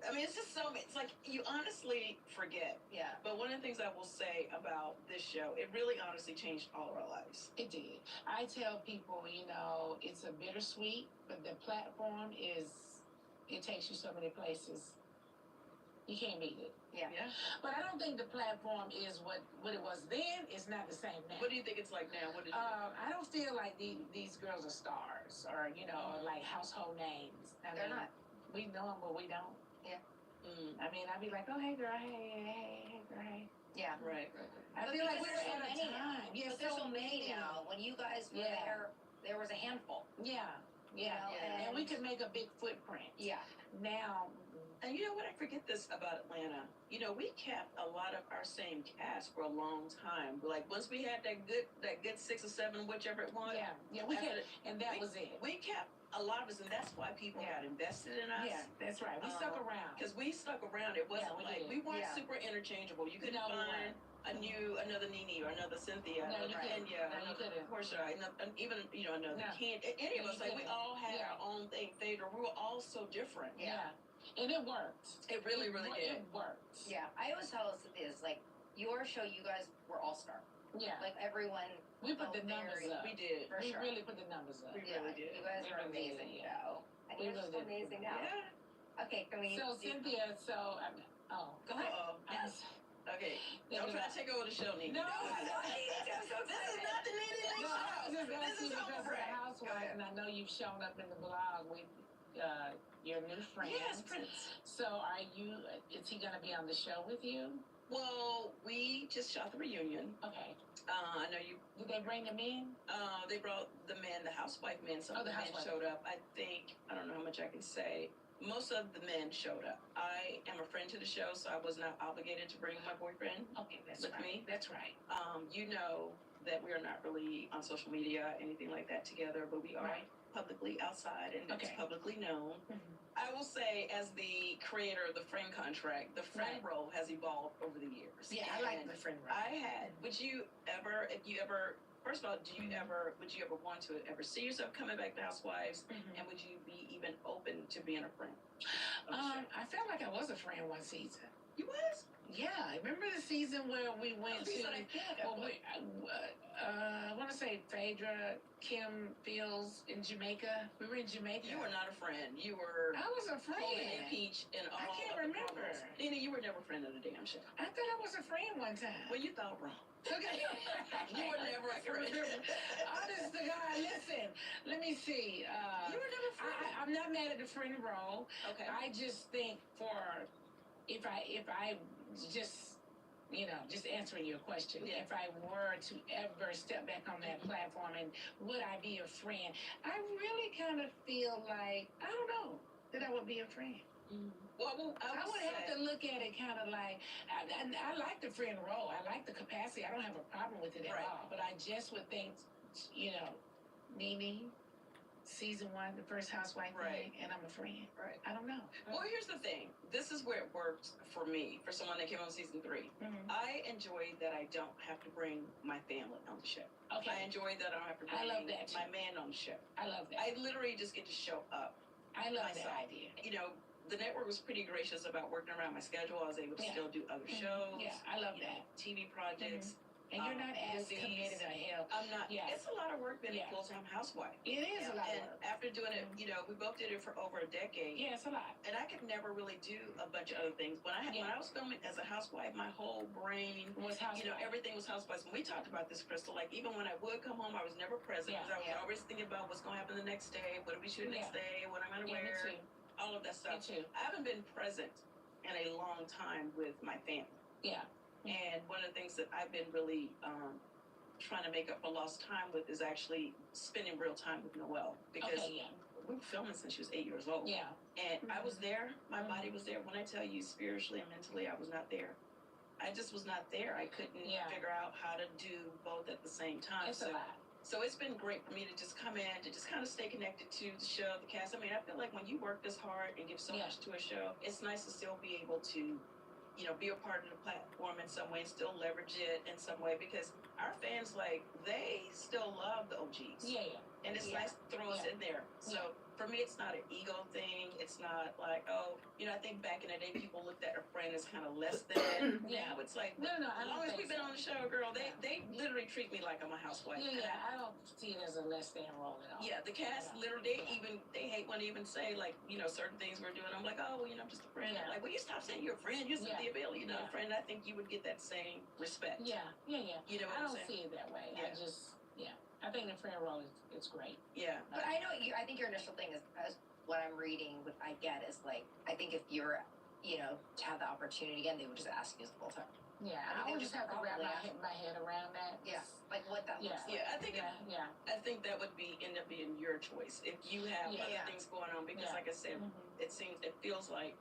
I mean, it's just so, it's like you honestly forget. Yeah. But one of the things I will say about this show, it really honestly changed all of our lives. It did. I tell people, you know, it's a bittersweet, but the platform it takes you so many places. You can't beat it. Yeah. But I don't think the platform is what it was then. It's not the same now. What do you think it's like now? What did I don't feel like these girls are stars or, you know, like household names. They're not. We know them, but we don't. Yeah. I mean, I'd be like, oh, hey, girl, hey, girl, hey. Yeah. Right. I feel like we're at a time. Yes, there's so many now. When you guys were there was a handful. Yeah. And we could make a big footprint. Yeah. Now. And you know what? I forget this about Atlanta. You know, we kept a lot of our same cast for a long time. Like once we had that good 6 or 7, whichever it was. Yeah, we kept, and that was it. We kept a lot of us, and that's why people got invested in us. Yeah, that's right. We stuck around. Because we stuck around. It wasn't we weren't super interchangeable. You couldn't find another Nene or another Cynthia, another Kenya, another Portia, even another Candy. Any of us, like we all had our own thing. Phaedra, we were all so different. Yeah. And it worked. It really did. It worked. Yeah. I always tell us is like your show, you guys were all star. Yeah. Like everyone. We put the numbers up. We did. We really put the numbers up. We really did. You guys are amazing, though. And you're just amazing now. Yeah. Okay, can we? So Cynthia, Go ahead. Okay. Don't try to take over the show, Nene. No, this is not the Nene show. This is because of the housewife, and I know you've shown up in the blog with your new friend. Yes, Prince. So is he going to be on the show with you? Well, we just shot the reunion. Okay. I know you. Did they bring them in? They brought the men, the housewife men. Some of the men showed up. I don't know how much I can say. Most of the men showed up. I am a friend to the show, so I was not obligated to bring my boyfriend with me. That's right. You know that we are not really on social media, anything like that together, but we are publicly outside and it's publicly known. I will say, as the creator of the friend contract, the friend role has evolved over the years. Yeah, I like the friend role. Would you ever, first of all, would you ever want to ever see yourself coming back to Housewives? And would you be even open to being a friend? I felt like I was a friend one season. You was? Yeah, remember the season where we went to? I want to say Phaedra, Kim Fields in Jamaica. We were in Jamaica. You were not a friend. You were. I was a friend. Holding Peach and all. I can't remember. Nene, you were never a friend of the damn show. I thought I was a friend one time. Well, you thought wrong. Okay. You were never a friend. Honest to God, listen. Let me see. You were never a friend. I'm not mad at the friend role. Okay. I just think if I just answering your question, if I were to ever step back on that platform and would I be a friend, I really kind of feel like, I don't know, that I would be a friend. Well, I would have to look at it kind of like, I like the friend role. I like the capacity. I don't have a problem with it at all. But I just would think, Nene, season 1, the first housewife thing, and I'm a friend. Right. I don't know. Well, here's the thing. This is where it worked for me, for someone that came on season 3. Mm-hmm. I enjoy that I don't have to bring my family on the show. Okay. I enjoy that I don't have to bring my man on the show. I love that. I literally just get to show up. I love myself. that idea. You know, the network was pretty gracious about working around my schedule. I was able to still do other shows. Yeah, I love that. TV projects. And you're not as movies. committed or hell. I'm not. Yeah. It's a lot of work being a full-time housewife. It is a lot of and work. after doing it, you know, we both did it for over a decade. Yeah, it's a lot. And I could never really do a bunch of other things. When I was filming as a housewife, my whole brain was housewife. You know, everything was housewives. And we talked about this, Crystal. Like, even when I would come home, I was never present because I was always thinking about what's going to happen the next day, what do we shoot next day, what I'm going to wear, all of that stuff. Me too. I haven't been present in a long time with my family. Yeah. And one of the things that I've been really trying to make up for lost time with is actually spending real time with Noelle, because we were filming since she was 8 years old. Yeah. And I was there. My body was there. When I tell you spiritually and mentally, I was not there. I just was not there. I couldn't figure out how to do both at the same time. It's a lot. So it's been great for me to just come in, to just kind of stay connected to the show, the cast. I mean, I feel like when you work this hard and give so much to a show, it's nice to still be able to, you know, be a part of the platform in some way and still leverage it in some way, because our fans, like, they still love the OGs. Yeah. And it's nice to throw us in there. So for me, it's not an ego thing. It's not like, oh, you know, I think back in the day, people looked at a friend as kind of less than. Now it's like, no, as long as we've been on the show, girl, they literally treat me like I'm a housewife. Yeah, I don't see it as a less than role at all. Yeah, the cast literally, they hate when they even say, like, you know, certain things we're doing. I'm like, oh, well, you know, I'm just a friend. Like, well, you stop saying you're a friend. You're simply a bill. You know, a friend. I think you would get that same respect. Yeah. You know what I'm saying? I don't see it that way. I think the friend role is great. Yeah. But I know I think your initial thing is what I'm reading. What I get is like, I think if you're, you know, to have the opportunity again, they would just ask you the whole time. Yeah, I would just have to wrap my head around that. Yeah, like what that looks like. Yeah, I think I think that would end up being your choice if you have other things going on, because like I said, it feels like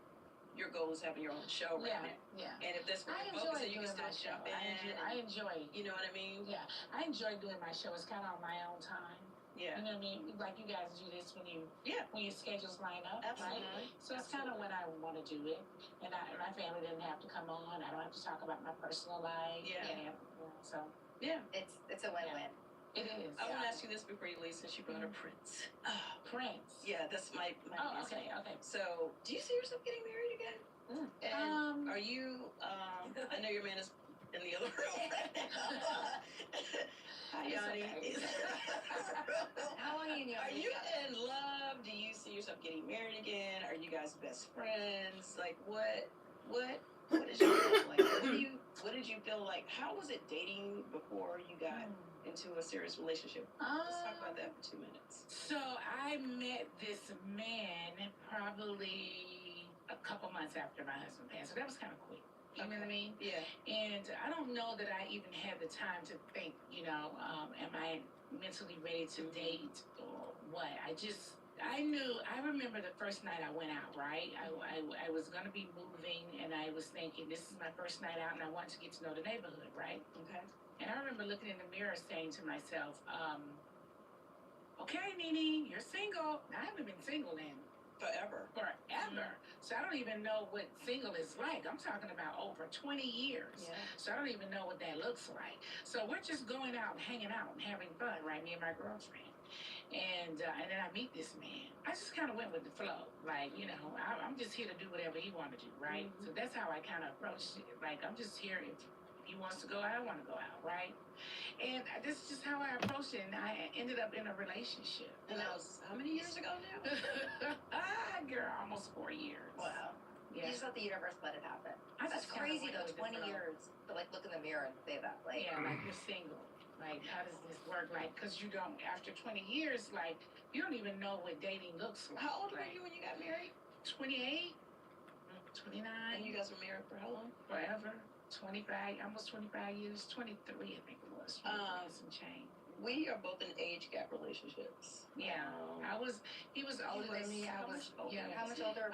your goal is having your own show right now. Yeah. And if that's what you're focusing, you can still jump in. I enjoy. You know what I mean? Yeah, I enjoy doing my show. It's kind of on my own time. Yeah. You know what I mean? Like you guys do this when your schedules line up. Absolutely. Right? So it's kind of when I want to do it, and my family didn't have to come on. I don't have to talk about my personal life. So it's a win-win. It is. I want to ask you this before you leave, since you brought up Prince. Prince. Yeah, that's my okay. So, do you see yourself getting married again? And are you? I know your man is in the other room right now. Hi, Yanni. How long are you? Are you in love? Do you see yourself getting married again? Are you guys best friends? Like, what is your like? What did you feel like? How was it dating before you got into a serious relationship? Let's talk about that for 2 minutes. So I met this man probably a couple months after my husband passed. So that was kind of quick. You know what I mean? Yeah. And I don't know that I even had the time to think, you know, am I mentally ready to date or what? I remember the first night I went out, right? I was going to be moving, and I was thinking, this is my first night out, and I wanted to get to know the neighborhood, right? Okay. And I remember looking in the mirror saying to myself, okay, Nene, you're single. I haven't been single in forever. So I don't even know what single is like. I'm talking about over 20 years. Yeah. So I don't even know what that looks like. So we're just going out and hanging out and having fun, right? Me and my girlfriend. And then I meet this man. I just kind of went with the flow. Like, you know, I'm just here to do whatever he want to do, right? So that's how I kind of approached it. Like, I'm just here if he wants to go out, I want to go out, right? And this is just how I approached it. And I ended up in a relationship. And that was how many years ago now? Girl, almost 4 years. Wow. Yeah. You just let the universe let it happen. just That's kinda crazy went though, with the 20 flow. years to like look in the mirror and say that. Like, like you're single. Like, how does this work? Like, because you don't, after 20 years, like, you don't even know what dating looks like. How old were you when you got married? 28, 29. And you guys were married for how long? Forever. 25, almost 25 years. 23, I think it was. 23 some change. We are both in age gap relationships. Yeah. He was older than me. How much older?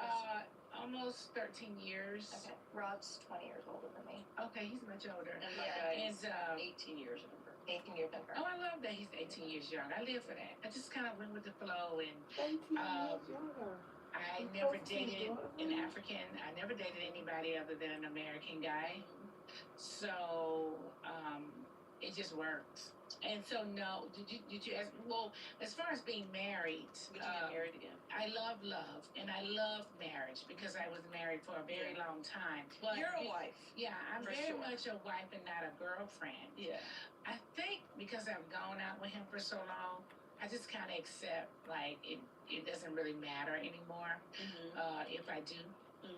Almost 13 years. Okay. Rob's 20 years older than me. Okay, he's much older. And my guy's 18 years younger. 18 years younger. Oh, I love that he's 18 years younger. I live for that. I just kind of went with the flow, and 18 years younger. I never dated an African. I never dated anybody other than an American guy. So it just works. And so no, did you ask? Well, as far as being married, would you get married again? I love and I love marriage because I was married for a very long time. But you're a wife. Yeah, I'm for very sure. much a wife and not a girlfriend. Yeah. I think because I've gone out with him for so long, I just kind of accept like it doesn't really matter anymore. If I do.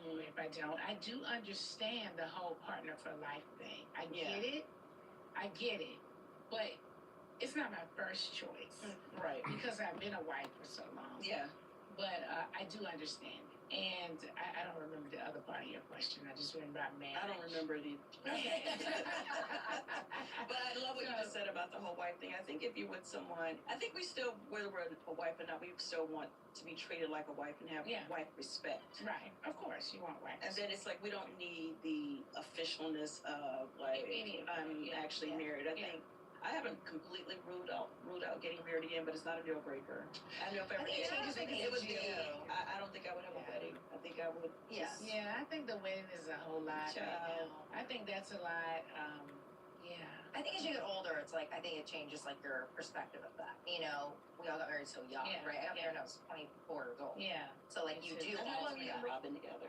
Or if I don't, I do understand the whole partner for life thing. I get it, but it's not my first choice, right? Because I've been a wife for so long. Yeah, but I do understand it. And I don't remember the other part of your question. I just remember about marriage. I don't remember it either. Okay. But I love what you just said about the whole wife thing. I think if you're with someone, I think we still, whether we're a wife or not, we still want to be treated like a wife and have wife respect. Right. Of course, you want wife. And then it's like we don't need the officialness of like I'm actually married. I think I haven't completely ruled out getting married again, but it's not a deal breaker. I know if ever it would be. I don't think I would have a wedding. I think I would. Yeah, I think the wedding is a whole lot. Right now. I think that's a lot. I think as you get older, it's like I think it changes like your perspective of that. You know, we all got married so young, right? I got married when I was 24 years old. Yeah. So like you do. How long have you and Rob been together?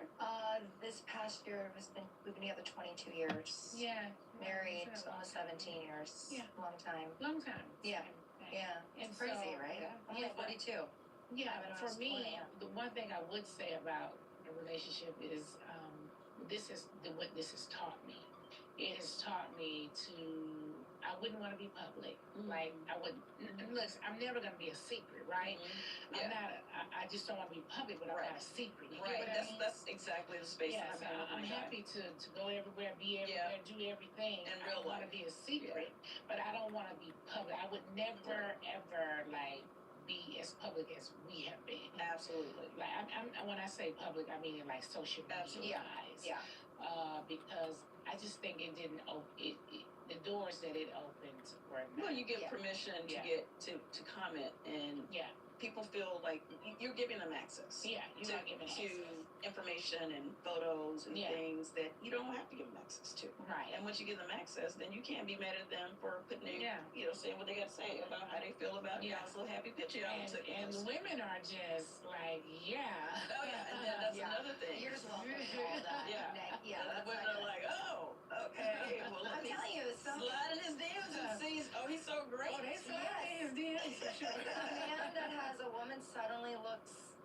This past year we've been together 22 years. Yeah. Married almost 17 years. Yeah. Long time. Long time. Yeah. Yeah. It's crazy, right? I'm only 42. Yeah. For me, the one thing I would say about a relationship is this is what this has taught me. It has taught me to, I wouldn't want to be public. Like, I wouldn't, look, I'm never going to be a secret, right? I'm not, I just don't want to be public, but I'm not a secret. You Right, get what I mean? that's exactly the space Yeah, that I'm happy to go everywhere, be everywhere, do everything. In I real don't want to be a secret, but I don't want to be public. I would never, ever, like, be as public as we have been. Absolutely. Like, I'm when I say public, I mean in, like, social media eyes. Yeah. Because I just think it didn't open the doors that it opened were not. Well, you get permission to get to comment, and people feel like you're giving them access. Yeah, you're not giving to access. Information and photos and things that you don't have to give them access to. Right. And once you give them access, then you can't be mad at them for putting their, saying what they got to say about how they feel about y'all's little happy picture y'all took. And women are just like, Oh yeah, and then that's another thing. You're just welcome to all that. The women are like, oh, okay. Well, I'm telling you, slide in his DMs and sees, oh, he's so great. Oh, they slide in his DMs for sure. A man that has a woman suddenly looks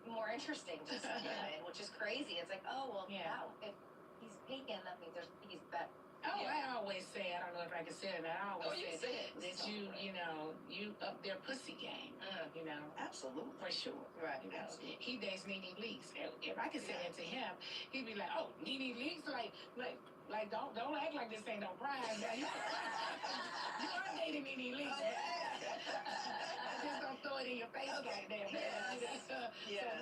more interesting to some women, which is crazy. It's like, oh, well, now if he's taken, that means he's better. Oh, I always say, I don't know if I can say it, but I always say that you up their pussy game, you know. Absolutely. For sure. Right. You know, he dates Nene Leakes. If I could say that to him, he'd be like, oh, Nene Leakes, like don't act like this ain't no prize. You are dating Nene Leakes. Just don't throw it in your face like that. So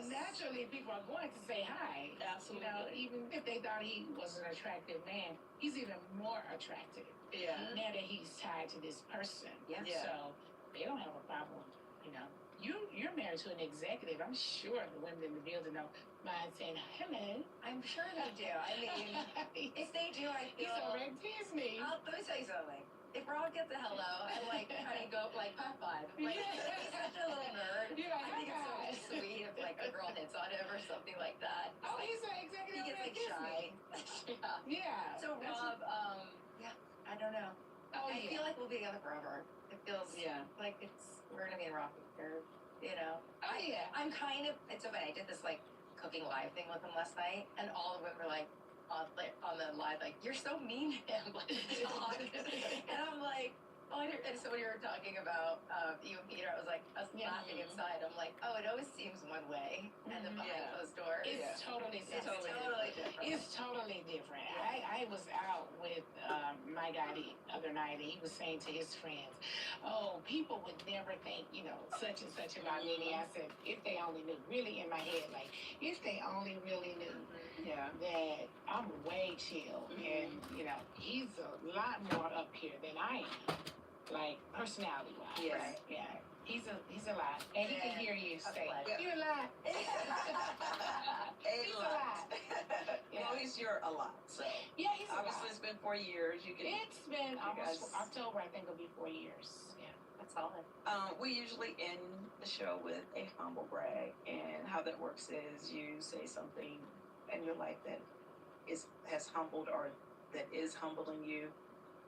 naturally, people are going to say hi. Absolutely. You know, even if they thought he was an attractive man, he's even more attractive. Yeah. Now that he's tied to this person. Yeah. So they don't have a problem. You know, you're married to an executive. I'm sure the women in the building don't mind saying hello. I'm sure they do. I mean, if they do, I feel. He's already Disney. Let me tell you something. If Rob gets a hello and like kind of go like high five, like he's such a little nerd. I think it's so sweet if like a girl hits on him or something like that. Oh, he's an executive. He gets like shy. Yeah. So Rob, I don't know. I feel like we'll be together forever. It feels like we're gonna be in rocking chair, you know. I'm kind of. It's so funny. I did this like cooking live thing with him last night, and all of them were like. On the live, like, you're so mean to him, like, dog. And I'm like, oh, and so when you were talking about you and Peter, I was laughing inside. I'm like, oh, it always seems one way, and then behind closed doors. It's totally different. It's totally different. I was out with my guy the other night, and he was saying to his friends, oh, people would never think, you know, such and such about Nene. I said, if they only knew, really in my head, like, if they only really knew. that I'm way chill, and you know he's a lot more up here than I am, like personality wise. Yes. Yeah. He's a lot, and he can hear you say, "You're a lot." He's a lot. Well, he's your a lot. So yeah, he's obviously it's been 4 years. It's been almost October. I think it'll be 4 years. Yeah, that's solid. We usually end the show with a humble brag, and how that works is you say something in your life that has humbled or that is humbling you.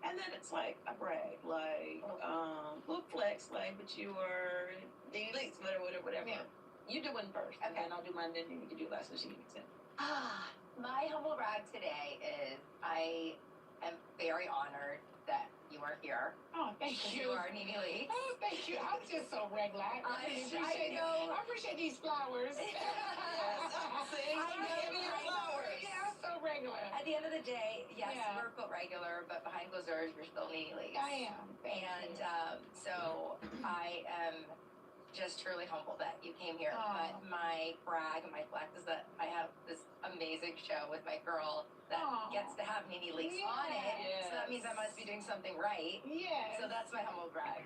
And then it's like a brag, like, little flex, like, but you are, whatever. Yeah. You do one first, and then I'll do mine, then you can do last, so she can say. My humble brag today is I am very honored that you are here. Oh, thank you. You are Nene Lee. Oh, thank you. I'm just so regular. I appreciate these flowers. See, I'm giving you flowers. Yeah, I'm so regular. At the end of the day, yes, we're quote regular, but behind closed doors, we're still Nene Lee. I am. And so I am just truly humbled that you came here. But my brag and my flex is that I have this amazing show with my girl that gets to have Nene Leaks on it. Yes. So that means I must be doing something right. Yes. So that's my humble brag.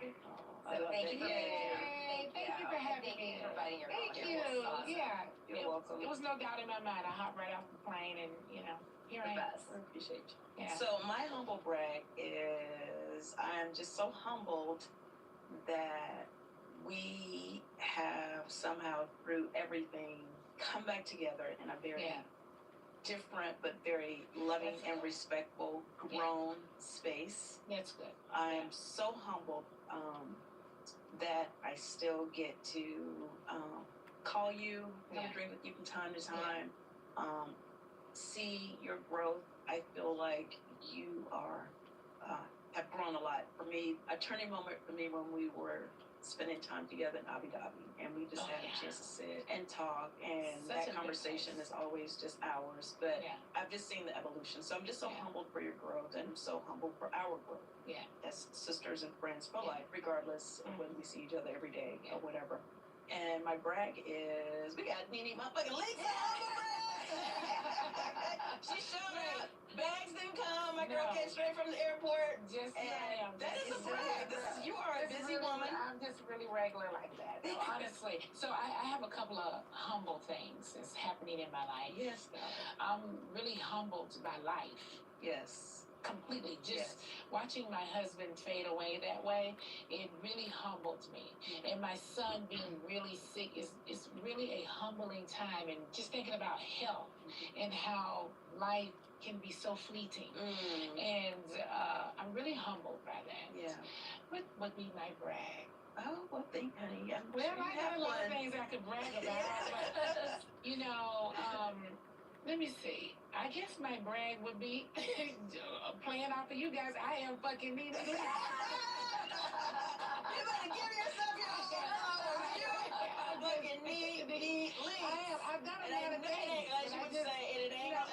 So thank you for being here. Thank you for having me. Thank you for providing your Thank girl you. here. It was awesome. Yeah. You're welcome. It was no doubt in my mind. I hopped right off the plane and, you know, here I am. Best. I appreciate you. Yeah. So my humble brag is I'm just so humbled that we have somehow through everything come back together in a very different but very loving and respectful grown space. That's good. I'm so humbled that I still get to call you, have a drink with you from time to time, see your growth. I feel like you are have grown a lot. For me, a turning moment for me when we were spending time together in Abu Dhabi, and we just had a chance to sit and talk, and that conversation is always just ours. But I've just seen the evolution, so I'm just so humbled for your growth, and I'm so humbled for our growth. Yeah, as sisters and friends for life, regardless of whether we see each other every day or whatever. And my brag is we got Nene motherfucking Leaks. She showed up. Bags didn't come. My girl came straight from the airport. That is a brag. You are a busy woman. I'm just really regular like that. So honestly, so I have a couple of humble things that's happening in my life. Yes. I'm really humbled by life. Yes. Completely. Just watching my husband fade away that way, it really humbled me. And my son being really sick is really a humbling time. And just thinking about health and how life can be so fleeting. And I'm really humbled by that. Yeah. What would be my brag? Oh, well, honey. I got a lot of things I could brag about. But, you know, let me see. I guess my brag would be playing off of you guys. I am fucking Nene Lee. You better give yourself your flowers. You are fucking Nene Lee. I've done a lot of things. As you would say,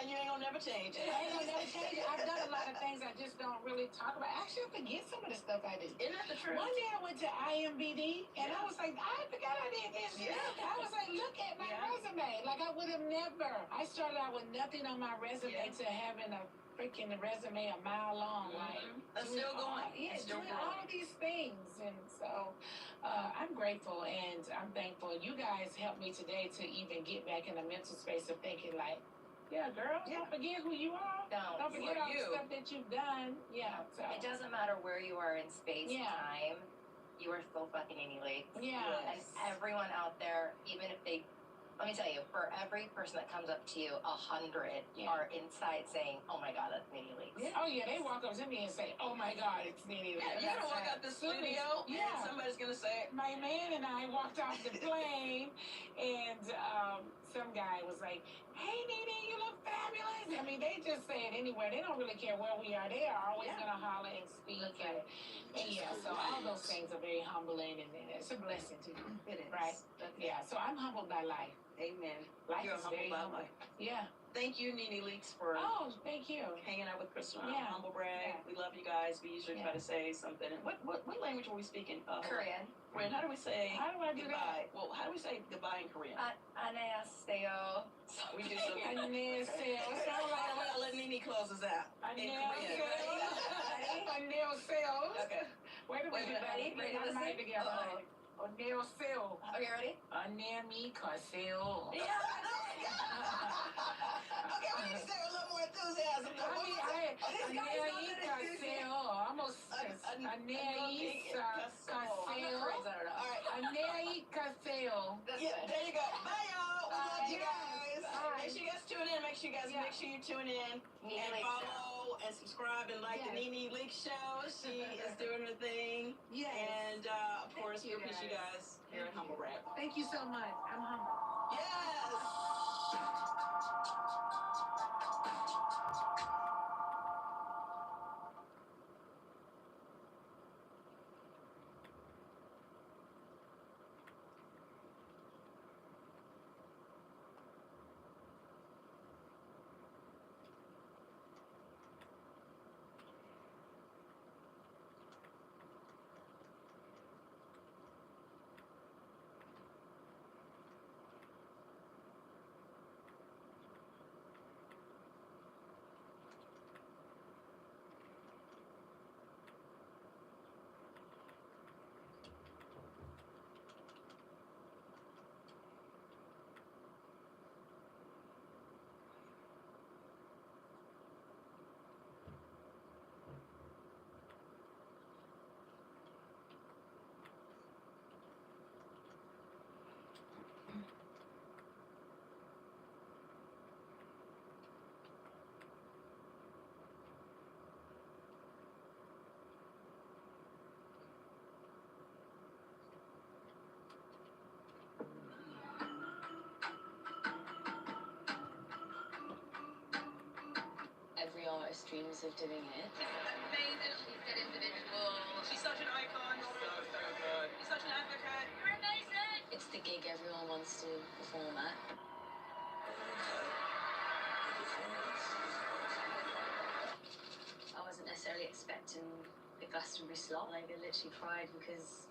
and you ain't gonna never change it. I ain't gonna never change it. I've done a lot of things I just don't really talk about. Actually, I forget some of the stuff I did. Isn't that the truth? One day I went to IMBD, and I was like, I forgot I did this. I was like, look at my resume. Like, I would have never. I started out with nothing on my resume to having a freaking resume a mile long. Like, I'm still going. Doing all of these things. And so I'm grateful and I'm thankful. You guys helped me today to even get back in the mental space of thinking like, yeah, girl, don't forget who you are. Don't forget all the stuff that you've done. Yeah. So. It doesn't matter where you are in space, time. You are still fucking Nene Lee. Yeah. And everyone out there, even if they, let me tell you, for every person that comes up to you, 100 are inside saying, "Oh my God, that's Nene Lee." Oh yeah, they walk up to me and say, "Oh my God, it's Nene Lee." You don't walk out the studio, and somebody's gonna say, my man and I walked off the plane, and some guy was like, "Hey Nene, you look fabulous." I mean, they just say it anywhere. They don't really care where we are. They are always gonna holler and speak. And so all those things are very humbling, and it's a blessing to you. It is. Right? Yeah, so I'm humbled by life. Amen. Life You're is humbled very by humble. life. Yeah. Thank you, Nene Leaks, for thank you. hanging out with Crystal on Yeah. Humble Brag. Yeah. We love you guys. We usually try to say something. What language were we speaking? Korean. Korean. How do we say How do I do goodbye? Well, how do we say goodbye in Korean? 안녕하세요. We do something. 안녕하세요. I'll let Nene close us out. In Korean. 안녕하세요. Okay. Wait a minute. Ready? Ready to listen? Together. 안녕하세요. Okay, ready? 안녕하세요. Yeah. Okay, we need to say it with a little more enthusiasm. 안녕하세요. Almost. 안녕하세요. 안녕하세요. Yeah, there you go. Bye, y'all. We love you guys. Bye. Make sure you guys tune in. Make sure you tune in and follow and subscribe and like the Nene Leak Show. She is doing her thing. Yes. And of course, we appreciate you guys here at Humble Brag. Thank you so much. I'm humble. Yes. Every artist dreams of doing it. Amazing. She's an individual. She's such an icon. She's such an advocate. You're amazing. It's the gig everyone wants to perform at. I wasn't necessarily expecting the Glastonbury slot. Like, I literally cried because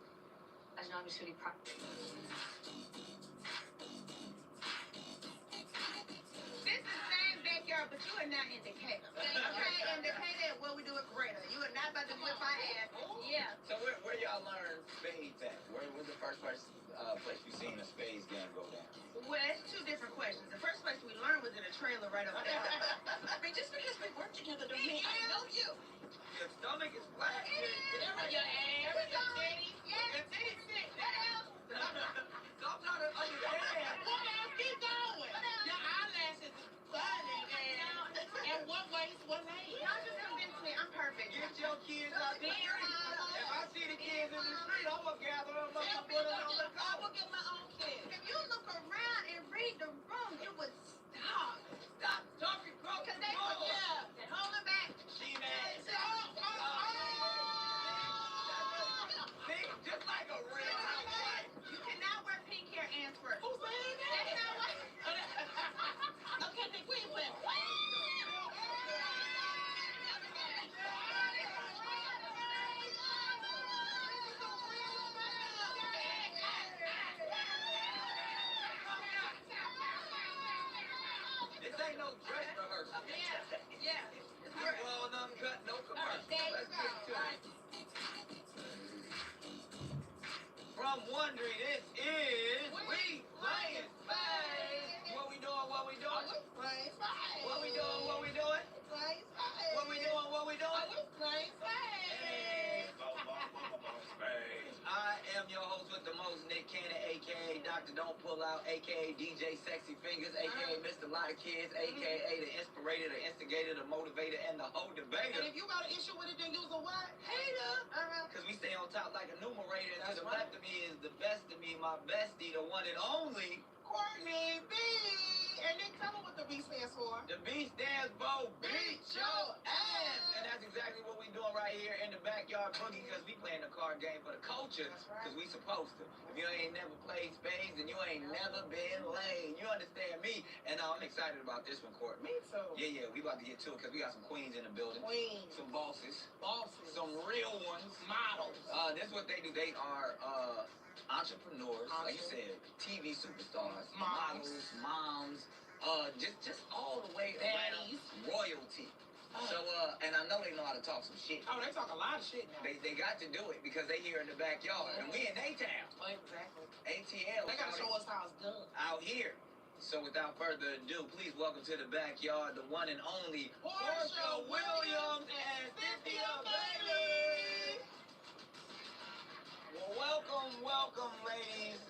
I don't know, I'm just really proud. This is the same backyard, but you are not in Decatur. Okay, in Decatur, what we do it greater. You are not about to whip my ass. Yeah. So where y'all learn spades at? Where was the first place you seen a spades game go down? Well, that's two different questions. The first place we learned was in a trailer right up there. I mean, just because we work together don't mean I know you. Your stomach is flat. Your ass. Your titties. Yes. Your titties sick. What else? So I'm trying to understand. What else? Keep going. Your eyelashes is funny, and one waist, one leg. Y'all just convinced me I'm perfect. Get your kids out the street. If I see the kids in the street, I'm going to gather them up and put them on the car. I will get my own kids. If you look around and read the room, you would stop. Stop talking, bro. Because they were they're holding back. She mad. See, just like a real housewife. You cannot wear pink hair and squirt. Who's saying that? That's not what. Okay, Nick, we ain't playing. This ain't no dress rehearsal. Yeah. You all uncut, no commercial. Let's get to it. From Wondering, this is We Playing Spades. What we doing? What we doing? Playing spades. What we doing? What we doing? Playing spades. What we doing? What we doing? Playing spades. Hey, spades. I am your host with the most, Nick Cannon, a.k.a. Dr. Don't Pull Out, a.k.a. DJ Sexy Fingers, a.k.a. Mr. Lot of Kids, a.k.a. the inspirator, the instigator, the motivator, and the whole debater. And if you got an issue with it, then use a what? Hater. Because we stay on top like a numerator, and to the left of me is the best of me, my bestie, the one and only Courtney B. And then tell them what the B stands for. The B stands for Beat Your Ass. And that's exactly what we're doing right here in the back backyard boogie because we playing the card game for the culture because we supposed to. If you ain't never played spades, then you ain't never been laid. You understand me? And I'm excited about this one, Court. Me too. Yeah, we about to get to it because we got some queens in the building. Queens. Some bosses. Bosses. Some real ones. Models. This is what they do. They are entrepreneurs, like you said, TV superstars, models, moms, just all the way Daddies. around royalty. So, and I know they know how to talk some shit. Oh, they talk a lot of shit now. They got to do it because they here in the backyard, and we in A-Town. Exactly. ATL. They gotta show us how it's done. Out here. So without further ado, please welcome to the backyard the one and only Portia Williams and Cynthia Bailey. Well, welcome, ladies.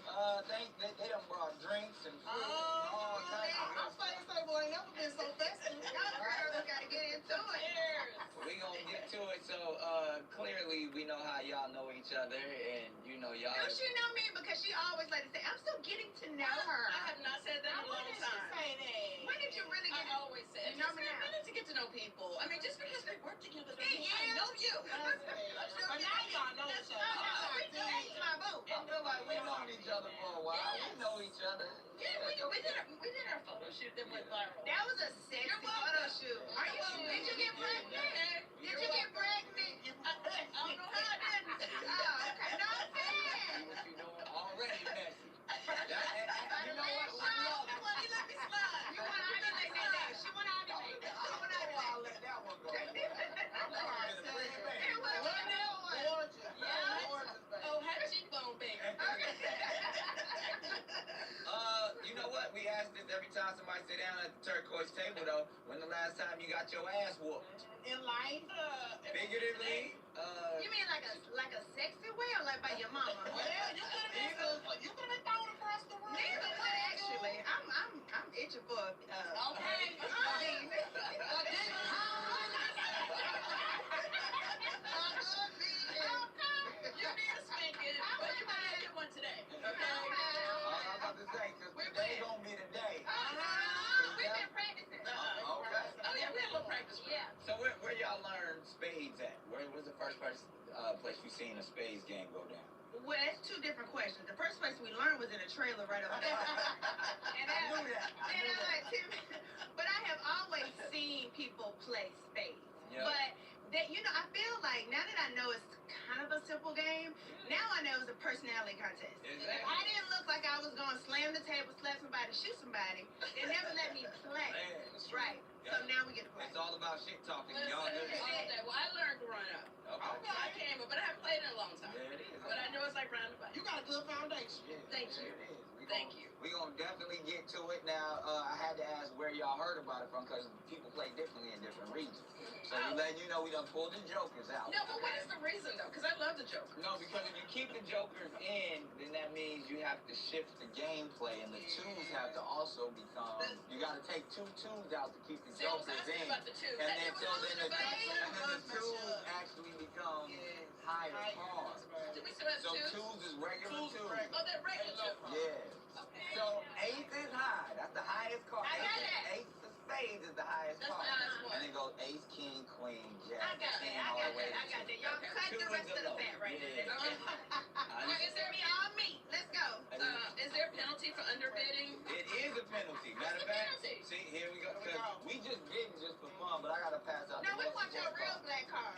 They done brought drinks and food and all kinds of I'm starting to say, boy, ain't never been so festive. We gotta get into it. We gonna get to it. So clearly we know how y'all know each other, and you know y'all. Don't she know me? Because she always like to say, I'm still getting to know her. I have not said that in a long time. When did you really get I always said, you know me I now? wanted to get to know people. I mean, just because we work together, doesn't mean Yeah. I know you. But now y'all know each other. That's my boo. I feel like we known each other for a while. Yes. We know each other. Yeah, we did our photo shoot that went viral. That was a sexy photo shoot. Did you get pregnant? Did you get pregnant? I don't know how I didn't. Oh, okay. No, I'm saying. See what you doing already, messy. You know what? You let me slide. You want to ovulate that day. She want to ovulate. She want to ovulate. I'll let that one go. I'm sorry. It was Gorgeous. Yeah. Gorgeous, baby. Oh, had a cheekbone, baby. You know what? We ask this every time somebody sit down at the turquoise table, though. When the last time you got your ass whooped? In life, Figuratively? You mean like a sexy way or like by your mama? Well, you could have been thrown across the room. Neither one actually. I'm itching for Okay. You need a spanking, but you might get one today. Okay? I'm about to say, because today gonna be the day. We've been practicing. Okay. Oh yeah, we had a little practice. Yeah. So where y'all learn spades at? Where was the first place you seen a spades game go down? Well, that's two different questions. The first place we learned was in a trailer right over there. And I knew that. But I have always seen people play spades. Yeah. But I feel like now that I know it's kind of a simple game, now I know it's a personality contest. Exactly. I didn't look like I was going to slam the table, slap somebody, shoot somebody. They never let me play. Right. So now we get to play. It's all about shit talking. Listen, Y'all do all that. day. Well, I learned growing up. Okay. I came, but I haven't played in a long time. There it is. But I know it's like round about. You got a good foundation. Yeah, Thank there you. it is. Thank you. We're going to definitely get to it. Now, I had to ask where y'all heard about it from because people play differently in different regions. So we letting you know we done pulled the jokers out. No, but what is the reason, though? Because I love the Joker. No, because if you keep the jokers in, then that means you have to shift the gameplay, and the twos have to also become. You got to take two twos out to keep the See, I was jokers asking in, about the twos. and That then was so then the illusion, baby. twos actually become higher cards. Do we still have So twos? twos is regular twos. Oh, they're regular twos. Yeah. Okay. So eighth is high. That's the highest card. I got that. Ace of spades is the highest That's card. the highest one. And then goes ace, king, queen, jack. I got that. all the way to I got that. Y'all cut the rest of the fat right there. Is there All meat. Let's go. is there a penalty for underbidding? It is a penalty. Matter of fact, see, here we go. Because we just bidding just for fun, but I gotta pass out. No, the we rest want of your the real cards. black card.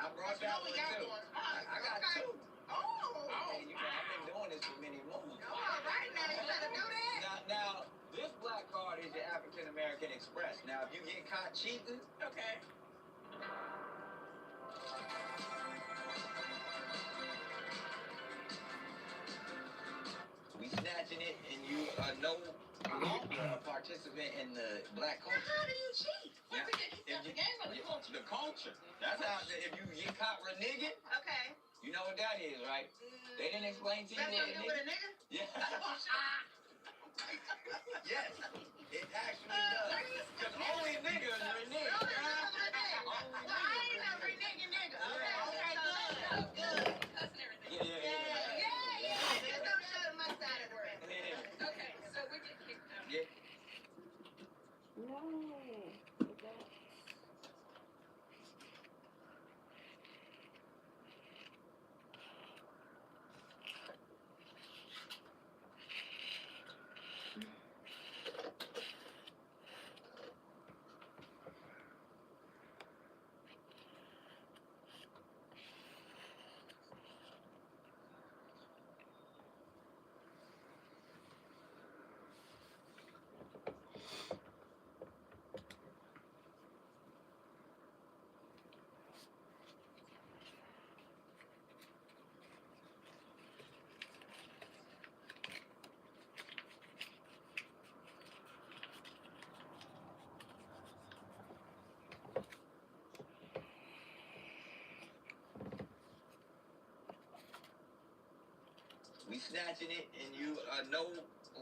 I brought that one too. I got two. Oh. Hey, I've been doing this for many moons. All right now, you better do that. Now, this black card is your African American Express. Now, if you get caught cheating, Okay. we snatching it, and you are no longer a participant in the black Now, culture. how do you cheat? Well, we can keep the game on the culture. The culture. That's how. If you get caught reneging, Okay. you know what that is, right? They didn't explain to you That's what what you do with a nigga? Yeah. Yes, it actually does. Because only niggas renege. Well, I ain't no reneging nigga. Okay, good. Cuss and everything. Yeah. Just don't show them my side of the world. Okay, so we get kicked out. Yeah. we snatching it, and you are no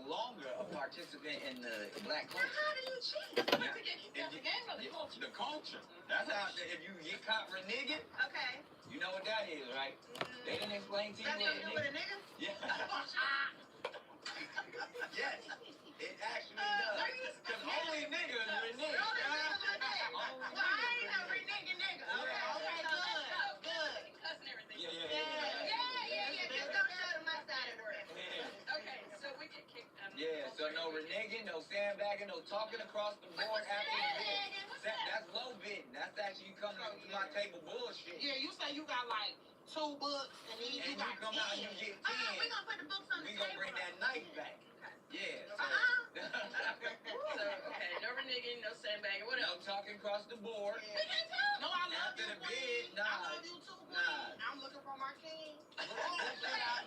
longer a participant in the black culture. How do you cheat? Yeah. To get kicked out the game or the culture? The culture. That's how, if you get caught reneging, Okay. you know what that is, right? They didn't explain to you That's what you do with a nigga? Yeah. Yes. It actually does. Because only niggas renege. Only niggas renege. Well, I ain't no reneging nigga. Okay, good. Good. Cuss and everything. Yeah. Just don't show them my side of the rest. Okay, so we get kicked out. Yeah, so no reneging, no sandbagging, no talking across the board after the bid. That's low bidding. That's actually you coming to my table bullshit. Yeah, you say you got like 2 books and then you got 10. Come out and you get 10. We gonna put the books on the table. We gonna bring that knife back. Yeah. So, okay, no reneging, no sandbagging. What else? No talking across the board. We can't talk. No, I love after you, the bid, queen. I love you too, queen. I'm looking for my king. None of that.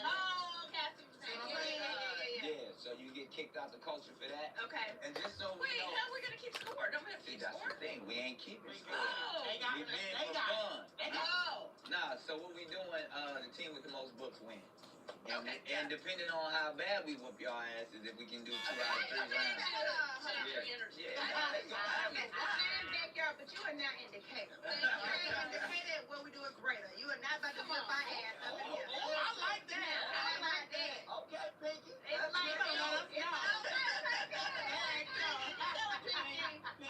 No, Cassie. Yeah, so you get kicked out the culture for that. Okay. And just so we Wait, know. how are we gonna keep score? Don't we have to keep That's score? the thing. We ain't keeping score. Oh, We bid for fun. Nah, so what we doing, the team with the most books wins. And depending on how bad we whoop y'all asses, if we can do 2 out of 3 rounds. But you are not in Decatur. In Decatur, what we do is greater. You are not about to whip our ass up in here. I like that. I like that. Okay, Pinky. It's like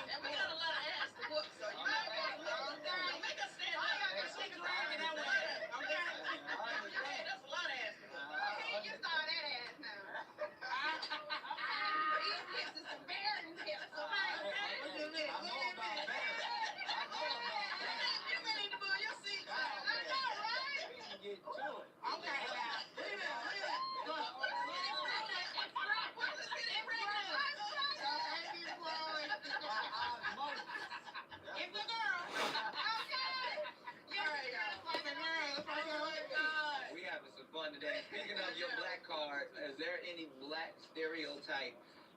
and we got a lot of ass to whoop, so you might make us stand up. Take a ride in that way. Okay? That's a lot of ass to whoop. You saw that ass now. These hips is some bearing hips, okay? You need to move your seat. I know, right? Get to it. Okay, now. We having some fun today. Speaking of your black card, is there any black stereotype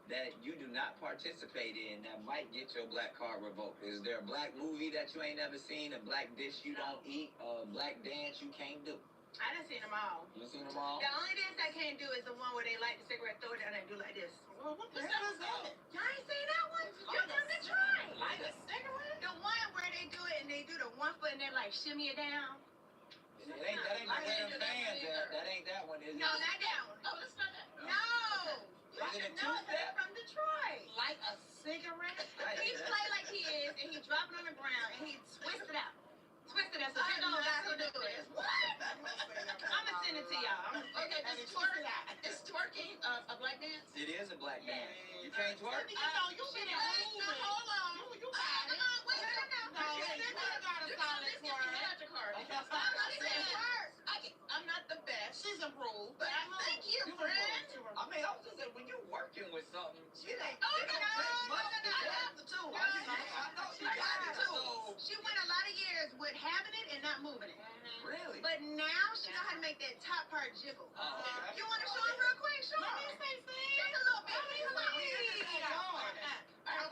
that you do not participate in that might get your black card revoked? Is there a black movie that you ain't never seen, a black dish you don't eat, a black dance you can't do? I done seen them all. You seen them all? The only dance I can't do is the one where they light the cigarette, throw it down, and do like this. Well, what the hell is that? Y'all ain't seen that one? You from Detroit. Light a cigarette? The one where they do it and they do the one foot and they like shimmy it down. That ain't where them fans at. That ain't that one, is it? No, not that one. Oh, that's not that. No. Is it a No, two-step? from Detroit. Light a cigarette? He play like he is and he drop it on the ground and he twist it out. Twist it out so you know guys who do it. What? I'ma send it to y'all. Okay, just twerk it out. Is twerking a black dance? It is a black dance. You can't twerk? No, you should have moved. Hold on. You got it. Wait, no. You got a solid twerk. I'm not the best. She's improved. But thank you, friend. I mean, I was just saying, when you're working with something, it ain't. I have the tool. She went a lot of years with having it and not moving it. Really? But now she know how to make that top part jiggle. You want to show it real quick? Show me. Just a little bit. But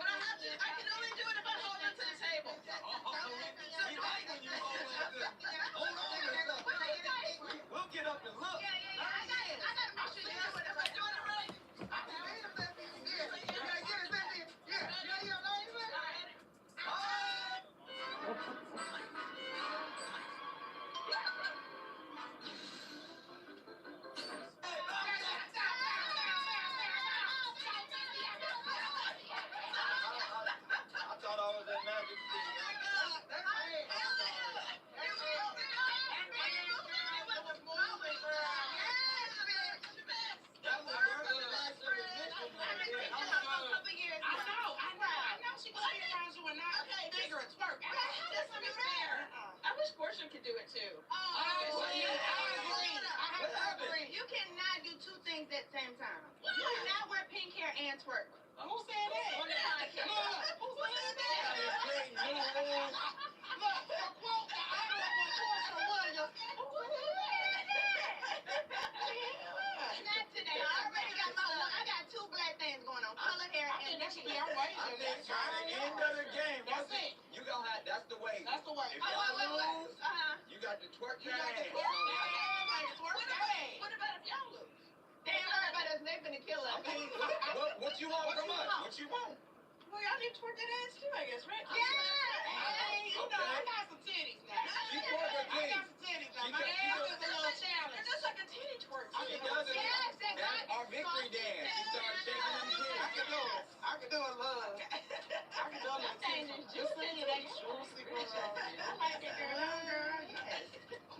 I can only do it if I hold on to the table. We like when you hold on to We'll get up and look. Yeah. I got it. I got to make sure you do it. If I do it right. I thought I was at Magic City. I wish Portia could do it too. I agree. You cannot do 2 things at the same time. You cannot wear pink hair and twerk. Who said that? On the podcast. Who said that? Look, to quote the Honorable Portia Williams. Who said that? Not today. I already got I got 2 black things going on. Color hair and that should be all right. I think by the end of the game, that's it. You gonna have, that's the way. That's the way. If y'all lose, you got to twerk your ass. worry about us. They're finna kill us. What you want from us? What you want? Well, y'all need to twerk that ass too, I guess, right? Yeah. Hey, you know, I got some titties now. She twerk her I got some titties now. My ass is a little challenge. That's like a titty twerk. She does it. That's our victory dance. She starts shaking them titties. I can do it. I can do it, love. I can do it. That thing is juicy. It ain't juicy, girl. I like it, girl. Yes.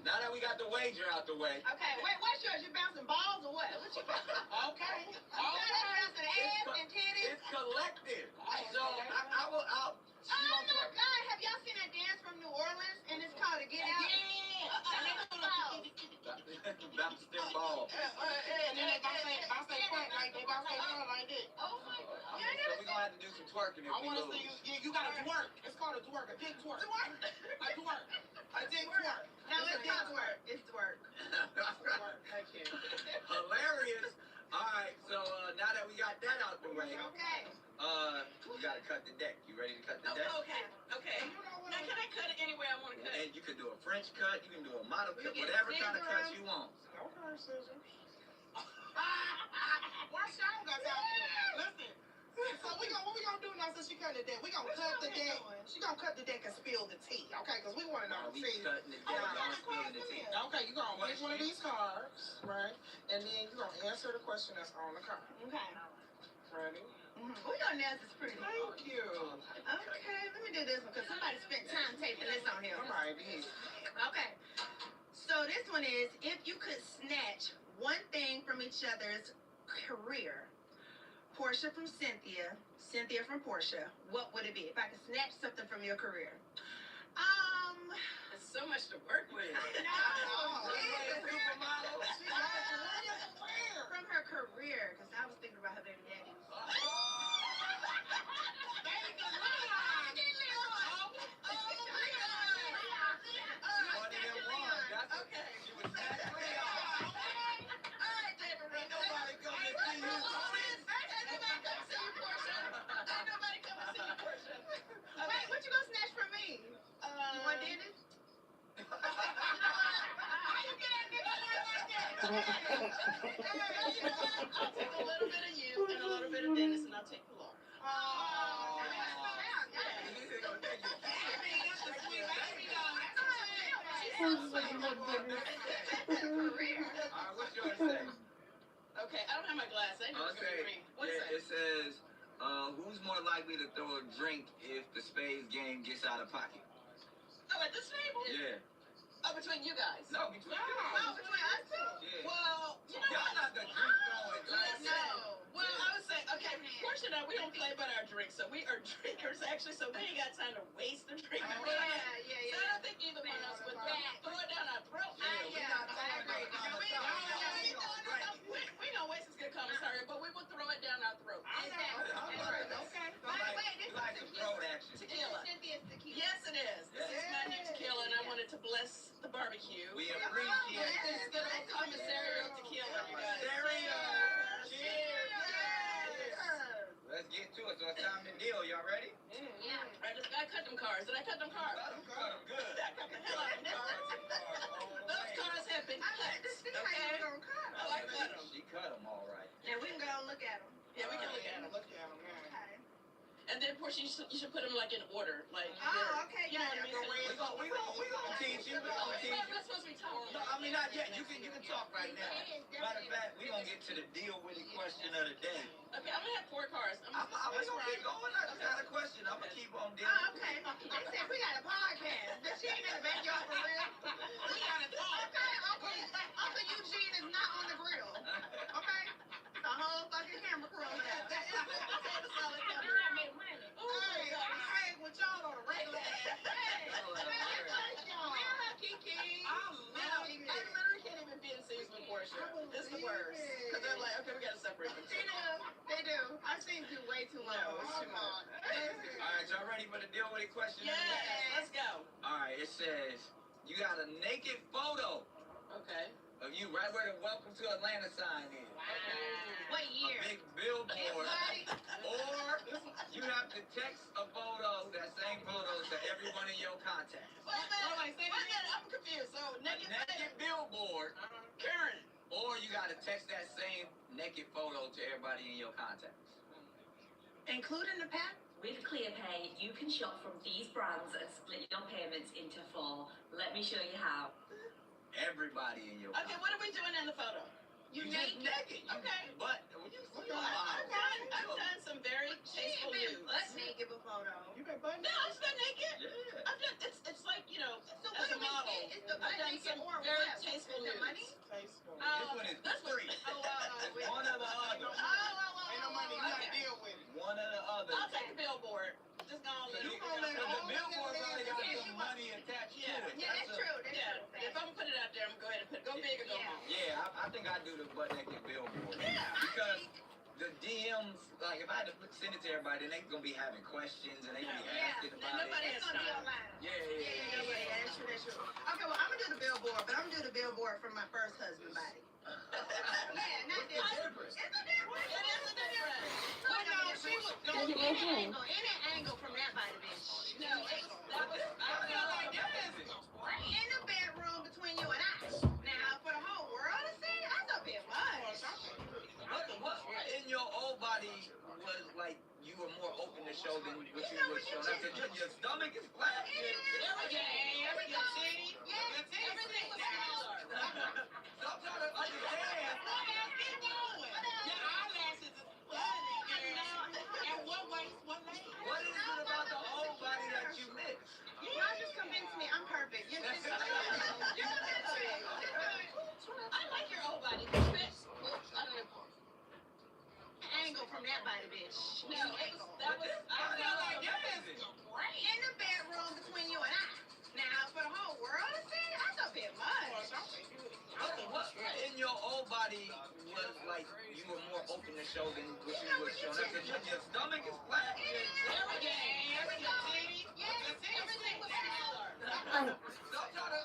Now that we got the wager out the way. Okay, wait, what's yours? You bouncing balls or what? What you bouncing? Okay. Bouncing ass and titties. It's collective. So I'll Oh my God! Have y'all seen that dance from New Orleans? And it's called a Get Out. bounce them balls. And then they bounce their front like they bounce their front like this. Oh my God! So we're gonna have to do some twerking if I we want to lose. see you. You gotta twerk. It's called a twerk. A dick twerk. Twerk. A twerk. A dick twerk. No, it's not twerk. It's twerk. Okay. Hilarious. All right. So now that we got that out the way. Okay. We gotta cut the deck. You ready to cut the deck? Okay. Now can I cut it anywhere I want to cut it? And you can do a French cut. You can do a model cut. Whatever kind of cut you want. Okay, scissors. Why Sean got time? Listen. So what we gonna do now since she cut the deck? We gonna cut the deck. She gonna cut the deck and spill the tea, okay? Because we want to know the tea. Cutting the deck, y'all spilling the tea. Okay, you gonna pick one of these cards, right? And then you gonna answer the question that's on the card. Okay. Ready? We your nails is pretty. Thank you. Okay, let me do this one because somebody spent time taping this on here. All right, easy. Okay. So this one is, if you could snatch one thing from each other's career, Portia from Cynthia, Cynthia from Portia, what would it be? If I could snatch something from your career. There's so much to work with. From her career, because I was thinking about her baby daddy. Wait, what you gonna snatch from me? You want Dennis? How you get that nigga like that? I'll take a little bit of you and a little bit of Dennis, and I'll take Pilar. What's yours say? Okay, I don't have my glass. I know it's gonna be green. What's that? It says, who's more likely to throw a drink if the spades game gets out of pocket? Oh, at this table? Yeah. Oh, between you guys? No, between you. Oh, between us two? Yeah. Well, you know y'all what? not the drink throwing type. No. Well, I would say, okay, Portia and I, we don't play about our drinks, so we are drinkers, actually, so we ain't got time to waste the drink. So I don't think either one of us would throw it down our throat. We know waste is good commentary, but we would throw it down our throat. Okay. Wait, this like some throat action. Tequila. Cynthia's tequila. Yes, it is. This is my new tequila, and I wanted to bless the barbecue. We appreciate This is good old commissarial tequila, you guys. Cheers. Let's get to it. So it's time to deal. Y'all ready? Yeah. I cut them cards. Did I cut them cards? Cut them good. I cut the hell out of them. Those cards have been cut. Okay? Oh, I cut them. She cut them all right. And we can go and look at them. Yeah, we can look at them. Okay. And then, Portia, you should put them like in order, like. Okay. You know what I mean? We gonna teach you. We gonna teach you. We're not supposed to be talking. No, I mean not yet. You can talk right now. Matter of fact, we gonna get to the deal with the question of the day. Okay, I'm gonna have 4 cards. We gonna keep going. I just got a question. I'm gonna keep on dealing. Okay. They said we got a podcast. But she ain't in the backyard for real. We got a talk. Okay. Uncle Eugene is not on the grill. Okay? The whole fucking camera crew over there. Hey, with y'all on a regular ass. Hey, Kiki. I literally can't even be in scenes with Portia. It's the worst. Because they're like, okay, we gotta separate them. They do. I've seen you way too long. No, it's too much. Alright, y'all ready for the deal with the question? Yes, let's go. Alright, it says you got a naked photo Okay. of you right where the Welcome to Atlanta sign is. What year? A big billboard. Or you have to text a photo, that same photo, to everyone in your contacts. Wait a minute, I'm confused. So, naked Billboard. Karen. Or you gotta text that same naked photo to everybody in your contacts. Including the pack? With ClearPay, you can shop from these brands and split your payments into 4. Let me show you how. Everybody in your Okay, what are we doing in the photo? You just naked. Okay. But when you see I've done some very tasteful nudes. Butt naked photo. You been butt naked? No, I'm butt naked. Yeah. I've done. It's like So as a model. Is the I've done some very tasteful nudes. Money? Tasteful. This one is free. It's one or the other. Ain't no money. You gotta deal with it. One or the other. I'll take the billboard. Just gonna let it go. The billboard probably got some money attached to it. Yeah, that's true. If I'm gonna put it out there, I'm gonna go ahead and put it. Go big or go home. Yeah, I think I do the butt naked billboard. Yeah. Because the DMs, like if I had to send it to everybody, then they gonna be having questions and they be asking about nobody it. has time. Yeah. That's true. Okay, well, I'm gonna do the billboard, but I'm gonna do the billboard from my first husband body. Yeah, not this. Different. It's a difference. It is a difference. Well, no, she was any angle from that body, bitch. No, that was. I feel like that is. In the bedroom between you and I. Now, for the whole world to see, that's a bit much. What in your old body was like you were more open to show than what you were showing? I said your stomach is flat. Everything was smaller. So I'm trying to understand. Keep going. Your eyelashes is flooding. And one waist, one leg. What is it about the old body that you miss? Y'all just convinced me I'm perfect. You're just I like your old body. angle from that body, bitch. No, that was. I feel like that is great. In the bedroom between you and I. Now, for the whole world to see, that's a bit much. What in your old body was like you were more open to show than what you were showing? I said your stomach is flat. Everything was smaller.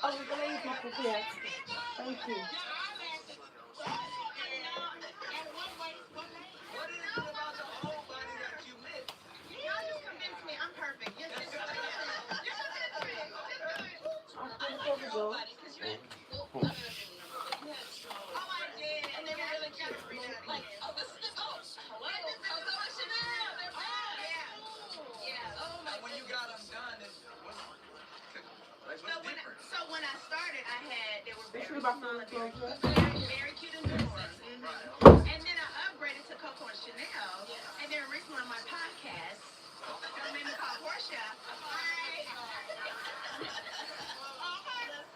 Oh, we're gonna use my computer. Thank you. What is it about the old body that you miss? Y'all just convinced me I'm perfect. You're just When you got them done, So when I started, they were very Especially about small, the clothes. very cute and adorable. And then I upgraded to Coco and Chanel. And then recently on my podcast, y'all made me call Portia.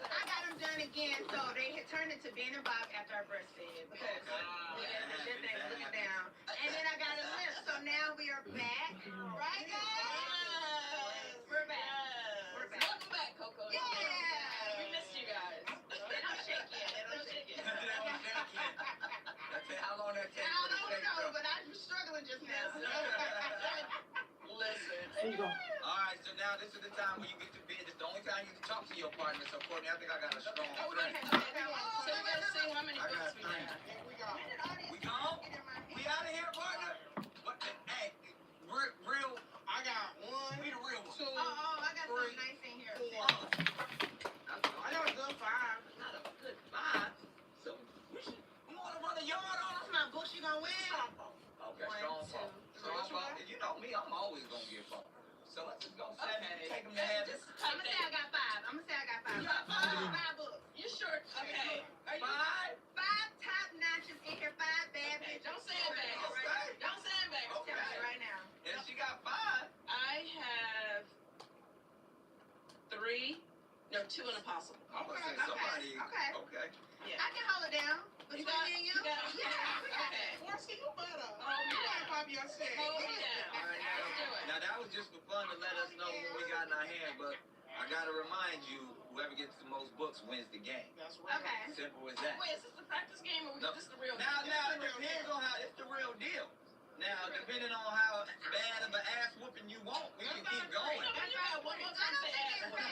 I got them done again, so they had turned it to Ben and Bob after I breastfed. Because that thing looking down. And then I got a lift, so now we are back. Right, guys? We're back. We're back. Welcome back, Coco. Yeah. We missed you guys. They don't shake yet. How long that takes? I don't know, but I'm struggling just now. Listen. There you go. All right, so now this is the time where you get to bed. It's the only time you can talk to your partner. So Courtney, I think I got a strong So we friend. gotta see how many books we have. We gone? We out of here, partner? What the heck? Real. I got one. Be the real one. Two. I got some nice in here. I got a good 5. Not a good 5. So you want to run a yard on us? My books, you gonna win? Okay, strong phone. You know me, I'm always gonna get phone. So let's just go take them to heaven. I'm gonna say I got 5. You got 5 books. You sure? Okay. Are you? 5? 5 top notches in here. 5 bad bitches. Don't sandbag. Okay. Don't sandbag. I'm telling you right now. And she got 5. I have 3. No, 2 and a possible. I'm gonna say somebody. Okay. Yeah. I can hold it down. Between me and you. Okay. Forcy, you better. Oh, You gotta pop your shit. Hold me down. All right, Let's do it. now that was just for fun to let us know what we got in our hand, but I gotta remind you, whoever gets the most books wins the game. That's right. Okay. Simple as that. Wait, is this the practice game or is this the real Now, game? it depends on how, it's the real deal. Now, depending on how bad of an ass whooping you want, we can keep going. No, but you got one more time to say ass. I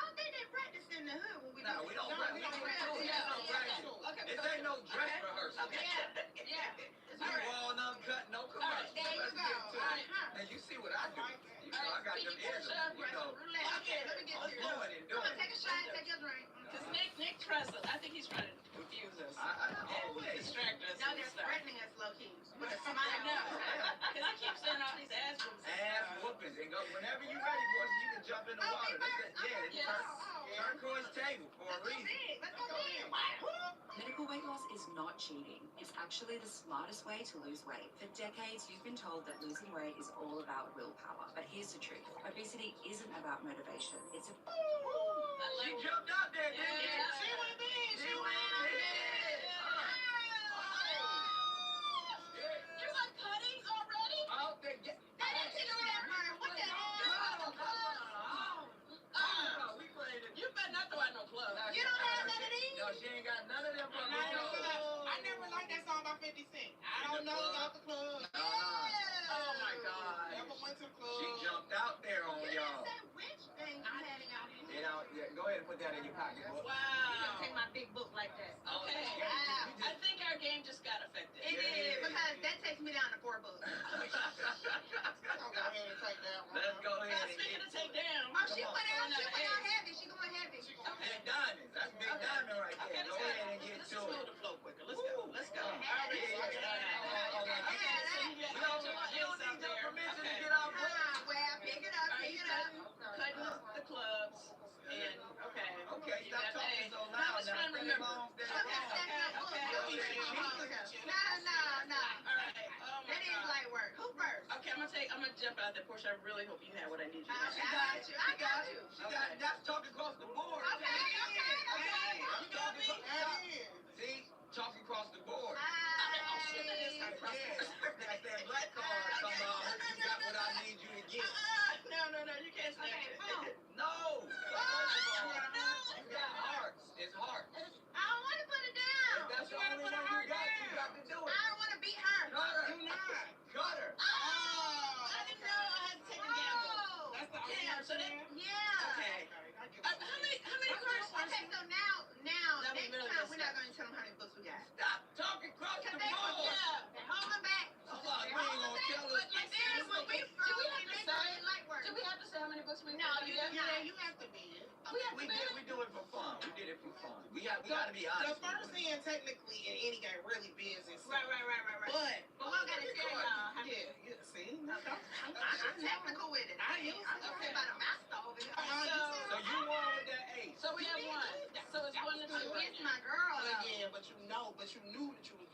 don't think they practice in the hood when we No, we don't practice. Okay. This ain't no dress rehearsal. Yeah. You all uncut, no commercial. There you Let's go. get to it. And you see what I do. You know, I got them ears. You know, Okay, let me get I'm you. going and Come on, doing take a shot, take your drink. it. Because Nick tries to, I think he's trying to confuse us and distract us. No, they're threatening us low key. With a smile. Because he keeps saying all these ass whoopings. Ass whoopings. And go, whenever you're ready, boys, you can jump in the water. Turquoise table for a reason. Let's go big. Medical weight loss is not cheating. It's actually the smartest way to lose weight. For decades, you've been told that losing weight is all about willpower. But here's the truth. Obesity isn't about motivation. It's a... She jumped out there, didn't she? She went big. She went big. You got cuttings already? Out there. That ain't cigarette burn. What the hell? We played it. You better not throw out no club. You don't have none of these? No, she ain't got none of them. I never liked that song by 50 Cent. I don't know about the club. Oh my God. Never went to the club. She jumped out there on y'all. Which thing you had in your hand? You know, go ahead and put that in your pocket. You Wow. gonna take my big book like that. Okay. Wow. I think our game just got affected. It did, because that takes me down to 4 books. Let's go ahead and take that one. Let's go ahead and Speaking of take down. Oh, she went out heavy. She going heavy. Big diamonds. That's big diamond right there. Go ahead and get to Let's it. the flow quicker. Let's go. Let's go. All right. You don't need no permission to get out. Well, pick it up, pick it up. Cutting the clubs. And, okay. Okay, stop talking so Now loud. let's try and remember. No. All right. Oh my That is God. light work. Who first? Okay, I'm gonna jump out there, Portia. I really hope you have what I need you to have. I got you. She got that's talking across the board. Okay. You got me? See, talking across the board. Oh, shit, that is Yeah, across the board. that's that black card. Somehow you got what I need you to get. No, you can't snatch it. No. You got hearts. It's hearts. I don't want to put it down. If that's the only one you got to do it. I don't want to beat her. Cut her. Do not. Cut her. I didn't know I had to take a gamble. That's the only Damn, one so you that, have? Yeah. okay. I get How many cards? Okay, so now, That was next really time, good we're not going to tell them how many books we got. Stop talking across the Because board. they're holding back. Hold on, you ain't gonna tell us. But then when we light work. Do we have to say how many books we No, you do not. You have to be it. We do it for fun. We did it for fun. We gotta be honest. The first hand, technically, in any game, really business. Right. But we gotta tell y'all. yeah, see, I'm technical with it. I'm talking about a master over here. So you won with that 8. So we have one. So it's 1 to 2. It's my girl. Yeah, but you knew that you was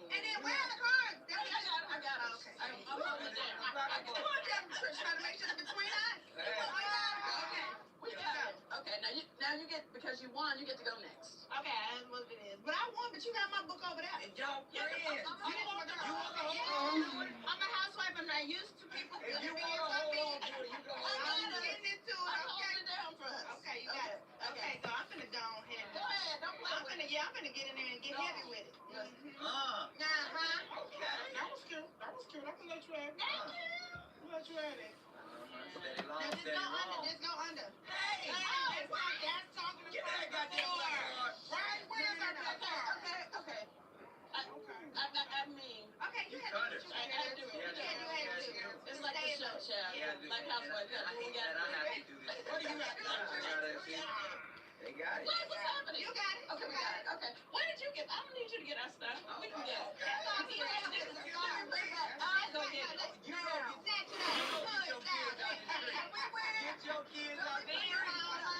doing And then it. where are the cards? I got it. Okay. I'm holding it down. Come on, Jeffrey, trying to make sure it's between us. Okay. We got it. Okay, now you get, because you won, you get to go next. Okay, that's what it is. But I won, but you got my book over there. And y'all friends. I'm a housewife. I'm not used to people. If you want to hold on to it, you go I'm getting into it. I'm holding it down for us. Okay, you got it. Okay, so I'm finna go ahead. Go ahead, don't play with it. I'm finna get in there and get heavy with it. Okay. That was cute. I'm gonna let you have it. Thank you. I'm gonna let you have it. Steady long, Now steady long. just go under. Hey! That's talking Get that goddamn black card. Right? Where's our black card? Okay. I mean, Okay, you had cut to it. do it. it's like the show, child. Like housewife. We got And I have to do this. What do you got? They got it. What's happening? You got it. Okay, we got it. Okay. Where did you get? I don't need you to get our stuff. We can get it. I'll go get it. You go get your kids out the street.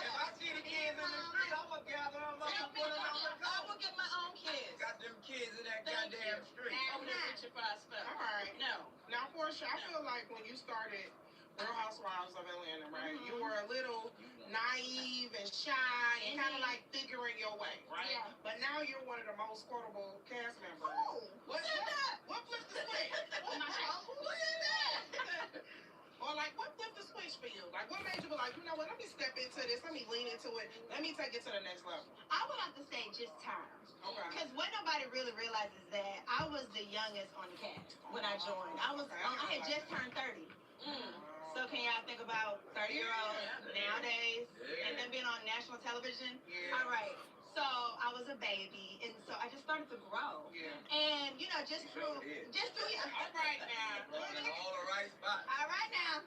If I see the kids in the street, I'm going to gather them up and put them on the I car. will get my own kids. Got them kids in that Thank goddamn you. street. Over there reaching for our stuff. All right. No. Now, Portia, I feel like when you started Real Housewives of Atlanta, right? You were a little naive and shy and kind of like figuring your way, right? Yeah. But now you're one of the most quotable cast members. Who said that? What flipped the switch? Who said that? Or like, what flipped the switch for you? Like, what made you be like, you know what? Let me step into this. Let me lean into it. Let me take it to the next level. I would have to say just time. Okay. Because what nobody really realizes is that I was the youngest on the cast when I joined. I had just turned 30. So can y'all think about 30-year-olds nowadays and then being on national television? Yeah. All right. So I was a baby, and so I just started to grow. Yeah. And just through All right now. Going in all the right spots. All right now.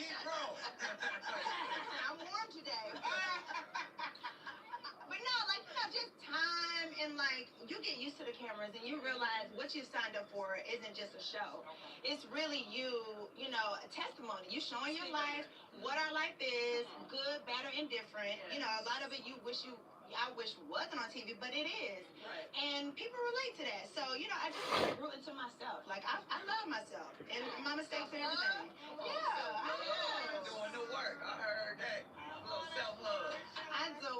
Keep growing. I'm warm today. and like you get used to the cameras and you realize what you signed up for isn't just a show. It's really you know, a testimony. You showing your life, what our life is, good, bad, or indifferent. You know, a lot of it I wish wasn't on TV, but it is. Right. And people relate to that. So, you know, I just want to root into myself. Like, I love myself and my mistakes and everything. Yeah, I am. Doing the work. I heard that. A little self-love. I do.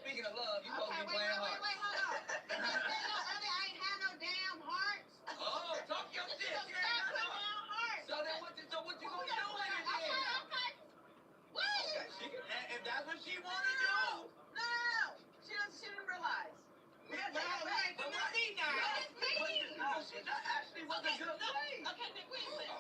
Speaking of love, you supposed to be playing hard. Wait, hold on. Did you say no earlier I ain't had no damn heart? Oh, talk your shit. So You stop ain't got putting no down heart. So what you gonna do with it then? Okay. What? If that's what she wanna do. No. She didn't realize. But what me now? No, she actually was a good play. Okay, Nick, wait a minute.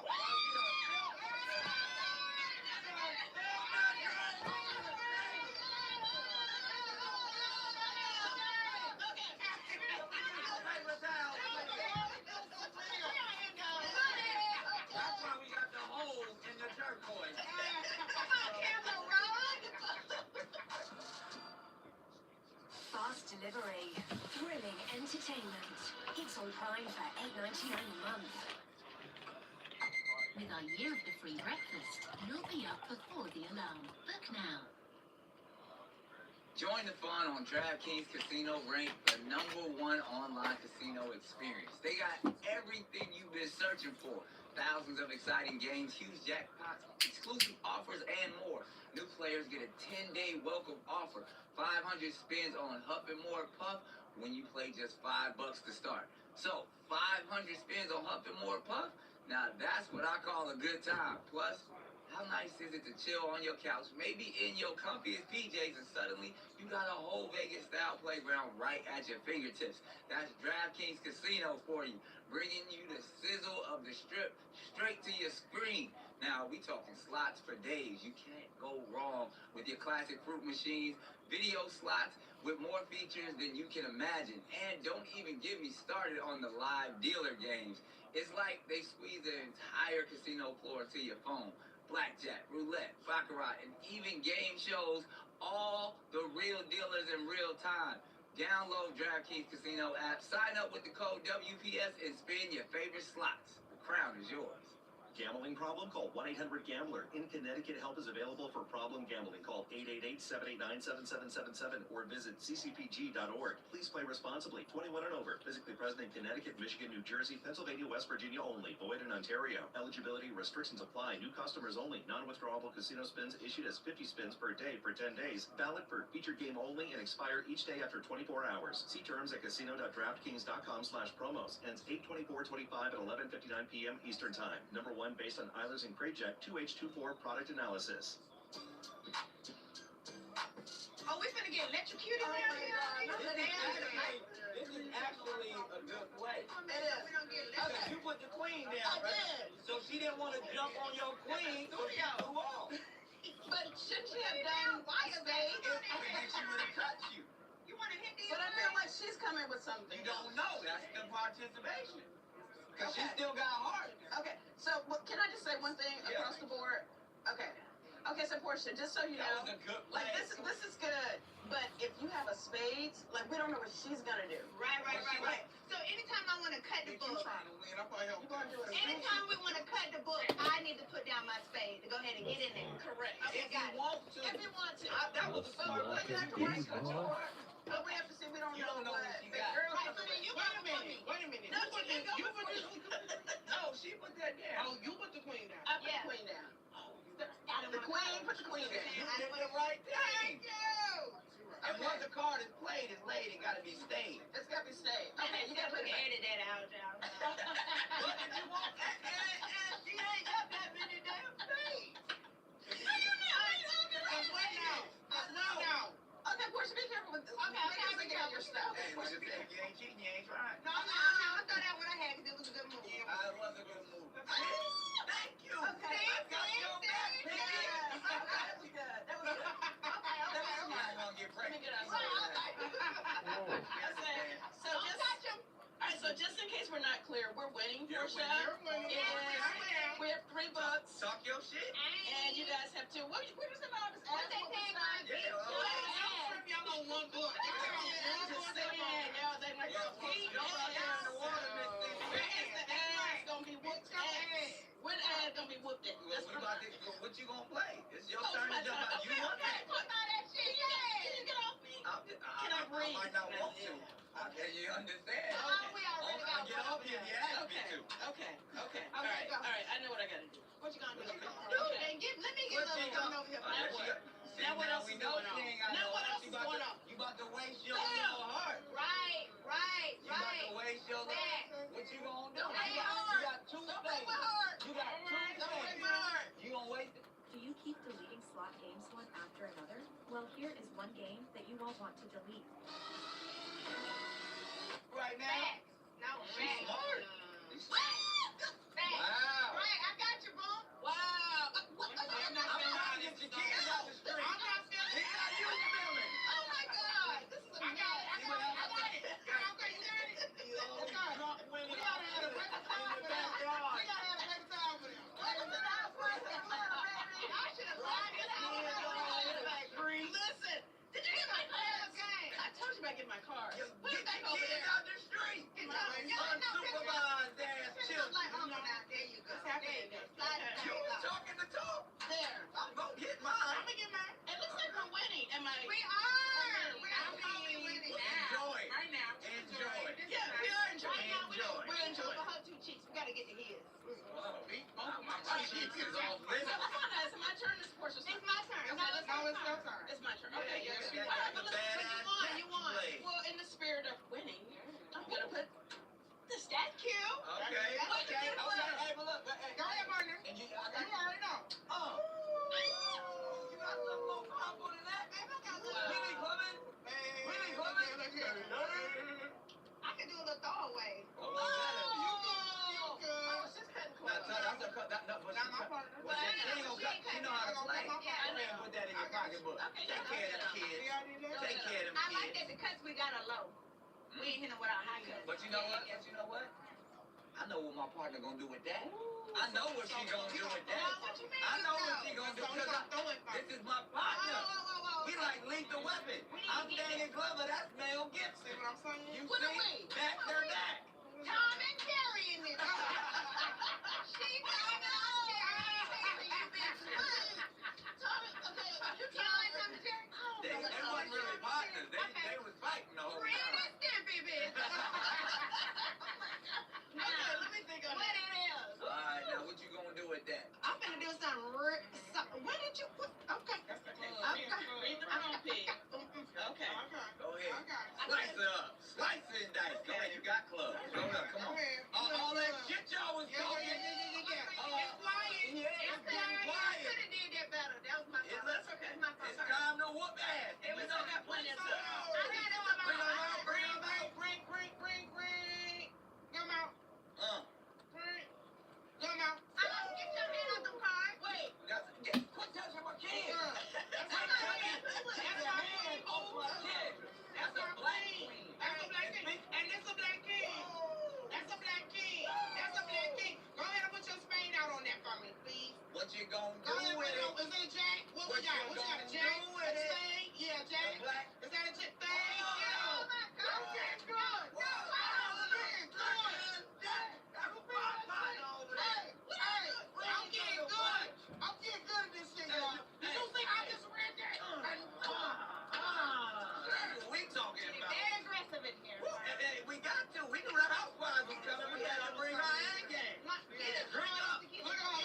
That's why we got the holes in the turquoise. Fast delivery, thrilling entertainment. It's on Prime for $8.99 a month. With our year of the free breakfast, you'll be up before the alarm. Book now. Join the fun on DraftKings Casino, ranked the #1 online casino experience. They got everything you've been searching for. Thousands of exciting games, huge jackpots, exclusive offers, and more. New players get a 10-day welcome offer. 500 spins on Huff and More Puff when you play just $5 to start. So, 500 spins on Huff and More Puff? Now that's what I call a good time. Plus, how nice is it to chill on your couch, maybe in your comfiest PJs, and suddenly you got a whole Vegas-style playground right at your fingertips. That's DraftKings Casino for you, bringing you the sizzle of the strip straight to your screen. Now, we talking slots for days. You can't go wrong with your classic fruit machines, video slots with more features than you can imagine. And don't even get me started on the live dealer games. It's like they squeeze the entire casino floor to your phone. Blackjack, roulette, baccarat, and even game shows, all the real dealers in real time. Download DraftKings Casino app, sign up with the code WPS, and spin your favorite slots. The crown is yours. Gambling problem? Call 1-800-GAMBLER. In Connecticut, help is available for problem gambling. Call 888-789-7777 or visit ccpg.org. Please play responsibly. 21 and over. Physically present in Connecticut, Michigan, New Jersey, Pennsylvania, West Virginia only. Void in Ontario. Eligibility restrictions apply. New customers only. Non-withdrawable casino spins issued as 50 spins per day for 10 days. Valid for featured game only and expire each day after 24 hours. See terms at casino.draftkings.com/promos. Ends 8/24/25 at 11:59 p.m. Eastern Time. Number 1 based on Eilers and Krajcek 2H24 product analysis. Oh, we finna get electrocuted around here? This is actually a good play. It is. We don't get Okay, you put the queen down, I right? did. So she didn't want to jump on your queen, so she threw off. But shouldn't she have done why a spade? I think she would have cut you. You want to hit these? But I feel like she's coming with something. You don't know. That's the participation. Because she still got heart. Okay, so can I just say one thing across the board? Okay. Okay, so Portia, just so you know, That was a good like play. this is good. But if you have a spades, like we don't know what she's gonna do. Right. So anytime I want to cut the book, trying to win. I'm going to help you. anytime we want to cut the book, I need to put down my spade to go ahead and get in there. Correct. Okay, got it. Want to. If you want to. That was a smart play. You have to work cut your heart. But we have to see. We don't You know don't know what what she the got. girl. Right, so then you gotta put me. Wait a minute. No, she can go before you. No, she put that down. you put the queen down. I put the queen down. I don't The wanna queen, put the queen down. You did the right thing. Thank you. And once a card is played, it's laid. It got to be stayed. It's gotta be stayed. Okay, you gotta put edit that out, y'all. But if you want, and she ain't got that many damn spades. Okay, Portia, be careful with this. Okay, Be careful your stuff. Hey, what you think? You ain't cheating, you ain't trying. No, I thought that what I had because it was a good move. It was a good move. Thank you. Okay. I got your back, Okay, baby. that was good. That was good. Okay. You ain't gonna get Let me pregnant. get out. So just in case we're not clear, we're winning, You're Portia. winning. We have $3, Talk your shit. and you guys have 2. What is the about? What they saying, Yeah. I'm just saying, whoop that. What you gonna play? It's your turn to jump out. You want that? Talk about that shit. Can you get off me? Can I breathe? I might not want to. You understand? We already got get off you if you ask me to. Okay. All right. I know what I gotta do. What you gonna do? Let me get a little something over here. Now what else is going on? You about to waste your heart. Right. You about to waste your life. What you gonna do? You got two things. You gonna waste it? Do you keep deleting slot games one after another? Well, here is one game that you won't want to delete. Right now? No, She's smart. Wow. Right, I got you, boo. Wow. I'm not trying to get your kids out the street. I'm not feeling it. How you feeling? Oh my God. This is amazing. I got it. Okay, you got it? We gotta have a great time with him. I should have lied it out. Listen, did you get my car? I told you about getting my car. Put it back over there. Out the street. Unsupervised ass children. There you go. You was talking the talk. There. I'm gonna get mine. I'm gonna get mine. It looks like we're winning. Am I? We are. We're winning now. Enjoy. Right now. Enjoy. Yeah, we are enjoying. Right now, We're enjoying. Her two cheeks. We gotta get to his. My cheeks is off limits. Is it my turn? This portion. It's my turn. Okay, it's your turn. It's my turn. Okay, you won. Well, in the spirit of winning, I'm gonna put this. That's cute. Okay. Hey, but look. Go ahead, partner. And you already know. Oh. You got something more powerful than that? Willie Clement? I can do a little throwaway. Oh, you good. I was just cutting corners. Not my partner. You know how to play. Put that in your pocketbook. Take care of them kids. I like that because we got a low. We ain't hitting with our high cuts. But you know what? I know what my partner gonna do with that. I know what she gonna do with that. I know what she gonna do because this is my partner. We like lethal weapon. I'm Danny Glover. That's Mel Gibson. See what I'm saying? You see? Back their back. Tom and Jerry in this. She Tom and Jerry. They wasn't really partners. They was fighting the whole time. Okay, let me think on what it is. All right, now what you gonna do with that? I'm gonna do something. When did you put? Okay. Read the room, pig. Okay. Go ahead. Slice it up. Slice it and dice. Go ahead. You got clubs. Go up. Come on. All that shit y'all was talking. It's quiet. It's getting quiet. I could have did that better. That was my fault. That's okay. It's my fault. It's time to whoop ass. We still got plenty of time. I had it on my mind. Bring. Come out. Come out. Get your hand out the car. Wait. Quit touching my kids. That's our queen. That's a black queen. And it's a black king. That's a black king. Go ahead and put your spade out on that for me, please. What you gonna do Go ahead, with it? Is it a jack? What we got? What you got? A jack? A spade? Yeah, jack. Is that a jack? Thank you. Oh my God. Okay, good. I'm getting good at this shit, y'all. Did you think I just read that? We talking about. Very aggressive in here. Hey, we got to. We knew the housewives was coming. We had to bring our A game. Drink up. Look at all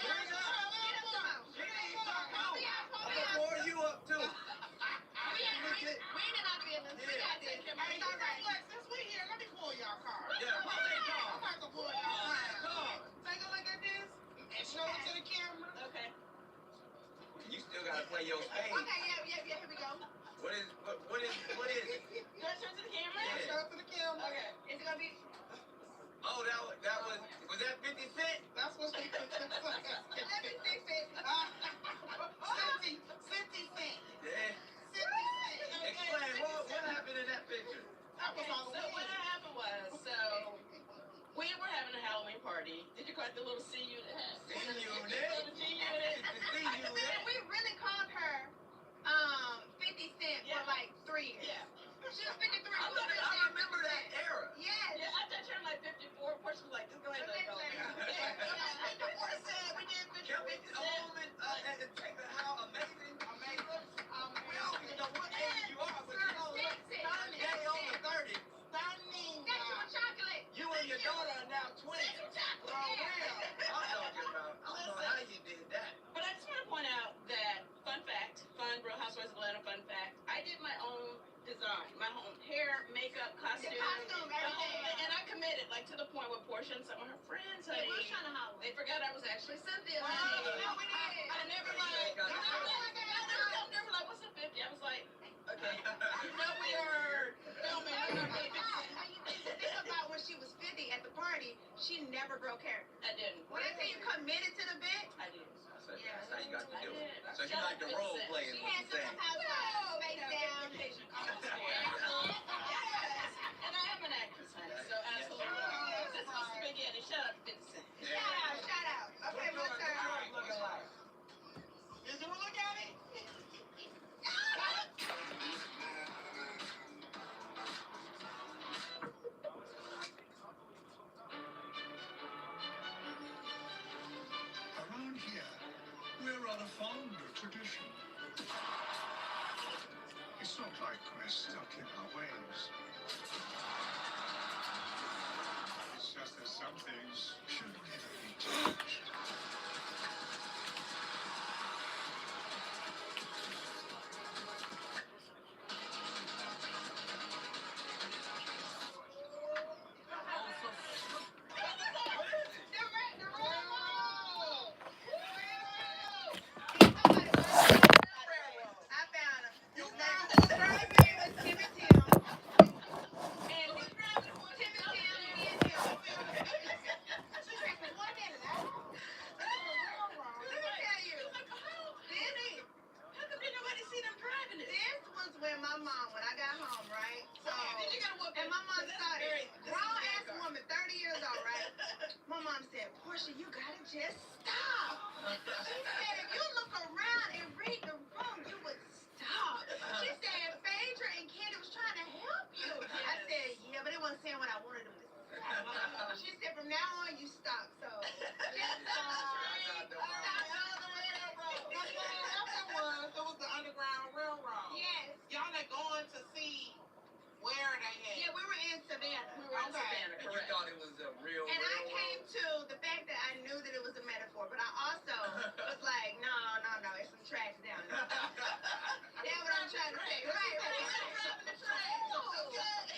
She ain't talking. I'm gonna pour you up too. We ain't in our business. We got this. Hey, since we here, let me pull y'all car. Yeah, pull that car. I'm about to pull y'all car. Take a look at this and show it to the camera. Okay. You still gotta play your spade. Okay, yeah, here we go. What is it? Show it to the camera? Yeah. Show it to the camera. Okay. Is it gonna be? Oh, was that 50 Cent? That's what she said. Let me fix it. 50 Cent. Yeah. 50 Cent. Explain, what happened in that picture? That was all the way. What happened was, we were having a Halloween party. Did you collect the little C unit hat? C unit? The G unit? We really called her 50 Cent for like 3 years. Yeah. She was 53. I remember that era. Yes. Yeah, I turned like 54. Portia was like, just go ahead and let go. Yeah. 54 said we did 50. Can we Portia and some of her friends, Yeah, honey. we was trying to holler. They forgot I was actually Cynthia, Oh, honey. no, we did. And they were like, they were like, what's up, 50? I was like, okay. You know we are filming. How you think about when she was 50 at the party, she never broke character. I didn't. When I tell you committed to the bit, I did. That's how you got to do it. I So you like the role play is she what had you're saying. some housewives face down. Yes. And I am an actress, honey. So absolutely. This was spaghetti. Shout out to 50 Cent. Shout out. Okay, my turn. Looking like. Is it look at it? Around here, we're rather fond of tradition. It's not like we're stuck in our ways. It's just that some things should never be changed. Portia, you gotta just stop. She said, if you look around and read the room, you would stop. She said, Phaedra and Candy was trying to help you. I said, yeah, but they wasn't saying what I wanted them to say. She said, from now on, you stop. So, just It was the Underground Railroad. Yes. Y'all are going to see where they at. Yeah, we were in Savannah. We were in Savannah, And you correct. thought it was a real And I railroad? came to the fact that I knew that it was a metaphor, but I also was like, no, it's some tracks down there. That's what I'm trying to say. Right. Driving the train.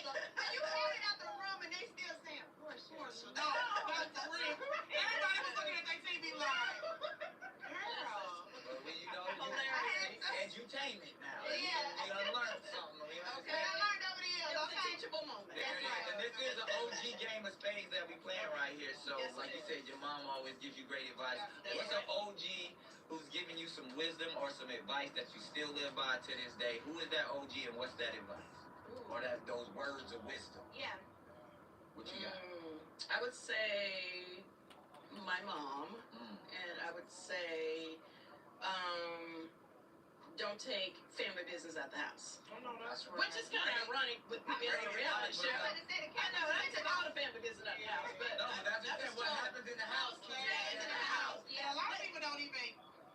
And you carried out the room and they still saying, Portia. No, that's for real. Everybody was looking at their TV like, girl. But when you know, Hilarious. it's edutainment now. Yeah. You done learned something. You know what I'm Okay, I saying? learned over the years. It was a Okay. teachable moment. There it is. And this is an OG game of spades that we playing right here. So, Yes, like it you said, your mom always gives you great advice. What's an OG who's giving you some wisdom or some advice that you still live by to this day? Who is that OG and what's that advice? Or those words of wisdom? Yeah. What you got? I would say my mom, and I would say don't take family business at the house. That's right. Which is kind of ironic with me being on a reality show. I know, I take all the family business at the house, but No, that's what happens in the house. Stays in the house. Yeah, a lot of people don't even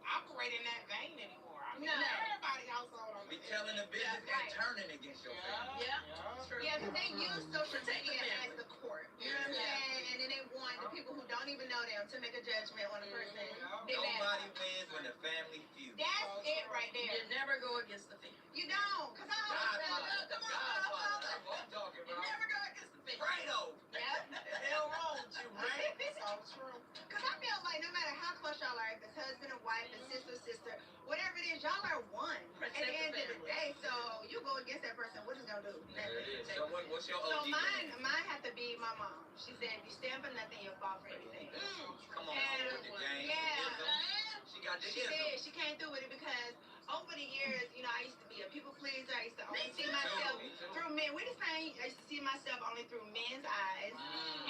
operate in that vein anymore. I mean, No. everybody household on Be telling the business and turning against your family. Yeah, true. Yeah, because they use social Protect the media family. as the court. You know what I'm saying? And then they want the people who don't even know them to make a judgment on a person. They mad. Nobody wins when the family feuds. That's it right there. You never go against the family. You don't. Because Godfather. come on. Godfather. That's what I'm talking You about. never go against the family. Fredo. Yep. The hell wrong with you, man? So true. Because I feel like no matter how close y'all are, if it's husband or wife, and sister, whatever it is, y'all are one at the end of the day. So you go against that person, what is it going to do? There it is. So what's your So OG? mine have to be my mom. She said, if you stand for nothing, you'll fall for anything. Come on, And, with the game. yeah. She got the She ism. did. She came through with it because over the years, you know, I used to be a people pleaser. I used to only see myself through men. We just saying I used to see myself only through men's eyes.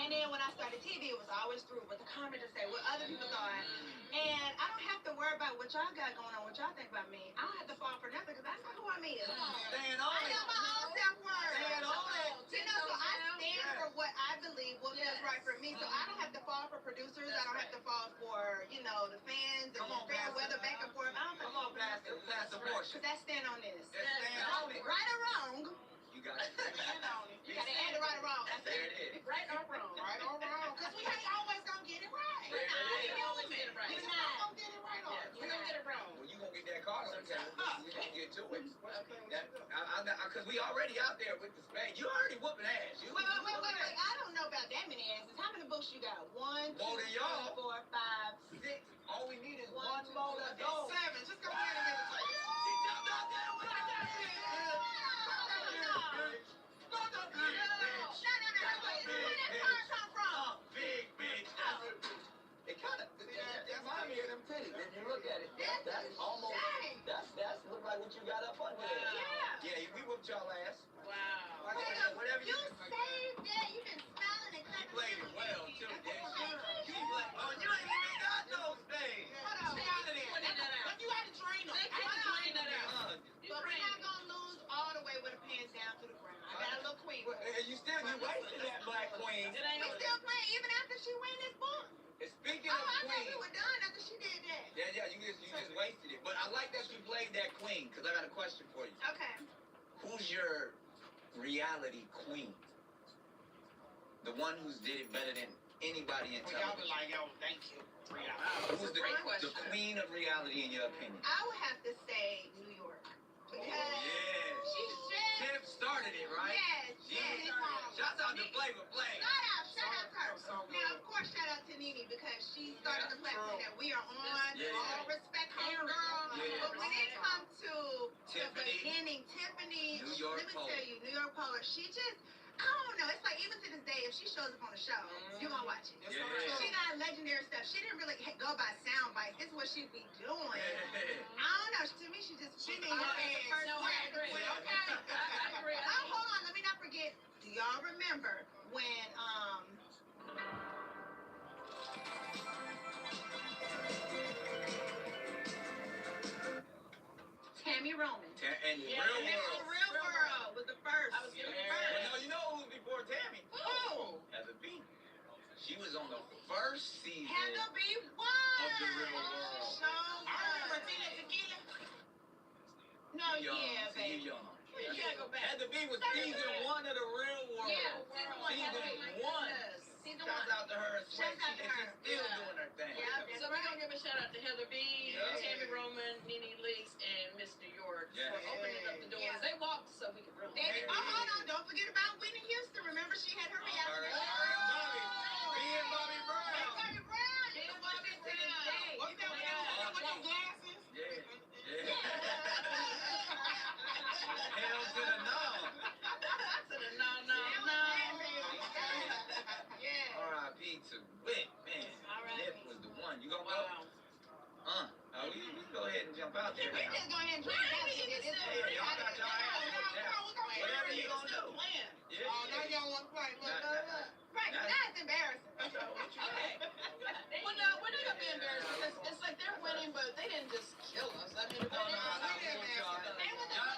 And then when I started TV, it was always through what the comments say, what other people thought. And I don't have to worry about what y'all got going on, what y'all think about me. I don't have to fall for nothing because I know who I is. Stand on I it. have my own self-worth. Stand on it. You know, so I stand for what I believe, what feels right for me. So I don't have to fall for producers. I don't have to fall for, you know, the fans and the fair weather back and forth. I don't have to fall for Pastor Portia. because that's stand on this. Stand on it. Right or wrong, You got it. Stand on it. you got to add the right or wrong. That's There it. it is. Right or wrong. Right or wrong. Because we ain't always going to get it right. There it is. We always get it right. You're We're not. not going to get it right. We're going to get it wrong. Well, you gonna get that car sometime. We gonna get to it. I Because we already out there with the spade. You already whooping ass. Wait. I don't know about that many asses. How many books you got? 1, 2, More than y'all. 3, 4, 5, 6. All we need is 1 one more. Let's okay, go. 7. Just go ahead and give it to me. She jumped out there with her ass. Where that car come from? Big bitch. It kind of reminds me of them titties. If you look at it, that's almost. That's look like what you got up under there. Yeah, we whooped y'all ass. Wow. Whatever You saved that. You been smiling and She played it well too, didn't she? She played. Oh, you ain't even got no stage. Hold on. But you had to train them. Train that out. But we're not gonna lose all the way with her pants down to the ground. I got a little queen. You wasted that black queen. We still playing even after she win this book. Speaking I of thought queen. we were done after she did that. Yeah, you just wasted it. But I like that you played that queen, because I got a question for you. Okay. Who's your reality queen? The one who's did it better than anybody in Well, y'all television. be like, yo, thank you. Who's the queen of reality in your opinion? I would have to say New York. Because she's just... Tiff started it, right? Yes. Shouts out to Flavor Flav. Shout out to her. Now, of course, shout out to Nene because she started the platform that we are on. All respect to her, girl. But when it comes to the beginning, Tiffany, New York let me tell you, New York Polar, she just... I don't know. It's like even to this day, if she shows up on a show, you're gonna watch it. She got legendary stuff. She didn't really go by sound bites. This is what she be doing. I don't know. To me, she needs her first I agree. Okay. I agree. Oh, hold on. Let me not forget. Do y'all remember when Tammy Roman? And Real World was the first. I was giving it Well, first. no, you know who was before Tammy? Who? Heather B. She was on the first season Heather B. What? of The Real World. I remember Tina Tequila. No, yeah, baby. You young. You gotta go back. Heather B was season 1 of The Real World. Yeah, Season 1. Shouts out to her and Sweat. She's still doing her thing. So we're gonna give a shout out to Heather B, Tammy Roman, Nene Leakes, and Miss New York for opening up the doors. They walked so we could really. Hold on, don't forget about Whitney Houston. Remember she had her reality show. Me and Bobby Brown. Bobby Brown. You know what I'm saying? What's that with them glasses? Yeah. Hell to the no. To the no. R.I.P. to Whit, man. Nip was the one. You gonna go? We can go ahead and jump out there. We just go ahead and drink that. Y'all got y'all ass whooped now. Whatever you gonna do. Now y'all want to play. Right, that's embarrassing. Okay. Well, no, we're not gonna be embarrassed because it's like they're winning, but they didn't just kill us. I mean,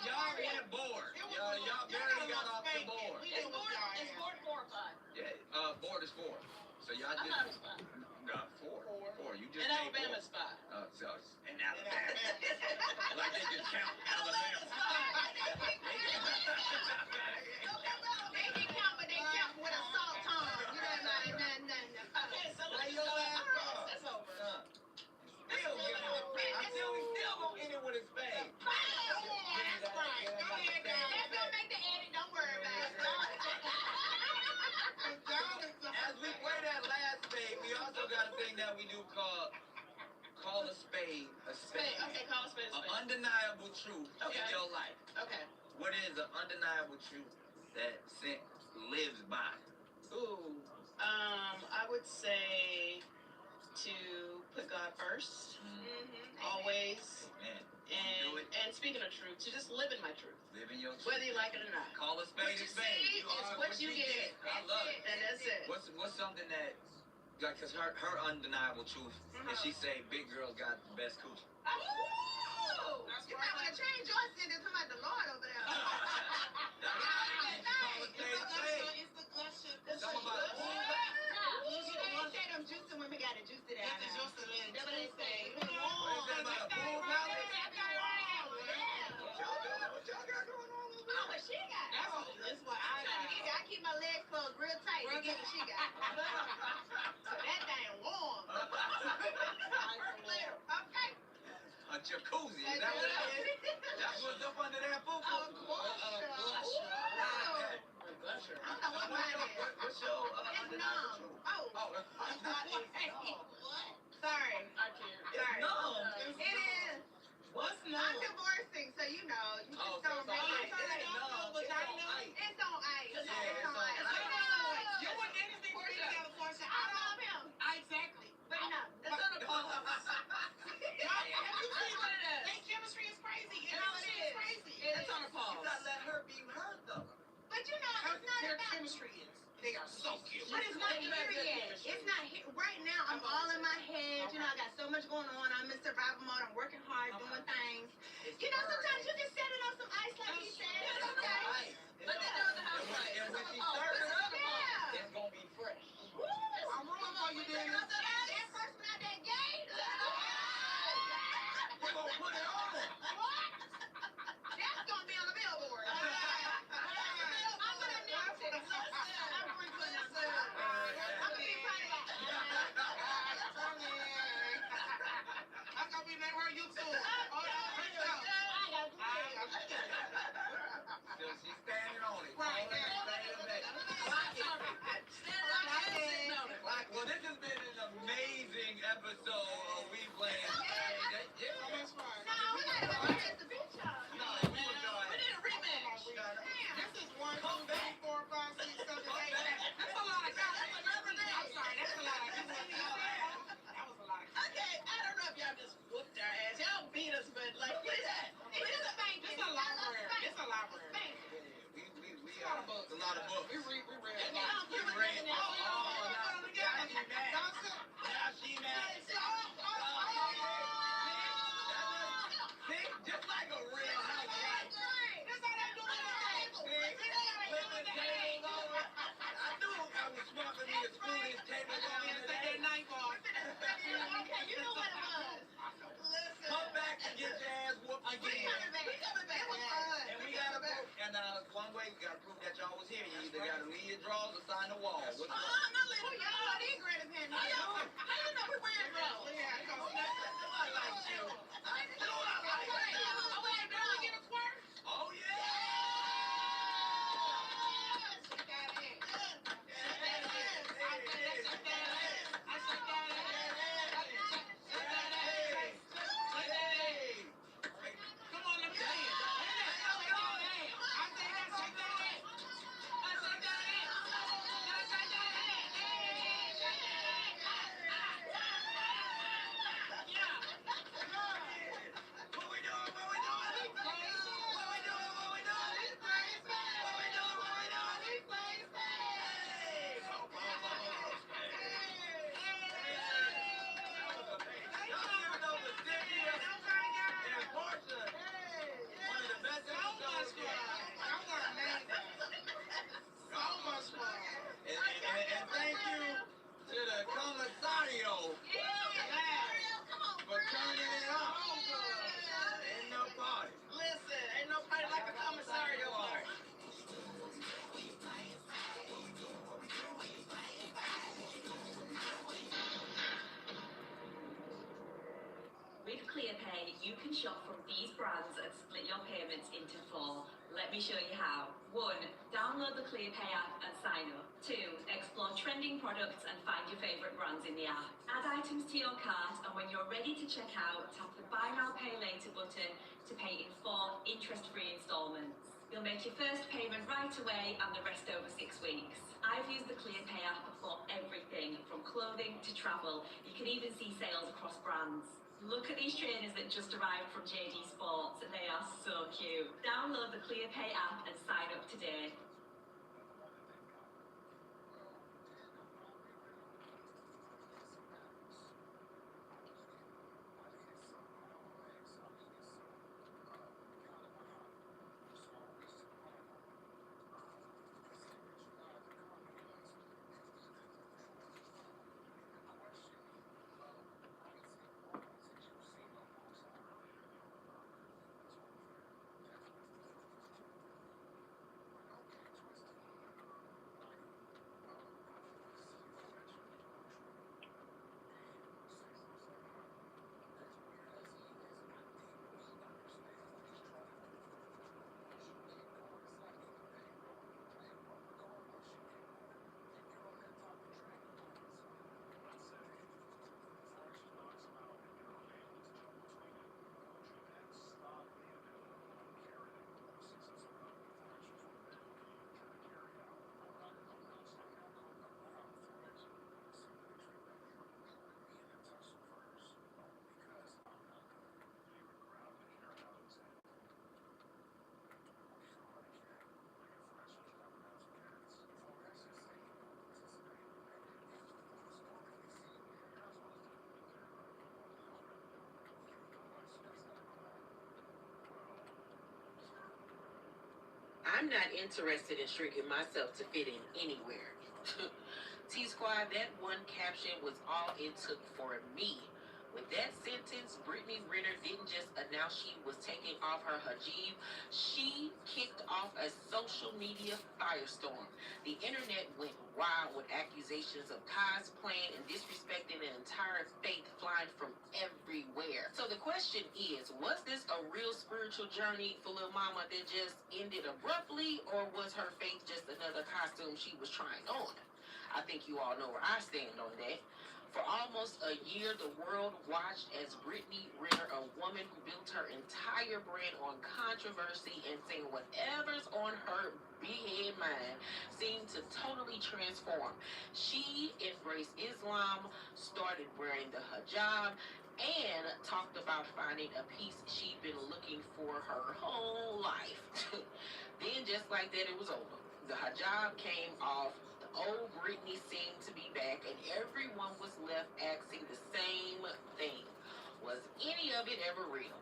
Y'all went bored. Y'all barely got off the board. Is board 4 or 5? Yeah, board is 4. So y'all I'm just... not a spy. No, 4. You just And Alabama's 5. So in Alabama. Like they just count Alabama. They can count, but they count with a salt tongue. You know, Okay, so let's go. That's over. Still we still gonna end it with a spade. That's right. Go ahead, guys. That's gonna make the edit. Don't worry about it. As we play that last spade, we also got a thing that we do called call a spade a spade. Okay, call a spade a spade. An undeniable truth in your life. Okay. What is an undeniable truth that lives by? Ooh. I would say to put God first. Always. And speaking of truth, to just live in my truth. Live in your truth. Whether you like it or not. Call a spade a spade. It's what you get. I love it. And that's it. What's something that, like, cause her undeniable truth is she say big girls got the best coochie. Oh! You might want to change yours and then come out the Lord over there. It's the gushing. Something about They say them juicy women got to juice it out. That's the juicy That's what they say. What is that about a pool palace? What y'all got going on over there? What she got? That's what I got. I keep my legs closed real tight to get what she got. So that thing warm. Okay. A jacuzzi. Is that what it is? That's what's up under that food. Oh, Gusher. Gusher. I don't know what mine is. What's your It's numb. Oh. Sorry. I can't. Sorry. numb. It is. What's I'm numb? divorcing, so you know. You just so don't really. it ain't numb. It's on ice. It's on ice. Yeah, It's on ice. You wouldn't anything to be together for us. I love him. Exactly. But no. It's on the pause. Have you seen What it is? their chemistry is crazy. It is crazy. It's on the pause. You gotta let her be her though. But you know, it's not Their about. chemistry is. They are so cute. But it's not here yet. It's not here. Right now, I'm all in my head. You know, I got so much going on. I'm in survival mode. I'm working hard, doing things. You know, sometimes you can set it on some ice like he said. It's okay. Let that do the house right. And when she serves it, Yeah. it's gonna be fresh. I'm rolling for you, Dennis. That first one out that gate. We're gonna put it on her. What? That's gonna be on the billboard. I'm gonna announce it. I'm going to announce it. I'm gonna be proud of that. I'm gonna be named her YouTube. So she's standing on it. Right. Well, this has been an amazing episode of We Playing. This is 1, 2, 3, 4, 5, 6, 7, 8. That's a lot of guys. I'm sorry, that's a lot of guys. That was a lot of guys. Okay, I don't know if y'all just whooped our ass. Y'all beat us, but like, what is that? It's a library. It's a library. We a lot of books. We read. We read. Now she mad. See, just like a real housewife. Flipping tables over. I knew I was smart for me to screw this table down today. Okay, you know what it was. Come back and get your ass whooped again. It was fun. And we gotta prove, and one way we gotta prove that y'all was here. You either gotta leave your drawers or sign the wall. What's wrong? Y'all need greater than me. I know. How you know we wearing drawers? I like you. I do. I like you. Oh yeah. Come on, let's dance. And thank you to the commissario for turning it on. Ain't no party. Listen, ain't nobody like a commissario party. With ClearPay, you can shop from these brands and split your payments into 4. Let me show you how. 1. Download the ClearPay app and sign up. 2. Explore trending products and find your favourite brands in the app. Add items to your cart, and when you're ready to check out, tap the Buy Now Pay Later button to pay in 4 interest-free instalments. You'll make your first payment right away and the rest over 6 weeks. I've used the ClearPay app for everything, from clothing to travel. You can even see sales across brands. Look at these trainers that just arrived from JD Sports, and they are so cute. Download the ClearPay app and sign up today. I'm not interested in shrinking myself to fit in anywhere. T-Squad, that one caption was all it took for me. With that sentence, Brittany Renner didn't just announce she was taking off her hijab, she kicked off a social media firestorm. The internet went wild with accusations of cosplaying and disrespecting an entire faith flying from everywhere. So the question is, was this a real spiritual journey for Lil Mama that just ended abruptly, or was her faith just another costume she was trying on? I think you all know where I stand on that. For almost a year, the world watched as Brittany Renner, a woman who built her entire brand on controversy and saying whatever's on her big mind, seemed to totally transform. She embraced Islam, started wearing the hijab, and talked about finding a piece she'd been looking for her whole life. Then, just like that, it was over. The hijab came off. Old Britney seemed to be back, and everyone was left asking the same thing. Was any of it ever real?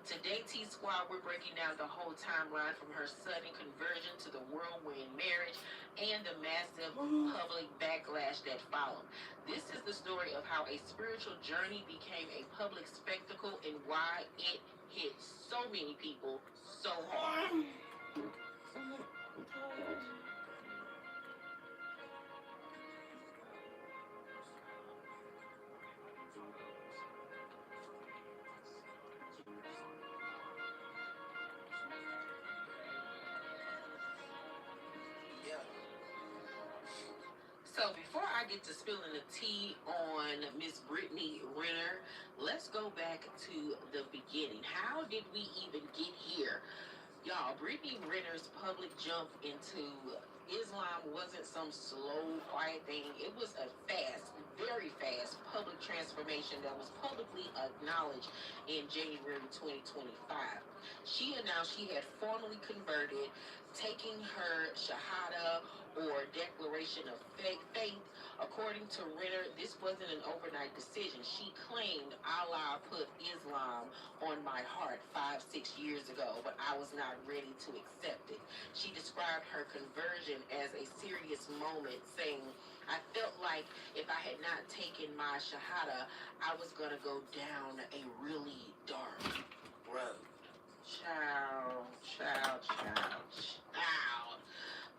Today, T-Squad, we're breaking down the whole timeline from her sudden conversion to the whirlwind marriage and the massive public backlash that followed. This is the story of how a spiritual journey became a public spectacle and why it hit so many people so hard. So before I get to spilling the tea on Miss Brittany Renner, let's go back to the beginning. How did we even get here? Y'all, Brittany Renner's public jump into Islam wasn't some slow, quiet thing. It was a fast, very fast public transformation that was publicly acknowledged in January 2025. She announced she had formally converted, taking her Shahada or declaration of faith. According to Renner, this wasn't an overnight decision. She claimed Allah put Islam on my heart 5-6 years ago, but I was not ready to accept it. She described her conversion as a serious moment, saying, I felt like if I had not taken my Shahada, I was going to go down a really dark road. Child.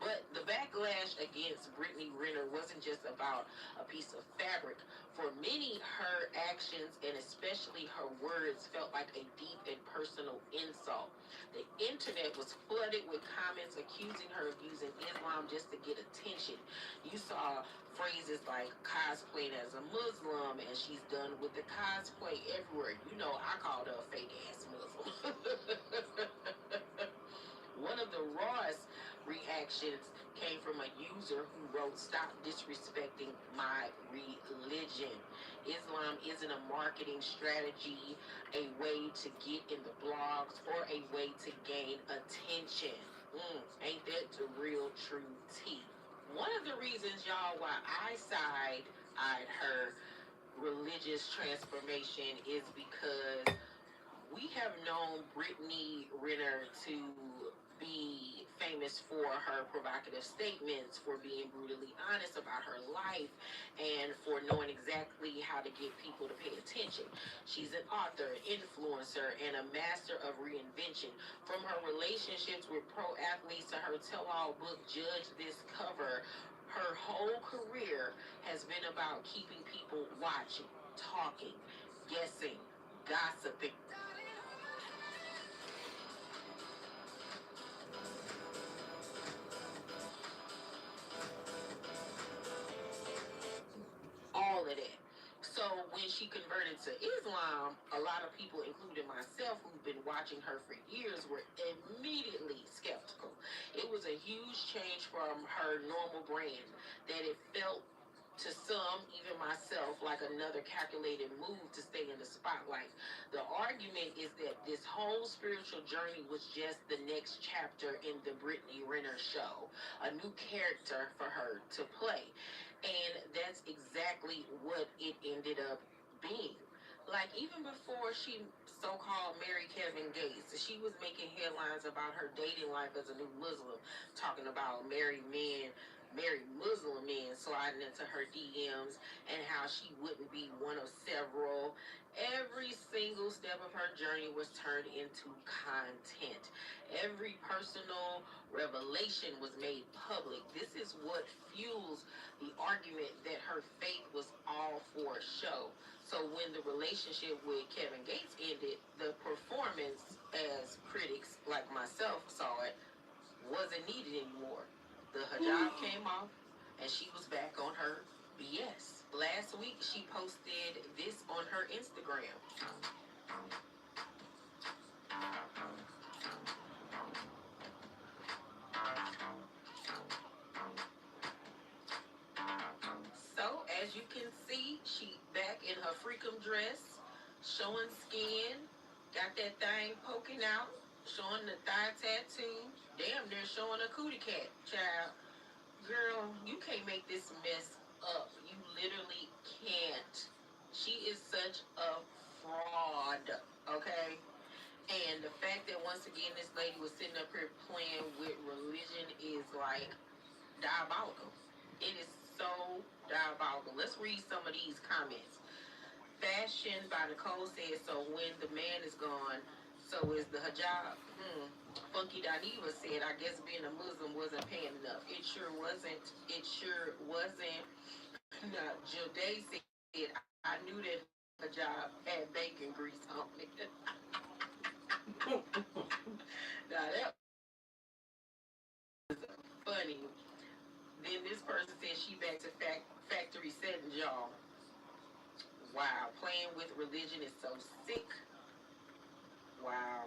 But the backlash against Brittany Renner wasn't just about a piece of fabric. For many, her actions and especially her words felt like a deep and personal insult. The internet was flooded with comments accusing her of using Islam just to get attention. You saw phrases like cosplaying as a Muslim and she's done with the cosplay everywhere. You know, I called her a fake ass Muslim. One of the rawest reactions came from a user who wrote, "Stop disrespecting my religion. Islam isn't a marketing strategy, a way to get in the blogs, or a way to gain attention." Ain't that the real true tea? One of the reasons, y'all, why I side-eyed her religious transformation is because we have known Brittany Renner to be famous for her provocative statements, for being brutally honest about her life, and for knowing exactly how to get people to pay attention. She's an author, an influencer, and a master of reinvention. From her relationships with pro athletes to her tell-all book, Judge This Cover, her whole career has been about keeping people watching, talking, guessing, gossiping. All of that. So when she converted to Islam, a lot of people, including myself, who've been watching her for years, were immediately skeptical. It was a huge change from her normal brand, that it felt to some, even myself, like another calculated move to stay in the spotlight. The argument is that this whole spiritual journey was just the next chapter in the Brittany Renner show, a new character for her to play. And that's exactly what it ended up being. Like, even before she so-called married Kevin Gates, she was making headlines about her dating life as a new Muslim, talking about married Muslim men sliding into her DMs and how she wouldn't be one of several. Every single step of her journey was turned into content. Every personal revelation was made public. This is what fuels the argument that her faith was all for show. So when the relationship with Kevin Gates ended, the performance, as critics like myself saw it, wasn't needed anymore. The hijab came off, and she was back on her BS. Last week, she posted this on her Instagram. So, as you can see, she back in her freakum dress, showing skin, got that thing poking out, showing the thigh tattoo, damn near showing a cootie cat, child. Girl, you can't make this mess up. You literally can't. She is such a fraud, okay? And the fact that once again this lady was sitting up here playing with religion is like diabolical. It is so diabolical. Let's read some of these comments. Fashion by Nicole says, so when the man is gone, so is the hijab. Funky Daniva said, I guess being a Muslim wasn't paying enough. It sure wasn't. It sure wasn't. Now, Jade said, I knew that hijab had bacon grease on it. Now, that was funny. Then this person said she back to factory setting, y'all. Wow, playing with religion is so sick. Wow.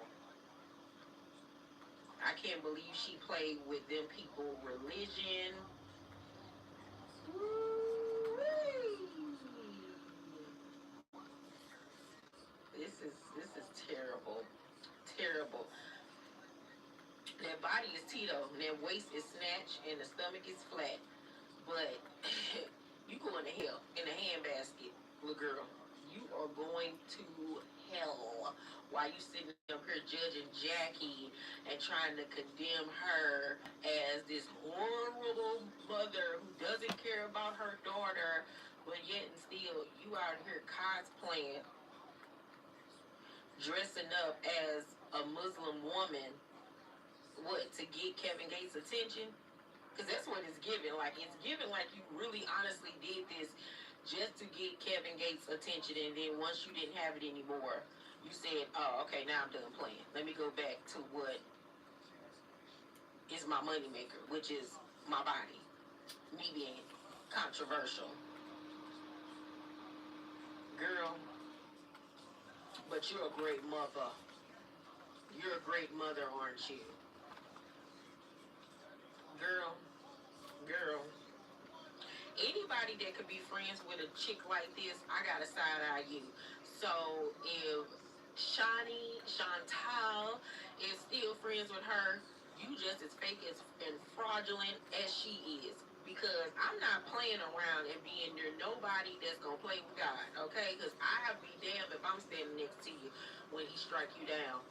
I can't believe she played with them people religion. This is terrible. Terrible. That body is Tito, and that waist is snatched, and the stomach is flat. But you going to hell in a handbasket, little girl. You are going to hell. Why you sitting up here judging Jackie and trying to condemn her as this horrible mother who doesn't care about her daughter, but yet and still you out here cosplaying, dressing up as a Muslim woman, what, to get Kevin Gates' attention? Because that's what it's giving. Like, it's giving like you really honestly did this just to get Kevin Gates' attention, and then once you didn't have it anymore, you said, oh, okay, now I'm done playing. Let me go back to what is my moneymaker, which is my body. Me being controversial. Girl, but you're a great mother. You're a great mother, aren't you? Girl. Anybody that could be friends with a chick like this, I gotta side eye you. So if Chantal is still friends with her, you just as fake and fraudulent as she is. Because I'm not playing around and being near nobody that's gonna play with God, okay? Because I'll be damned if I'm standing next to you when he strike you down.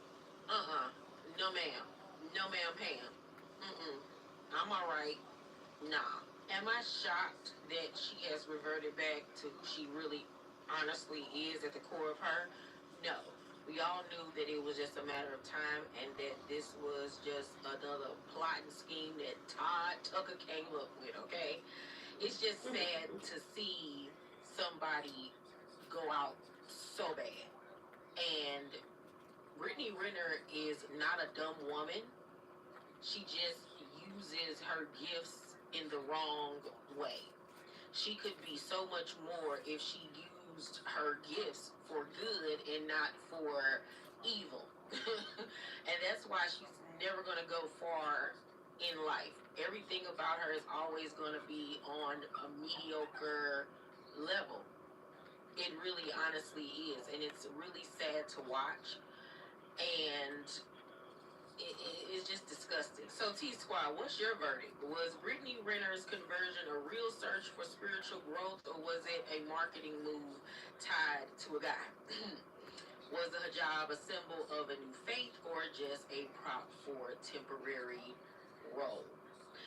No ma'am. No ma'am, Pam. I'm alright. Nah. Am I shocked that she has reverted back to who she really honestly is at the core of her? No. We all knew that it was just a matter of time and that this was just another plot and scheme that Todd Tucker came up with, okay? It's just sad to see somebody go out so bad. And Brittany Renner is not a dumb woman. She just uses her gifts in the wrong way. She could be so much more if she used her gifts for good and not for evil. And that's why she's never going to go far in life. Everything about her is always going to be on a mediocre level. It really honestly is. And it's really sad to watch. And it's just disgusting. So So T-Squad, what's your verdict? Was Brittany Renner's conversion a real search for spiritual growth, or was it a marketing move tied to a guy? Was the hijab a symbol of a new faith or just a prop for a temporary role?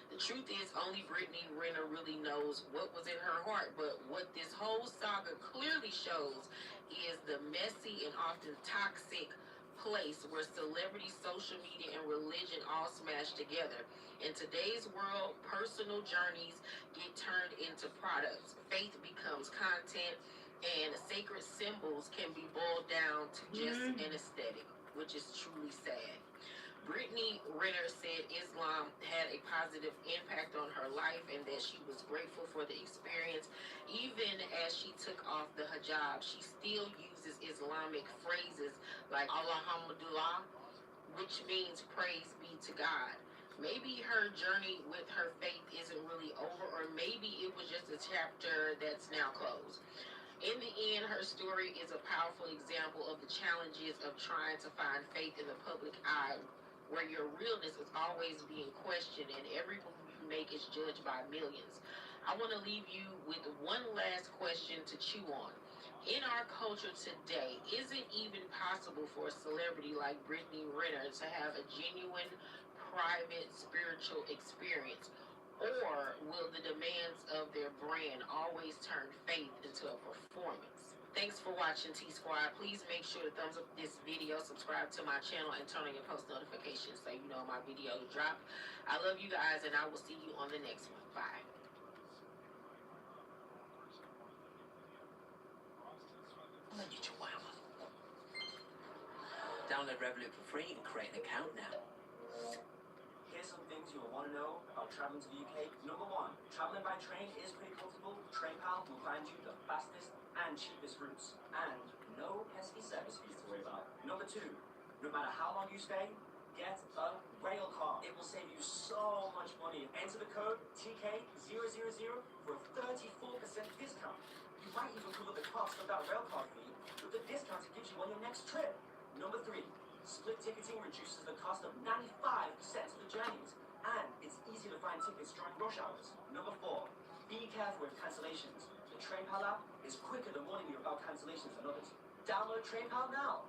The truth is, only Brittany Renner really knows what was in her heart, but what this whole saga clearly shows is the messy and often toxic place where celebrity, social media, and religion all smash together. In today's world, personal journeys get turned into products. Faith becomes content, and sacred symbols can be boiled down to just an aesthetic, which is truly sad. Brittany Renner said Islam had a positive impact on her life and that she was grateful for the experience. Even as she took off the hijab, she still uses Islamic phrases like Alhamdulillah, which means praise be to God. Maybe her journey with her faith isn't really over, or maybe it was just a chapter that's now closed. In the end, her story is a powerful example of the challenges of trying to find faith in the public eye, where your realness is always being questioned and every move you make is judged by millions. I want to leave you with one last question to chew on. In our culture today, is it even possible for a celebrity like Brittany Renner to have a genuine, private, spiritual experience? Or will the demands of their brand always turn faith into a performance? Thanks for watching, T-Squad. Please make sure to thumbs up this video, subscribe to my channel, and turn on your post notifications so you know my video drop. I love you guys, and I will see you on the next one. Bye. Download Revolut for free and create an account now. Here's some things you'll want to know about traveling to the UK. Number 1, traveling by train is pretty comfortable. TrainPal will find you the fastest and cheapest routes, and no pesky service fees to worry about. Number 2, no matter how long you stay, get a rail card. It will save you so much money. Enter the code TK000 for a 34% discount. You might even cover the cost of that rail card fee with the discount it gives you on your next trip. Number 3, split ticketing reduces the cost of 95% of the journeys, and it's easy to find tickets during rush hours. Number 4, be careful with cancellations. The TrainPal app is quicker than warning you about cancellations than others. Download TrainPal now.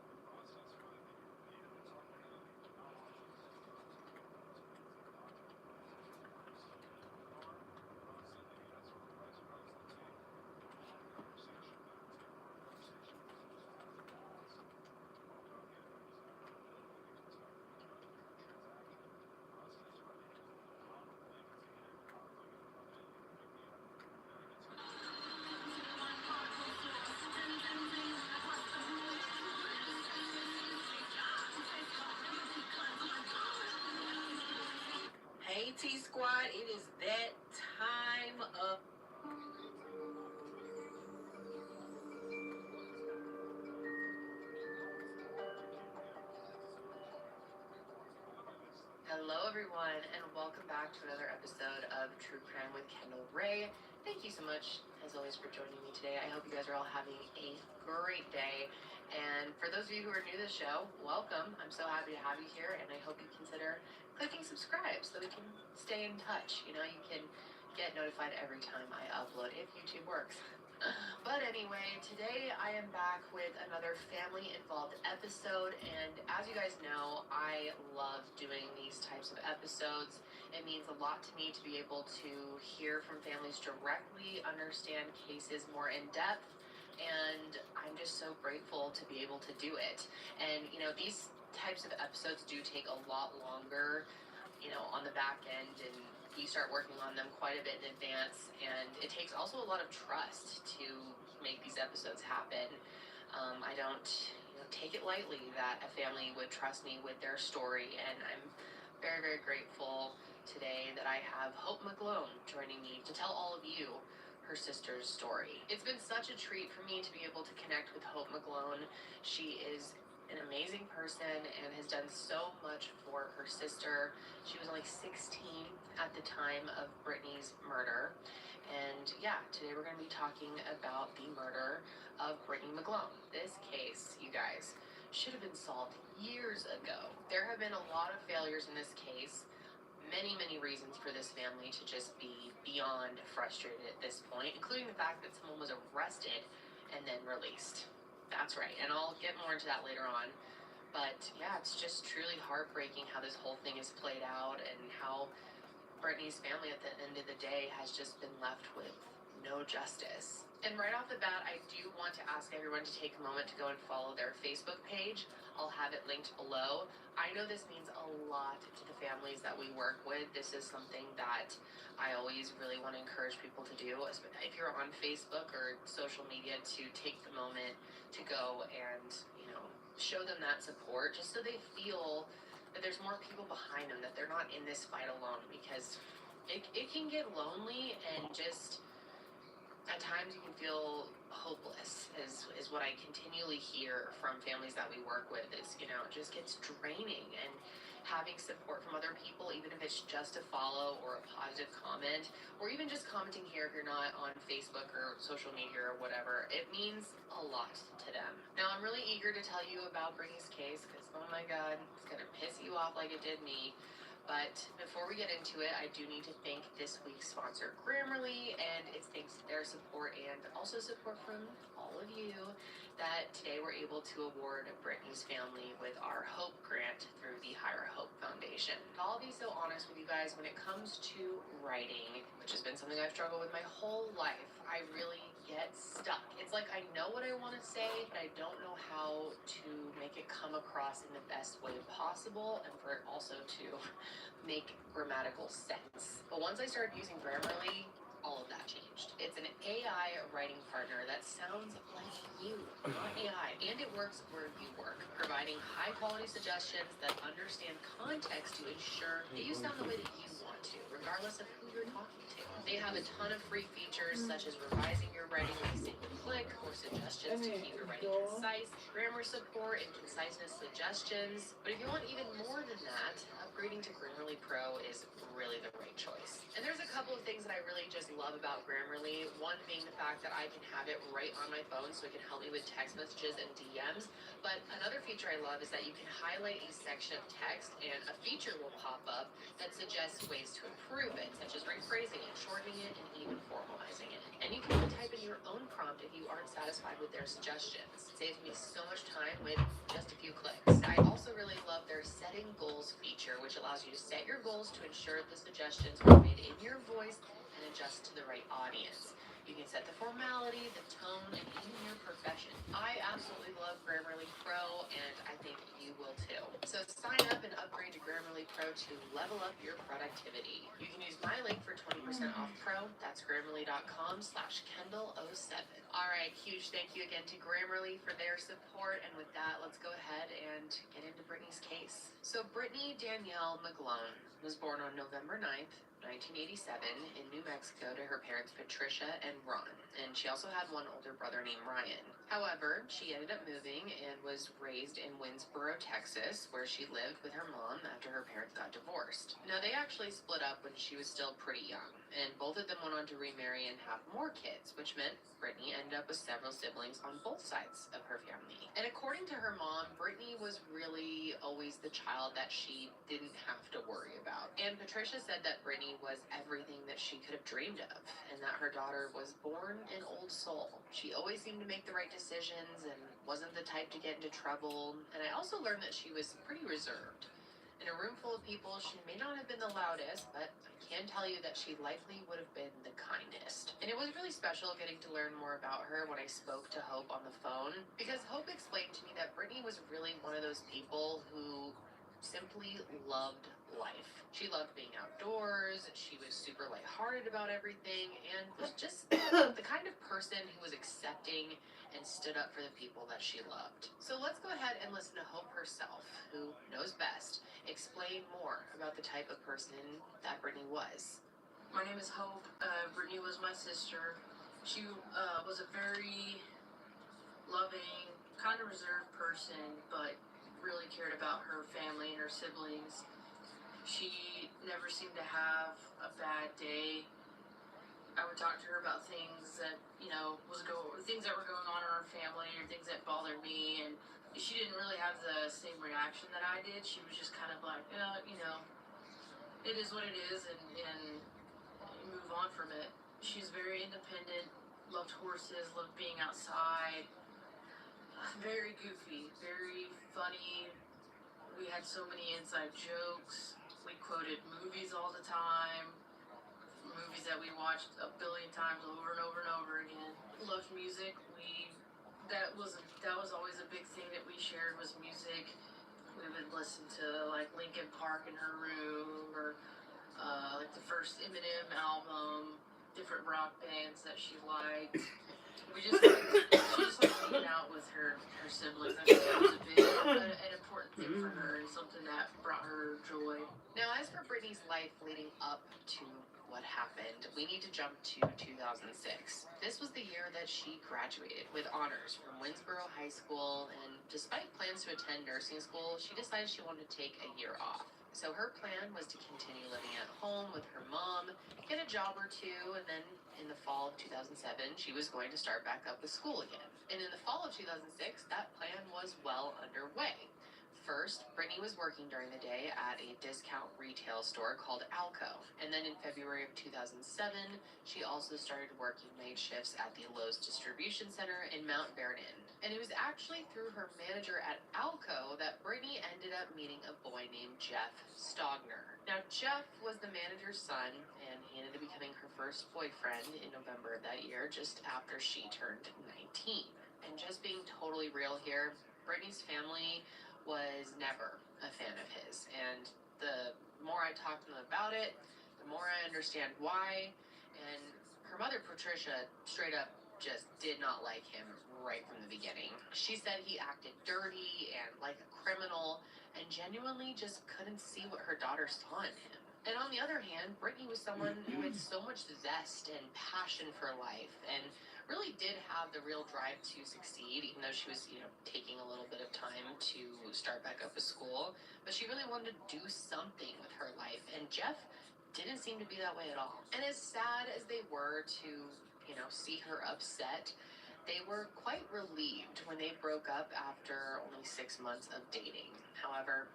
Hey T-Squad, it is that time of... Hello everyone, and welcome back to another episode of True Crime with Kendall Ray. Thank you so much, as always, for joining me today. I hope you guys are all having a great day. And for those of you who are new to the show, welcome. I'm so happy to have you here, and I hope you consider clicking subscribe so we can stay in touch. You know, you can get notified every time I upload if YouTube works. But anyway, today I am back with another family-involved episode, and as you guys know, I love doing these types of episodes. It means a lot to me to be able to hear from families directly, understand cases more in depth, and I'm just so grateful to be able to do it. And, you know, these types of episodes do take a lot longer, you know, on the back end, and you start working on them quite a bit in advance, and it takes also a lot of trust to make these episodes happen. I don't take it lightly that a family would trust me with their story, and I'm very, very grateful today that I have Hope McGlone joining me to tell all of you her sister's story. It's been such a treat for me to be able to connect with Hope McGlone. She is an amazing person and has done so much for her sister. She was only 16 at the time of Brittany's murder. And yeah, today we're going to be talking about the murder of Brittany McGlone. This case, you guys, should have been solved years ago. There have been a lot of failures in this case, many, many reasons for this family to just be beyond frustrated at this point, including the fact that someone was arrested and then released. That's right, and I'll get more into that later on. But yeah, it's just truly heartbreaking how this whole thing is played out and how Brittany's family at the end of the day has just been left with no justice. And right off the bat, I do want to ask everyone to take a moment to go and follow their Facebook page. I'll have it linked below. I know this means a lot to the families that we work with. This is something that I always really want to encourage people to do. If you're on Facebook or social media, to take the moment to go and, show them that support, just so they feel that there's more people behind them, that they're not in this fight alone, because it can get lonely, and just at times you can feel hopeless, is what I continually hear from families that we work with, is, it just gets draining, and having support from other people, even if it's just a follow or a positive comment, or even just commenting here if you're not on Facebook or social media or whatever, it means a lot to them. Now, I'm really eager to tell you about Brittany's case, because, oh my God, it's gonna piss you off like it did me. But before we get into it, I do need to thank this week's sponsor, Grammarly, and it's thanks to their support and also support from all of you that today we're able to award Brittany's family with our Hope Grant through the Higher Hope Foundation. I'll be so honest with you guys, when it comes to writing, which has been something I've struggled with my whole life, I really get stuck. It's like I know what I want to say, but I don't know how to make it come across in the best way possible, and for it also to make grammatical sense. But once I started using Grammarly, all of that changed. It's an AI writing partner that sounds like you, not AI, and it works where you work, providing high quality suggestions that understand context to ensure that you sound the way that you want to, regardless of who you're talking to. They have a ton of free features, such as revising your writing with a single click, or suggestions to keep your writing concise, grammar support, and conciseness suggestions. But if you want even more than that, upgrading to Grammarly Pro is really the right choice. And there's a couple of things that I really just love about Grammarly. One being the fact that I can have it right on my phone, so it can help me with text messages and DMs. But another feature I love is that you can highlight a section of text and a feature will pop up that suggests ways to improve it, such as rephrasing it, shortening it, and even formalizing it. And you can even type in your own prompt if you aren't satisfied with their suggestions. It saves me so much time with just a few clicks. I also really love their setting goals feature, which allows you to set your goals to ensure the suggestions are made in your voice and adjust to the right audience. You can set the formality, the tone, and even your profession. I absolutely love Grammarly Pro, and I think you will too. So sign up and upgrade to Grammarly Pro to level up your productivity. You can use my link for 20% off Pro. That's Grammarly.com/Kendall07. All right, huge thank you again to Grammarly for their support. And with that, let's go ahead and get into Brittany's case. So Brittany Danielle McGlone was born on November 9th, 1987 in New Mexico to her parents Patricia and Ron, and she also had one older brother named Ryan. However, she ended up moving and was raised in Winsboro, Texas, where she lived with her mom after her parents got divorced. Now, they actually split up when she was still pretty young, and both of them went on to remarry and have more kids, which meant Brittany ended up with several siblings on both sides of her family. And according to her mom, Brittany was really always the child that she didn't have to worry about. And Patricia said that Brittany was everything that she could have dreamed of, and that her daughter was born an old soul. She always seemed to make the right decisions and wasn't the type to get into trouble. And I also learned that she was pretty reserved. In a room full of people, she may not have been the loudest, but I can tell you that she likely would have been the kindest. And it was really special getting to learn more about her when I spoke to Hope on the phone, because Hope explained to me that Brittany was really one of those people who simply loved life. She loved being outdoors, she was super lighthearted about everything, and was just the kind of person who was accepting and stood up for the people that she loved. So let's go ahead and listen to Hope herself, who knows best, explain more about the type of person that Brittany was. My name is Hope. Brittany was my sister. She was a very loving, kind of reserved person, but really cared about her family and her siblings. She never seemed to have a bad day. I would talk to her about things that, things that were going on in our family or things that bothered me, and she didn't really have the same reaction that I did. She was just kind of like, it is what it is, and move on from it. She's very independent, loved horses, loved being outside, very goofy, very funny. We had so many inside jokes. We quoted movies all the time, movies that we watched a billion times over and over and over again. Loved music. That was always a big thing that we shared was music. We would listen to like Linkin Park in her room, or like the first Eminem album, different rock bands that she liked. She just liked hanging out with her siblings. I think that was an important thing for her and something that brought her joy. Now, as for Brittany's life leading up to what happened, we need to jump to 2006. This was the year that she graduated with honors from Winsboro High School, and despite plans to attend nursing school, she decided she wanted to take a year off. So her plan was to continue living at home with her mom, get a job or two, and then in the fall of 2007, she was going to start back up with school again. And in the fall of 2006, that plan was well underway. First, Brittany was working during the day at a discount retail store called Alco. And then in February of 2007, she also started working late shifts at the Lowe's distribution center in Mount Vernon. And it was actually through her manager at Alco that Brittany ended up meeting a boy named Jeff Stogner. Now, Jeff was the manager's son, and he ended up becoming her first boyfriend in November of that year, just after she turned 19. And just being totally real here, Brittany's family was never a fan of his, and the more I talk to them about it, the more I understand why. And her mother, Patricia, straight up just did not like him right from the beginning. She said he acted dirty and like a criminal, and genuinely just couldn't see what her daughter saw in him. And on the other hand, Brittany was someone who had so much zest and passion for life, and really did have the real drive to succeed, even though she was, taking a little bit of time to start back up with school. But she really wanted to do something with her life, and Jeff didn't seem to be that way at all. And as sad as they were to, see her upset, they were quite relieved when they broke up after only 6 months of dating. However,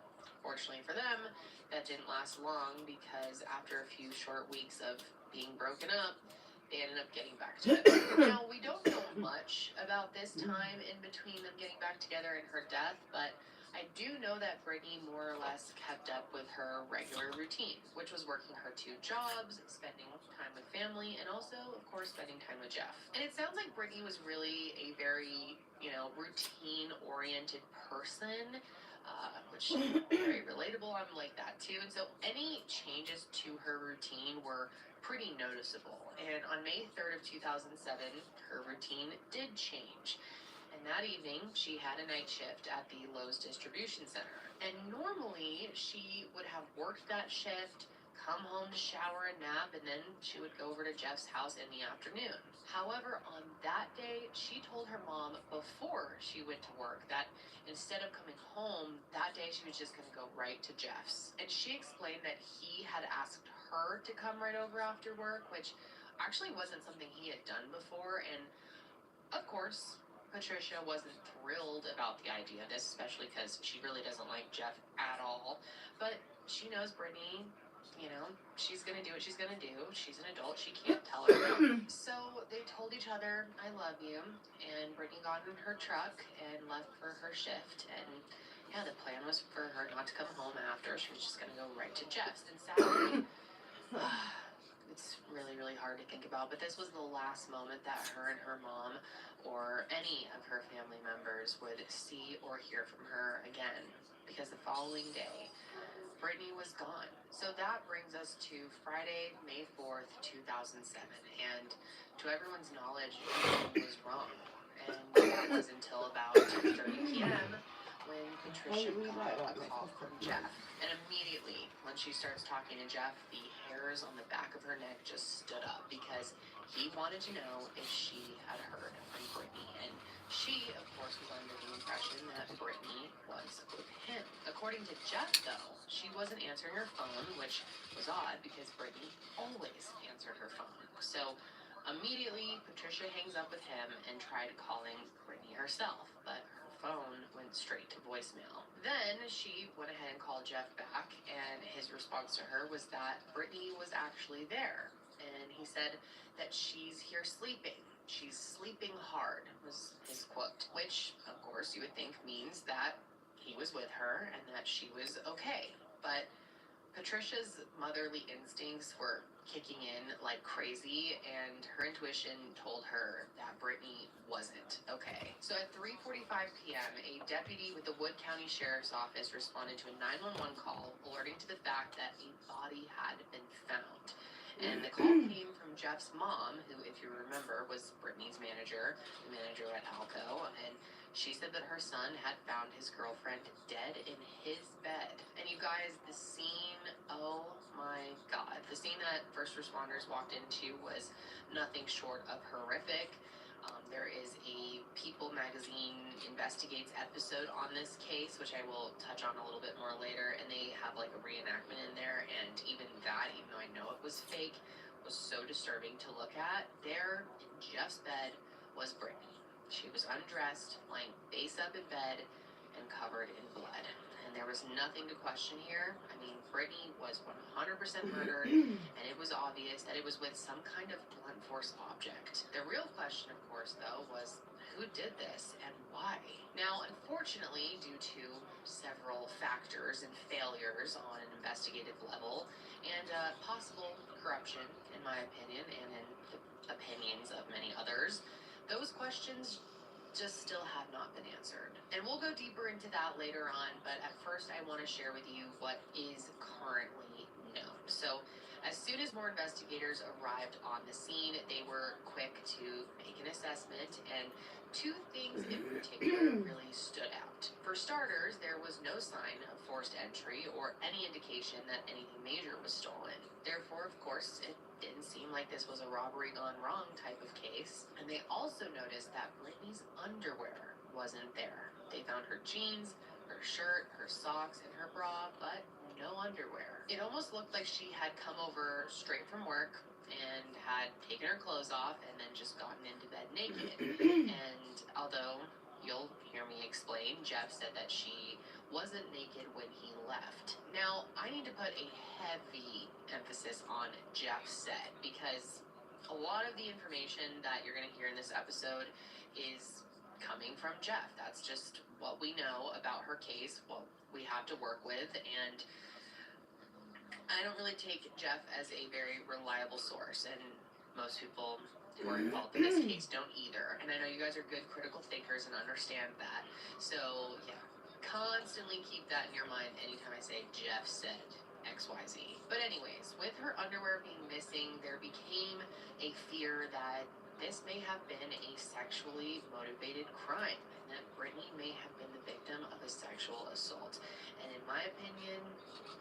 fortunately for them, that didn't last long, because after a few short weeks of being broken up, they ended up getting back together. Now, we don't know much about this time in between them getting back together and her death, but I do know that Brittany more or less kept up with her regular routine, which was working her 2 jobs, spending time with family, and also, of course, spending time with Jeff. And it sounds like Brittany was really a very, routine-oriented person, which is very relatable. I'm like that too. And so any changes to her routine were pretty noticeable. And on May 3rd of 2007, her routine did change. And that evening, she had a night shift at the Lowe's distribution center. And normally, she would have worked that shift, come home to shower and nap, and then she would go over to Jeff's house in the afternoon. However, on that day, she told her mom before she went to work that instead of coming home, that day she was just going to go right to Jeff's. And she explained that he had asked her to come right over after work, which actually wasn't something he had done before. And of course, Patricia wasn't thrilled about the idea of this, especially because she really doesn't like Jeff at all. But she knows Brittany, she's going to do what she's going to do. She's an adult. She can't tell her no. So they told each other, I love you. And Brittany got in her truck and left for her shift. And yeah, the plan was for her not to come home after. She was just going to go right to Jeff's. And sadly, it's really, really hard to think about, but this was the last moment that her and her mom or any of her family members would see or hear from her again, because the following day, Brittany was gone. So that brings us to Friday, May 4th, 2007, and to everyone's knowledge, everything was wrong. And that was until about 2:30 p.m. when Patricia got a call from Jeff. And immediately, when she starts talking to Jeff, the hairs on the back of her neck just stood up, because he wanted to know if she had heard from Brittany. And she, of course, was under the impression that Brittany was with him. According to Jeff, though, she wasn't answering her phone, which was odd because Brittany always answered her phone. So immediately, Patricia hangs up with him and tried calling Brittany herself, but her phone went straight to voicemail. Then she went ahead and called Jeff back, and his response to her was that Brittany was actually there. And he said that she's here sleeping. She's sleeping hard, was his quote. Which, of course, you would think means that he was with her and that she was okay. But Patricia's motherly instincts were kicking in like crazy, and her intuition told her that Brittany wasn't okay. So at 3:45 p.m., a deputy with the Wood County Sheriff's Office responded to a 911 call alerting to the fact that a body had been found. And the call came from Jeff's mom, who, if you remember, was Brittany's manager, the manager at Alco, and she said that her son had found his girlfriend dead in his bed. And you guys, the scene, oh my God. The scene that first responders walked into was nothing short of horrific. There is a People magazine investigates episode on this case, which I will touch on a little bit more later, and they have like a reenactment in there, and even that, even though I know it was fake, was so disturbing to look at. There in Jeff's bed was Brittany. She was undressed, lying face up in bed, and covered in blood. And there was nothing to question here. I mean, Brittany was 100% murdered, and it was obvious that it was with some kind of blunt force object. The real question, of course, though, was who did this and why? Now, unfortunately, due to several factors and failures on an investigative level, and possible corruption, in my opinion, and in the opinions of many others, those questions just still have not been answered. And we'll go deeper into that later on, but at first I want to share with you what is currently known. So as soon as more investigators arrived on the scene, they were quick to make an assessment, and two things in particular really stood out. For starters, there was no sign of forced entry or any indication that anything major was stolen. Therefore, of course, it didn't seem like this was a robbery gone wrong type of case. And they also noticed that Brittany's underwear wasn't there. They found her jeans, her shirt, her socks, and her bra, but no underwear. It almost looked like she had come over straight from work and had taken her clothes off and then just gotten into bed naked. And although you'll hear me explain, Jeff said that she wasn't naked when he left. Now, I need to put a heavy emphasis on Jeff said, because a lot of the information that you're going to hear in this episode is coming from Jeff. That's just what we know about her case, what we have to work with, and I don't really take Jeff as a very reliable source, and most people who are involved in this case don't either. And I know you guys are good critical thinkers and understand that. So, yeah, constantly keep that in your mind anytime I say Jeff said XYZ. But anyways, with her underwear being missing, there became a fear that this may have been a sexually motivated crime, and that Brittany may have been the victim of a sexual assault. And in my opinion,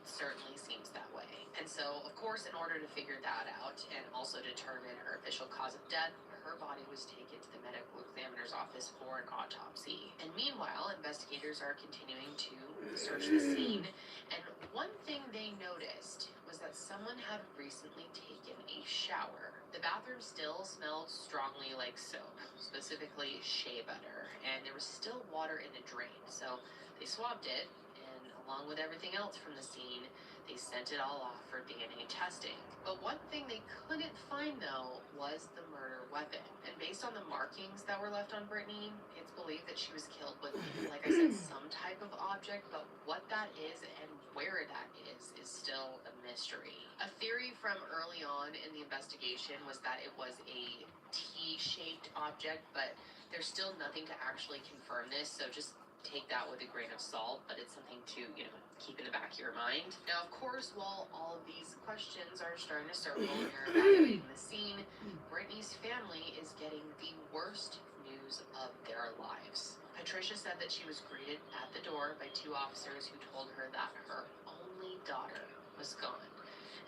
certainly seems that way. And so, of course, in order to figure that out and also determine her official cause of death, her body was taken to the medical examiner's office for an autopsy. And meanwhile, investigators are continuing to search the scene, and one thing they noticed was that someone had recently taken a shower. The bathroom still smelled strongly like soap, specifically shea butter, and there was still water in the drain. So they swabbed it, and along with everything else from the scene, they sent it all off for DNA testing. But one thing they couldn't find, though, was the murder weapon. And based on the markings that were left on Brittany, it's believed that she was killed with, like I said, some type of object, but what that is and where that is still a mystery. A theory from early on in the investigation was that it was a T-shaped object, but there's still nothing to actually confirm this, so just take that with a grain of salt, but it's something to, keep in the back of your mind. Now, of course, while all of these questions are starting to circle and you're evaluating the scene, Brittany's family is getting the worst news of their lives. Patricia said that she was greeted at the door by two officers who told her that her only daughter was gone.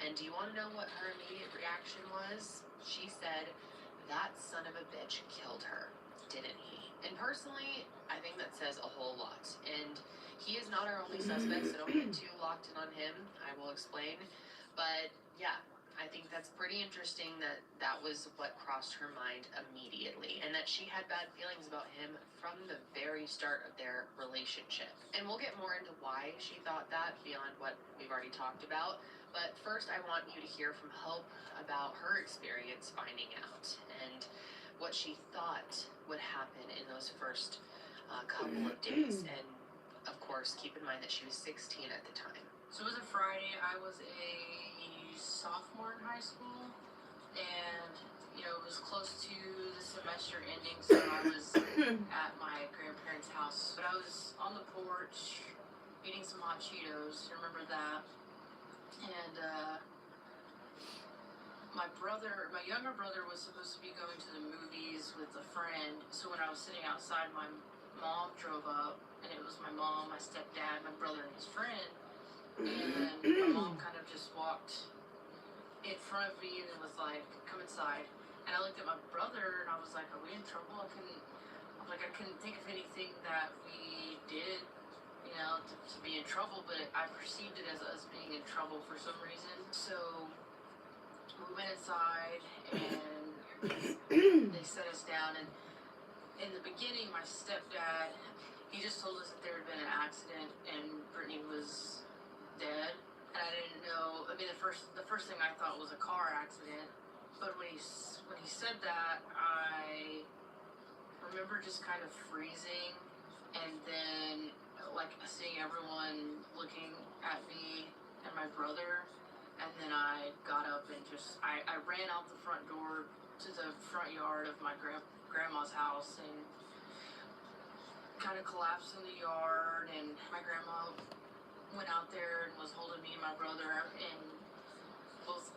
And do you want to know what her immediate reaction was? She said, "That son of a bitch killed her, didn't he?" And personally, I think that says a whole lot. And he is not our only suspect, so don't get too locked in on him. I will explain. But yeah, I think that's pretty interesting that that was what crossed her mind immediately, and that she had bad feelings about him from the very start of their relationship. And we'll get more into why she thought that beyond what we've already talked about. But first, I want you to hear from Hope about her experience finding out and what she thought would happen in those first couple of days. And of course, keep in mind that she was 16 at the time. So it was a Friday. I was a sophomore in high school, and it was close to the semester ending, so I was at my grandparents' house. But I was on the porch eating some hot Cheetos. Remember that? And my younger brother was supposed to be going to the movies with a friend. So when I was sitting outside, my mom drove up, and it was my mom, my stepdad, my brother, and his friend. And my mom kind of just walked in front of me and was like, "Come inside." And I looked at my brother and I was like, "Are we in trouble?" I couldn't think of anything that we did, to be in trouble, but I perceived it as us being in trouble for some reason. So we went inside and they set us down. And in the beginning, my stepdad, he just told us that there had been an accident and Brittany was dead. And I didn't know. I mean, the first thing I thought was a car accident. But when he said that, I remember just kind of freezing, and then seeing everyone looking at me and my brother. And then I got up and I ran out the front door to the front yard of my grandma's house and kind of collapsed in the yard. And my grandma went out there and was holding me and my brother in both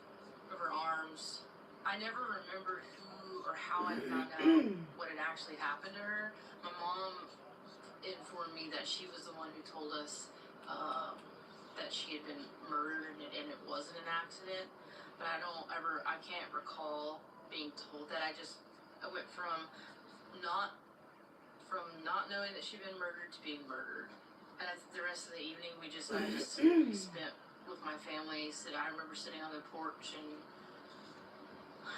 of her arms. I never remembered who or how I found out what had actually happened to her. My mom informed me that she was the one who told us that she had been murdered and it wasn't an accident. But I can't recall being told that. I went from not knowing that she'd been murdered to being murdered. And the rest of the evening, I just spent with my family. I remember sitting on the porch and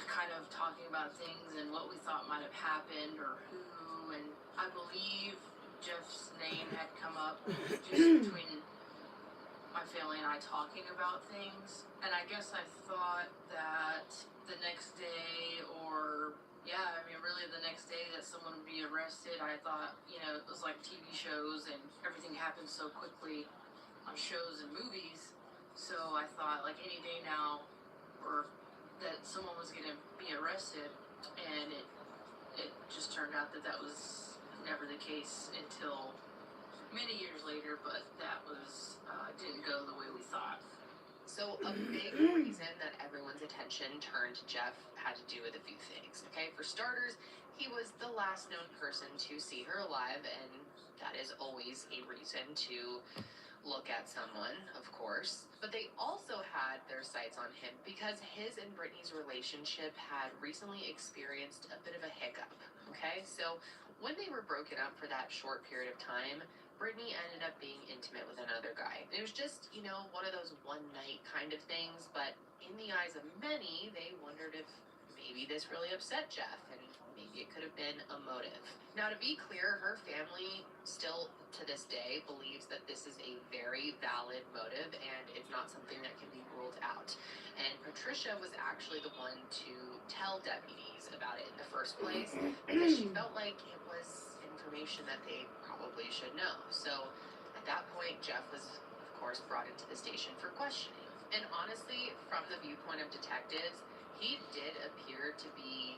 kind of talking about things and what we thought might have happened or who. And I believe Jeff's name had come up just between my family and I talking about things. And I guess I thought that the next day really the next day that someone would be arrested. I thought, it was like TV shows and everything happened so quickly on shows and movies. So I thought like any day now or that someone was going to be arrested, and it just turned out that was never the case until many years later, but that was didn't go the way we thought. So a big reason that everyone's attention turned to Jeff had to do with a few things, okay? For starters, he was the last known person to see her alive, and that is always a reason to look at someone, of course. But they also had their sights on him because his and Brittany's relationship had recently experienced a bit of a hiccup, okay? So when they were broken up for that short period of time, Brittany ended up being intimate with another guy. It was just, one of those one-night kind of things, but in the eyes of many, they wondered if maybe this really upset Jeff, and maybe it could have been a motive. Now, to be clear, her family still, to this day, believes that this is a very valid motive, and it's not something that can be ruled out. And Patricia was actually the one to tell deputies about it in the first place, because she felt like it was information that they probably should know. So at that point, Jeff was, of course, brought into the station for questioning. And honestly, from the viewpoint of detectives, he did appear to be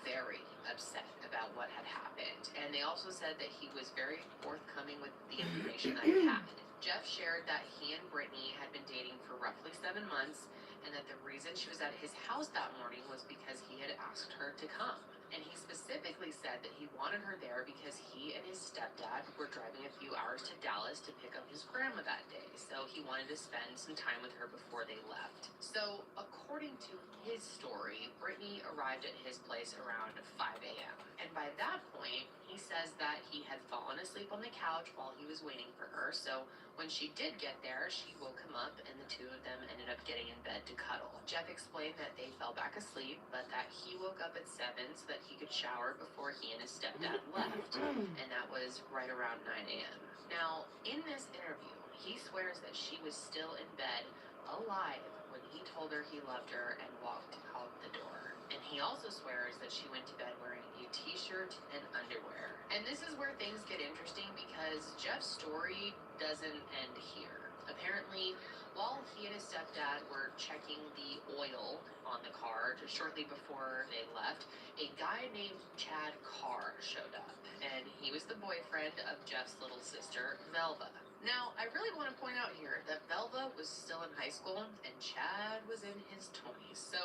very upset about what had happened. And they also said that he was very forthcoming with the information that he had. Jeff shared that he and Brittany had been dating for roughly 7 months, and that the reason she was at his house that morning was because he had asked her to come. And he specifically said that he wanted her there because he and his stepdad were driving a few hours to Dallas to pick up his grandma that day. So he wanted to spend some time with her before they left. So according to his story, Brittany arrived at his place around 5 a.m. And by that point, he says that he had fallen asleep on the couch while he was waiting for her. So when she did get there, she woke him up, and the two of them ended up getting in bed to cuddle. Jeff explained that they fell back asleep, but that he woke up at 7 so that he could shower before he and his stepdad left, and that was right around 9 a.m. Now, in this interview, he swears that she was still in bed, alive, when he told her he loved her and walked out the door. And he also swears that she went to bed wearing a t-shirt and underwear. And this is where things get interesting because Jeff's story doesn't end here. Apparently, while he and his stepdad were checking the oil on the car just shortly before they left, a guy named Chad Carr showed up, and he was the boyfriend of Jeff's little sister, Velva. Now, I really want to point out here that Velva was still in high school and Chad was in his 20s, so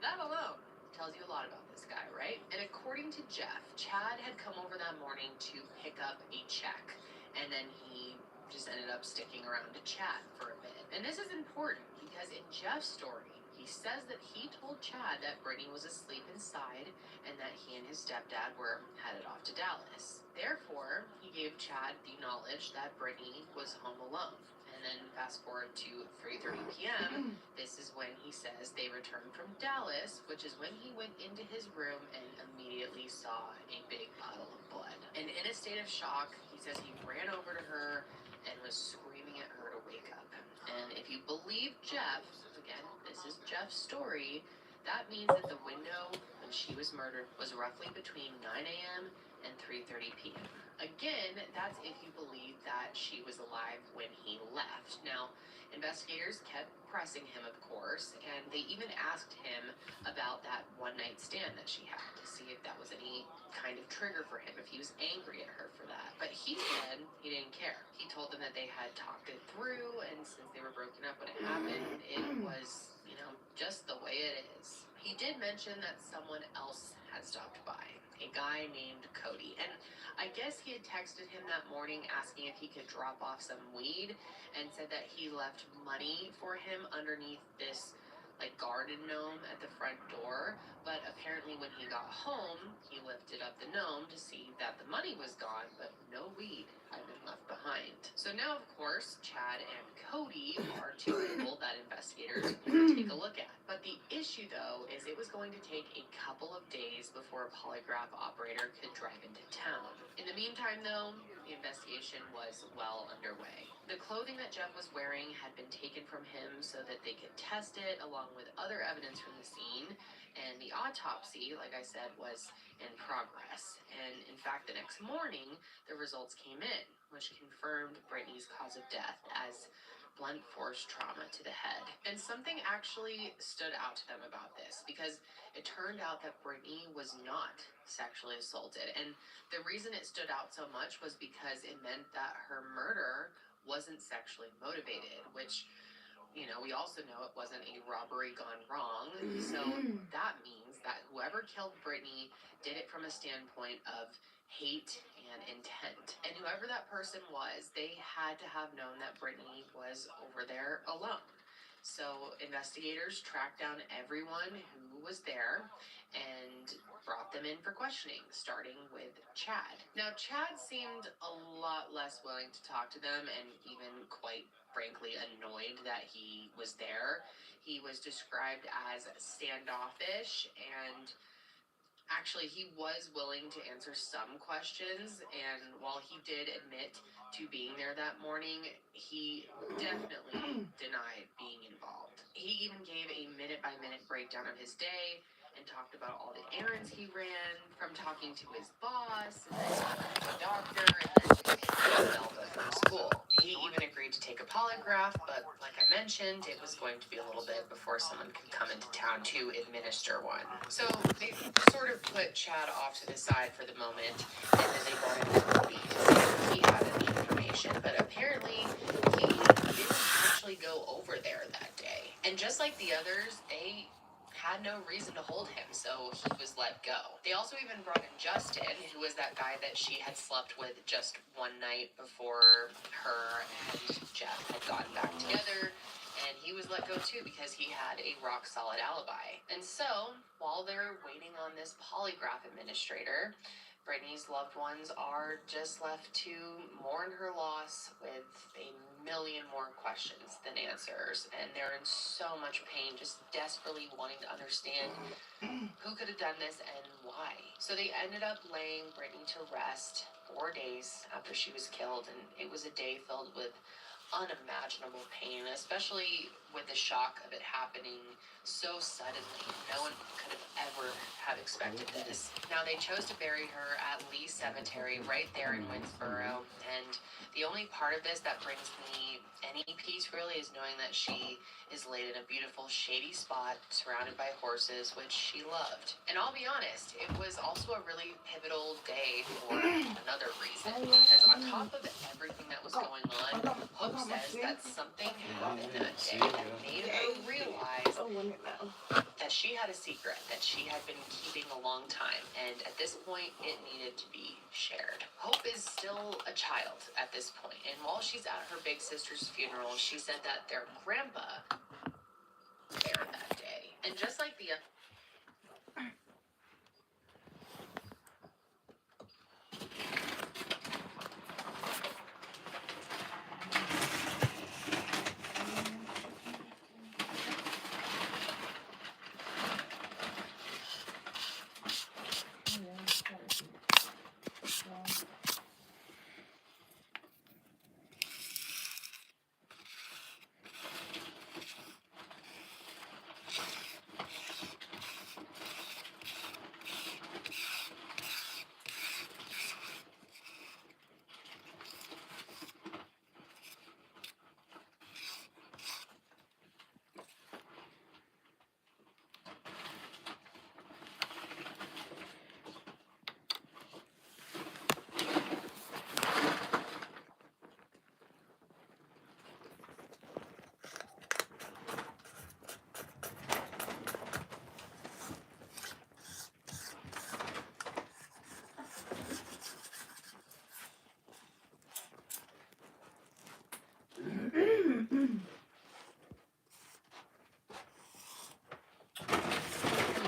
that alone tells you a lot about this guy, right? And according to Jeff, Chad had come over that morning to pick up a check, and then he just ended up sticking around to chat for a bit. And this is important because in Jeff's story, he says that he told Chad that Brittany was asleep inside and that he and his stepdad were headed off to Dallas. Therefore, he gave Chad the knowledge that Brittany was home alone. And then fast forward to 3:30 p.m., this is when he says they returned from Dallas, which is when he went into his room and immediately saw a big puddle of blood. And in a state of shock, he says he ran over to her and was screaming at her to wake up. And if you believe Jeff, again, this is Jeff's story, that means that the window when she was murdered was roughly between 9 a.m. and 3:30 p.m. Again, that's if you believe that she was alive when he left. Now, investigators kept pressing him, of course, and they even asked him about that one-night stand that she had to see if that was any kind of trigger for him, if he was angry at her for that. But he said he didn't care. He told them that they had talked it through, and since they were broken up when it happened, it was, just the way it is. He did mention that someone else had stopped by, a guy named Cody, and I guess he had texted him that morning asking if he could drop off some weed and said that he left money for him underneath this garden gnome at the front door, but apparently when he got home, he lifted up the gnome to see that the money was gone, but no weed had been left behind. So now, of course, Chad and Cody are two people that investigators want to take a look at. But the issue, though, is it was going to take a couple of days before a polygraph operator could drive into town. In the meantime, though, the investigation was well underway. The clothing that Jeff was wearing had been taken from him so that they could test it along with other evidence from the scene, and the autopsy, like I said, was in progress. And in fact, the next morning, the results came in, which confirmed Brittany's cause of death as blunt force trauma to the head. And something actually stood out to them about this, because it turned out that Brittany was not sexually assaulted. And the reason it stood out so much was because it meant that her murder wasn't sexually motivated, which, we also know it wasn't a robbery gone wrong. So that means that whoever killed Brittany did it from a standpoint of hate and intent. And whoever that person was, they had to have known that Brittany was over there alone. So investigators tracked down everyone who was there and brought them in for questioning, starting with Chad. Now, Chad seemed a lot less willing to talk to them and even quite frankly annoyed that he was there. He was described as standoffish, and actually he was willing to answer some questions, and while he did admit to being there that morning, he definitely denied being involved. He even gave a minute-by-minute breakdown of his day and talked about all the errands he ran, from talking to his boss, and then to the doctor, and then to picking Melva from school. He even agreed to take a polygraph, but like I mentioned, it was going to be a little bit before someone could come into town to administer one. So they sort of put Chad off to the side for the moment, and then they brought in Cody to see if he had any information, but apparently he didn't actually go over there that day. And just like the others, they had no reason to hold him, so he was let go. They also even brought in Justin, who was that guy that she had slept with just one night before her and Jeff had gotten back together, and he was let go too because he had a rock-solid alibi. And so, while they're waiting on this polygraph administrator, Brittany's loved ones are just left to mourn her loss with a million more questions than answers, and they're in so much pain, just desperately wanting to understand who could have done this and why. So they ended up laying Brittany to rest 4 days after she was killed, and it was a day filled with unimaginable pain, especially with the shock of it happening so suddenly. No one could have ever have expected this. Now, they chose to bury her at Lee Cemetery right there in Winsboro, and the only part of this that brings me any peace really is knowing that she is laid in a beautiful shady spot surrounded by horses, which she loved. And I'll be honest, it was also a really pivotal day for another reason, because on top of everything that was going on, Hope says that something happened that day that made her realize that she had a secret that she had been keeping a long time, and at this point, it needed to be shared. Hope is still a child at this point, and while she's at her big sister's funeral, she said that their grandpa there that day. And just like the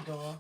door.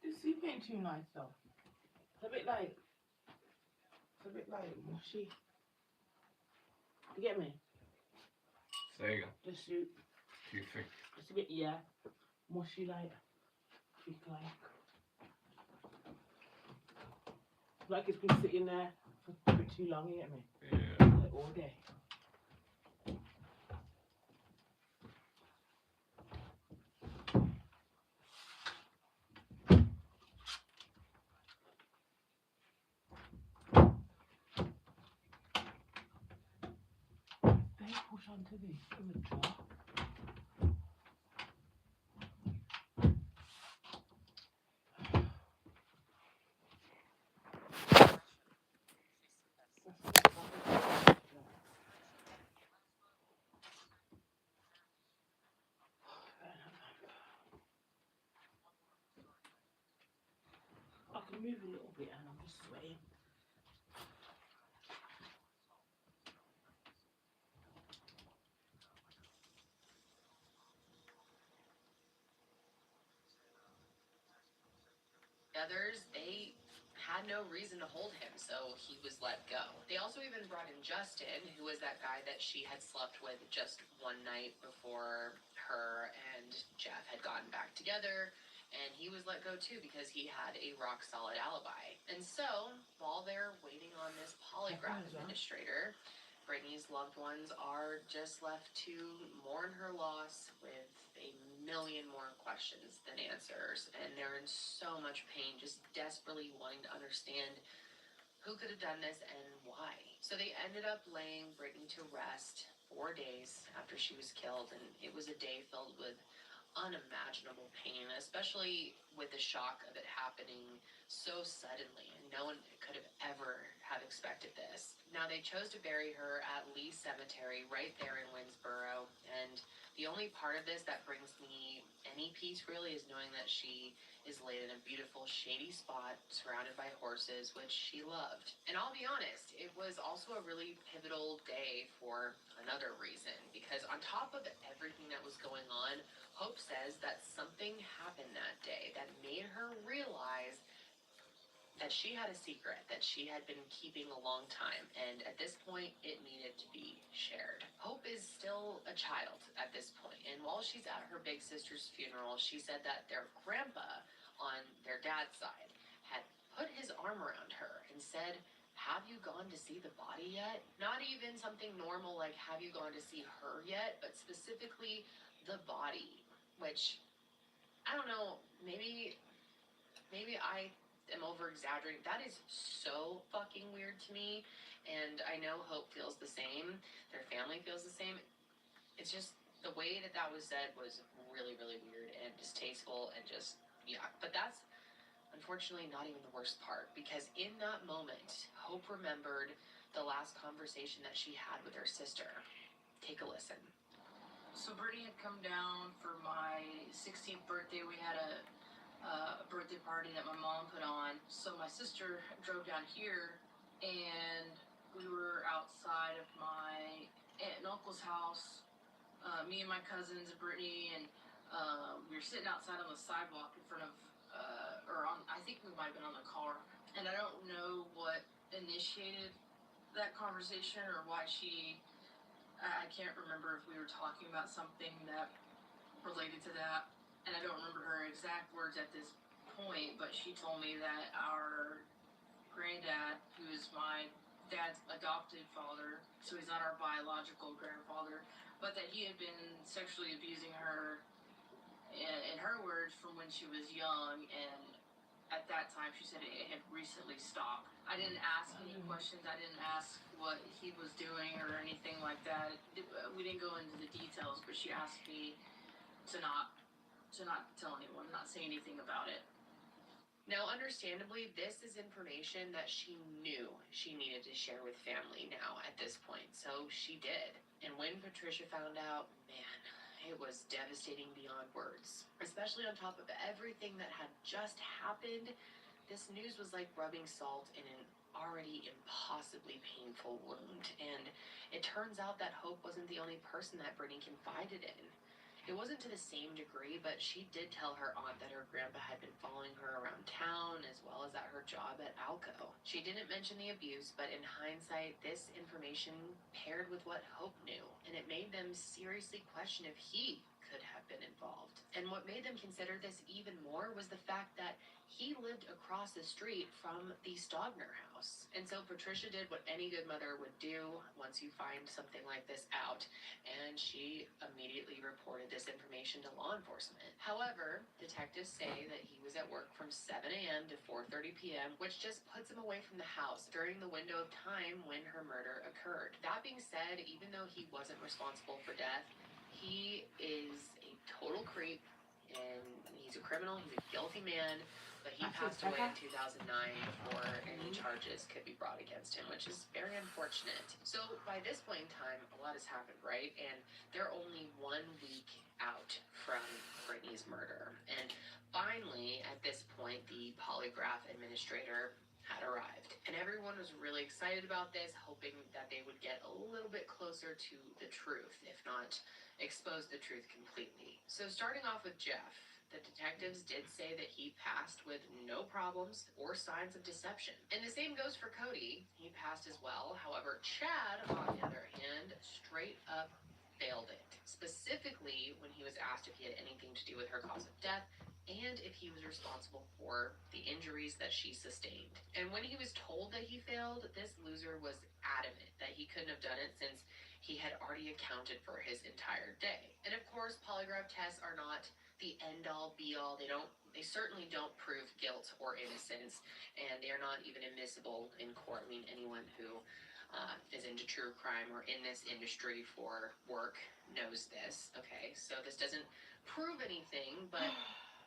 This soup ain't too nice though. It's a bit like mushy. You get me? Say again. The soup. Do you think? It's a bit, yeah, mushy like. Thick like it's been sitting there for a bit too long, you get me? Yeah. Like all day. They push onto this in the jar. I can move a little bit and I'm just sweating. Others, they had no reason to hold him, so he was let go. They also even brought in Justin, who was that guy that she had slept with just one night before her and Jeff had gotten back together. And he was let go too because he had a rock solid alibi. And so, while they're waiting on this polygraph administrator, Brittany's loved ones are just left to mourn her loss with a million more questions than answers. And they're in so much pain, just desperately wanting to understand who could have done this and why. So they ended up laying Brittany to rest 4 days after she was killed. And it was a day filled with unimaginable pain, especially with the shock of it happening so suddenly, and no one could have ever have expected this. Now they chose to bury her at Lee Cemetery right there in Winsboro, and the only part of this that brings me any peace really is knowing that she is laid in a beautiful shady spot surrounded by horses, which she loved. And I'll be honest, it was also a really pivotal day for another reason, because on top of everything that was going on, Hope says that something happened that day that made her realize that she had a secret that she had been keeping a long time, and at this point, it needed to be shared. Hope is still a child at this point, and while she's at her big sister's funeral, she said that their grandpa on their dad's side had put his arm around her and said, "Have you gone to see the body yet?" Not even something normal like, "Have you gone to see her yet?" but specifically the body, which, I don't know, maybe I am over exaggerating. That is so fucking weird to me, and I know Hope feels the same. Their family feels the same. It's just the way that was said was really, really weird and distasteful and just, yeah. But that's unfortunately not even the worst part, because in that moment, Hope remembered the last conversation that she had with her sister. Take a listen. So Brittany had come down for my 16th birthday. We had a a birthday party that my mom put on. So my sister drove down here, and we were outside of my aunt and uncle's house. Me and my cousins, Brittany, and we were sitting outside on the sidewalk in front of, I think we might have been on the car. And I don't know what initiated that conversation or why I can't remember if we were talking about something that related to that. And I don't remember her exact words at this point, but she told me that our granddad, who is my dad's adopted father, so he's not our biological grandfather, but that he had been sexually abusing her, in her words, from when she was young, and at that time she said it had recently stopped. I didn't ask any questions. I didn't ask what he was doing or anything like that. We didn't go into the details, but she asked me to not tell anyone, not say anything about it. Now, understandably, this is information that she knew she needed to share with family now at this point, so she did. And when Patricia found out, man, it was devastating beyond words. Especially on top of everything that had just happened, this news was like rubbing salt in an already impossibly painful wound. And it turns out that Hope wasn't the only person that Brittany confided in. It wasn't to the same degree, but she did tell her aunt that her grandpa had been following her around town as well as at her job at Alco. She didn't mention the abuse, but in hindsight, this information paired with what Hope knew, and it made them seriously question if he could have been involved. And what made them consider this even more was the fact that he lived across the street from the Stogner house. And so Patricia did what any good mother would do once you find something like this out, and she immediately reported this information to law enforcement. However, detectives say that he was at work from 7 a.m. to 4:30 p.m., which just puts him away from the house during the window of time when her murder occurred. That being said, even though he wasn't responsible for death, he is a total creep, and he's a criminal, he's a guilty man, but he passed away in 2009 before any charges could be brought against him, which is very unfortunate. So by this point in time, a lot has happened, right? And they're only 1 week out from Brittany's murder. And finally, at this point, the polygraph administrator had arrived. And everyone was really excited about this, hoping that they would get a little bit closer to the truth, if not expose the truth completely. So starting off with Jeff, the detectives did say that he passed with no problems or signs of deception. And the same goes for Cody. He passed as well. However, Chad, on the other hand, straight up failed it. Specifically when he was asked if he had anything to do with her cause of death and if he was responsible for the injuries that she sustained. And when he was told that he failed, this loser was adamant that he couldn't have done it since he had already accounted for his entire day. And of course, polygraph tests are not the end-all, be-all. They certainly don't prove guilt or innocence, and they are not even admissible in court. I mean, anyone who is into true crime or in this industry for work knows this. Okay, so this doesn't prove anything, but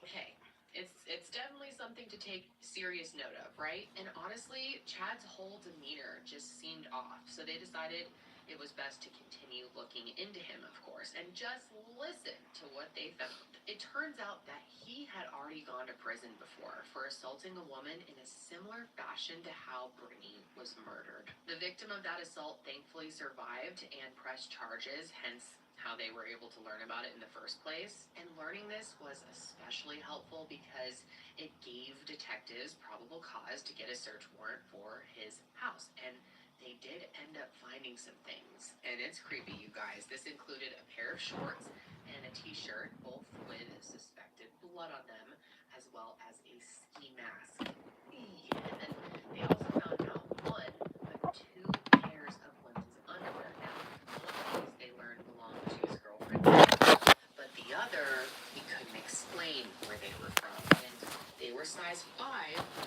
hey, it's definitely something to take serious note of, right? And honestly, Chad's whole demeanor just seemed off, so they decided it was best to continue looking into him, of course, and just listen to what they found. It turns out that he had already gone to prison before for assaulting a woman in a similar fashion to how Brittany was murdered. The victim of that assault thankfully survived and pressed charges, hence how they were able to learn about it in the first place. And learning this was especially helpful because it gave detectives probable cause to get a search warrant for his house. And they did end up finding some things. And it's creepy, you guys. This included a pair of shorts and a t-shirt, both with suspected blood on them, as well as a ski mask. And then they also found not one, but 2 pairs of women's underwear. Now, one of these they learned belonged to his girlfriend, but the other, he couldn't explain where they were from. And they were size 5,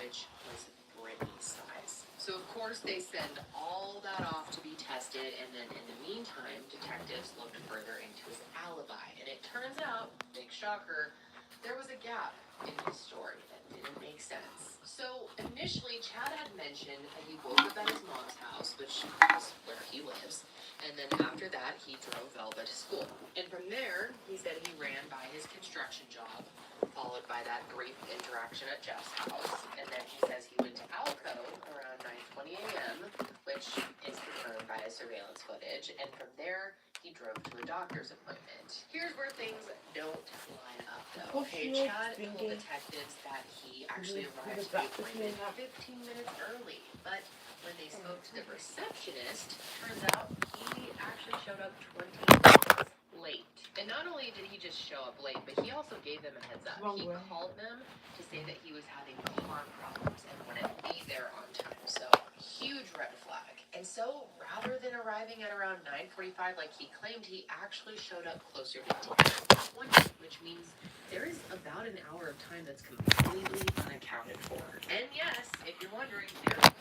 which was Brittany's size. So of course they send all that off to be tested, and then in the meantime, detectives looked further into his alibi. And it turns out, big shocker, there was a gap in his story that didn't make sense. So initially, Chad had mentioned that he woke up at his mom's house, which is where he lives, and then after that, he drove Velva to school. And from there, he said he ran by his construction job, followed by that brief interaction at Jeff's house. And then he says he went to Alco around 9:20 a.m., which is confirmed by surveillance footage. And from there, he drove to a doctor's appointment. Here's where things don't line up, though. Okay, Chad told detectives that he actually arrived to the appointment 15 minutes early, but when they spoke to the receptionist, turns out he actually showed up 20 minutes late. And not only did he just show up late, but he also gave them a heads up. He called them to say that he was having car problems and wouldn't be there on time. So, huge red flag. And so, rather than arriving at around 9:45 like he claimed, he actually showed up closer to 10:20, which means there is about an hour of time that's completely unaccounted for. And yes, if you're wondering, there is